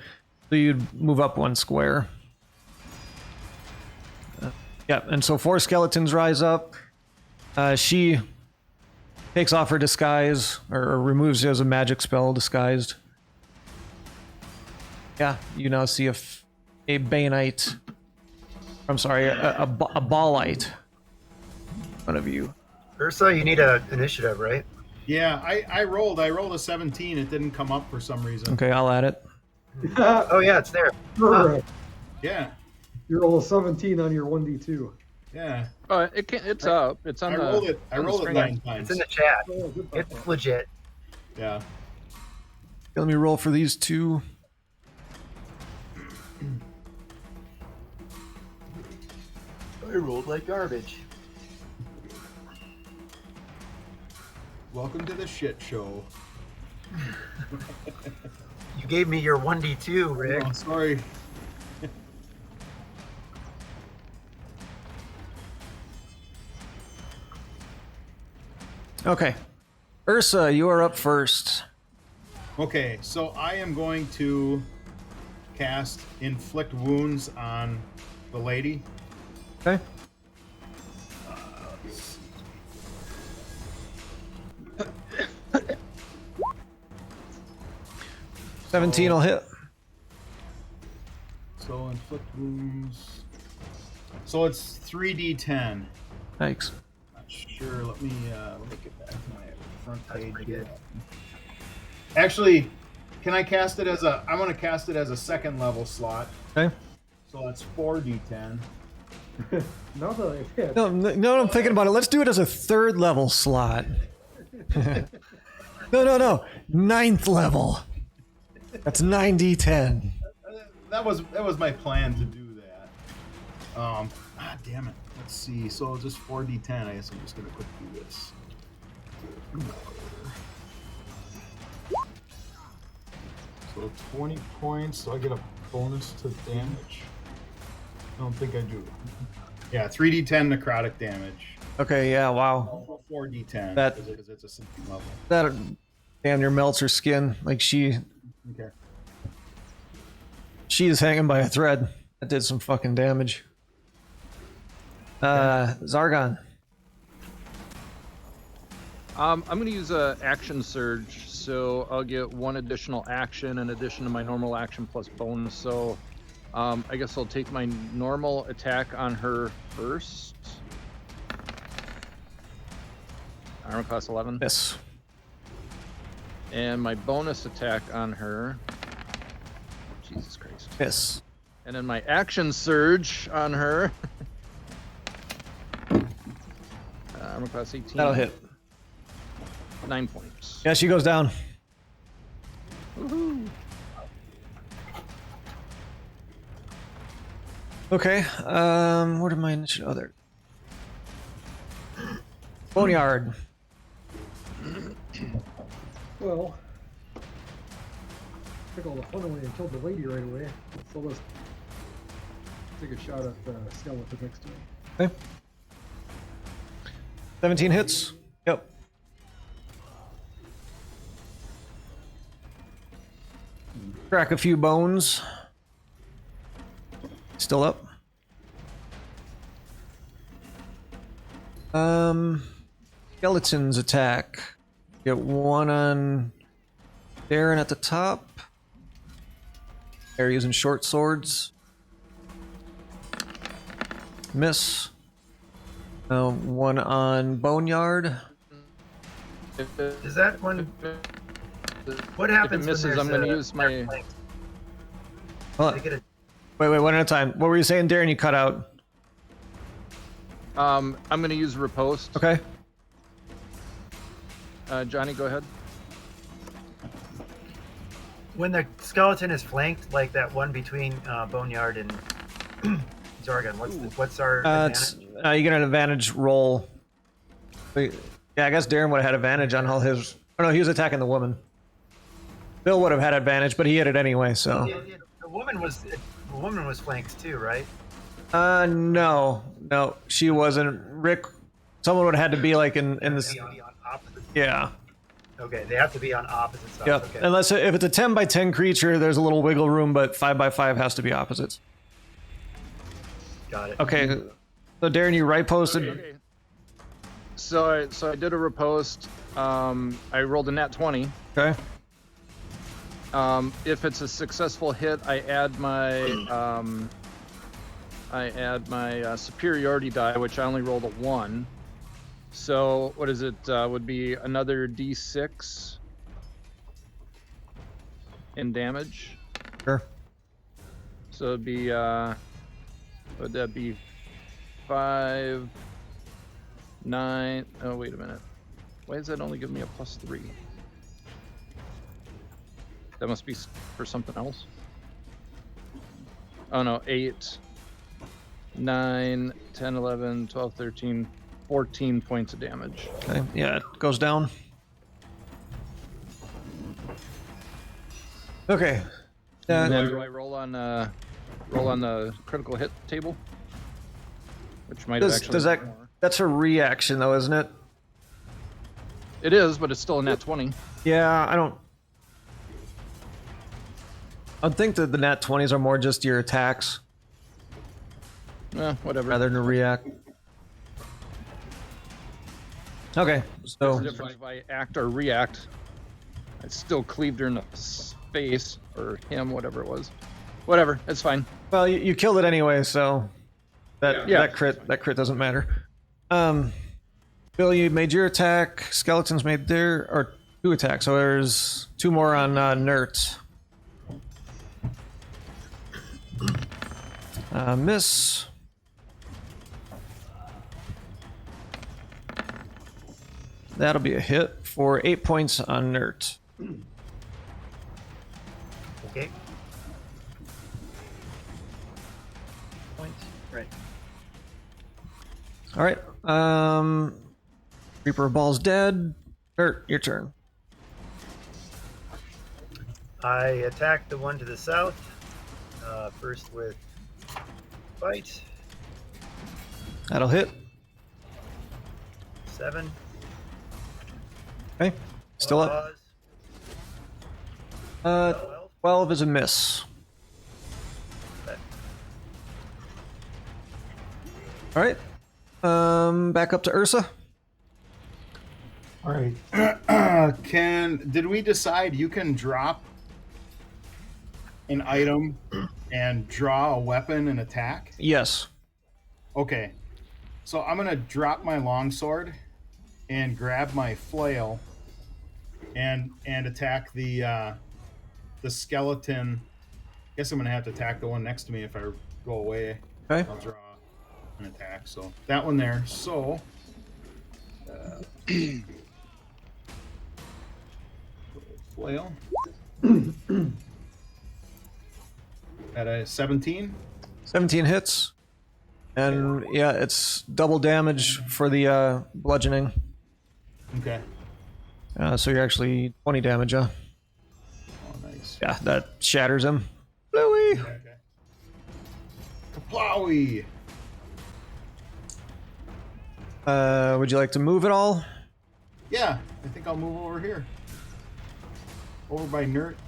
So you'd move up 1 square. Yeah, and so 4 skeletons rise up. She takes off her disguise, or removes it as a magic spell, disguised. Yeah, you now see a Baneite. I'm sorry, a Ballite. In front of you. Ursa, you need an initiative, right? Yeah, I rolled a 17. It didn't come up for some reason. Okay, I'll add it. Oh yeah, it's there. Correct. Yeah, You roll a 17 on your 1d2. yeah. It's up. It's on I the. rolled it. I on the rolled it screen. 9 times. It's in the chat. Oh, good It's thought. legit. Yeah. Okay, let me roll for these 2. I rolled like garbage. Welcome to the shit show. You gave me your 1d2, Rick. Oh, sorry. Okay. Ursa, you are up first. Okay, so I am going to cast Inflict Wounds on the lady. Okay. 17 will hit. So Inflict Wounds. So it's 3d10. Thanks. Not sure. Let me get back to my front That's page pretty here. good. Actually, can I cast it as a? I want to cast it as a second level slot. Okay. So that's 4d10. Now that I've hit, No, I'm thinking about it. Let's do it as a third level slot. No. 9th level. That's 9d10. That was my plan to do that. Damn it. Let's see. So just 4d10. I guess I'm just gonna quick do this. So 20 points. Do I get a bonus to damage? I don't think I do. Yeah, 3d10 necrotic damage. Okay, yeah, wow. 4d10 That- because it's a second level. That damn near melts her skin. Like she Okay. is hanging by a thread. That did some fucking damage. Zargon. I'm going to use a action surge, so I'll get 1 additional action in addition to my normal action plus bonus. So I guess I'll take my normal attack on her first. Armor class 11. Yes. And my bonus attack on her. Jesus Christ. Yes. And then my action surge on her. Armor class 18. That'll hit. 9 points. Yeah, she goes down. Woohoo. Okay. What am I initiative? Oh, there. Boneyard. well, took all the fun away and killed the lady right away. So let's take a shot at the skeleton next to me. Okay. 17 hits. Yep. Crack a few bones. Still up. Skeleton's attack. Get 1 on Darren at the top. They're using short swords. Miss. 1 on Boneyard. Is that one? What If happens it misses, when I'm going to use they're my. flanked? Hold They on. get a Wait, one at a time. What were you saying, Darren? You cut out. I'm going to use riposte. Okay. Johnny, go ahead. when the skeleton is flanked, like that one between Boneyard and Zorgon. What's our advantage? You get an advantage roll. Yeah, I guess Darren would have had advantage on all his. Oh no, he was attacking the woman. Bill would have had advantage, but he hit it anyway. So. Yeah, the woman was flanked too, right? No, she wasn't. Rick, someone would have had to be like in this. Be on opposite. Yeah. Okay, they have to be on opposite sides. Yep. Okay. Unless if it's a 10x10 creature, there's a little wiggle room, but 5x5 has to be opposites. Got it. Okay. So Darren, you right posted. Okay. So I did a riposte. I rolled a nat 20. Okay. If it's a successful hit, I add my superiority die, which I only rolled a 1. So what is it? Would be another d6 in damage. Sure. So it'd be would that be 5, 9? Oh wait a minute. Why does that only give me a +3? That must be for something else. Oh no, 8, 9, 10, 11, 12, 13, 14 points of damage. Okay. Yeah, it goes down. Okay. And then Yeah. do I roll on the critical hit table? Which might have actually Does been that? more. That's a reaction, though, isn't it? It is, but it's still a nat 20. Yeah, I don't. I think that the nat 20s are more just your attacks Whatever. rather than a react. Okay, There's so a difference if I act or react. I still cleaved her in the face, or him, whatever it was. Whatever, it's fine. well, you killed it anyway, so that Yeah. that crit doesn't matter. Bill, you made your attack. Skeletons made their or 2 attacks. So there's 2 more on Nert. Miss. That'll be a hit for 8 points on Nert. Okay. Points. Right. All right. Reaper of Ball's dead. Nert, your turn. I attacked the one to the south. First with bite. That'll hit. 7. Okay. Still up. Pause. 12. 12 is a miss. Okay. All right. Back up to Ursa. All right. Did we decide you can drop an item and draw a weapon and attack? Yes. Okay. So I'm gonna drop my longsword and grab my flail and attack the skeleton. Guess I'm gonna have to attack the one next to me if I go away. Okay. I'll draw an attack. So that one there. So flail at a 17. 17 hits. And yeah, it's double damage for the bludgeoning. Okay. So you're actually 20 damage, huh? Oh, nice. Yeah, that shatters him. Bluey! Okay. Kaplowy. Would you like to move at all? Yeah, I think I'll move over here. Over by Nert.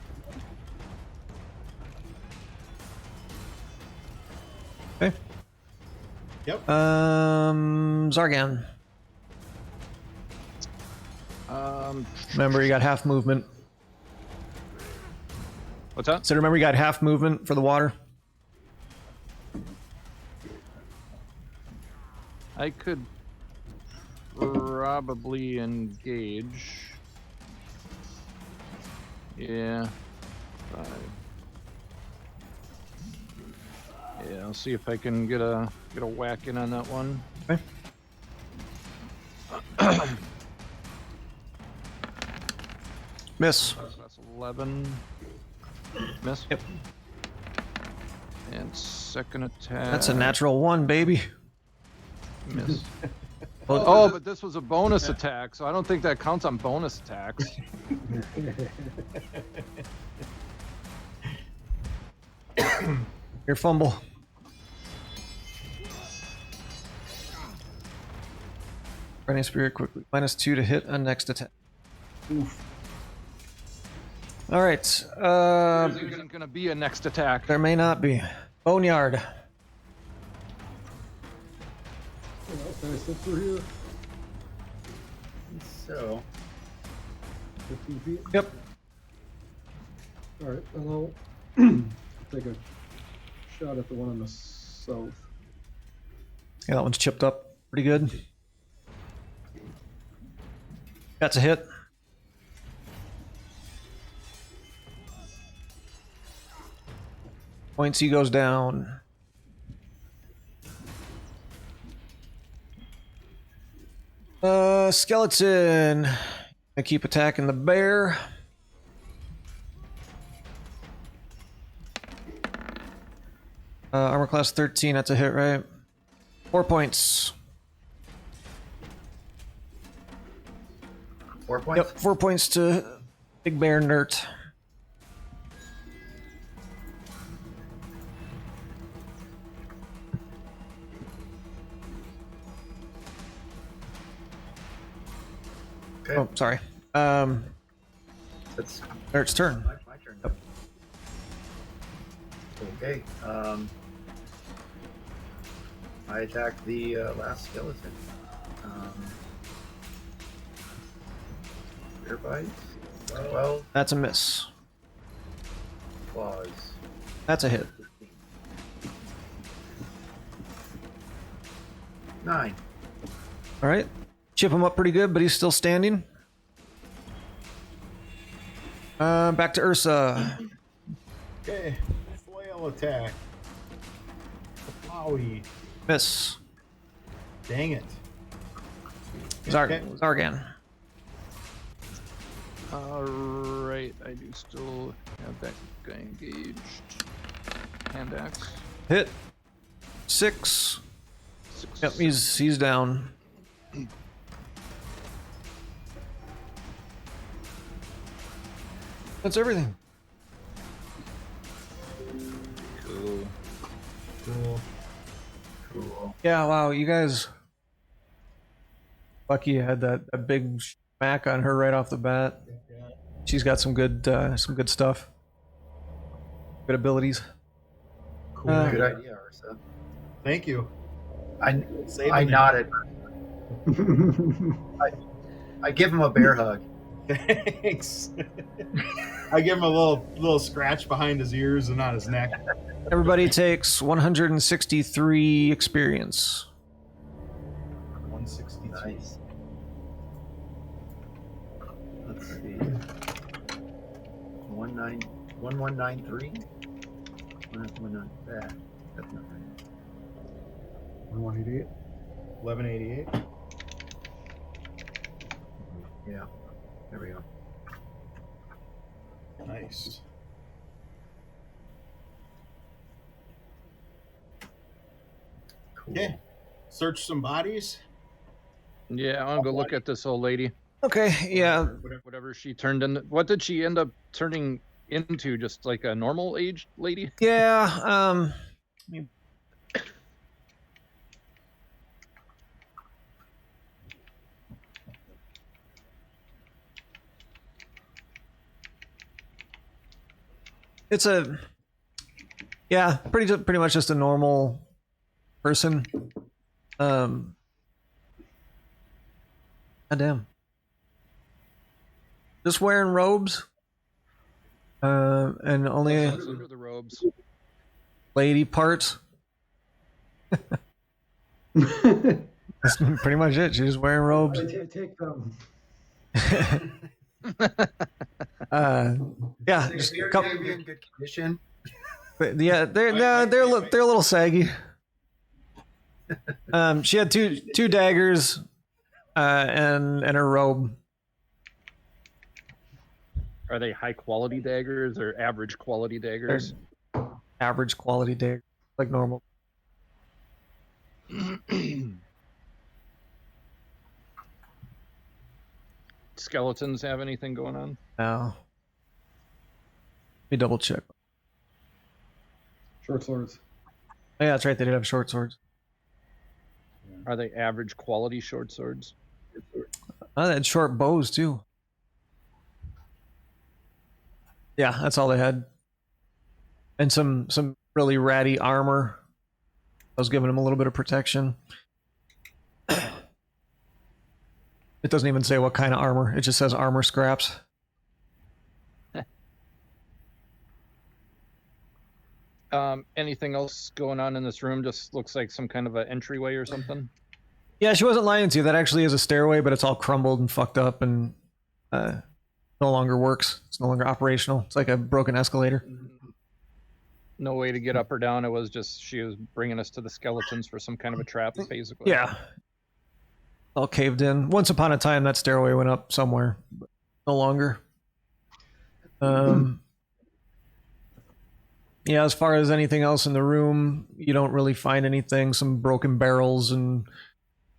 Okay. Yep. Zargan. Remember, you got half movement. What's that? So remember, you got half movement for the water. I could probably engage. Yeah. 5. Yeah, I'll see if I can get a whack in on that one. Okay. Miss. That's 11. Miss. Yep. And second attack. That's a natural 1, baby. Miss. Well, Oh, but this was a bonus attack, so I don't think that counts on bonus attacks. your fumble. Running spirit quickly. -2 to hit on next attack. Oof. All right. There isn't going to be a next attack. There may not be. Boneyard. Can I slip through here? So, 15 feet? Yep. All right, and I'll take a shot at the one on the south. Yeah, that one's chipped up pretty good. That's a hit. Points, he goes down. Skeleton. I keep attacking the bear. Armor class 13, that's a hit, right? 4 points. 4 points. Yep, 4 points to Big Bear Nert. Okay. Oh, sorry. That's Eric's turn. my turn. Okay. I attack the last skeleton. Spear bites. 12 That's a miss. claws. That's a hit. 15. 9. All right. Chip him up pretty good, but he's still standing. Back to Ursa. Okay. Flail attack. Wowie. Miss. Dang it. Zargan. Alright, I do still have that guy engaged. Hand axe. Hit. 6. 6. Yep, he's down. That's everything. Cool. Cool. Cool. Yeah, wow, you guys. Lucky you had that big smack on her right off the bat. She's got some good stuff. Good abilities. Cool. Good idea, Ursa. Thank you. I Saving nodded. I give him a bear hug. Thanks. I give him a little scratch behind his ears and on his neck. Everybody takes 163 experience. 162. Nice. Let's see. 1193. 1193. That's not right. 188. 1188. Yeah. There we go. Nice. Cool. Okay. Search some bodies. Yeah, I'm gonna go look at this old lady. Okay, yeah. Whatever she turned in. What did she end up turning into? Just like a normal aged lady? Yeah, it's pretty much just a normal person. Goddamn. Just wearing robes. And only What's under the robes? lady parts. That's pretty much it. She's just wearing robes. I take them. Yeah, just a couple. Maybe in good condition. Yeah, they're a little saggy. She had two daggers, and her robe. Are they high quality daggers or average quality daggers? Average quality dagger, like normal. Skeletons have anything going on? No. Let me double check. Short swords. Oh, yeah, that's right. They did have short swords. Are they average quality short swords? Oh, they had short bows too. Yeah, that's all they had. And some really ratty armor. I was giving them a little bit of protection. It doesn't even say what kind of armor. It just says armor scraps. Anything else going on in this room? Just looks like some kind of an entryway or something. Yeah, she wasn't lying to you. That actually is a stairway, but it's all crumbled and fucked up and no longer works. It's no longer operational. It's like a broken escalator. No way to get up or down. It was just she was bringing us to the skeletons for some kind of a trap, basically. Yeah. All caved in. Once upon a time, that stairway went up somewhere, but no longer. Yeah, as far as anything else in the room, you don't really find anything. Some broken barrels, and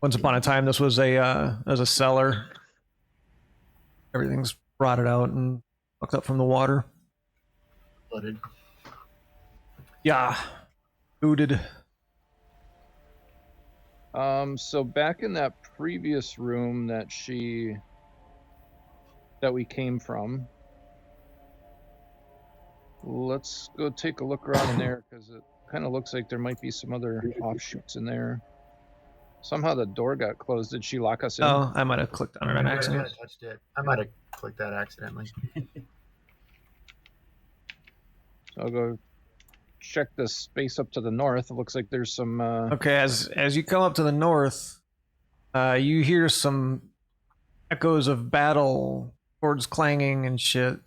once upon a time, this was a cellar. Everything's rotted out and fucked up from the water. Flooded. Yeah, booted. So back in that previous room that she that we came from. Let's go take a look around in there because it kind of looks like there might be some other offshoots in there. Somehow the door got closed. Did she lock us in? Oh, I might have clicked on it on I might accident. have touched it. I might have clicked that accidentally. So I'll go check this space up to the north. It looks like there's some. Okay, as you come up to the north, you hear some echoes of battle, swords clanging and shit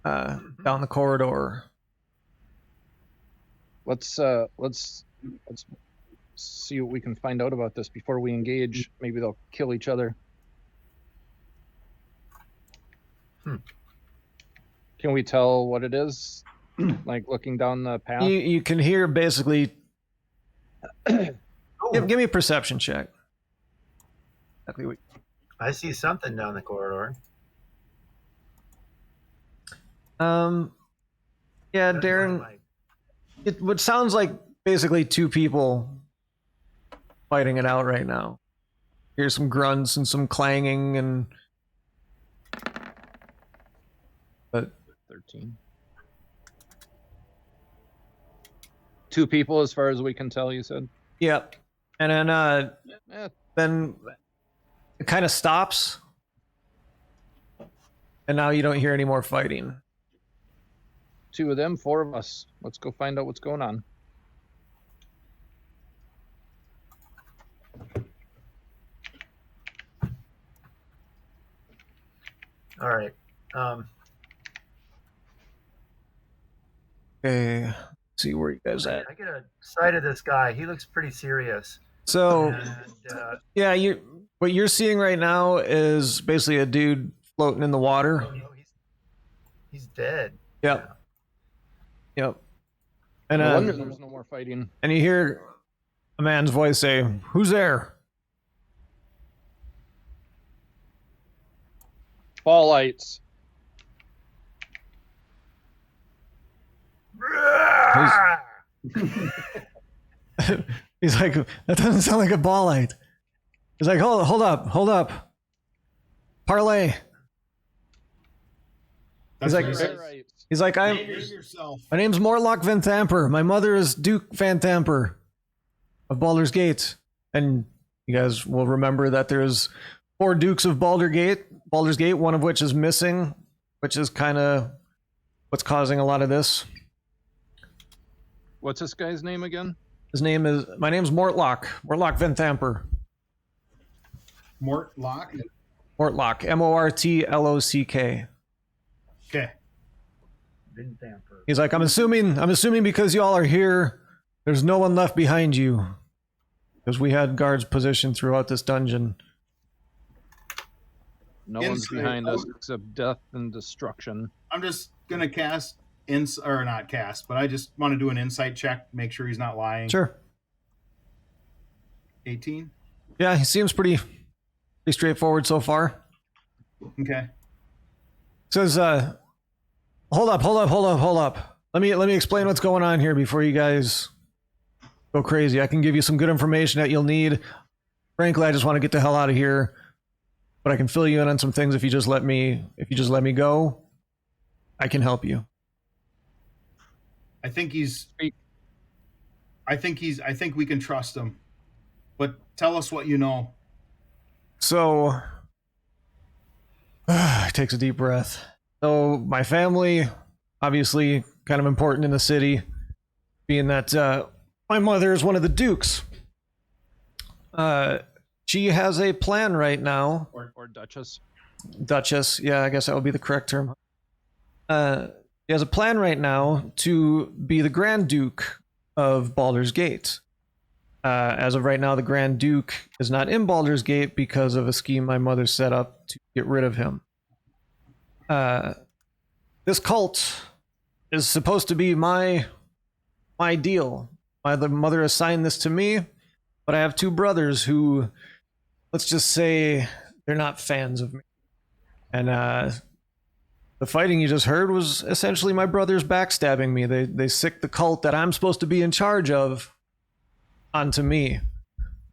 down the corridor. Let's see what we can find out about this before we engage. Maybe they'll kill each other. Can we tell what it is? Like looking down the path? You can hear basically. Give me a perception check. Exactly what. I see something down the corridor. Yeah, Darren. It sounds like basically two people fighting it out right now. Here's some grunts and some clanging and. But 13. Two people, as far as we can tell. You said. Yep, and then it kind of stops, and now you don't hear any more fighting. Two of them, four of us. Let's go find out what's going on. All right. Okay, see where you guys at. I get a sight of this guy. He looks pretty serious. So, And, yeah, what you're seeing right now is basically a dude floating in the water. he's dead. Yep. Yep. And No wonder there's no more fighting. And you hear a man's voice say, "Who's there?" Fall lights. He's like, "That doesn't sound like a ball light." He's like, hold up. Parlay. That's like- what he says. Right. He's like, Name yourself. my name's Morlock Van Thamper. My mother is Duke Van Thamper of Baldur's Gate. And you guys will remember that there's 4 Dukes of Baldur's Gate, one of which is missing, which is kind of what's causing a lot of this. What's this guy's name again? My name's Mortlock Van Thamper. Mortlock? Mortlock, Mortlock. Okay. He's like, I'm assuming because y'all are here, there's no one left behind you. Because we had guards positioned throughout this dungeon. No one's behind us except death and destruction. I'm just going to cast, or not cast, but I just want to do an insight check, make sure he's not lying. Sure. 18? Yeah, he seems pretty straightforward so far. Okay. Says, hold up. Let me explain what's going on here before you guys go crazy. I can give you some good information that you'll need. Frankly, I just want to get the hell out of here. But I can fill you in on some things if you just let me go. I can help you. I think we can trust him. But tell us what you know. So, takes a deep breath. So, my family, obviously, kind of important in the city, being that my mother is one of the dukes. She has a plan right now. Or Duchess. Duchess, yeah, I guess that would be the correct term. She has a plan right now to be the Grand Duke of Baldur's Gate. As of right now, the Grand Duke is not in Baldur's Gate because of a scheme my mother set up to get rid of him. This cult is supposed to be my deal. My mother assigned this to me, but I have 2 brothers who, let's just say, they're not fans of me. And the fighting you just heard was essentially my brothers backstabbing me. They sicked the cult that I'm supposed to be in charge of onto me.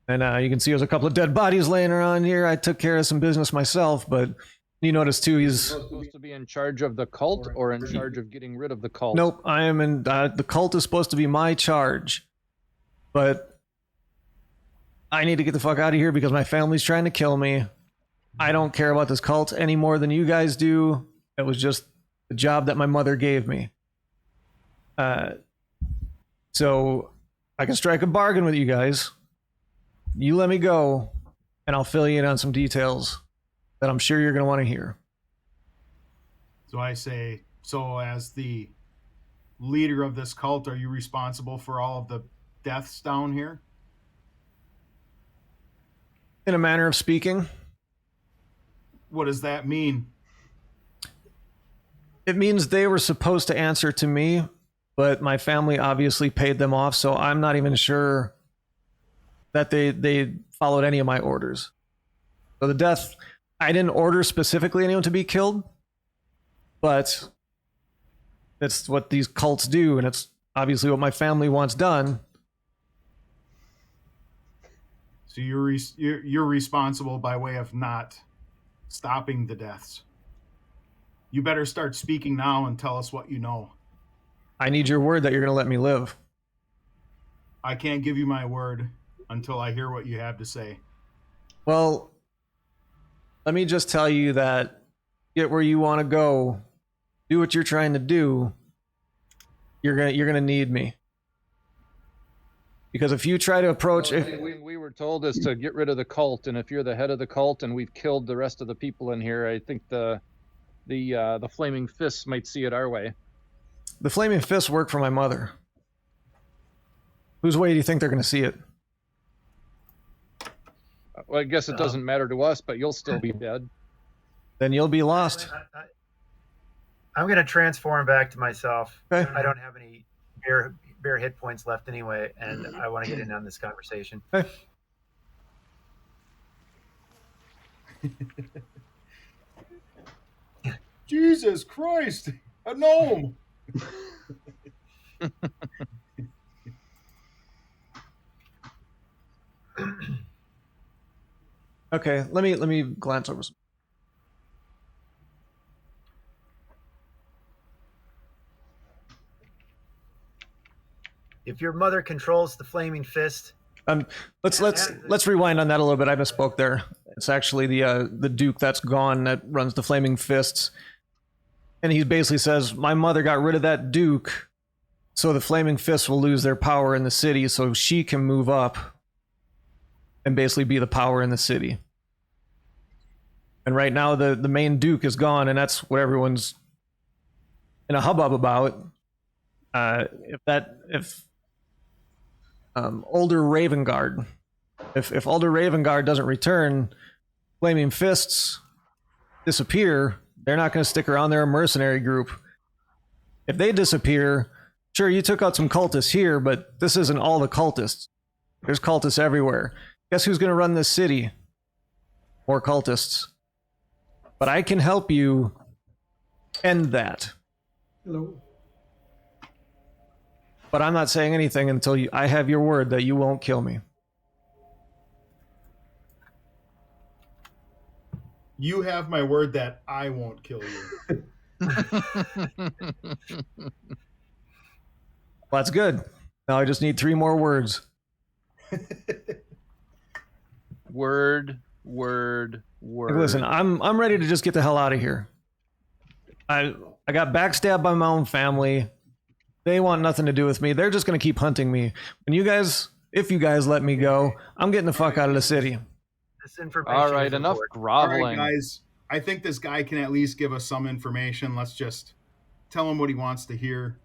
And you can see there's a couple of dead bodies laying around here. I took care of some business myself, but You notice too, he's supposed to be in charge of the cult or in charge of getting rid of the cult? nope. I am in. The cult is supposed to be my charge, but I need to get the fuck out of here because my family's trying to kill me. I don't care about this cult any more than you guys do. It was just the job that my mother gave me. So I can strike a bargain with you guys. You let me go, and I'll fill you in on some details that I'm sure you're going to want to hear. So I say, so as the leader of this cult, are you responsible for all of the deaths down here? In a manner of speaking. What does that mean? It means they were supposed to answer to me, but my family obviously paid them off, so I'm not even sure that they followed any of my orders. So the death, I didn't order specifically anyone to be killed, but it's what these cults do, and it's obviously what my family wants done. So you're responsible by way of not stopping the deaths. You better start speaking now and tell us what you know. I need your word that you're going to let me live. I can't give you my word until I hear what you have to say. Well, let me just tell you that get where you want to go, do what you're trying to do, you're gonna need me. Because if you try to approach, We were told is to get rid of the cult, and if you're the head of the cult and we've killed the rest of the people in here, I think the Flaming Fists might see it our way. the Flaming Fists work for my mother. Whose way do you think they're going to see it? Well, I guess it doesn't matter to us, but you'll still be dead. Then you'll be lost. I'm going to transform back to myself. Okay. I don't have any bare hit points left anyway, and I want to get in on this conversation. Okay. Jesus Christ! A gnome! Okay, let me glance over some. If your mother controls the Flaming Fist, Let's rewind on that a little bit. I misspoke there. It's actually the Duke that's gone that runs the Flaming Fists, and he basically says, "My mother got rid of that Duke, so the Flaming Fists will lose their power in the city, so she can move up and basically be the power in the city." And right now, the main Duke is gone, and that's what everyone's in a hubbub about. If older Ravengard, if older Ravengard doesn't return, Flaming Fists disappear. They're not going to stick around. They're a mercenary group. If they disappear, sure, you took out some cultists here, but this isn't all the cultists. There's cultists everywhere. Guess who's going to run this city? More cultists. But I can help you end that. Hello. But I'm not saying anything until I have your word that you won't kill me. You have my word that I won't kill you. Well, that's good. Now I just need 3 more words. Word. Like, listen, I'm ready to just get the hell out of here. I got backstabbed by my own family. They want nothing to do with me. They're just going to keep hunting me. If you guys let me go, I'm getting the fuck out of the city. this information. All right, is enough important. All groveling. right, guys. I think this guy can at least give us some information. Let's just tell him what he wants to hear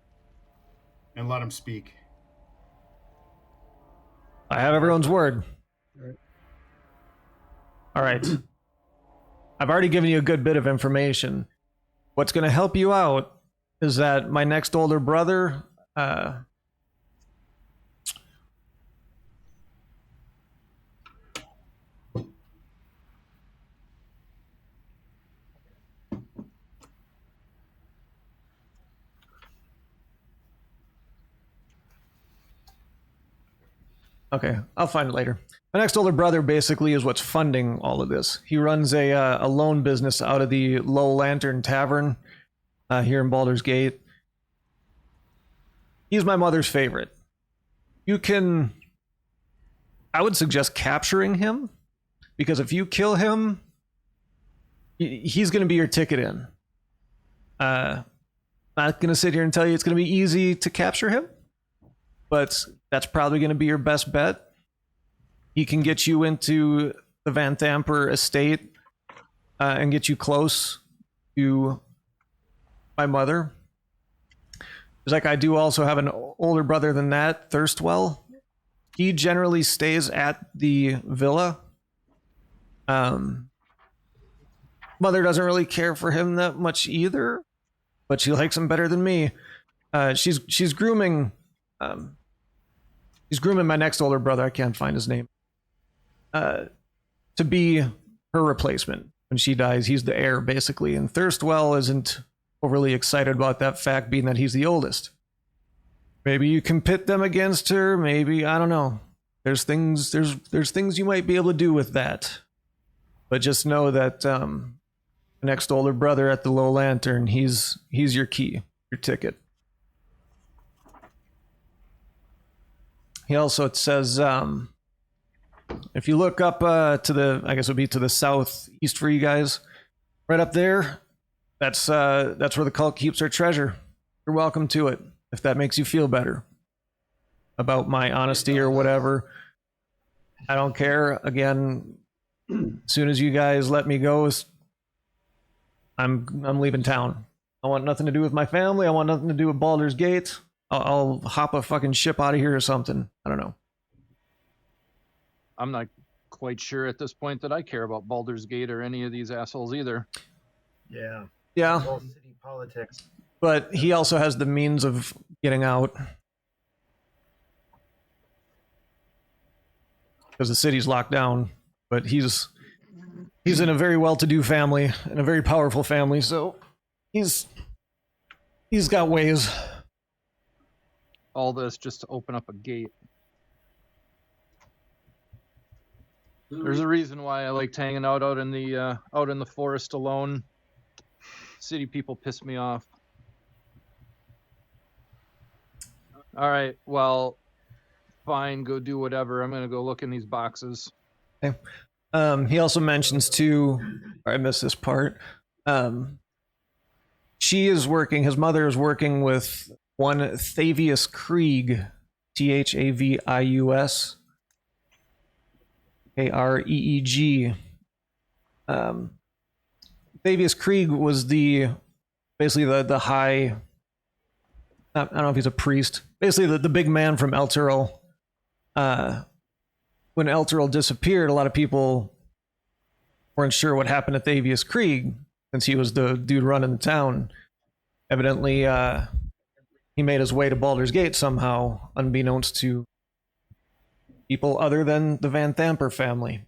and let him speak. I have everyone's word. Right. All right. I've already given you a good bit of information. What's going to help you out is that my next older brother, Okay, I'll find it later. My next older brother basically is what's funding all of this. He runs a loan business out of the Low Lantern Tavern here in Baldur's Gate. He's my mother's favorite. I would suggest capturing him, because if you kill him, he's going to be your ticket in. Not going to sit here and tell you it's going to be easy to capture him, but that's probably going to be your best bet. He can get you into the Van Thamper estate and get you close to my mother. It's like I do also have an older brother than that, Thirstwell. He generally stays at the villa. Mother doesn't really care for him that much either, but she likes him better than me. She's grooming my next older brother. I can't find his name. To be her replacement when she dies. He's the heir basically, and Thirstwell isn't overly excited about that fact, being that he's the oldest. Maybe you can pit them against her. Maybe, I don't know. There's things you might be able to do with that. But just know that the next older brother at the Low Lantern, he's your key, your ticket. He also, it says, if you look up to the, I guess it would be to the southeast for you guys, right up there, that's where the cult keeps their treasure. You're welcome to it, if that makes you feel better about my honesty or whatever. I don't care. Again, as soon as you guys let me go, I'm leaving town. I want nothing to do with my family. I want nothing to do with Baldur's Gate. I'll hop a fucking ship out of here or something. I don't know. I'm not quite sure at this point that I care about Baldur's Gate or any of these assholes either. Yeah. Yeah. Whole city politics. But he also has the means of getting out. Because the city's locked down. But he's in a very well-to-do family and a very powerful family, so he's got ways. All this just to open up a gate. There's a reason why I liked hanging out in the forest alone. City people piss me off. All right, well, fine, go do whatever. I'm gonna go look in these boxes. Okay. He also mentions too, I missed this part. His mother is working with one Thavius Krieg, Thavius Kreeg. Thavius Krieg was basically the high, I don't know if he's a priest, basically the big man from Elturel. When Elturel disappeared, a lot of people weren't sure what happened to Thavius Krieg, since he was the dude running the town. Evidently, he made his way to Baldur's Gate somehow, unbeknownst to people other than the Van Thamper family.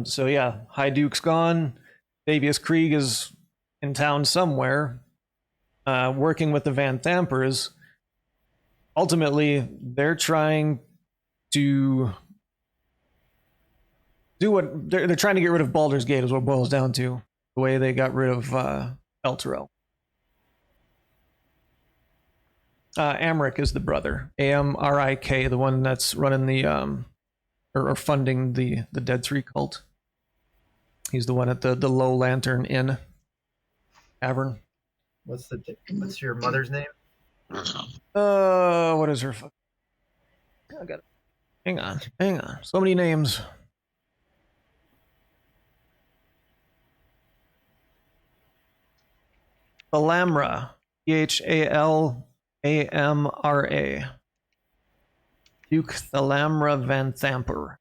So yeah, High Duke's gone. Thavius Krieg is in town somewhere, working with the Van Thampers. Ultimately, they're trying to do what they're trying to get rid of Baldur's Gate, is what it boils down to. The way they got rid of Elturel. Amrik is the brother. Amrik, the one that's running the or funding the Dead Three cult. He's the one at the Low Lantern Inn. Avern. What's your mother's name? What is her? I got it. Hang on. So many names. Thalamra. Thalamra. Duke Thalamra Van Thamper.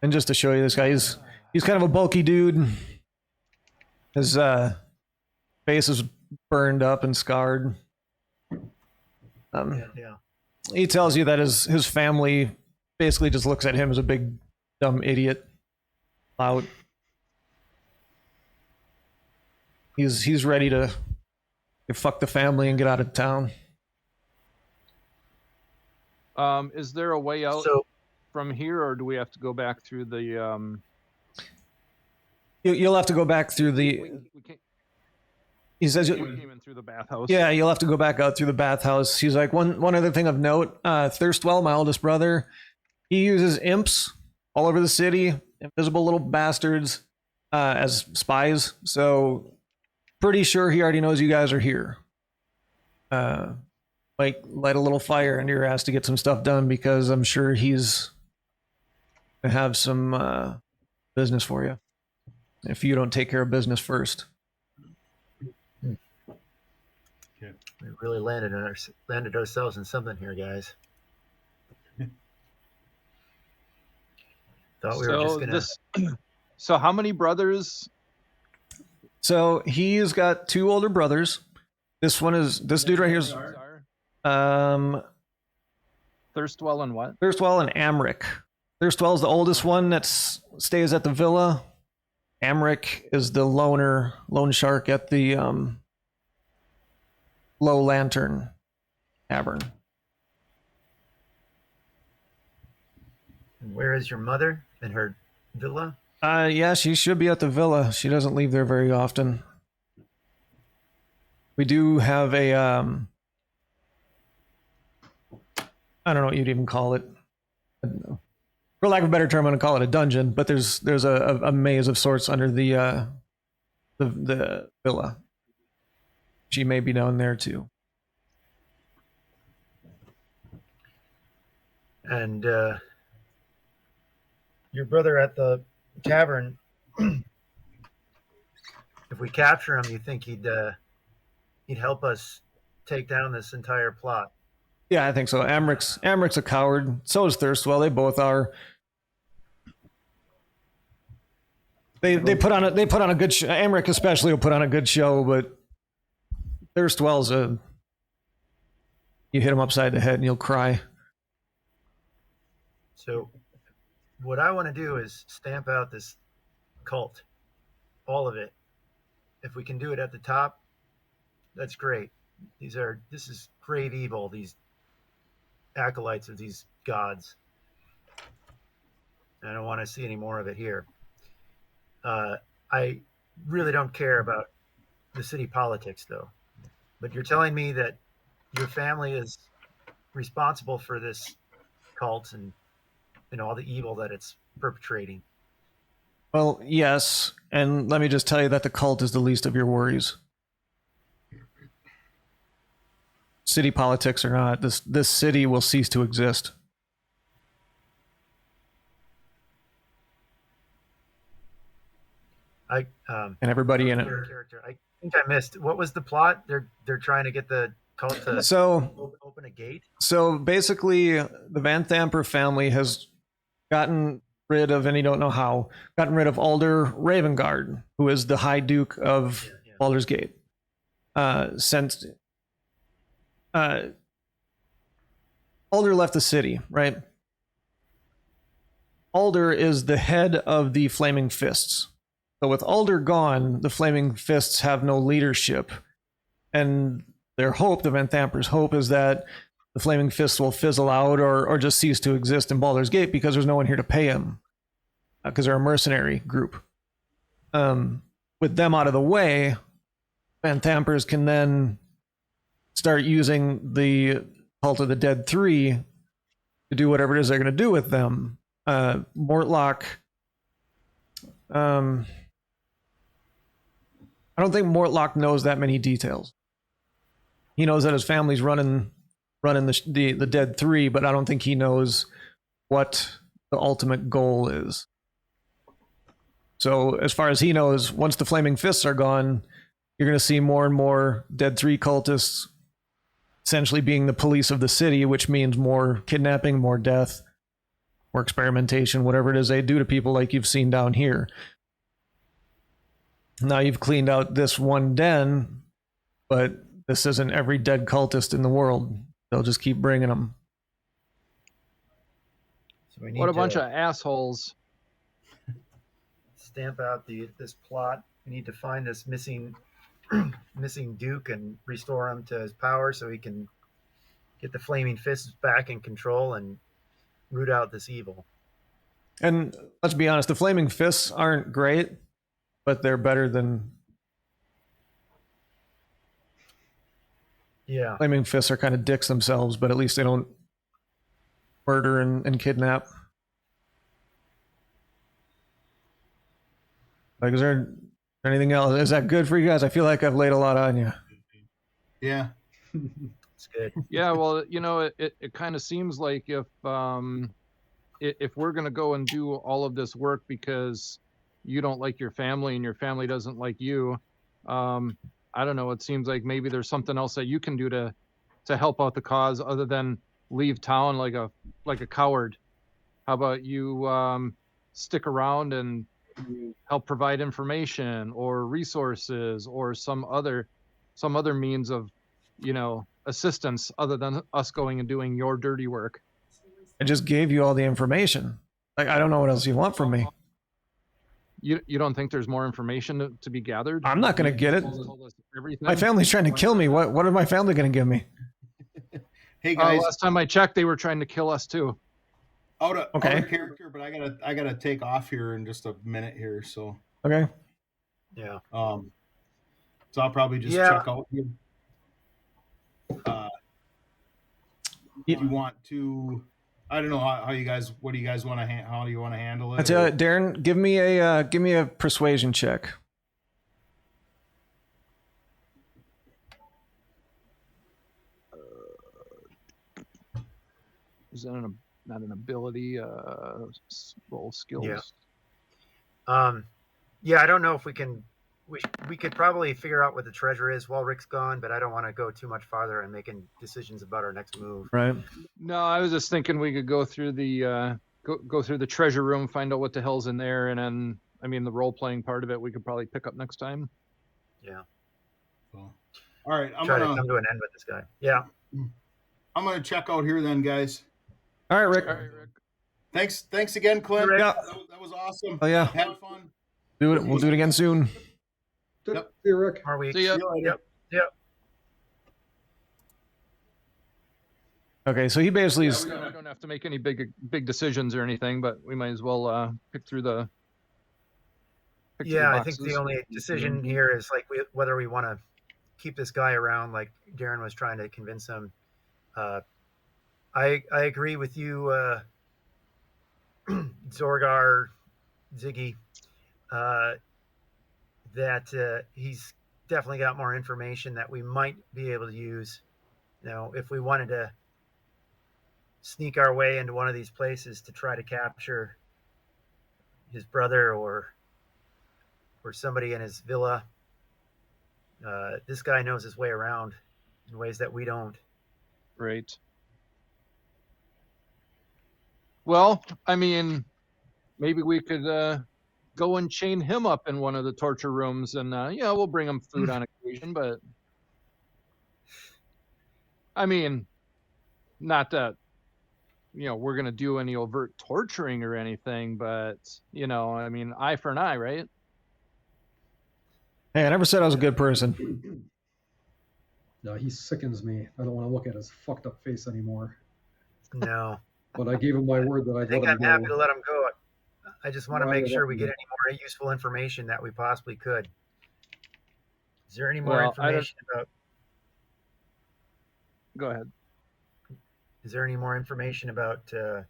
And just to show you this guy, he's kind of a bulky dude. His face is burned up and scarred. Yeah. He tells you that his family basically just looks at him as a big dumb idiot. Loud. He's ready to fuck the family and get out of town. Is there a way out So from here, or do we have to go back through the? You'll have to go back through the. We came, He says, we came in through the bathhouse. yeah, you'll have to go back out through the bathhouse. He's like, one other thing of note, Thirstwell, my oldest brother, he uses imps all over the city, invisible little bastards, as spies. So pretty sure he already knows you guys are here. Like light a little fire under your ass to get some stuff done, because I'm sure he's gonna have some business for you if you don't take care of business first. we really landed ourselves in something here, guys. Thought we were just gonna. So how many brothers? So he's got two older brothers. This dude right here is Thirstwell and what? Thirstwell and Amric. Thirstwell is the oldest one that stays at the villa. Amric is the lone shark at the Low Lantern Tavern. Where is your mother and her villa? Yeah, she should be at the villa. She doesn't leave there very often. We do have a I don't know what you'd even call it. For lack of a better term, I'm gonna call it a dungeon, but there's a maze of sorts under the villa. She may be down there too. And your brother at the tavern, if we capture him, you think he'd help us take down this entire plot? Yeah, I think so. Amric's a coward. So is Thirstwell. They both are. They put on a good show. Amric especially will put on a good show, but Thirstwell's you hit him upside the head and he'll cry. So what I want to do is stamp out this cult, all of it. If we can do it at the top, that's great. This is grave evil, these acolytes of these gods. I don't want to see any more of it here. I really don't care about the city politics, though. But you're telling me that your family is responsible for this cult and all the evil that it's perpetrating. Well, yes, and let me just tell you that the cult is the least of your worries. City politics or not, this city will cease to exist. And everybody in it. I think I missed. What was the plot? They're trying to get the cult to open a gate. So basically, the Van Thamper family has gotten rid of, and you don't know how, gotten rid of Alder Ravengard, who is the High Duke of Baldur's Gate. Since Alder left the city, right? Alder is the head of the Flaming Fists. So with Alder gone, the Flaming Fists have no leadership. And their hope, the Van Thamper's hope, is that the Flaming Fists will fizzle out or just cease to exist in Baldur's Gate because there's no one here to pay him. Because they're a mercenary group. With them out of the way, Van Thampers can then start using the Cult of the Dead 3 to do whatever it is they're going to do with them. Mortlock... I don't think Mortlock knows that many details. He knows that his family's running the Dead 3, but I don't think he knows what the ultimate goal is. So as far as he knows, once the Flaming Fists are gone, you're going to see more and more Dead 3 cultists essentially being the police of the city, which means more kidnapping, more death, more experimentation, whatever it is they do to people like you've seen down here. Now you've cleaned out this one den, but this isn't every dead cultist in the world. They'll just keep bringing them. So we need What a bunch of assholes. Stamp out this plot. We need to find this missing missing Duke and restore him to his power so he can get the Flaming Fists back in control and root out this evil. And let's be honest, the Flaming Fists aren't great, but they're better than... Yeah. Flaming Fists are kind of dicks themselves, but at least they don't murder and kidnap. Like, is there anything else? Is that good for you guys? I feel like I've laid a lot on you. Yeah. It's good. Yeah, well, it kind of seems like if we're going to go and do all of this work because you don't like your family and your family doesn't like you, I don't know. It seems like maybe there's something else that you can do to help out the cause other than leave town like a coward. How about you stick around and help provide information or resources or some other means of, assistance other than us going and doing your dirty work. I just gave you all the information. Like, I don't know what else you want from me. You don't think there's more information to be gathered? I'm not going to get it. Told us everything. My family's trying to kill me. What are my family going to give me? Hey guys, last time I checked, they were trying to kill us too. out of Okay. character, but I gotta take off here in just a minute here. So Okay. Yeah. so I'll probably just Yeah. check out here. If you want to, I don't know how you guys. What do you guys want to? How do you want to handle it? I tell you, Darren, give me a persuasion check. Is that not an ability? Roll skills. Yeah. Yeah, I don't know if we can. We could probably figure out what the treasure is while Rick's gone, but I don't want to go too much farther and making decisions about our next move. Right. No, I was just thinking we could go through the go through the treasure room, find out what the hell's in there, and then the role playing part of it we could probably pick up next time. Yeah. So, all right, I'm Try to gonna come to an end with this guy. Yeah. check out here then, guys. All right, Rick. All right, Rick. Thanks again, Clint. Rick. Yeah. That was awesome. Oh yeah. Had fun. Do it. We'll do it again soon. Yep. See you, Rick. Are we? See ya. See you later. Yep. Okay, so he basically is. We don't have to make any big decisions or anything, but we might as well pick through the. Yeah, I think the only decision here is like whether we want to keep this guy around, like Darren was trying to convince him. I agree with you, Zorgar, Ziggy, that he's definitely got more information that we might be able to use. If we wanted to sneak our way into one of these places to try to capture his brother or somebody in his villa. This guy knows his way around in ways that we don't. Right. Well, maybe we could go and chain him up in one of the torture rooms, and we'll bring him food on occasion. But not that we're gonna do any overt torturing or anything, but eye for an eye, right? Hey, I never said I was a good person. No, he sickens me. I don't want to look at his fucked up face anymore. No. But I gave him my word that I I'd think let him I'm happy go. to let him go. I just want to Why make would sure that we be? get any more useful information that we possibly could. Is there any more Well, information about? Go ahead. Is there any more information about? So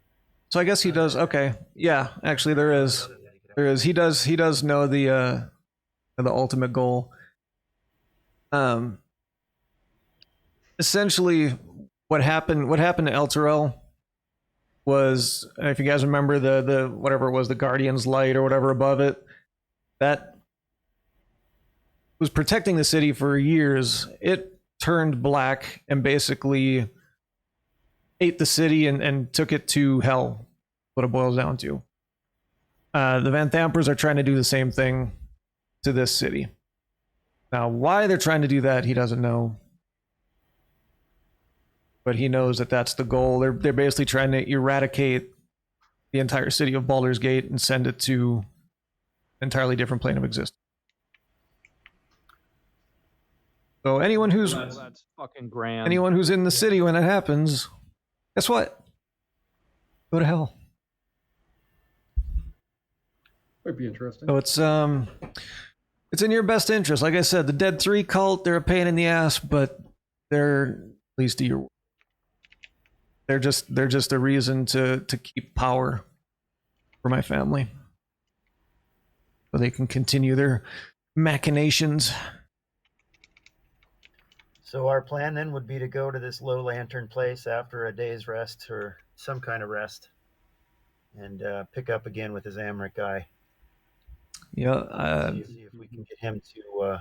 I guess he does. Okay, yeah, actually there is. There is. He does know the ultimate goal. Essentially, what happened to El Terrell was, if you guys remember the whatever it was, the Guardian's light or whatever above it, that was protecting the city for years. It turned black and basically ate the city and took it to hell. What it boils down to. The Van Thampers are trying to do the same thing to this city. Now, why they're trying to do that, he doesn't know. But he knows that that's the goal. They're basically trying to eradicate the entire city of Baldur's Gate and send it to an entirely different plane of existence. So anyone who's Well, that's fucking grand. in the city when it happens, guess what? Go to hell. Might be interesting. So it's in your best interest. Like I said, the Dead 3 cult, they're a pain in the ass, but they're at least they're just a reason to keep power for my family. So they can continue their machinations. So our plan then would be to go to this low lantern place after a day's rest or some kind of rest, and pick up again with his Amric guy. Yeah, See if we can get him to.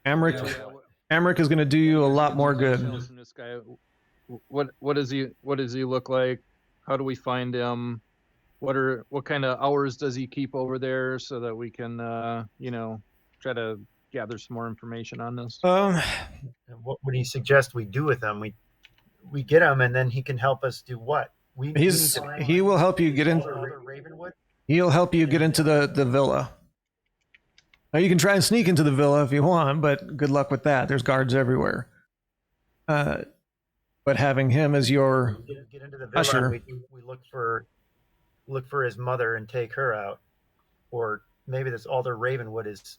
Amric is going to do you a lot more good. Listen, this guy, what does he look like? How do we find him? What kind of hours does he keep over there so that we can try to gather some more information on this? What would he suggest we do with him? We get him, and then he can help us do what? He will help you get in. Ravenwood. He'll help you get into the villa. Now you can try and sneak into the villa if you want, but good luck with that. There's guards everywhere. But having him as your get into the villa, usher, we look for his mother and take her out, or maybe this Alder Ravenwood is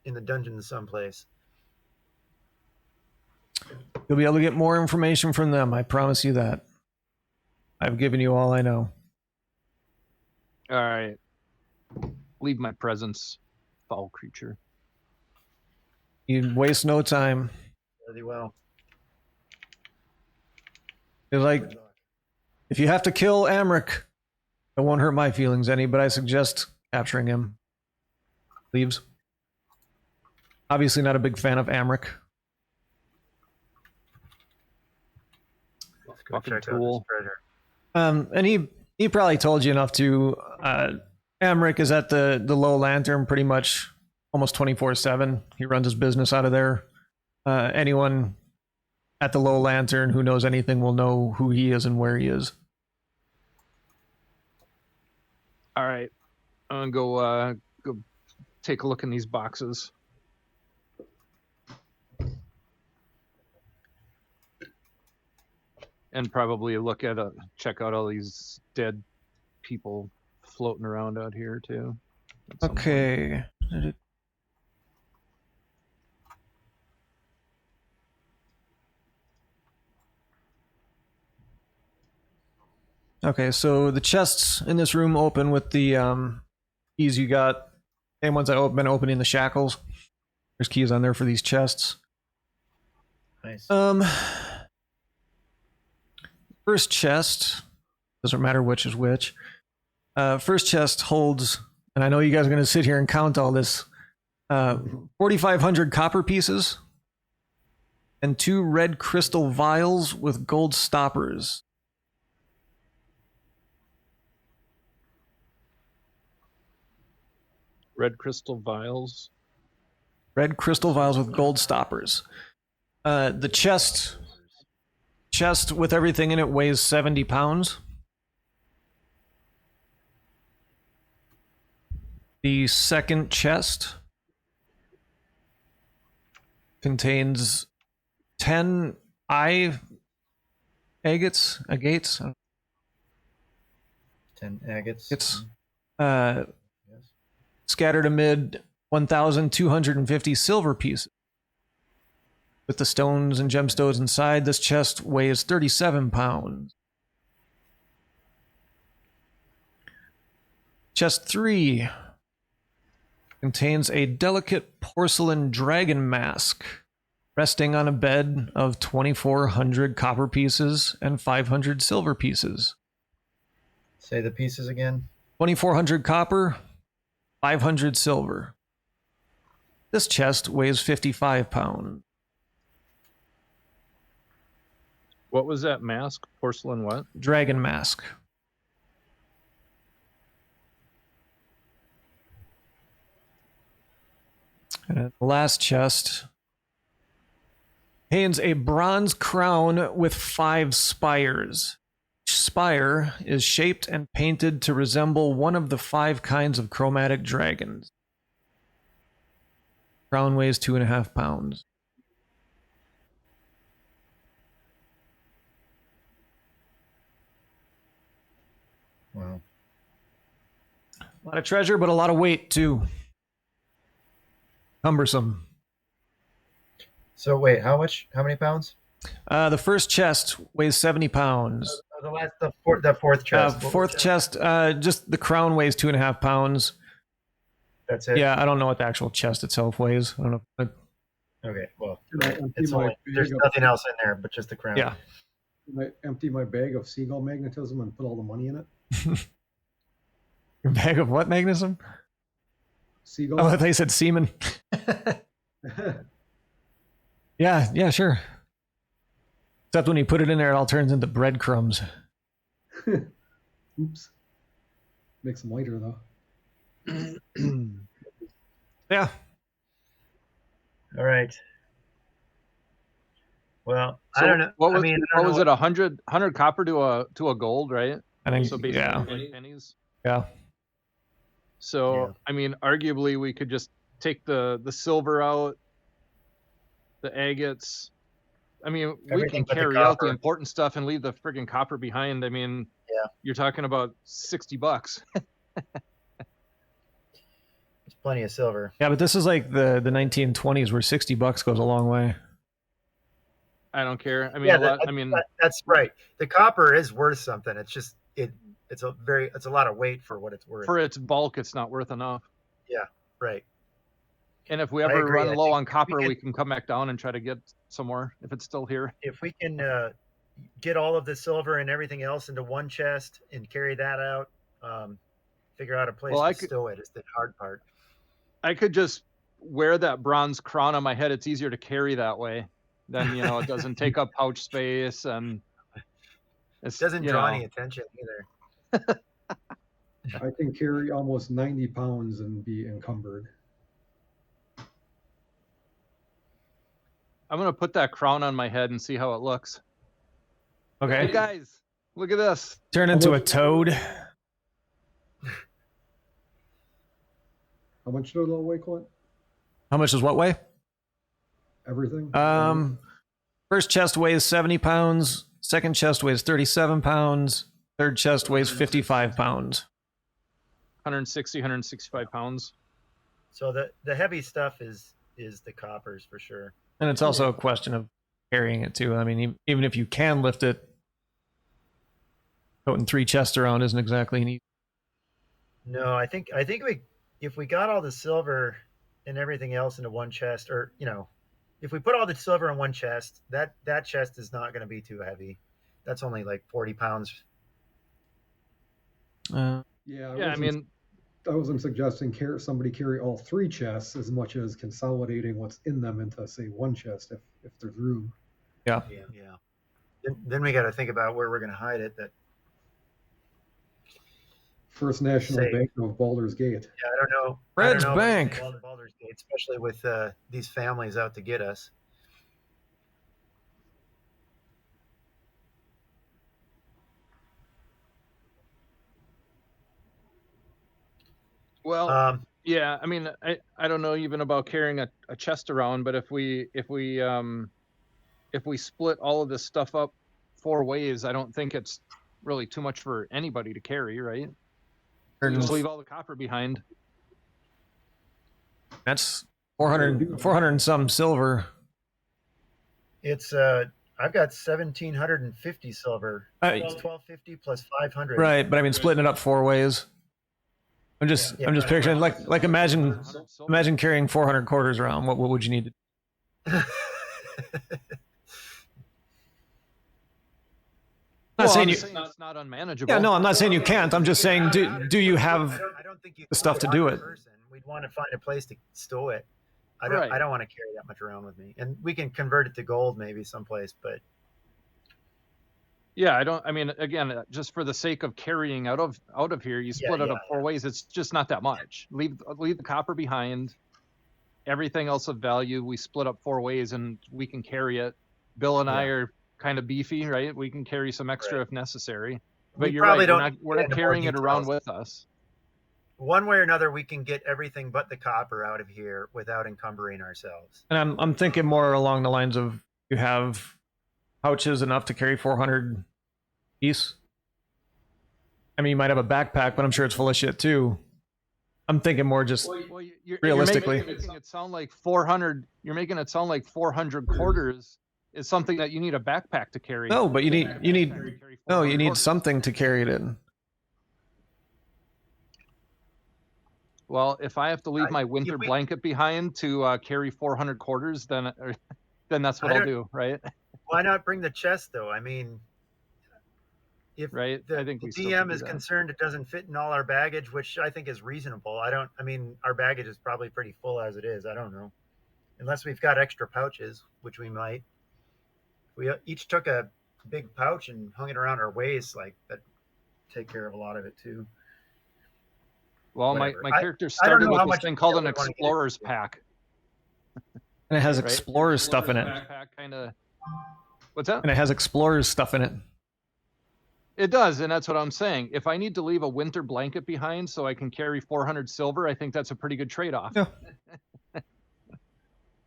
in the dungeon someplace. you'll be able to get more information from them. I promise you that. I've given you all I know. All right. Leave my presence, foul creature. You waste no time. Very well. It's like, if you have to kill Amric, it won't hurt my feelings any, but I suggest capturing him. Leaves. Obviously not a big fan of Amric. Let's go Fucking check out tool. this treasure. And he probably told you enough to. Amric is at the Low Lantern pretty much almost 24/7. He runs his business out of there. Anyone at the Low Lantern who knows anything will know who he is and where he is. All right. I'm gonna go take a look in these boxes. And probably check out all these dead people floating around out here too. at some point. Okay. Okay, so the chests in this room open with the keys you got. Same ones I've been opening the shackles. There's keys on there for these chests. Nice. First chest, doesn't matter which is which. First chest holds, and I know you guys are going to sit here and count all this, 4,500 copper pieces and 2 red crystal vials with gold stoppers. Red crystal vials. Red crystal vials with gold stoppers. The chest with everything in it weighs 70 pounds. The second chest contains 10 agates. 10 agates. It's Yes. scattered amid 1,250 silver pieces. With the stones and gemstones inside, this chest weighs 37 pounds. Chest 3 contains a delicate porcelain dragon mask resting on a bed of 2,400 copper pieces and 500 silver pieces. Say the pieces again. 2,400 copper, 500 silver. This chest weighs 55 pounds. What was that mask? Porcelain what? Dragon mask. And the last chest contains a bronze crown with 5 spires. Each spire is shaped and painted to resemble one of the 5 kinds of chromatic dragons. Crown weighs 2.5 pounds. Wow. A lot of treasure, but a lot of weight too. Cumbersome. So wait, how much? How many pounds? The first chest weighs 70 pounds. The fourth chest. Fourth chest, just the crown weighs 2.5 pounds. That's it. Yeah, I don't know what the actual chest itself weighs. I don't know. But Okay. Well, Can I empty it's my only, bag there's of- nothing else in there but just the crown. yeah. Can I empty my bag of seagull magnetism and put all the money in it? Your bag of what magnetism? Seagull. Oh, I thought you said semen. Yeah, sure. Except when you put it in there, it all turns into breadcrumbs. Oops. Makes them lighter though. Yeah. All right. Well, So I don't know. What was, I mean, what was it? 100 copper to a gold, right? I think, So basically yeah. pennies. Yeah. So Yeah. I mean, arguably, we could just take the silver out, the agates. I mean, we Everything can but the carry out the copper. important stuff and leave the friggin' copper behind. I mean, Yeah. you're talking about $60. There's plenty of silver. Yeah, but this is like the 1920s where $60 goes a long way. I don't care. I mean, Yeah, that's right. The copper is worth something. It's just it's a lot of weight for what it's worth. for its bulk, it's not worth enough. Right. And if we I ever agree. run I low think on copper, we we can come back down and try to get some more if it's still here. If we can get all of the silver and everything else into one chest and carry that out, figure out a place Well, to stow it is the hard part. I could just wear that bronze crown on my head. It's easier to carry that way. Then it doesn't take up pouch space and It doesn't draw any attention either. I can carry almost 90 pounds and be encumbered. I'm gonna put that crown on my head and see how it looks. Okay. Hey guys, look at this. Turn into a toad. How much did it all weigh, Clint? How much does what weigh? Everything? First chest weighs 70 pounds. Second chest weighs 37 pounds. Third chest weighs 55 pounds. 160, 165 pounds. So the heavy stuff is the coppers for sure. And it's also a question of carrying it too. I mean, even if you can lift it, toting 3 chests around isn't exactly an easy. No, I think if we got all the silver and everything else into one chest, or if we put all the silver in one chest, that chest is not going to be too heavy. That's only like 40 pounds. Yeah, I I wasn't suggesting somebody carry all 3 chests as much as consolidating what's in them into, say, one chest if there's room. Yeah. Then we got to think about where we're going to hide it. That First National Safe. Bank of Baldur's Gate. I don't know. Fred's I don't know Bank. about Baldur's Gate, especially with these families out to get us. Well, yeah. I mean, I don't know even about carrying a chest around, but if we split all of this stuff up 4 ways, I don't think it's really too much for anybody to carry, right? Just leave all the copper behind. That's 400 and some silver. It's I've got 1,750 silver. It's 1,250 plus 500. Right, but I mean, splitting it up 4 ways. I'm just picturing like imagine carrying 400 quarters around. What would you need to? Not saying it's not unmanageable. Yeah, no, I'm not saying you can't. I'm just saying, do you have I don't think you the stuff to do it? We'd want to find a place to stow it. I Right. don't want to carry that much around with me. And we can convert it to gold maybe someplace, but Yeah, I mean, again, just for the sake of carrying out of here, you split it up 4 ways. It's just not that much. Leave the copper behind. Everything else of value, we split up 4 ways, and we can carry it. Bill and I are kind of beefy, right? We can carry some extra if necessary. But We you're probably right. don't We're not get into carrying more it around details. with us. one way or another, we can get everything but the copper out of here without encumbering ourselves. And I'm thinking more along the lines of you have pouches enough to carry 400 piece. I mean, you might have a backpack, but I'm sure it's full of shit too. I'm thinking more just Well, realistically. you're making it sound like 400. You're making it sound like 400 quarters is something that you need a backpack to carry. No, but you need no, you need quarters. something to carry it in. Well, if I have to leave my winter if we- blanket behind to carry 400 quarters, then that's what I I'll don't- do, right? Why not bring the chest, though? I mean, if Right? the, I think the we still could DM do is that. concerned it doesn't fit in all our baggage, which I think is reasonable. I mean, our baggage is probably pretty full as it is. I don't know. Unless we've got extra pouches, which we might. We each took a big pouch and hung it around our waist, like that take care of a lot of it too. Well, Whatever. my character I don't started know with how this much thing called an detail we wanna get explorer's into. pack. And it has Right? explorers stuff in it. Backpack kind of. What's that? And it has explorers stuff in it. It does, and that's what I'm saying. If I need to leave a winter blanket behind so I can carry 400 silver, I think that's a pretty good trade-off. Yeah.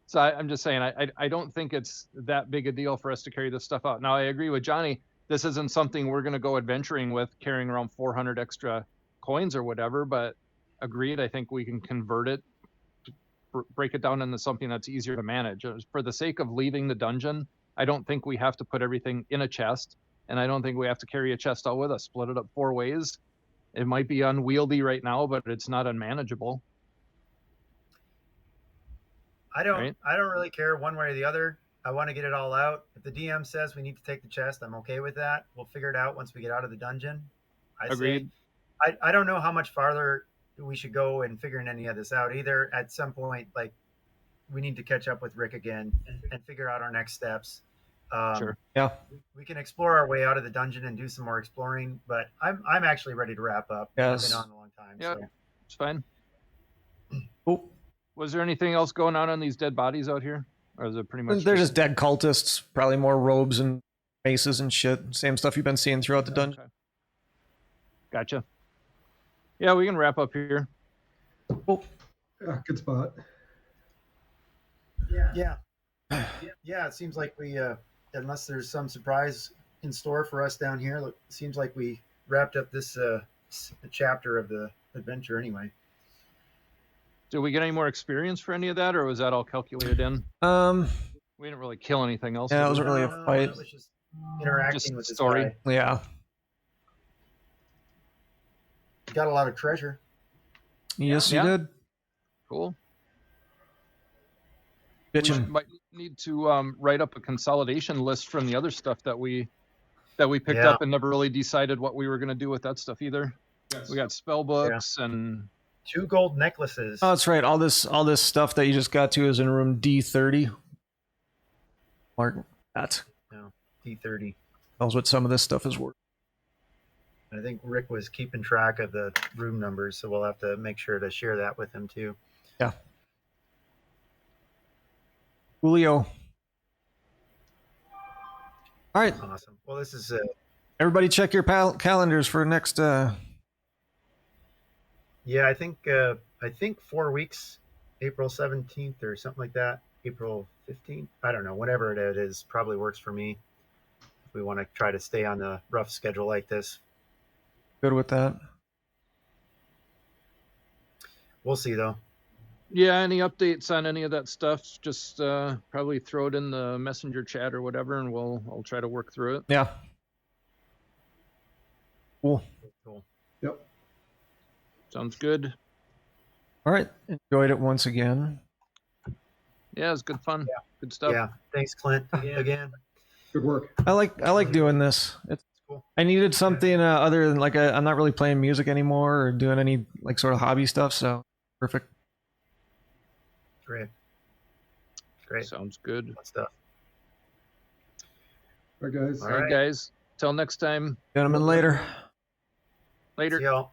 So I'm just saying, I don't think it's that big a deal for us to carry this stuff out. Now, I agree with Johnny. This isn't something we're going to go adventuring with, carrying around 400 extra coins or whatever, but agreed, I think we can convert it, break it down into something that's easier to manage. For the sake of leaving the dungeon, I don't think we have to put everything in a chest, and I don't think we have to carry a chest out with us. Split it up 4 ways. It might be unwieldy right now, but it's not unmanageable. I don't Right. really care one way or the other. I want to get it all out. If the DM says we need to take the chest, I'm okay with that. We'll figure it out once we get out of the dungeon. Agreed. I don't know how much farther we should go in figuring any of this out either. At some point, like, we need to catch up with Rick again and figure out our next steps. Sure. Yeah. We can explore our way out of the dungeon and do some more exploring, but I'm actually ready to wrap up. Yes. I've been on a long time. Yeah. So. It's fine. Cool. Was there anything else going on these dead bodies out here? Or is it pretty much They're just dead cultists, probably more robes and maces and shit. Same stuff you've been seeing throughout the dungeon. Okay. Gotcha. Yeah, we can wrap up here. Cool. Yeah, good spot. Yeah. It seems like we, unless there's some surprise in store for us down here, it seems like we wrapped up this chapter of the adventure anyway. Did we get any more experience for any of that, or was that all calculated in? We didn't really kill anything else. Yeah, did it we? wasn't really a No, fight. it was just interacting Just with this story. guy. Yeah. Got a lot of treasure. Yes, Yeah. you did. Cool. We Bitchin'. might need to write up a consolidation list from the other stuff that we picked Yeah. up and never really decided what we were going to do with that stuff either. We got spell books and 2 gold necklaces. Oh, that's right. All this stuff that you just got to is in room D30. Mark that. D30. Tells what some of this stuff is worth. I think Rick was keeping track of the room numbers, so we'll have to make sure to share that with him too. Yeah. Julio. All right. Awesome. Well, this is Everybody check your calendars for next yeah, I think 4 weeks, April 17th or something like that, April 15th. I don't know, whatever it is, probably works for me. If we want to try to stay on a rough schedule like this, good with that. we'll see though. yeah, any updates on any of that stuff? Just probably throw it in the messenger chat or whatever, and I'll try to work through it. Yeah. Cool. Cool. Yep. Sounds good. All right. Enjoyed it once again. Yeah, it's good fun. Yeah. Good stuff. Yeah. Thanks, Clint. Again. Good work. I like doing this. It's Cool. I needed something other than like I'm not really playing music anymore or doing any like sort of hobby stuff. So perfect. Great. Great. Sounds good. Good stuff. All right, guys. All All right, right. guys. Till next time. Gentlemen, later. Later. See y'all.